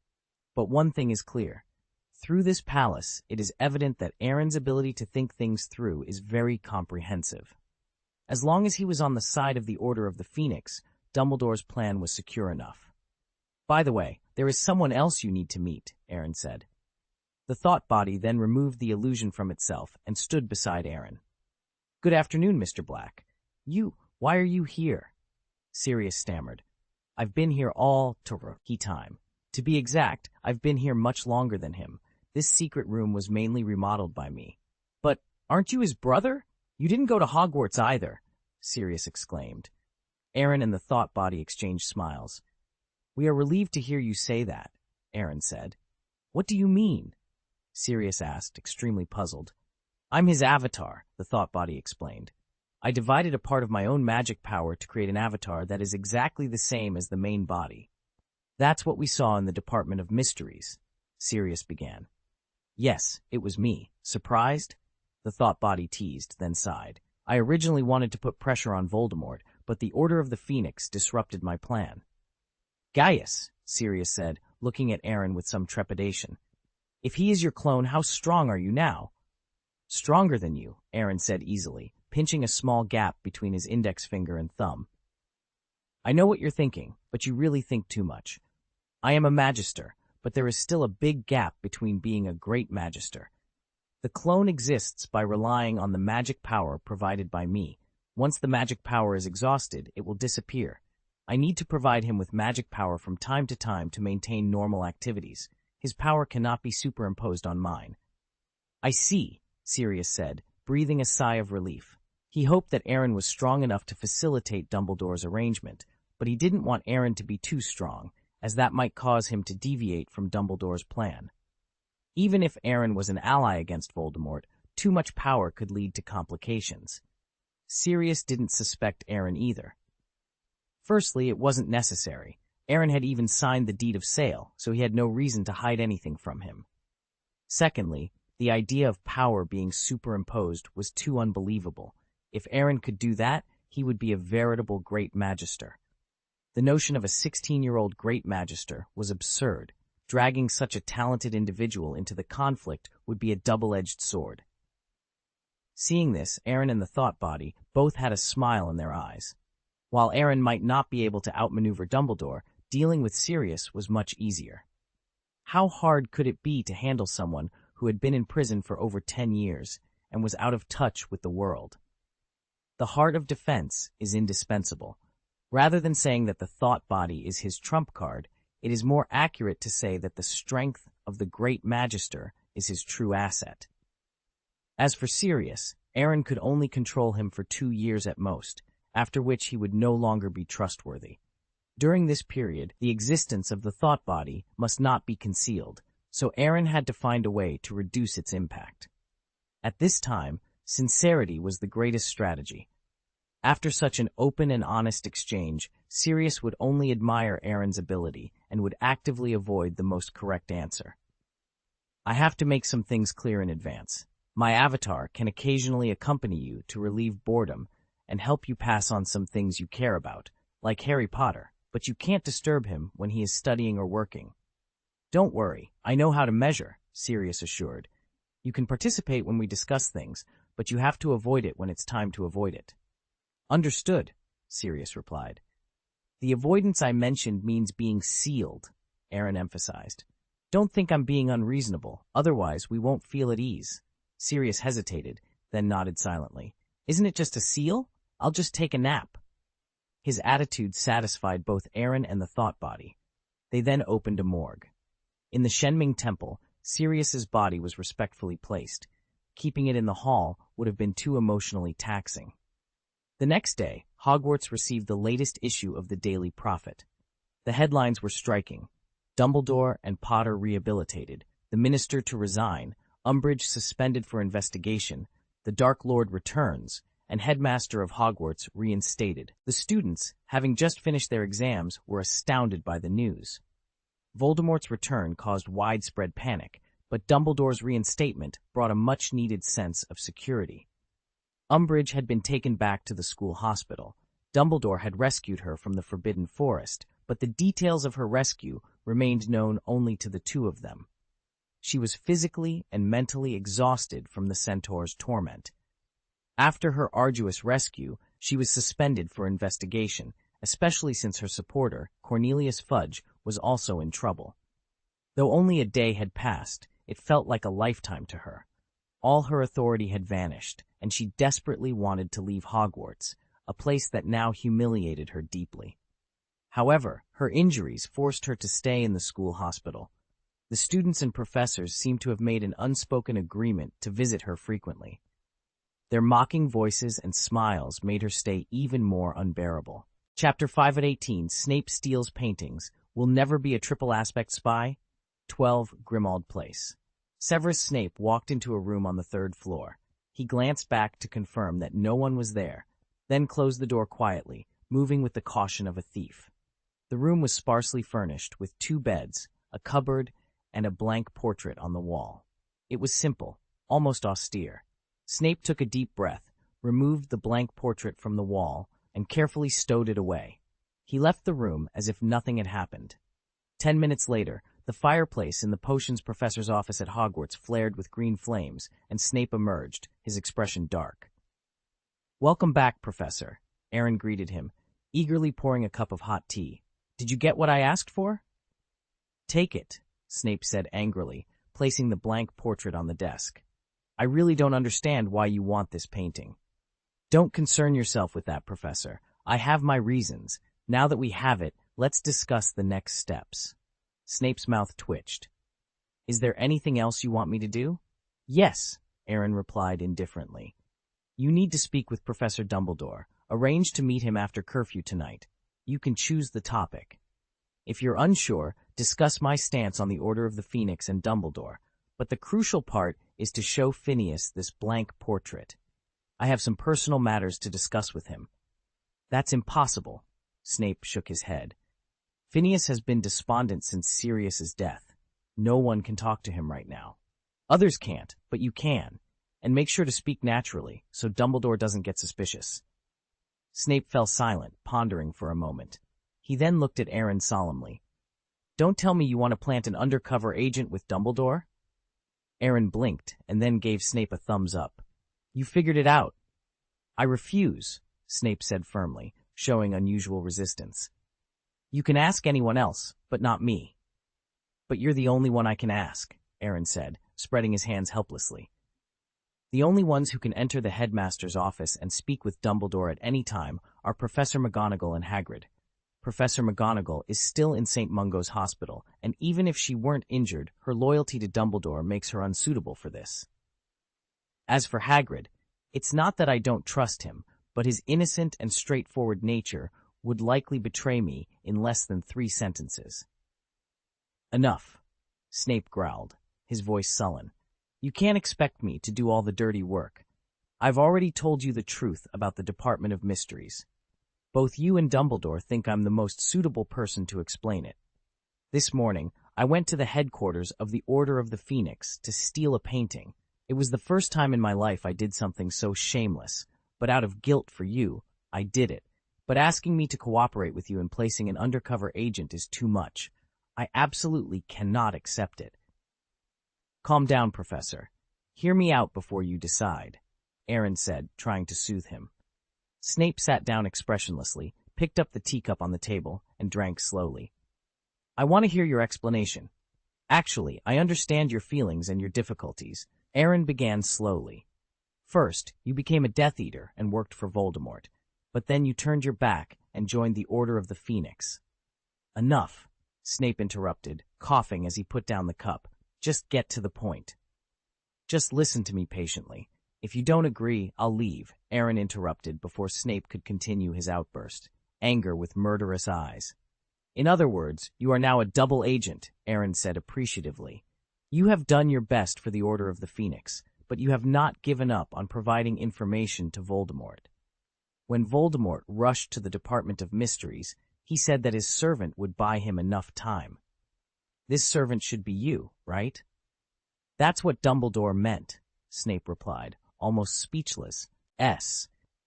But one thing is clear. Through this palace, it is evident that Aaron's ability to think things through is very comprehensive. As long as he was on the side of the Order of the Phoenix, Dumbledore's plan was secure enough. By the way, there is someone else you need to meet, Aaron said. The thought body then removed the illusion from itself and stood beside Aaron. Good afternoon, Mr. Black. Why are you here? Sirius stammered. I've been here all time. To be exact, I've been here much longer than him. This secret room was mainly remodeled by me. But aren't you his brother? You didn't go to Hogwarts either, Sirius exclaimed. Aaron and the thought body exchanged smiles. We are relieved to hear you say that, Aaron said. What do you mean? Sirius asked, extremely puzzled. I'm his avatar, the thought body explained. I divided a part of my own magic power to create an avatar that is exactly the same as the main body. That's what we saw in the Department of Mysteries, Sirius began. Yes, it was me. Surprised? The thought body teased, then sighed. I originally wanted to put pressure on Voldemort, but the Order of the Phoenix disrupted my plan. Gaius, Sirius said, looking at Aaron with some trepidation. If he is your clone, how strong are you now? Stronger than you, Aaron said easily, pinching a small gap between his index finger and thumb. I know what you're thinking, but you really think too much. I am a magister, but there is still a big gap between being a great magister. The clone exists by relying on the magic power provided by me. Once the magic power is exhausted, it will disappear. I need to provide him with magic power from time to maintain normal activities. His power cannot be superimposed on mine. I see, Sirius said, breathing a sigh of relief. He hoped that Aaron was strong enough to facilitate Dumbledore's arrangement, but he didn't want Aaron to be too strong, as that might cause him to deviate from Dumbledore's plan. Even if Aaron was an ally against Voldemort, too much power could lead to complications. Sirius didn't suspect Aaron either. Firstly, it wasn't necessary. Aaron had even signed the deed of sale, so he had no reason to hide anything from him. Secondly, the idea of power being superimposed was too unbelievable. If Aaron could do that, he would be a veritable great magister. The notion of a 16-year-old great magister was absurd. Dragging such a talented individual into the conflict would be a double-edged sword. Seeing this, Aaron and the Thought Body both had a smile in their eyes. While Aaron might not be able to outmaneuver Dumbledore, dealing with Sirius was much easier. How hard could it be to handle someone who had been in prison for over 10 years and was out of touch with the world? The heart of defense is indispensable. Rather than saying that the Thought Body is his trump card, it is more accurate to say that the strength of the great magister is his true asset. As for Sirius, Aaron could only control him for 2 years at most, after which he would no longer be trustworthy. During this period, the existence of the Thought Body must not be concealed, so Aaron had to find a way to reduce its impact. At this time, sincerity was the greatest strategy. After such an open and honest exchange, Sirius would only admire Aaron's ability and would actively avoid the most correct answer. I have to make some things clear in advance. My avatar can occasionally accompany you to relieve boredom and help you pass on some things you care about, like Harry Potter, but you can't disturb him when he is studying or working. Don't worry, I know how to measure, Sirius assured. You can participate when we discuss things, but you have to avoid it when it's time to avoid it. Understood, Sirius replied. The avoidance I mentioned means being sealed, Aaron emphasized. Don't think I'm being unreasonable, otherwise we won't feel at ease. Sirius hesitated, then nodded silently. Isn't it just a seal? I'll just take a nap. His attitude satisfied both Aaron and the Thought Body. They then opened a morgue. In the Shenming Temple, Sirius's body was respectfully placed. Keeping it in the hall would have been too emotionally taxing. The next day, Hogwarts received the latest issue of the Daily Prophet. The headlines were striking. Dumbledore and Potter rehabilitated, the Minister to resign, Umbridge suspended for investigation, the Dark Lord returns, and Headmaster of Hogwarts reinstated. The students, having just finished their exams, were astounded by the news. Voldemort's return caused widespread panic, but Dumbledore's reinstatement brought a much-needed sense of security. Umbridge had been taken back to the school hospital. Dumbledore had rescued her from the Forbidden Forest, but the details of her rescue remained known only to the two of them. She was physically and mentally exhausted from the Centaur's torment. After her arduous rescue, she was suspended for investigation, especially since her supporter, Cornelius Fudge, was also in trouble. Though only a day had passed, it felt like a lifetime to her. All her authority had vanished, and she desperately wanted to leave Hogwarts, a place that now humiliated her deeply. However, her injuries forced her to stay in the school hospital. The students and professors seemed to have made an unspoken agreement to visit her frequently. Their mocking voices and smiles made her stay even more unbearable. Chapter 5/18, Snape Steals Paintings, Will Never Be a Triple Aspect Spy, 12 Grimmauld Place. Severus Snape walked into a room on the 3rd floor. He glanced back to confirm that no one was there, then closed the door quietly, moving with the caution of a thief. The room was sparsely furnished with 2 beds, a cupboard, and a blank portrait on the wall. It was simple, almost austere. Snape took a deep breath, removed the blank portrait from the wall, and carefully stowed it away. He left the room as if nothing had happened. 10 minutes later, the fireplace in the potions professor's office at Hogwarts flared with green flames, and Snape emerged, his expression dark. "Welcome back, Professor," Aaron greeted him, eagerly pouring a cup of hot tea. "Did you get what I asked for?" "Take it," Snape said angrily, placing the blank portrait on the desk. I really don't understand why you want this painting. Don't concern yourself with that, Professor. I have my reasons. Now that we have it, let's discuss the next steps. Snape's mouth twitched. Is there anything else you want me to do? Yes, Aaron replied indifferently. You need to speak with Professor Dumbledore. Arrange to meet him after curfew tonight. You can choose the topic. If you're unsure, discuss my stance on the Order of the Phoenix and Dumbledore. But the crucial part is to show Phineas this blank portrait. I have some personal matters to discuss with him. That's impossible. Snape shook his head. Phineas has been despondent since Sirius's death. No one can talk to him right now. Others can't, but you can. And make sure to speak naturally, so Dumbledore doesn't get suspicious. Snape fell silent, pondering for a moment. He then looked at Aaron solemnly. Don't tell me you want to plant an undercover agent with Dumbledore? Aaron blinked, and then gave Snape a thumbs up. You figured it out. I refuse, Snape said firmly, showing unusual resistance. You can ask anyone else, but not me. But you're the only one I can ask, Aaron said, spreading his hands helplessly. The only ones who can enter the headmaster's office and speak with Dumbledore at any time are Professor McGonagall and Hagrid. Professor McGonagall is still in St. Mungo's hospital, and even if she weren't injured, her loyalty to Dumbledore makes her unsuitable for this. As for Hagrid, it's not that I don't trust him, but his innocent and straightforward nature would likely betray me in less than 3 sentences. Enough, Snape growled, his voice sullen. You can't expect me to do all the dirty work. I've already told you the truth about the Department of Mysteries. Both you and Dumbledore think I'm the most suitable person to explain it. This morning, I went to the headquarters of the Order of the Phoenix to steal a painting. It was the first time in my life I did something so shameless, but out of guilt for you, I did it. But asking me to cooperate with you in placing an undercover agent is too much. I absolutely cannot accept it. Calm down, Professor. Hear me out before you decide, Aaron said, trying to soothe him. Snape sat down expressionlessly, picked up the teacup on the table, and drank slowly. I want to hear your explanation. Actually, I understand your feelings and your difficulties. Aaron began slowly. First, you became a Death Eater and worked for Voldemort, but then you turned your back and joined the Order of the Phoenix. Enough, Snape interrupted, coughing as he put down the cup. Just get to the point. Just listen to me patiently. If you don't agree, I'll leave, Aaron interrupted before Snape could continue his outburst, anger with murderous eyes. In other words, you are now a double agent, Aaron said appreciatively. You have done your best for the Order of the Phoenix, but you have not given up on providing information to Voldemort. When Voldemort rushed to the Department of Mysteries, he said that his servant would buy him enough time. This servant should be you, right? That's what Dumbledore meant, Snape replied, almost speechless.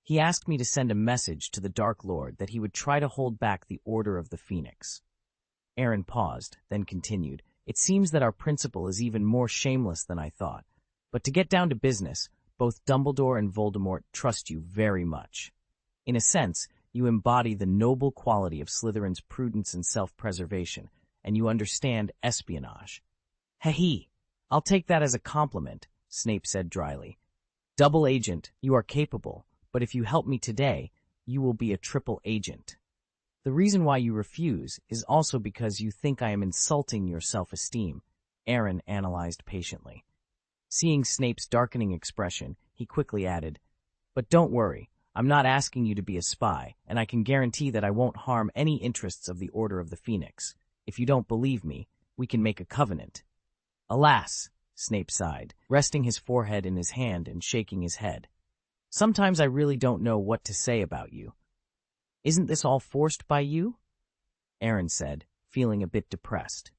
He asked me to send a message to the Dark Lord that he would try to hold back the Order of the Phoenix. Aaron paused, then continued. It seems that our principal is even more shameless than I thought. But to get down to business, both Dumbledore and Voldemort trust you very much. In a sense, you embody the noble quality of Slytherin's prudence and self-preservation, and you understand espionage. Hee, I'll take that as a compliment, Snape said dryly. Double agent, you are capable, but if you help me today, you will be a triple agent. The reason why you refuse is also because you think I am insulting your self-esteem, Aaron analyzed patiently. Seeing Snape's darkening expression, he quickly added, But don't worry, I'm not asking you to be a spy, and I can guarantee that I won't harm any interests of the Order of the Phoenix. If you don't believe me, we can make a covenant. Alas, Snape sighed, resting his forehead in his hand and shaking his head. Sometimes I really don't know what to say about you. Isn't this all forced by you? Aaron said, feeling a bit depressed.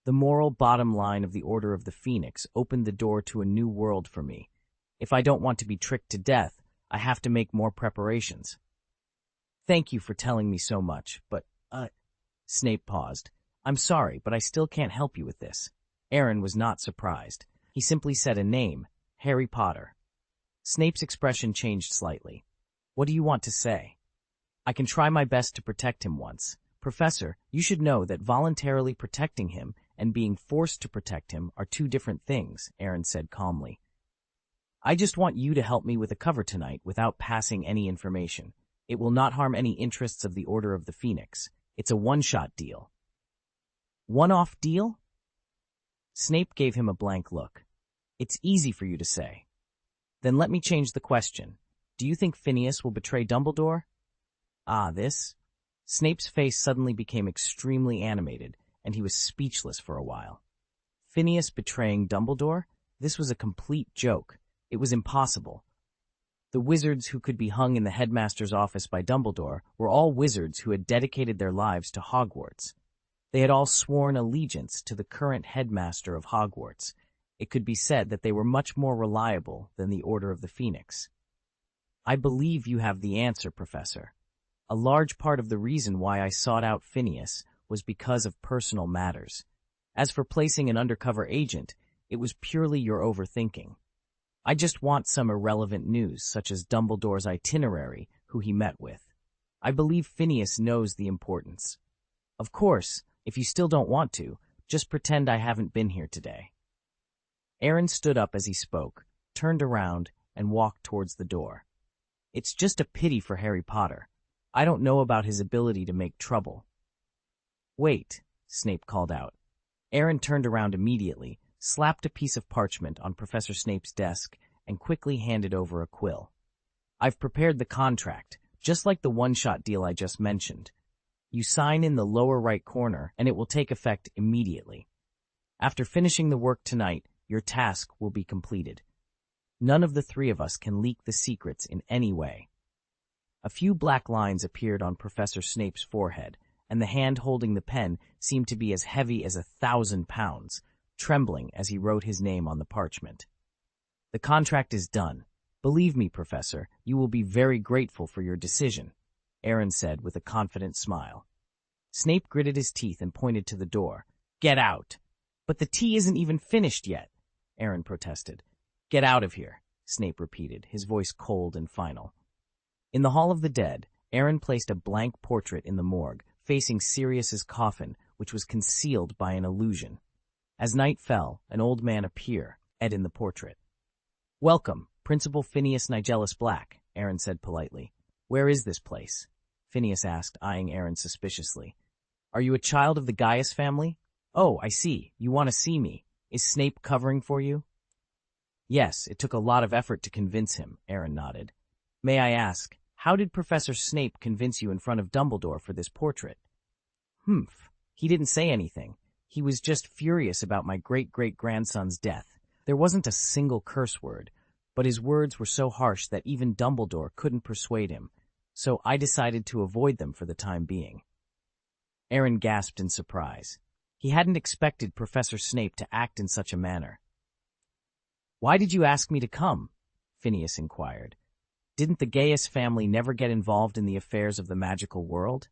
The moral bottom line of the Order of the Phoenix opened the door to a new world for me. If I don't want to be tricked to death, I have to make more preparations. Thank you for telling me so much, but, Snape paused. I'm sorry, but I still can't help you with this. Aaron was not surprised. He simply said a name, Harry Potter. Snape's expression changed slightly. What do you want to say? I can try my best to protect him once. Professor, you should know that voluntarily protecting him and being forced to protect him are two different things, Aaron said calmly. I just want you to help me with a cover tonight without passing any information. It will not harm any interests of the Order of the Phoenix. It's a one-shot deal. One-off deal? Snape gave him a blank look. It's easy for you to say. Then let me change the question. Do you think Phineas will betray Dumbledore? Ah, this? Snape's face suddenly became extremely animated, and he was speechless for a while. Phineas betraying Dumbledore? This was a complete joke. It was impossible. The wizards who could be hung in the headmaster's office by Dumbledore were all wizards who had dedicated their lives to Hogwarts. They had all sworn allegiance to the current headmaster of Hogwarts. It could be said that they were much more reliable than the Order of the Phoenix. I believe you have the answer, Professor. A large part of the reason why I sought out Phineas was because of personal matters. As for placing an undercover agent, it was purely your overthinking. I just want some irrelevant news, such as Dumbledore's itinerary, who he met with. I believe Phineas knows the importance. Of course, if you still don't want to, just pretend I haven't been here today. Aaron stood up as he spoke, turned around, and walked towards the door. It's just a pity for Harry Potter. I don't know about his ability to make trouble. Wait, Snape called out. Aaron turned around immediately, slapped a piece of parchment on Professor Snape's desk, and quickly handed over a quill. I've prepared the contract, just like the one-shot deal I just mentioned. You sign in the lower right corner, and it will take effect immediately. After finishing the work tonight, your task will be completed. None of the three of us can leak the secrets in any way. A few black lines appeared on Professor Snape's forehead, and the hand holding the pen seemed to be as heavy as 1,000 pounds, trembling as he wrote his name on the parchment. The contract is done. Believe me, Professor, you will be very grateful for your decision, Aaron said with a confident smile. Snape gritted his teeth and pointed to the door. Get out! But the tea isn't even finished yet, Aaron protested. Get out of here, Snape repeated, his voice cold and final. In the Hall of the Dead, Aaron placed a blank portrait in the morgue, facing Sirius's coffin, which was concealed by an illusion. As night fell, an old man appeared in the portrait. Welcome, Principal Phineas Nigellus Black, Aaron said politely. Where is this place? Phineas asked, eyeing Aaron suspiciously. Are you a child of the Gaius family? Oh, I see. You want to see me. Is Snape covering for you? Yes, it took a lot of effort to convince him, Aaron nodded. May I ask, how did Professor Snape convince you in front of Dumbledore for this portrait? He didn't say anything. He was just furious about my great-great-grandson's death. There wasn't a single curse word, but his words were so harsh that even Dumbledore couldn't persuade him, so I decided to avoid them for the time being. Aaron gasped in surprise. He hadn't expected Professor Snape to act in such a manner. Why did you ask me to come? Phineas inquired. Didn't the Gaius family never get involved in the affairs of the magical world?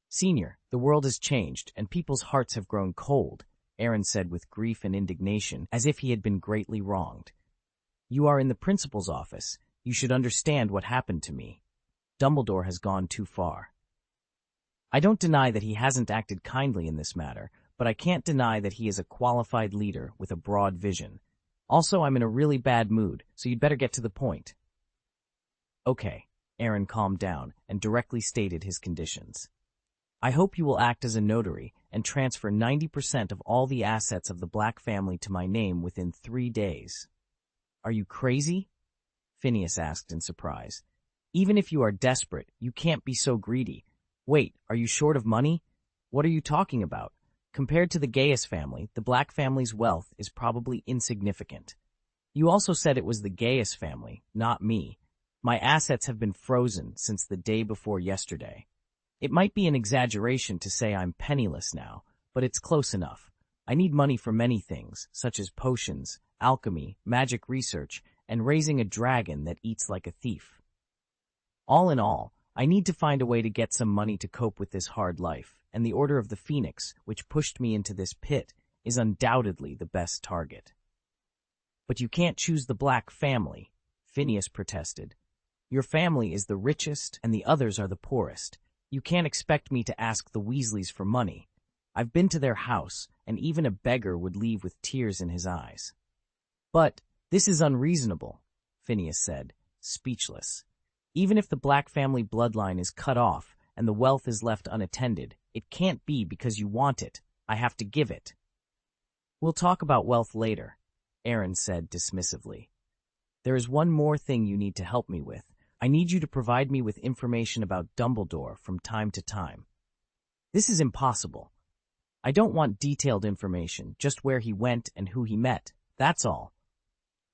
Senior, the world has changed, and people's hearts have grown cold, Aaron said with grief and indignation, as if he had been greatly wronged. You are in the principal's office. You should understand what happened to me. Dumbledore has gone too far. I don't deny that he hasn't acted kindly in this matter, but I can't deny that he is a qualified leader with a broad vision. Also, I'm in a really bad mood, so you'd better get to the point. Okay, Aaron calmed down and directly stated his conditions. I hope you will act as a notary and transfer 90% of all the assets of the Black family to my name within 3 days. Are you crazy? Phineas asked in surprise. Even if you are desperate, you can't be so greedy. Wait, are you short of money? What are you talking about? Compared to the Gaius family, the Black family's wealth is probably insignificant. You also said it was the Gaius family, not me. My assets have been frozen since the day before yesterday. It might be an exaggeration to say I'm penniless now, but it's close enough. I need money for many things, such as potions, alchemy, magic research, and raising a dragon that eats like a thief. All in all, I need to find a way to get some money to cope with this hard life, and the Order of the Phoenix, which pushed me into this pit, is undoubtedly the best target. But you can't choose the Black family, Phineas protested. Your family is the richest, and the others are the poorest. You can't expect me to ask the Weasleys for money. I've been to their house, and even a beggar would leave with tears in his eyes. But, This is unreasonable, Phineas said, speechless. Even if the Black family bloodline is cut off and the wealth is left unattended, it can't be because you want it. I have to give it. We'll talk about wealth later, Aaron said dismissively. There is one more thing you need to help me with. I need you to provide me with information about Dumbledore from time to time. This is impossible. I don't want detailed information, just where he went and who he met. That's all.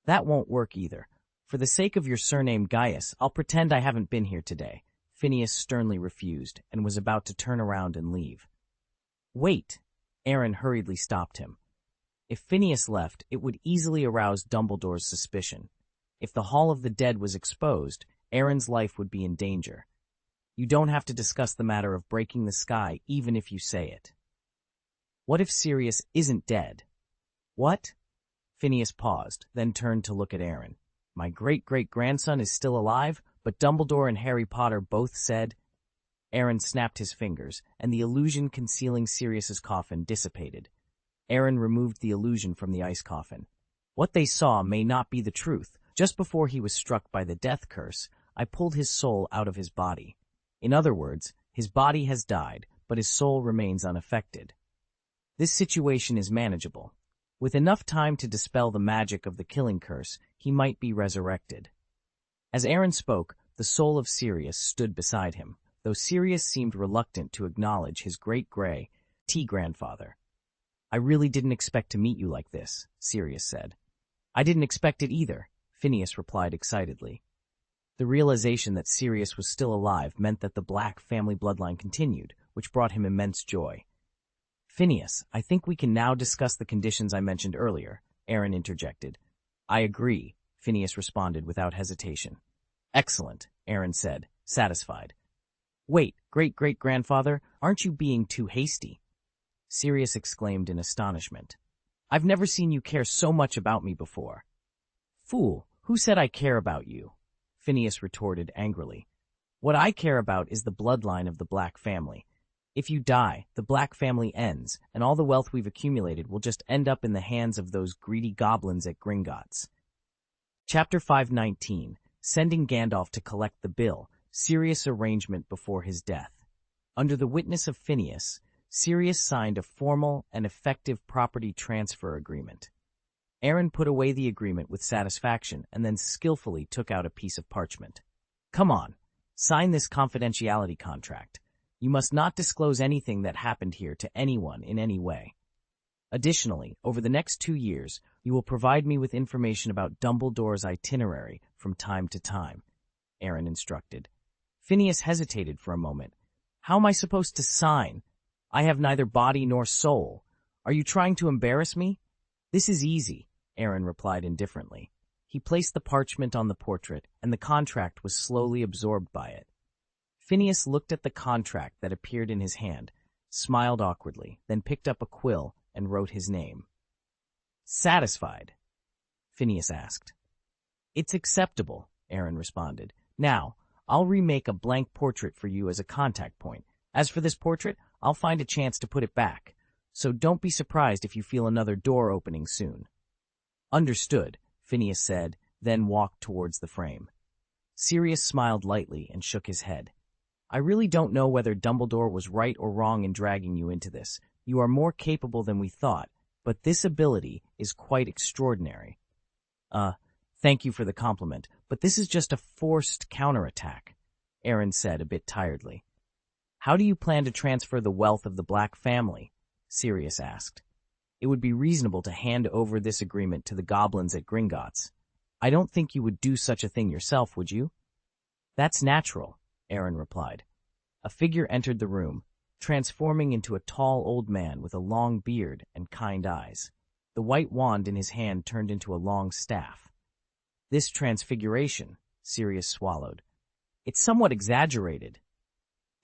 That won't work either. For the sake of your surname Gaius, I'll pretend I haven't been here today. Phineas sternly refused and was about to turn around and leave. Wait, Aaron hurriedly stopped him. If Phineas left, it would easily arouse Dumbledore's suspicion. If the Hall of the Dead was exposed, Aaron's life would be in danger. You don't have to discuss the matter of breaking the sky, even if you say it. What if Sirius isn't dead? What? Phineas paused, then turned to look at Aaron. My great-great-grandson is still alive, but Dumbledore and Harry Potter both said... Aaron snapped his fingers, and the illusion concealing Sirius's coffin dissipated. Aaron removed the illusion from the ice coffin. What they saw may not be the truth. Just before he was struck by the death curse, I pulled his soul out of his body. In other words, his body has died, but his soul remains unaffected. This situation is manageable. With enough time to dispel the magic of the killing curse, he might be resurrected. As Aaron spoke, the soul of Sirius stood beside him, though Sirius seemed reluctant to acknowledge his great-grandfather. I really didn't expect to meet you like this, Sirius said. I didn't expect it either, Phineas replied excitedly. The realization that Sirius was still alive meant that the Black family bloodline continued, which brought him immense joy. Phineas, I think we can now discuss the conditions I mentioned earlier, Aaron interjected. I agree, Phineas responded without hesitation. Excellent, Aaron said, satisfied. Wait, great-great-grandfather, aren't you being too hasty? Sirius exclaimed in astonishment. I've never seen you care so much about me before. Fool, who said I care about you? Phineas retorted angrily. What I care about is the bloodline of the Black family. If you die, the Black family ends, and all the wealth we've accumulated will just end up in the hands of those greedy goblins at Gringotts. Chapter 519, Sending Gandalf to Collect the Bill, Sirius' Arrangement Before His Death. Under the witness of Phineas, Sirius signed a formal and effective property transfer agreement. Aaron put away the agreement with satisfaction and then skillfully took out a piece of parchment. Come on, sign this confidentiality contract. You must not disclose anything that happened here to anyone in any way. Additionally, over the next 2 years, you will provide me with information about Dumbledore's itinerary from time to time, Aaron instructed. Phineas hesitated for a moment. How am I supposed to sign? I have neither body nor soul. Are you trying to embarrass me? This is easy, Aaron replied indifferently. He placed the parchment on the portrait, and the contract was slowly absorbed by it. Phineas looked at the contract that appeared in his hand, smiled awkwardly, then picked up a quill and wrote his name. Satisfied? Phineas asked. It's acceptable, Aaron responded. Now, I'll remake a blank portrait for you as a contact point. As for this portrait, I'll find a chance to put it back, so don't be surprised if you feel another door opening soon. Understood, Phineas said, then walked towards the frame. Sirius smiled lightly and shook his head. I really don't know whether Dumbledore was right or wrong in dragging you into this. You are more capable than we thought, but this ability is quite extraordinary. Thank you for the compliment, but this is just a forced counterattack, Aaron said a bit tiredly. How do you plan to transfer the wealth of the Black family? Sirius asked. It would be reasonable to hand over this agreement to the goblins at Gringotts. I don't think you would do such a thing yourself, would you? That's natural, Aaron replied. A figure entered the room, transforming into a tall old man with a long beard and kind eyes. The white wand in his hand turned into a long staff. This transfiguration, Sirius swallowed. It's somewhat exaggerated.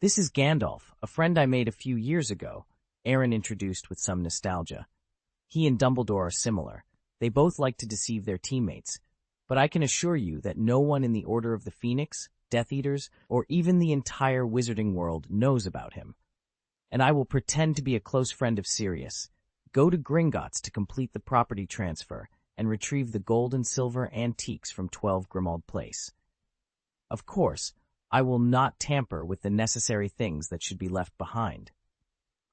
This is Gandalf, a friend I made a few years ago, Aaron introduced with some nostalgia. He and Dumbledore are similar. They both like to deceive their teammates, but I can assure you that no one in the Order of the Phoenix, Death Eaters, or even the entire wizarding world knows about him. And I will pretend to be a close friend of Sirius. Go to Gringotts to complete the property transfer, and retrieve the gold and silver antiques from 12 Grimmauld Place. Of course, I will not tamper with the necessary things that should be left behind.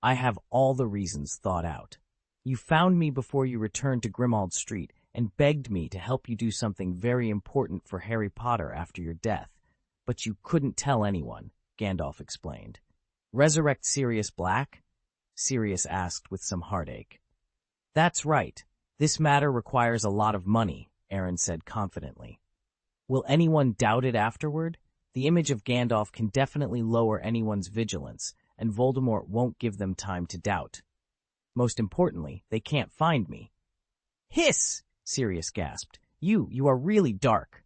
I have all the reasons thought out. You found me before you returned to Grimmauld Street and begged me to help you do something very important for Harry Potter after your death, but you couldn't tell anyone, Gandalf explained. Resurrect Sirius Black? Sirius asked with some heartache. That's right. This matter requires a lot of money, Aaron said confidently. Will anyone doubt it afterward? The image of Gandalf can definitely lower anyone's vigilance, and Voldemort won't give them time to doubt. Most importantly, they can't find me. Hiss! Sirius gasped. You are really dark.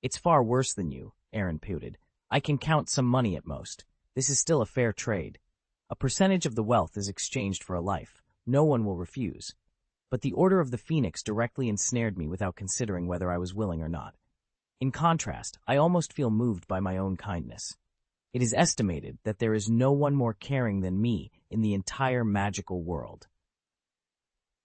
It's far worse than you, Aaron pouted. I can count some money at most. This is still a fair trade. A percentage of the wealth is exchanged for a life. No one will refuse. But the Order of the Phoenix directly ensnared me without considering whether I was willing or not. In contrast, I almost feel moved by my own kindness. It is estimated that there is no one more caring than me in the entire magical world.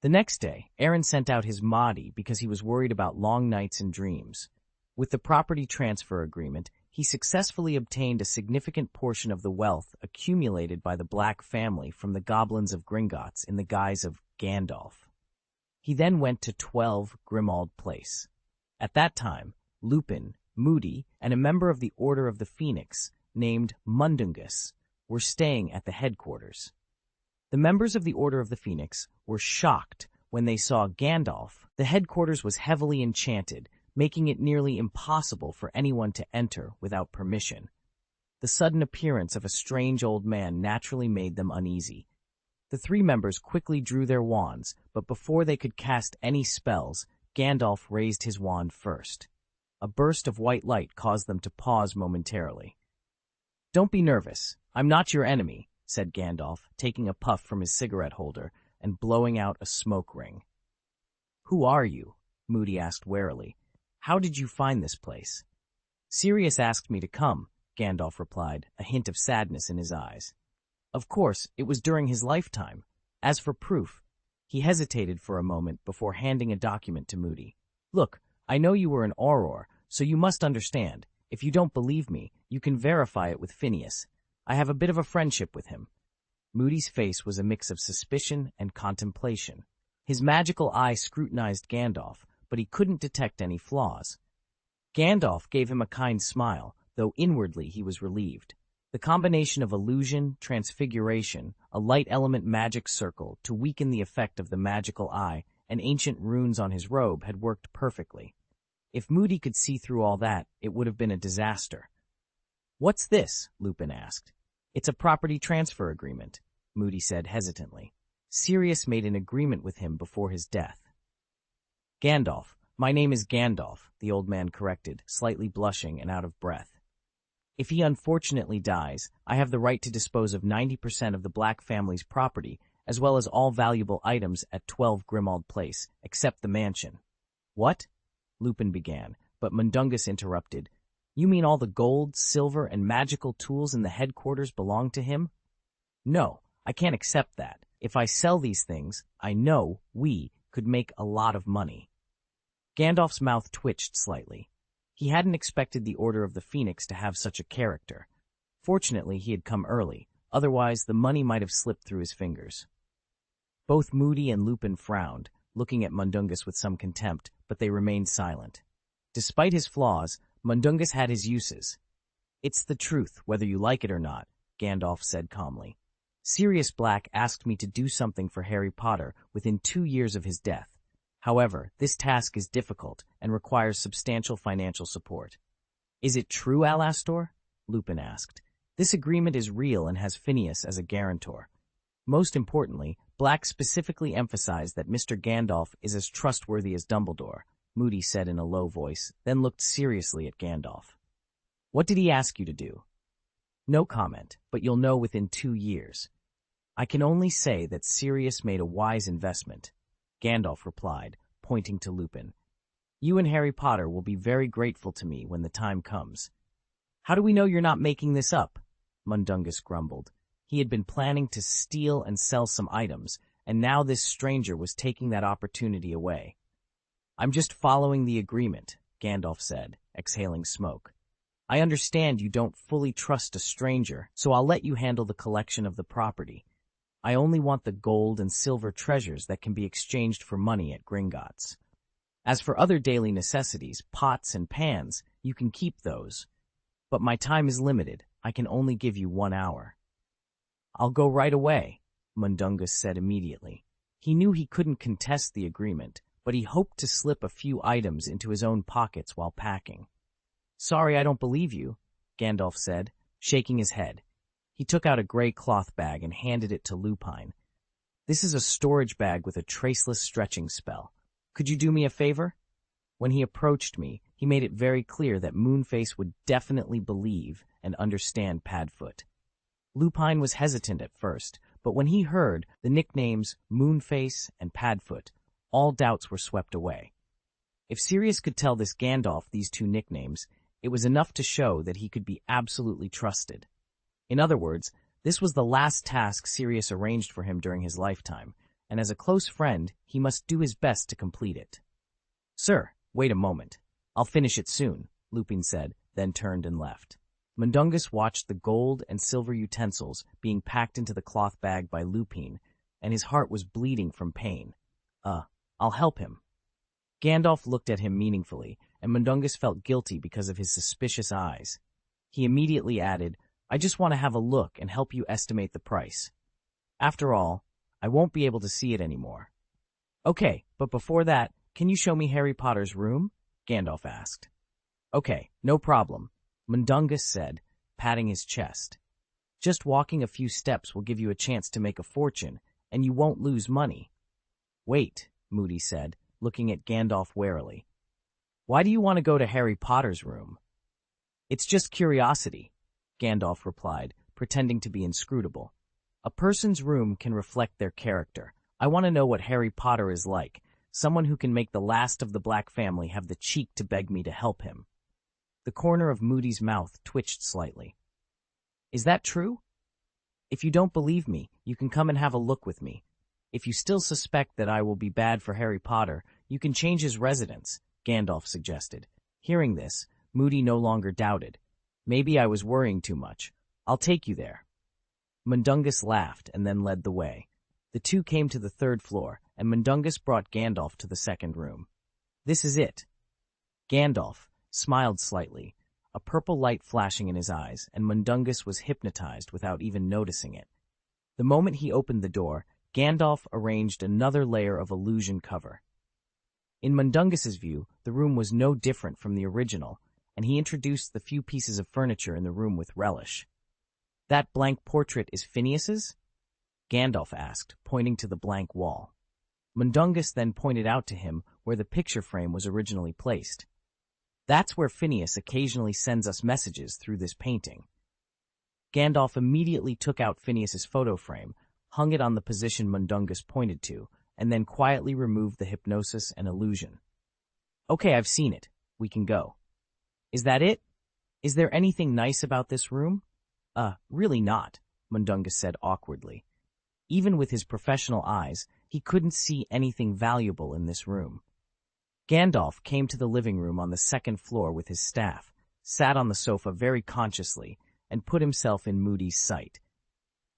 The next day, Aaron sent out his Mahdi because he was worried about long nights and dreams. With the property transfer agreement, he successfully obtained a significant portion of the wealth accumulated by the Black family from the goblins of Gringotts in the guise of Gandalf. He then went to 12 Grimmauld Place. At that time, Lupin, Moody, and a member of the Order of the Phoenix, named Mundungus, were staying at the headquarters. The members of the Order of the Phoenix were shocked when they saw Gandalf. The headquarters was heavily enchanted, making it nearly impossible for anyone to enter without permission. The sudden appearance of a strange old man naturally made them uneasy. The three members quickly drew their wands, but before they could cast any spells, Gandalf raised his wand first. A burst of white light caused them to pause momentarily. "Don't be nervous. I'm not your enemy," said Gandalf, taking a puff from his cigarette holder and blowing out a smoke ring. "Who are you?" Moody asked warily. "How did you find this place?" "Sirius asked me to come," Gandalf replied, a hint of sadness in his eyes. "Of course, it was during his lifetime. As for proof," he hesitated for a moment before handing a document to Moody. "Look, I know you were an Auror, so you must understand. If you don't believe me, you can verify it with Phineas. I have a bit of a friendship with him." Moody's face was a mix of suspicion and contemplation. His magical eye scrutinized Gandalf, but he couldn't detect any flaws. Gandalf gave him a kind smile, though inwardly he was relieved. The combination of illusion, transfiguration, a light element magic circle to weaken the effect of the magical eye, and ancient runes on his robe had worked perfectly. If Moody could see through all that, it would have been a disaster. "What's this?" Lupin asked. "It's a property transfer agreement," Moody said hesitantly. "Sirius made an agreement with him before his death." "Gandalf. My name is Gandalf," the old man corrected, slightly blushing and out of breath. "If he unfortunately dies, I have the right to dispose of 90% of the Black family's property, as well as all valuable items at 12 Grimmauld Place, except the mansion." "What?" Lupin began, but Mundungus interrupted. "You mean all the gold, silver, and magical tools in the headquarters belong to him?" "No, I can't accept that. If I sell these things, I know we could make a lot of money." Gandalf's mouth twitched slightly. He hadn't expected the Order of the Phoenix to have such a character. Fortunately, he had come early, otherwise the money might have slipped through his fingers. Both Moody and Lupin frowned, looking at Mundungus with some contempt, but they remained silent. Despite his flaws, Mundungus had his uses. "It's the truth, whether you like it or not," Gandalf said calmly. "Sirius Black asked me to do something for Harry Potter within 2 years of his death. However, this task is difficult and requires substantial financial support." "Is it true, Alastor?" Lupin asked. "This agreement is real and has Phineas as a guarantor. Most importantly, Black specifically emphasized that Mr. Gandalf is as trustworthy as Dumbledore," Moody said in a low voice, then looked seriously at Gandalf. "What did he ask you to do?" "No comment, but you'll know within 2 years. I can only say that Sirius made a wise investment," Gandalf replied, pointing to Lupin. "You and Harry Potter will be very grateful to me when the time comes." "How do we know you're not making this up?" Mundungus grumbled. He had been planning to steal and sell some items, and now this stranger was taking that opportunity away. I'm just following the agreement, Gandalf said, exhaling smoke. I understand you don't fully trust a stranger, so I'll let you handle the collection of the property. I only want the gold and silver treasures that can be exchanged for money at Gringotts. As for other daily necessities, pots and pans, you can keep those. But my time is limited. I can only give you 1 hour. I'll go right away, Mundungus said immediately. He knew he couldn't contest the agreement, but he hoped to slip a few items into his own pockets while packing. Sorry, I don't believe you, Gandalf said, shaking his head. He took out a gray cloth bag and handed it to Lupine. This is a storage bag with a traceless stretching spell. Could you do me a favor? When he approached me, he made it very clear that Moonface would definitely believe and understand Padfoot. Lupine was hesitant at first, but when he heard the nicknames Moonface and Padfoot, all doubts were swept away. If Sirius could tell this Gandalf these 2 nicknames, it was enough to show that he could be absolutely trusted. In other words, this was the last task Sirius arranged for him during his lifetime, and as a close friend, he must do his best to complete it. Sir, wait a moment. I'll finish it soon, Lupin said, then turned and left. Mundungus watched the gold and silver utensils being packed into the cloth bag by Lupin, and his heart was bleeding from pain. I'll help him. Gandalf looked at him meaningfully, and Mundungus felt guilty because of his suspicious eyes. He immediately added, I just want to have a look and help you estimate the price. After all, I won't be able to see it anymore. Okay, but before that, can you show me Harry Potter's room? Gandalf asked. Okay, no problem, Mundungus said, patting his chest. Just walking a few steps will give you a chance to make a fortune, and you won't lose money. Wait, Moody said, looking at Gandalf warily. Why do you want to go to Harry Potter's room? It's just curiosity, Gandalf replied, pretending to be inscrutable. A person's room can reflect their character. I want to know what Harry Potter is like, someone who can make the last of the Black family have the cheek to beg me to help him. The corner of Moody's mouth twitched slightly. Is that true? If you don't believe me, you can come and have a look with me. If you still suspect that I will be bad for Harry Potter, you can change his residence, Gandalf suggested. Hearing this, Moody no longer doubted. Maybe I was worrying too much. I'll take you there. Mundungus laughed and then led the way. The 2 came to the 3rd floor, and Mundungus brought Gandalf to the 2nd room. This is it. Gandalf smiled slightly, a purple light flashing in his eyes, and Mundungus was hypnotized without even noticing it. The moment he opened the door, Gandalf arranged another layer of illusion cover. In Mundungus's view, the room was no different from the original, and he introduced the few pieces of furniture in the room with relish. That blank portrait is Phineas's? Gandalf asked, pointing to the blank wall. Mundungus then pointed out to him where the picture frame was originally placed. That's where Phineas occasionally sends us messages through this painting. Gandalf immediately took out Phineas's photo frame, hung it on the position Mundungus pointed to, and then quietly removed the hypnosis and illusion. Okay, I've seen it. We can go. Is that it? Is there anything nice about this room? Really not, Mundungus said awkwardly. Even with his professional eyes, he couldn't see anything valuable in this room. Gandalf came to the living room on the 2nd floor with his staff, sat on the sofa very consciously, and put himself in Moody's sight.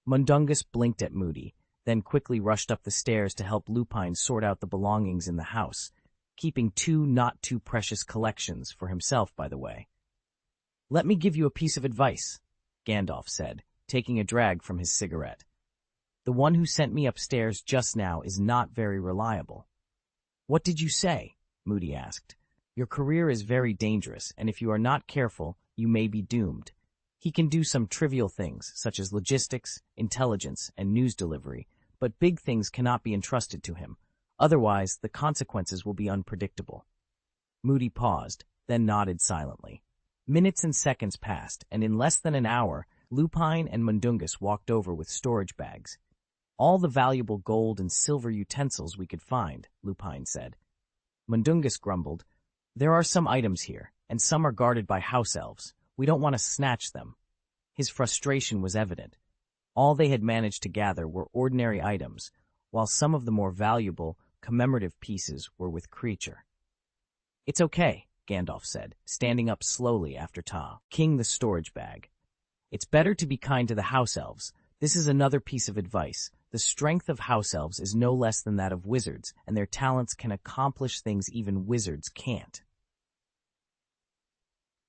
Mundungus blinked at Moody, then quickly rushed up the stairs to help Lupine sort out the belongings in the house, keeping 2 not-too-precious collections for himself, by the way. Let me give you a piece of advice, Gandalf said, taking a drag from his cigarette. The one who sent me upstairs just now is not very reliable. What did you say? Moody asked. Your career is very dangerous, and if you are not careful, you may be doomed. He can do some trivial things, such as logistics, intelligence, and news delivery, but big things cannot be entrusted to him. Otherwise, the consequences will be unpredictable. Moody paused, then nodded silently. Minutes and seconds passed, and in less than an hour, Lupine and Mundungus walked over with storage bags. All the valuable gold and silver utensils we could find, Lupine said. Mundungus grumbled, There are some items here, and some are guarded by house elves. We don't want to snatch them. His frustration was evident. All they had managed to gather were ordinary items, while some of the more valuable, commemorative pieces were with Creature. It's okay, Gandalf said, standing up slowly after king the storage bag. It's better to be kind to the house elves. This is another piece of advice. The strength of house elves is no less than that of wizards, and their talents can accomplish things even wizards can't.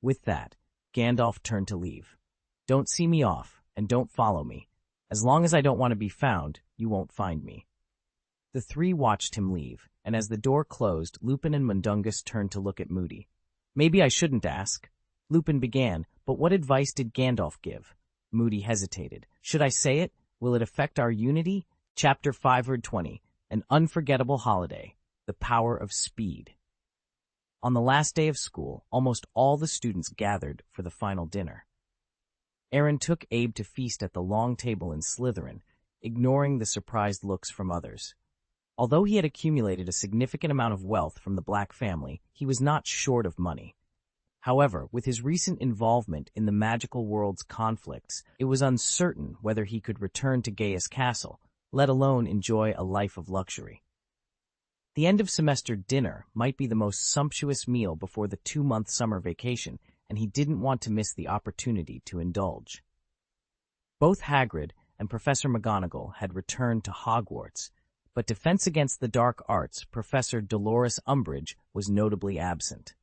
With that, Gandalf turned to leave. Don't see me off, and don't follow me. As long as I don't want to be found, you won't find me. The three watched him leave, and as the door closed, Lupin and Mundungus turned to look at Moody. Maybe I shouldn't ask. Lupin began, but what advice did Gandalf give? Moody hesitated. Should I say it? Will it affect our unity? Chapter 520, An Unforgettable Holiday, The Power of Speed. On the last day of school, almost all the students gathered for the final dinner. Aaron took Abe to feast at the long table in Slytherin, ignoring the surprised looks from others. Although he had accumulated a significant amount of wealth from the Black family, he was not short of money. However, with his recent involvement in the magical world's conflicts, it was uncertain whether he could return to Gaius Castle, let alone enjoy a life of luxury. The end-of-semester dinner might be the most sumptuous meal before the 2-month summer vacation, and he didn't want to miss the opportunity to indulge. Both Hagrid and Professor McGonagall had returned to Hogwarts, but Defense Against the Dark Arts Professor Dolores Umbridge was notably absent.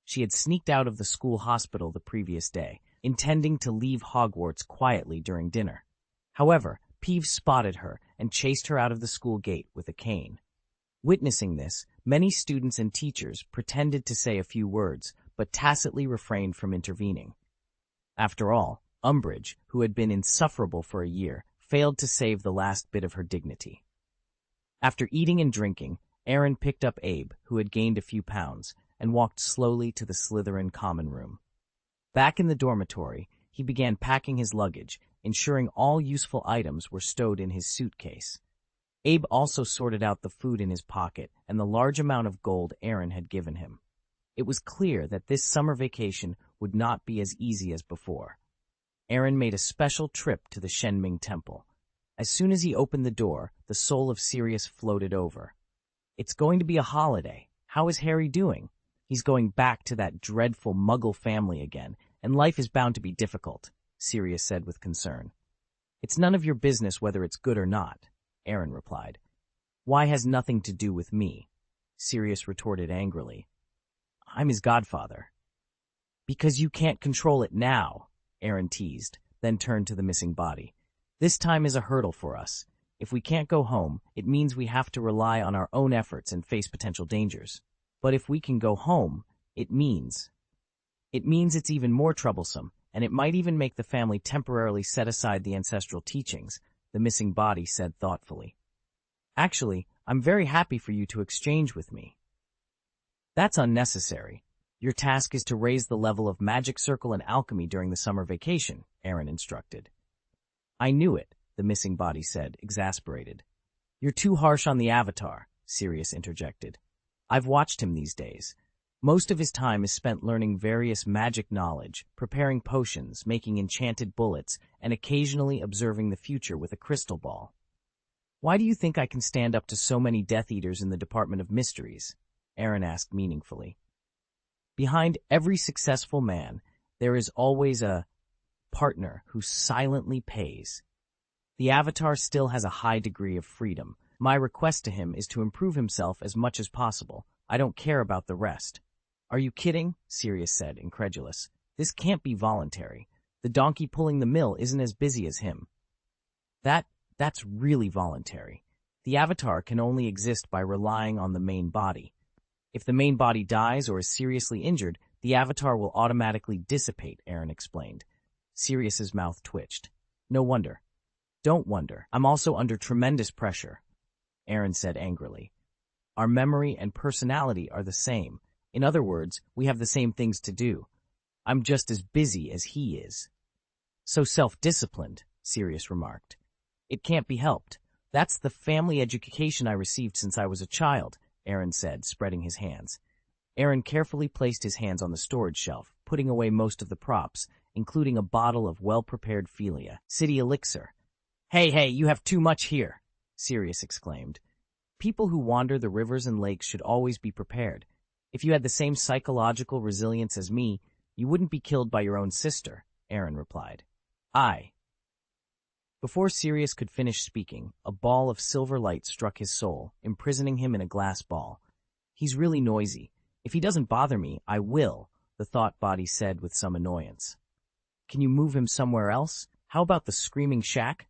She had sneaked out of the school hospital the previous day, intending to leave Hogwarts quietly during dinner. However, Peeves spotted her and chased her out of the school gate with a cane. Witnessing this, many students and teachers pretended to say a few words, but tacitly refrained from intervening. After all, Umbridge, who had been insufferable for a year, failed to save the last bit of her dignity. After eating and drinking, Aaron picked up Abe, who had gained a few pounds, and walked slowly to the Slytherin common room. Back in the dormitory, he began packing his luggage, ensuring all useful items were stowed in his suitcase. Abe also sorted out the food in his pocket and the large amount of gold Aaron had given him. It was clear that this summer vacation would not be as easy as before. Aaron made a special trip to the Shenming Temple. As soon as he opened the door, the soul of Sirius floated over. It's going to be a holiday. How is Harry doing? He's going back to that dreadful Muggle family again, and life is bound to be difficult, Sirius said with concern. It's none of your business whether it's good or not, Aaron replied. Why has nothing to do with me? Sirius retorted angrily. I'm his godfather. Because you can't control it now, Aaron teased, then turned to the missing body. This time is a hurdle for us. If we can't go home, it means we have to rely on our own efforts and face potential dangers. But if we can go home, it means it's even more troublesome, and it might even make the family temporarily set aside the ancestral teachings, the missing body said thoughtfully. Actually, I'm very happy for you to exchange with me. That's unnecessary. Your task is to raise the level of magic circle and alchemy during the summer vacation, Aaron instructed. I knew it, the missing body said, exasperated. You're too harsh on the Avatar, Sirius interjected. I've watched him these days. Most of his time is spent learning various magic knowledge, preparing potions, making enchanted bullets, and occasionally observing the future with a crystal ball. Why do you think I can stand up to so many Death Eaters in the Department of Mysteries? Aaron asked meaningfully. Behind every successful man, there is always a partner who silently pays. The Avatar still has a high degree of freedom. My request to him is to improve himself as much as possible. I don't care about the rest. Are you kidding? Sirius said, incredulous. This can't be voluntary. The donkey pulling the mill isn't as busy as him. That's really voluntary. The Avatar can only exist by relying on the main body. If the main body dies or is seriously injured, the Avatar will automatically dissipate, Aaron explained. Sirius's mouth twitched. No wonder. Don't wonder. I'm also under tremendous pressure, Aaron said angrily. Our memory and personality are the same. In other words, we have the same things to do. I'm just as busy as he is. So self-disciplined, Sirius remarked. It can't be helped. That's the family education I received since I was a child, Aaron said, spreading his hands. Aaron carefully placed his hands on the storage shelf, putting away most of the props, including a bottle of well-prepared Philia, city elixir. Hey, you have too much here, Sirius exclaimed. People who wander the rivers and lakes should always be prepared. If you had the same psychological resilience as me, you wouldn't be killed by your own sister, Aaron replied. Before Sirius could finish speaking, a ball of silver light struck his soul, imprisoning him in a glass ball. He's really noisy. If he doesn't bother me, I will, the thought body said with some annoyance. Can you move him somewhere else? How about the screaming shack?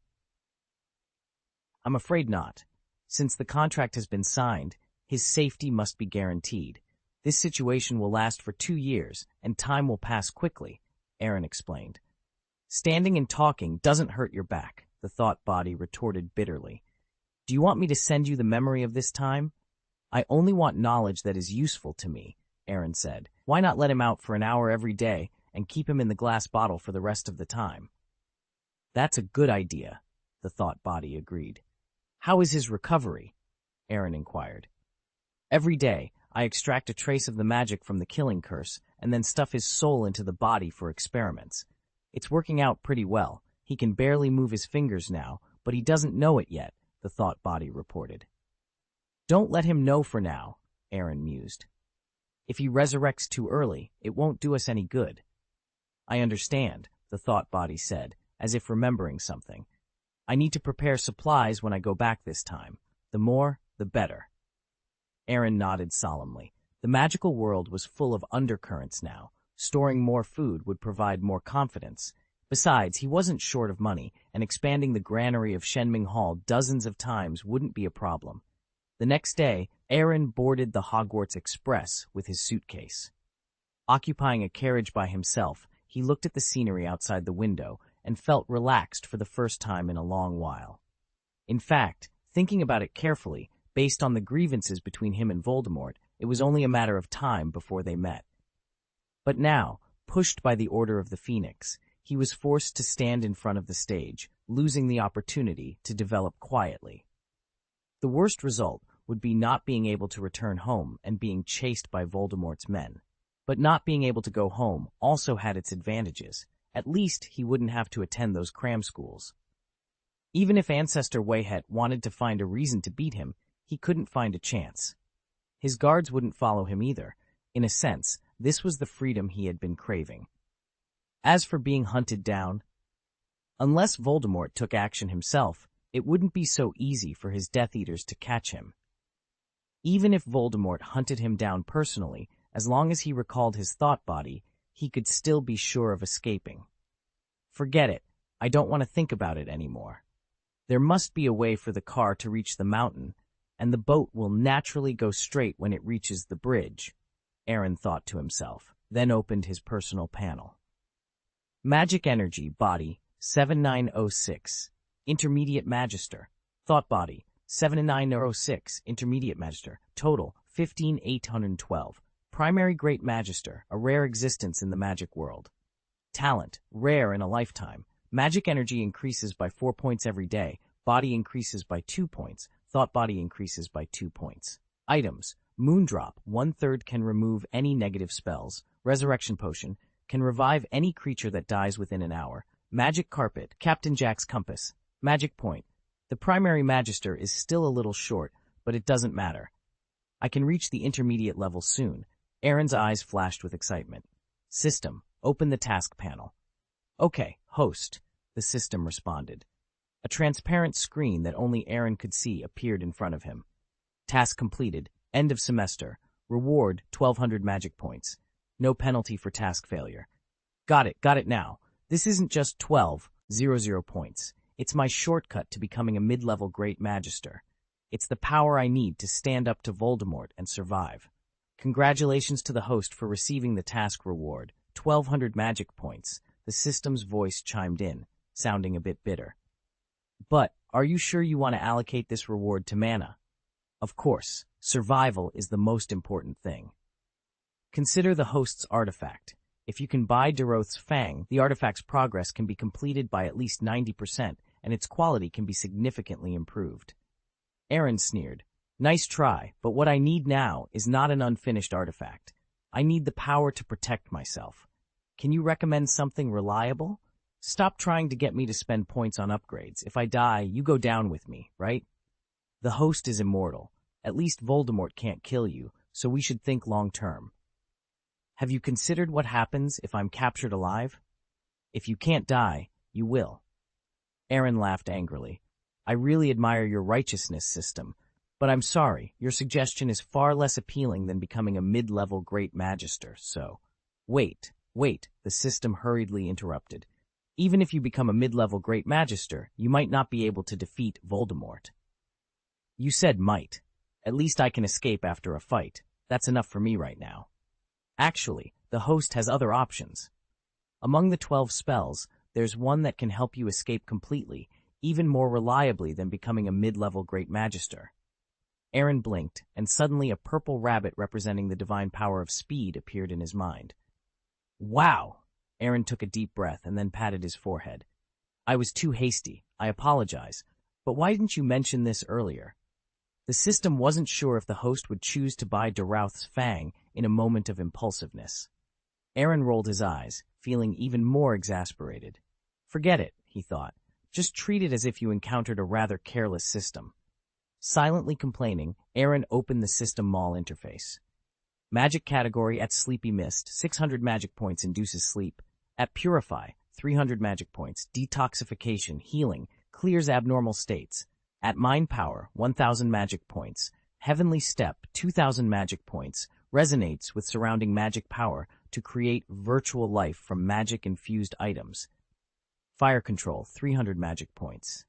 I'm afraid not. Since the contract has been signed, his safety must be guaranteed. This situation will last for 2 years, and time will pass quickly, Aaron explained. Standing and talking doesn't hurt your back, the thought body retorted bitterly. Do you want me to send you the memory of this time? I only want knowledge that is useful to me, Aaron said. Why not let him out for an hour every day and keep him in the glass bottle for the rest of the time? That's a good idea, the thought body agreed. How is his recovery? Aaron inquired. Every day, I extract a trace of the magic from the killing curse and then stuff his soul into the body for experiments. It's working out pretty well. He can barely move his fingers now, but he doesn't know it yet, the thought body reported. Don't let him know for now, Aaron mused. If he resurrects too early, it won't do us any good. I understand, the thought body said, as if remembering something. I need to prepare supplies when I go back this time. The more, the better. Aaron nodded solemnly. The magical world was full of undercurrents now. Storing more food would provide more confidence. Besides, he wasn't short of money, and expanding the granary of Shenming Hall dozens of times wouldn't be a problem. The next day, Aaron boarded the Hogwarts Express with his suitcase. Occupying a carriage by himself, he looked at the scenery outside the window and felt relaxed for the first time in a long while. In fact, thinking about it carefully, based on the grievances between him and Voldemort, it was only a matter of time before they met. But now, pushed by the Order of the Phoenix, he was forced to stand in front of the stage, losing the opportunity to develop quietly. The worst result would be not being able to return home and being chased by Voldemort's men. But not being able to go home also had its advantages. At least he wouldn't have to attend those cram schools. Even if Ancestor Wayhet wanted to find a reason to beat him, he couldn't find a chance. His guards wouldn't follow him either. In a sense, this was the freedom he had been craving. As for being hunted down, unless Voldemort took action himself, it wouldn't be so easy for his Death Eaters to catch him. Even if Voldemort hunted him down personally, as long as he recalled his thought body, he could still be sure of escaping. Forget it. I don't want to think about it anymore. There must be a way for the car to reach the mountain, and the boat will naturally go straight when it reaches the bridge, Aaron thought to himself, then opened his personal panel. Magic Energy, Body, 7906, Intermediate Magister. Thought Body, 7906, Intermediate Magister. Total, 15,812. Primary Great Magister, a rare existence in the magic world. Talent, rare in a lifetime. Magic energy increases by 4 points every day. Body increases by 2 points. Thought body increases by 2 points. Items, Moondrop, 1/3 can remove any negative spells. Resurrection Potion, can revive any creature that dies within an hour. Magic Carpet, Captain Jack's Compass. Magic Point, the Primary Magister is still a little short, but it doesn't matter. I can reach the intermediate level soon. Aaron's eyes flashed with excitement. System, open the task panel. Okay, host, the system responded. A transparent screen that only Aaron could see appeared in front of him. Task completed. End of semester. Reward, 1,200 magic points. No penalty for task failure. Got it now. This isn't just 12,000 points. It's my shortcut to becoming a mid-level Great Magister. It's the power I need to stand up to Voldemort and survive. Congratulations to the host for receiving the task reward, 1,200 magic points. The system's voice chimed in, sounding a bit bitter. But, are you sure you want to allocate this reward to mana? Of course, survival is the most important thing. Consider the host's artifact. If you can buy Deroth's Fang, the artifact's progress can be completed by at least 90%, and its quality can be significantly improved. Aaron sneered. Nice try, but what I need now is not an unfinished artifact. I need the power to protect myself. Can you recommend something reliable? Stop trying to get me to spend points on upgrades. If I die, you go down with me, right? The host is immortal. At least Voldemort can't kill you, so we should think long-term. Have you considered what happens if I'm captured alive? If you can't die, you will. Aaron laughed angrily. I really admire your righteousness system, but I'm sorry, your suggestion is far less appealing than becoming a mid-level Great Magister, so... Wait, the system hurriedly interrupted. Even if you become a mid-level Great Magister, you might not be able to defeat Voldemort. You said might. At least I can escape after a fight. That's enough for me right now. Actually, the host has other options. Among the 12 spells, there's one that can help you escape completely, even more reliably than becoming a mid-level Great Magister. Aaron blinked, and suddenly a purple rabbit representing the divine power of speed appeared in his mind. Wow! Aaron took a deep breath and then patted his forehead. I was too hasty. I apologize. But why didn't you mention this earlier? The system wasn't sure if the host would choose to buy Dorouth's Fang in a moment of impulsiveness. Aaron rolled his eyes, feeling even more exasperated. Forget it, he thought. Just treat it as if you encountered a rather careless system. Silently complaining, Aaron opened the System Mall interface. Magic category at Sleepy Mist, 600 magic points induces sleep. At Purify, 300 magic points, detoxification, healing, clears abnormal states. At Mind Power, 1000 magic points. Heavenly Step, 2000 magic points, resonates with surrounding magic power to create virtual life from magic-infused items. Fire Control, 300 magic points.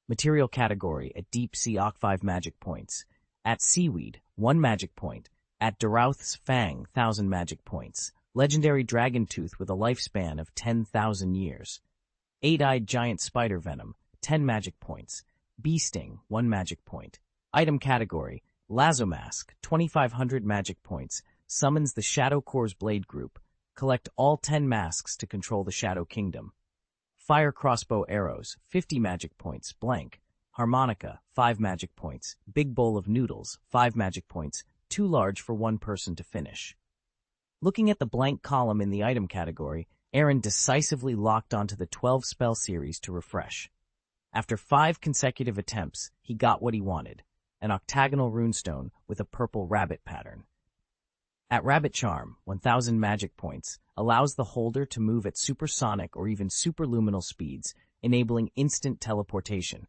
Material category at Deep Sea, 5 magic points. At Seaweed, 1 magic point. At Dorouth's Fang, 1000 magic points. Legendary Dragon Tooth with a lifespan of 10,000 years. 8-eyed Giant Spider Venom, 10 magic points. Bee Sting, 1 magic point. Item category, Lazo Mask, 2500 magic points. Summons the Shadow Core's Blade Group. Collect all 10 masks to control the Shadow Kingdom. Fire Crossbow Arrows, 50 magic points. Blank. Harmonica, 5 magic points. Big Bowl of Noodles, 5 magic points. Too large for one person to finish. Looking at the blank column in the item category, Aaron decisively locked onto the 12 spell series to refresh. After 5 consecutive attempts, he got what he wanted, an octagonal runestone with a purple rabbit pattern. At Rabbit Charm, 1000 magic points, allows the holder to move at supersonic or even superluminal speeds, enabling instant teleportation.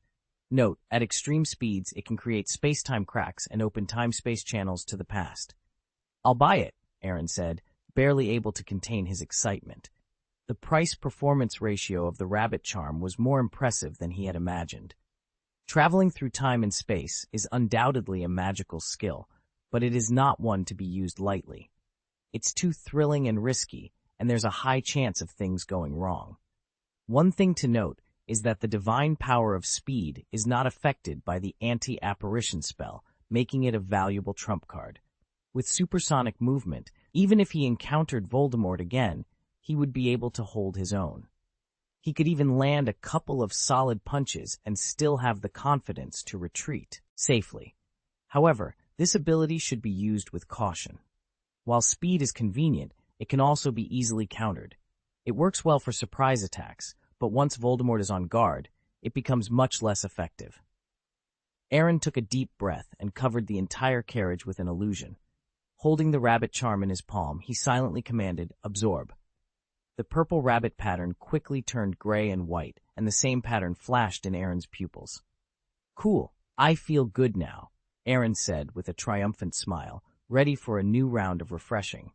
Note, at extreme speeds, it can create space-time cracks and open time-space channels to the past. I'll buy it, Aaron said, barely able to contain his excitement. The price-performance ratio of the Rabbit Charm was more impressive than he had imagined. Traveling through time and space is undoubtedly a magical skill, but it is not one to be used lightly. It's too thrilling and risky, and there's a high chance of things going wrong. One thing to note is that the divine power of speed is not affected by the anti-apparition spell, making it a valuable trump card. With supersonic movement, even if he encountered Voldemort again, he would be able to hold his own. He could even land a couple of solid punches and still have the confidence to retreat safely. However, this ability should be used with caution. While speed is convenient, it can also be easily countered. It works well for surprise attacks, but once Voldemort is on guard, it becomes much less effective. Aaron took a deep breath and covered the entire carriage with an illusion. Holding the rabbit charm in his palm, he silently commanded, "Absorb." The purple rabbit pattern quickly turned gray and white, and the same pattern flashed in Aaron's pupils. "Cool, I feel good now," Aaron said with a triumphant smile, ready for a new round of refreshing.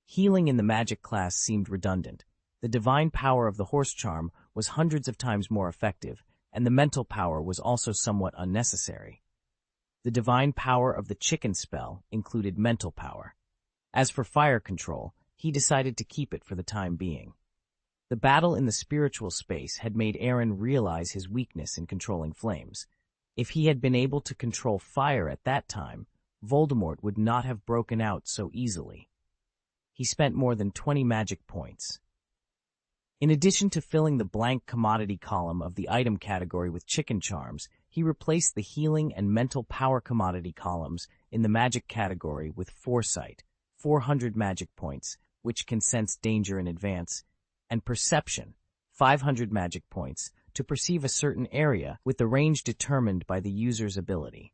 Healing in the magic class seemed redundant. The divine power of the horse charm was hundreds of times more effective, and the mental power was also somewhat unnecessary. The divine power of the chicken spell included mental power. As for fire control, he decided to keep it for the time being. The battle in the spiritual space had made Aaron realize his weakness in controlling flames. If he had been able to control fire at that time, Voldemort would not have broken out so easily. He spent more than 20 magic points. In addition to filling the blank commodity column of the item category with chicken charms, he replaced the healing and mental power commodity columns in the magic category with foresight, 400 magic points, which can sense danger in advance, and perception, 500 magic points, to perceive a certain area with the range determined by the user's ability.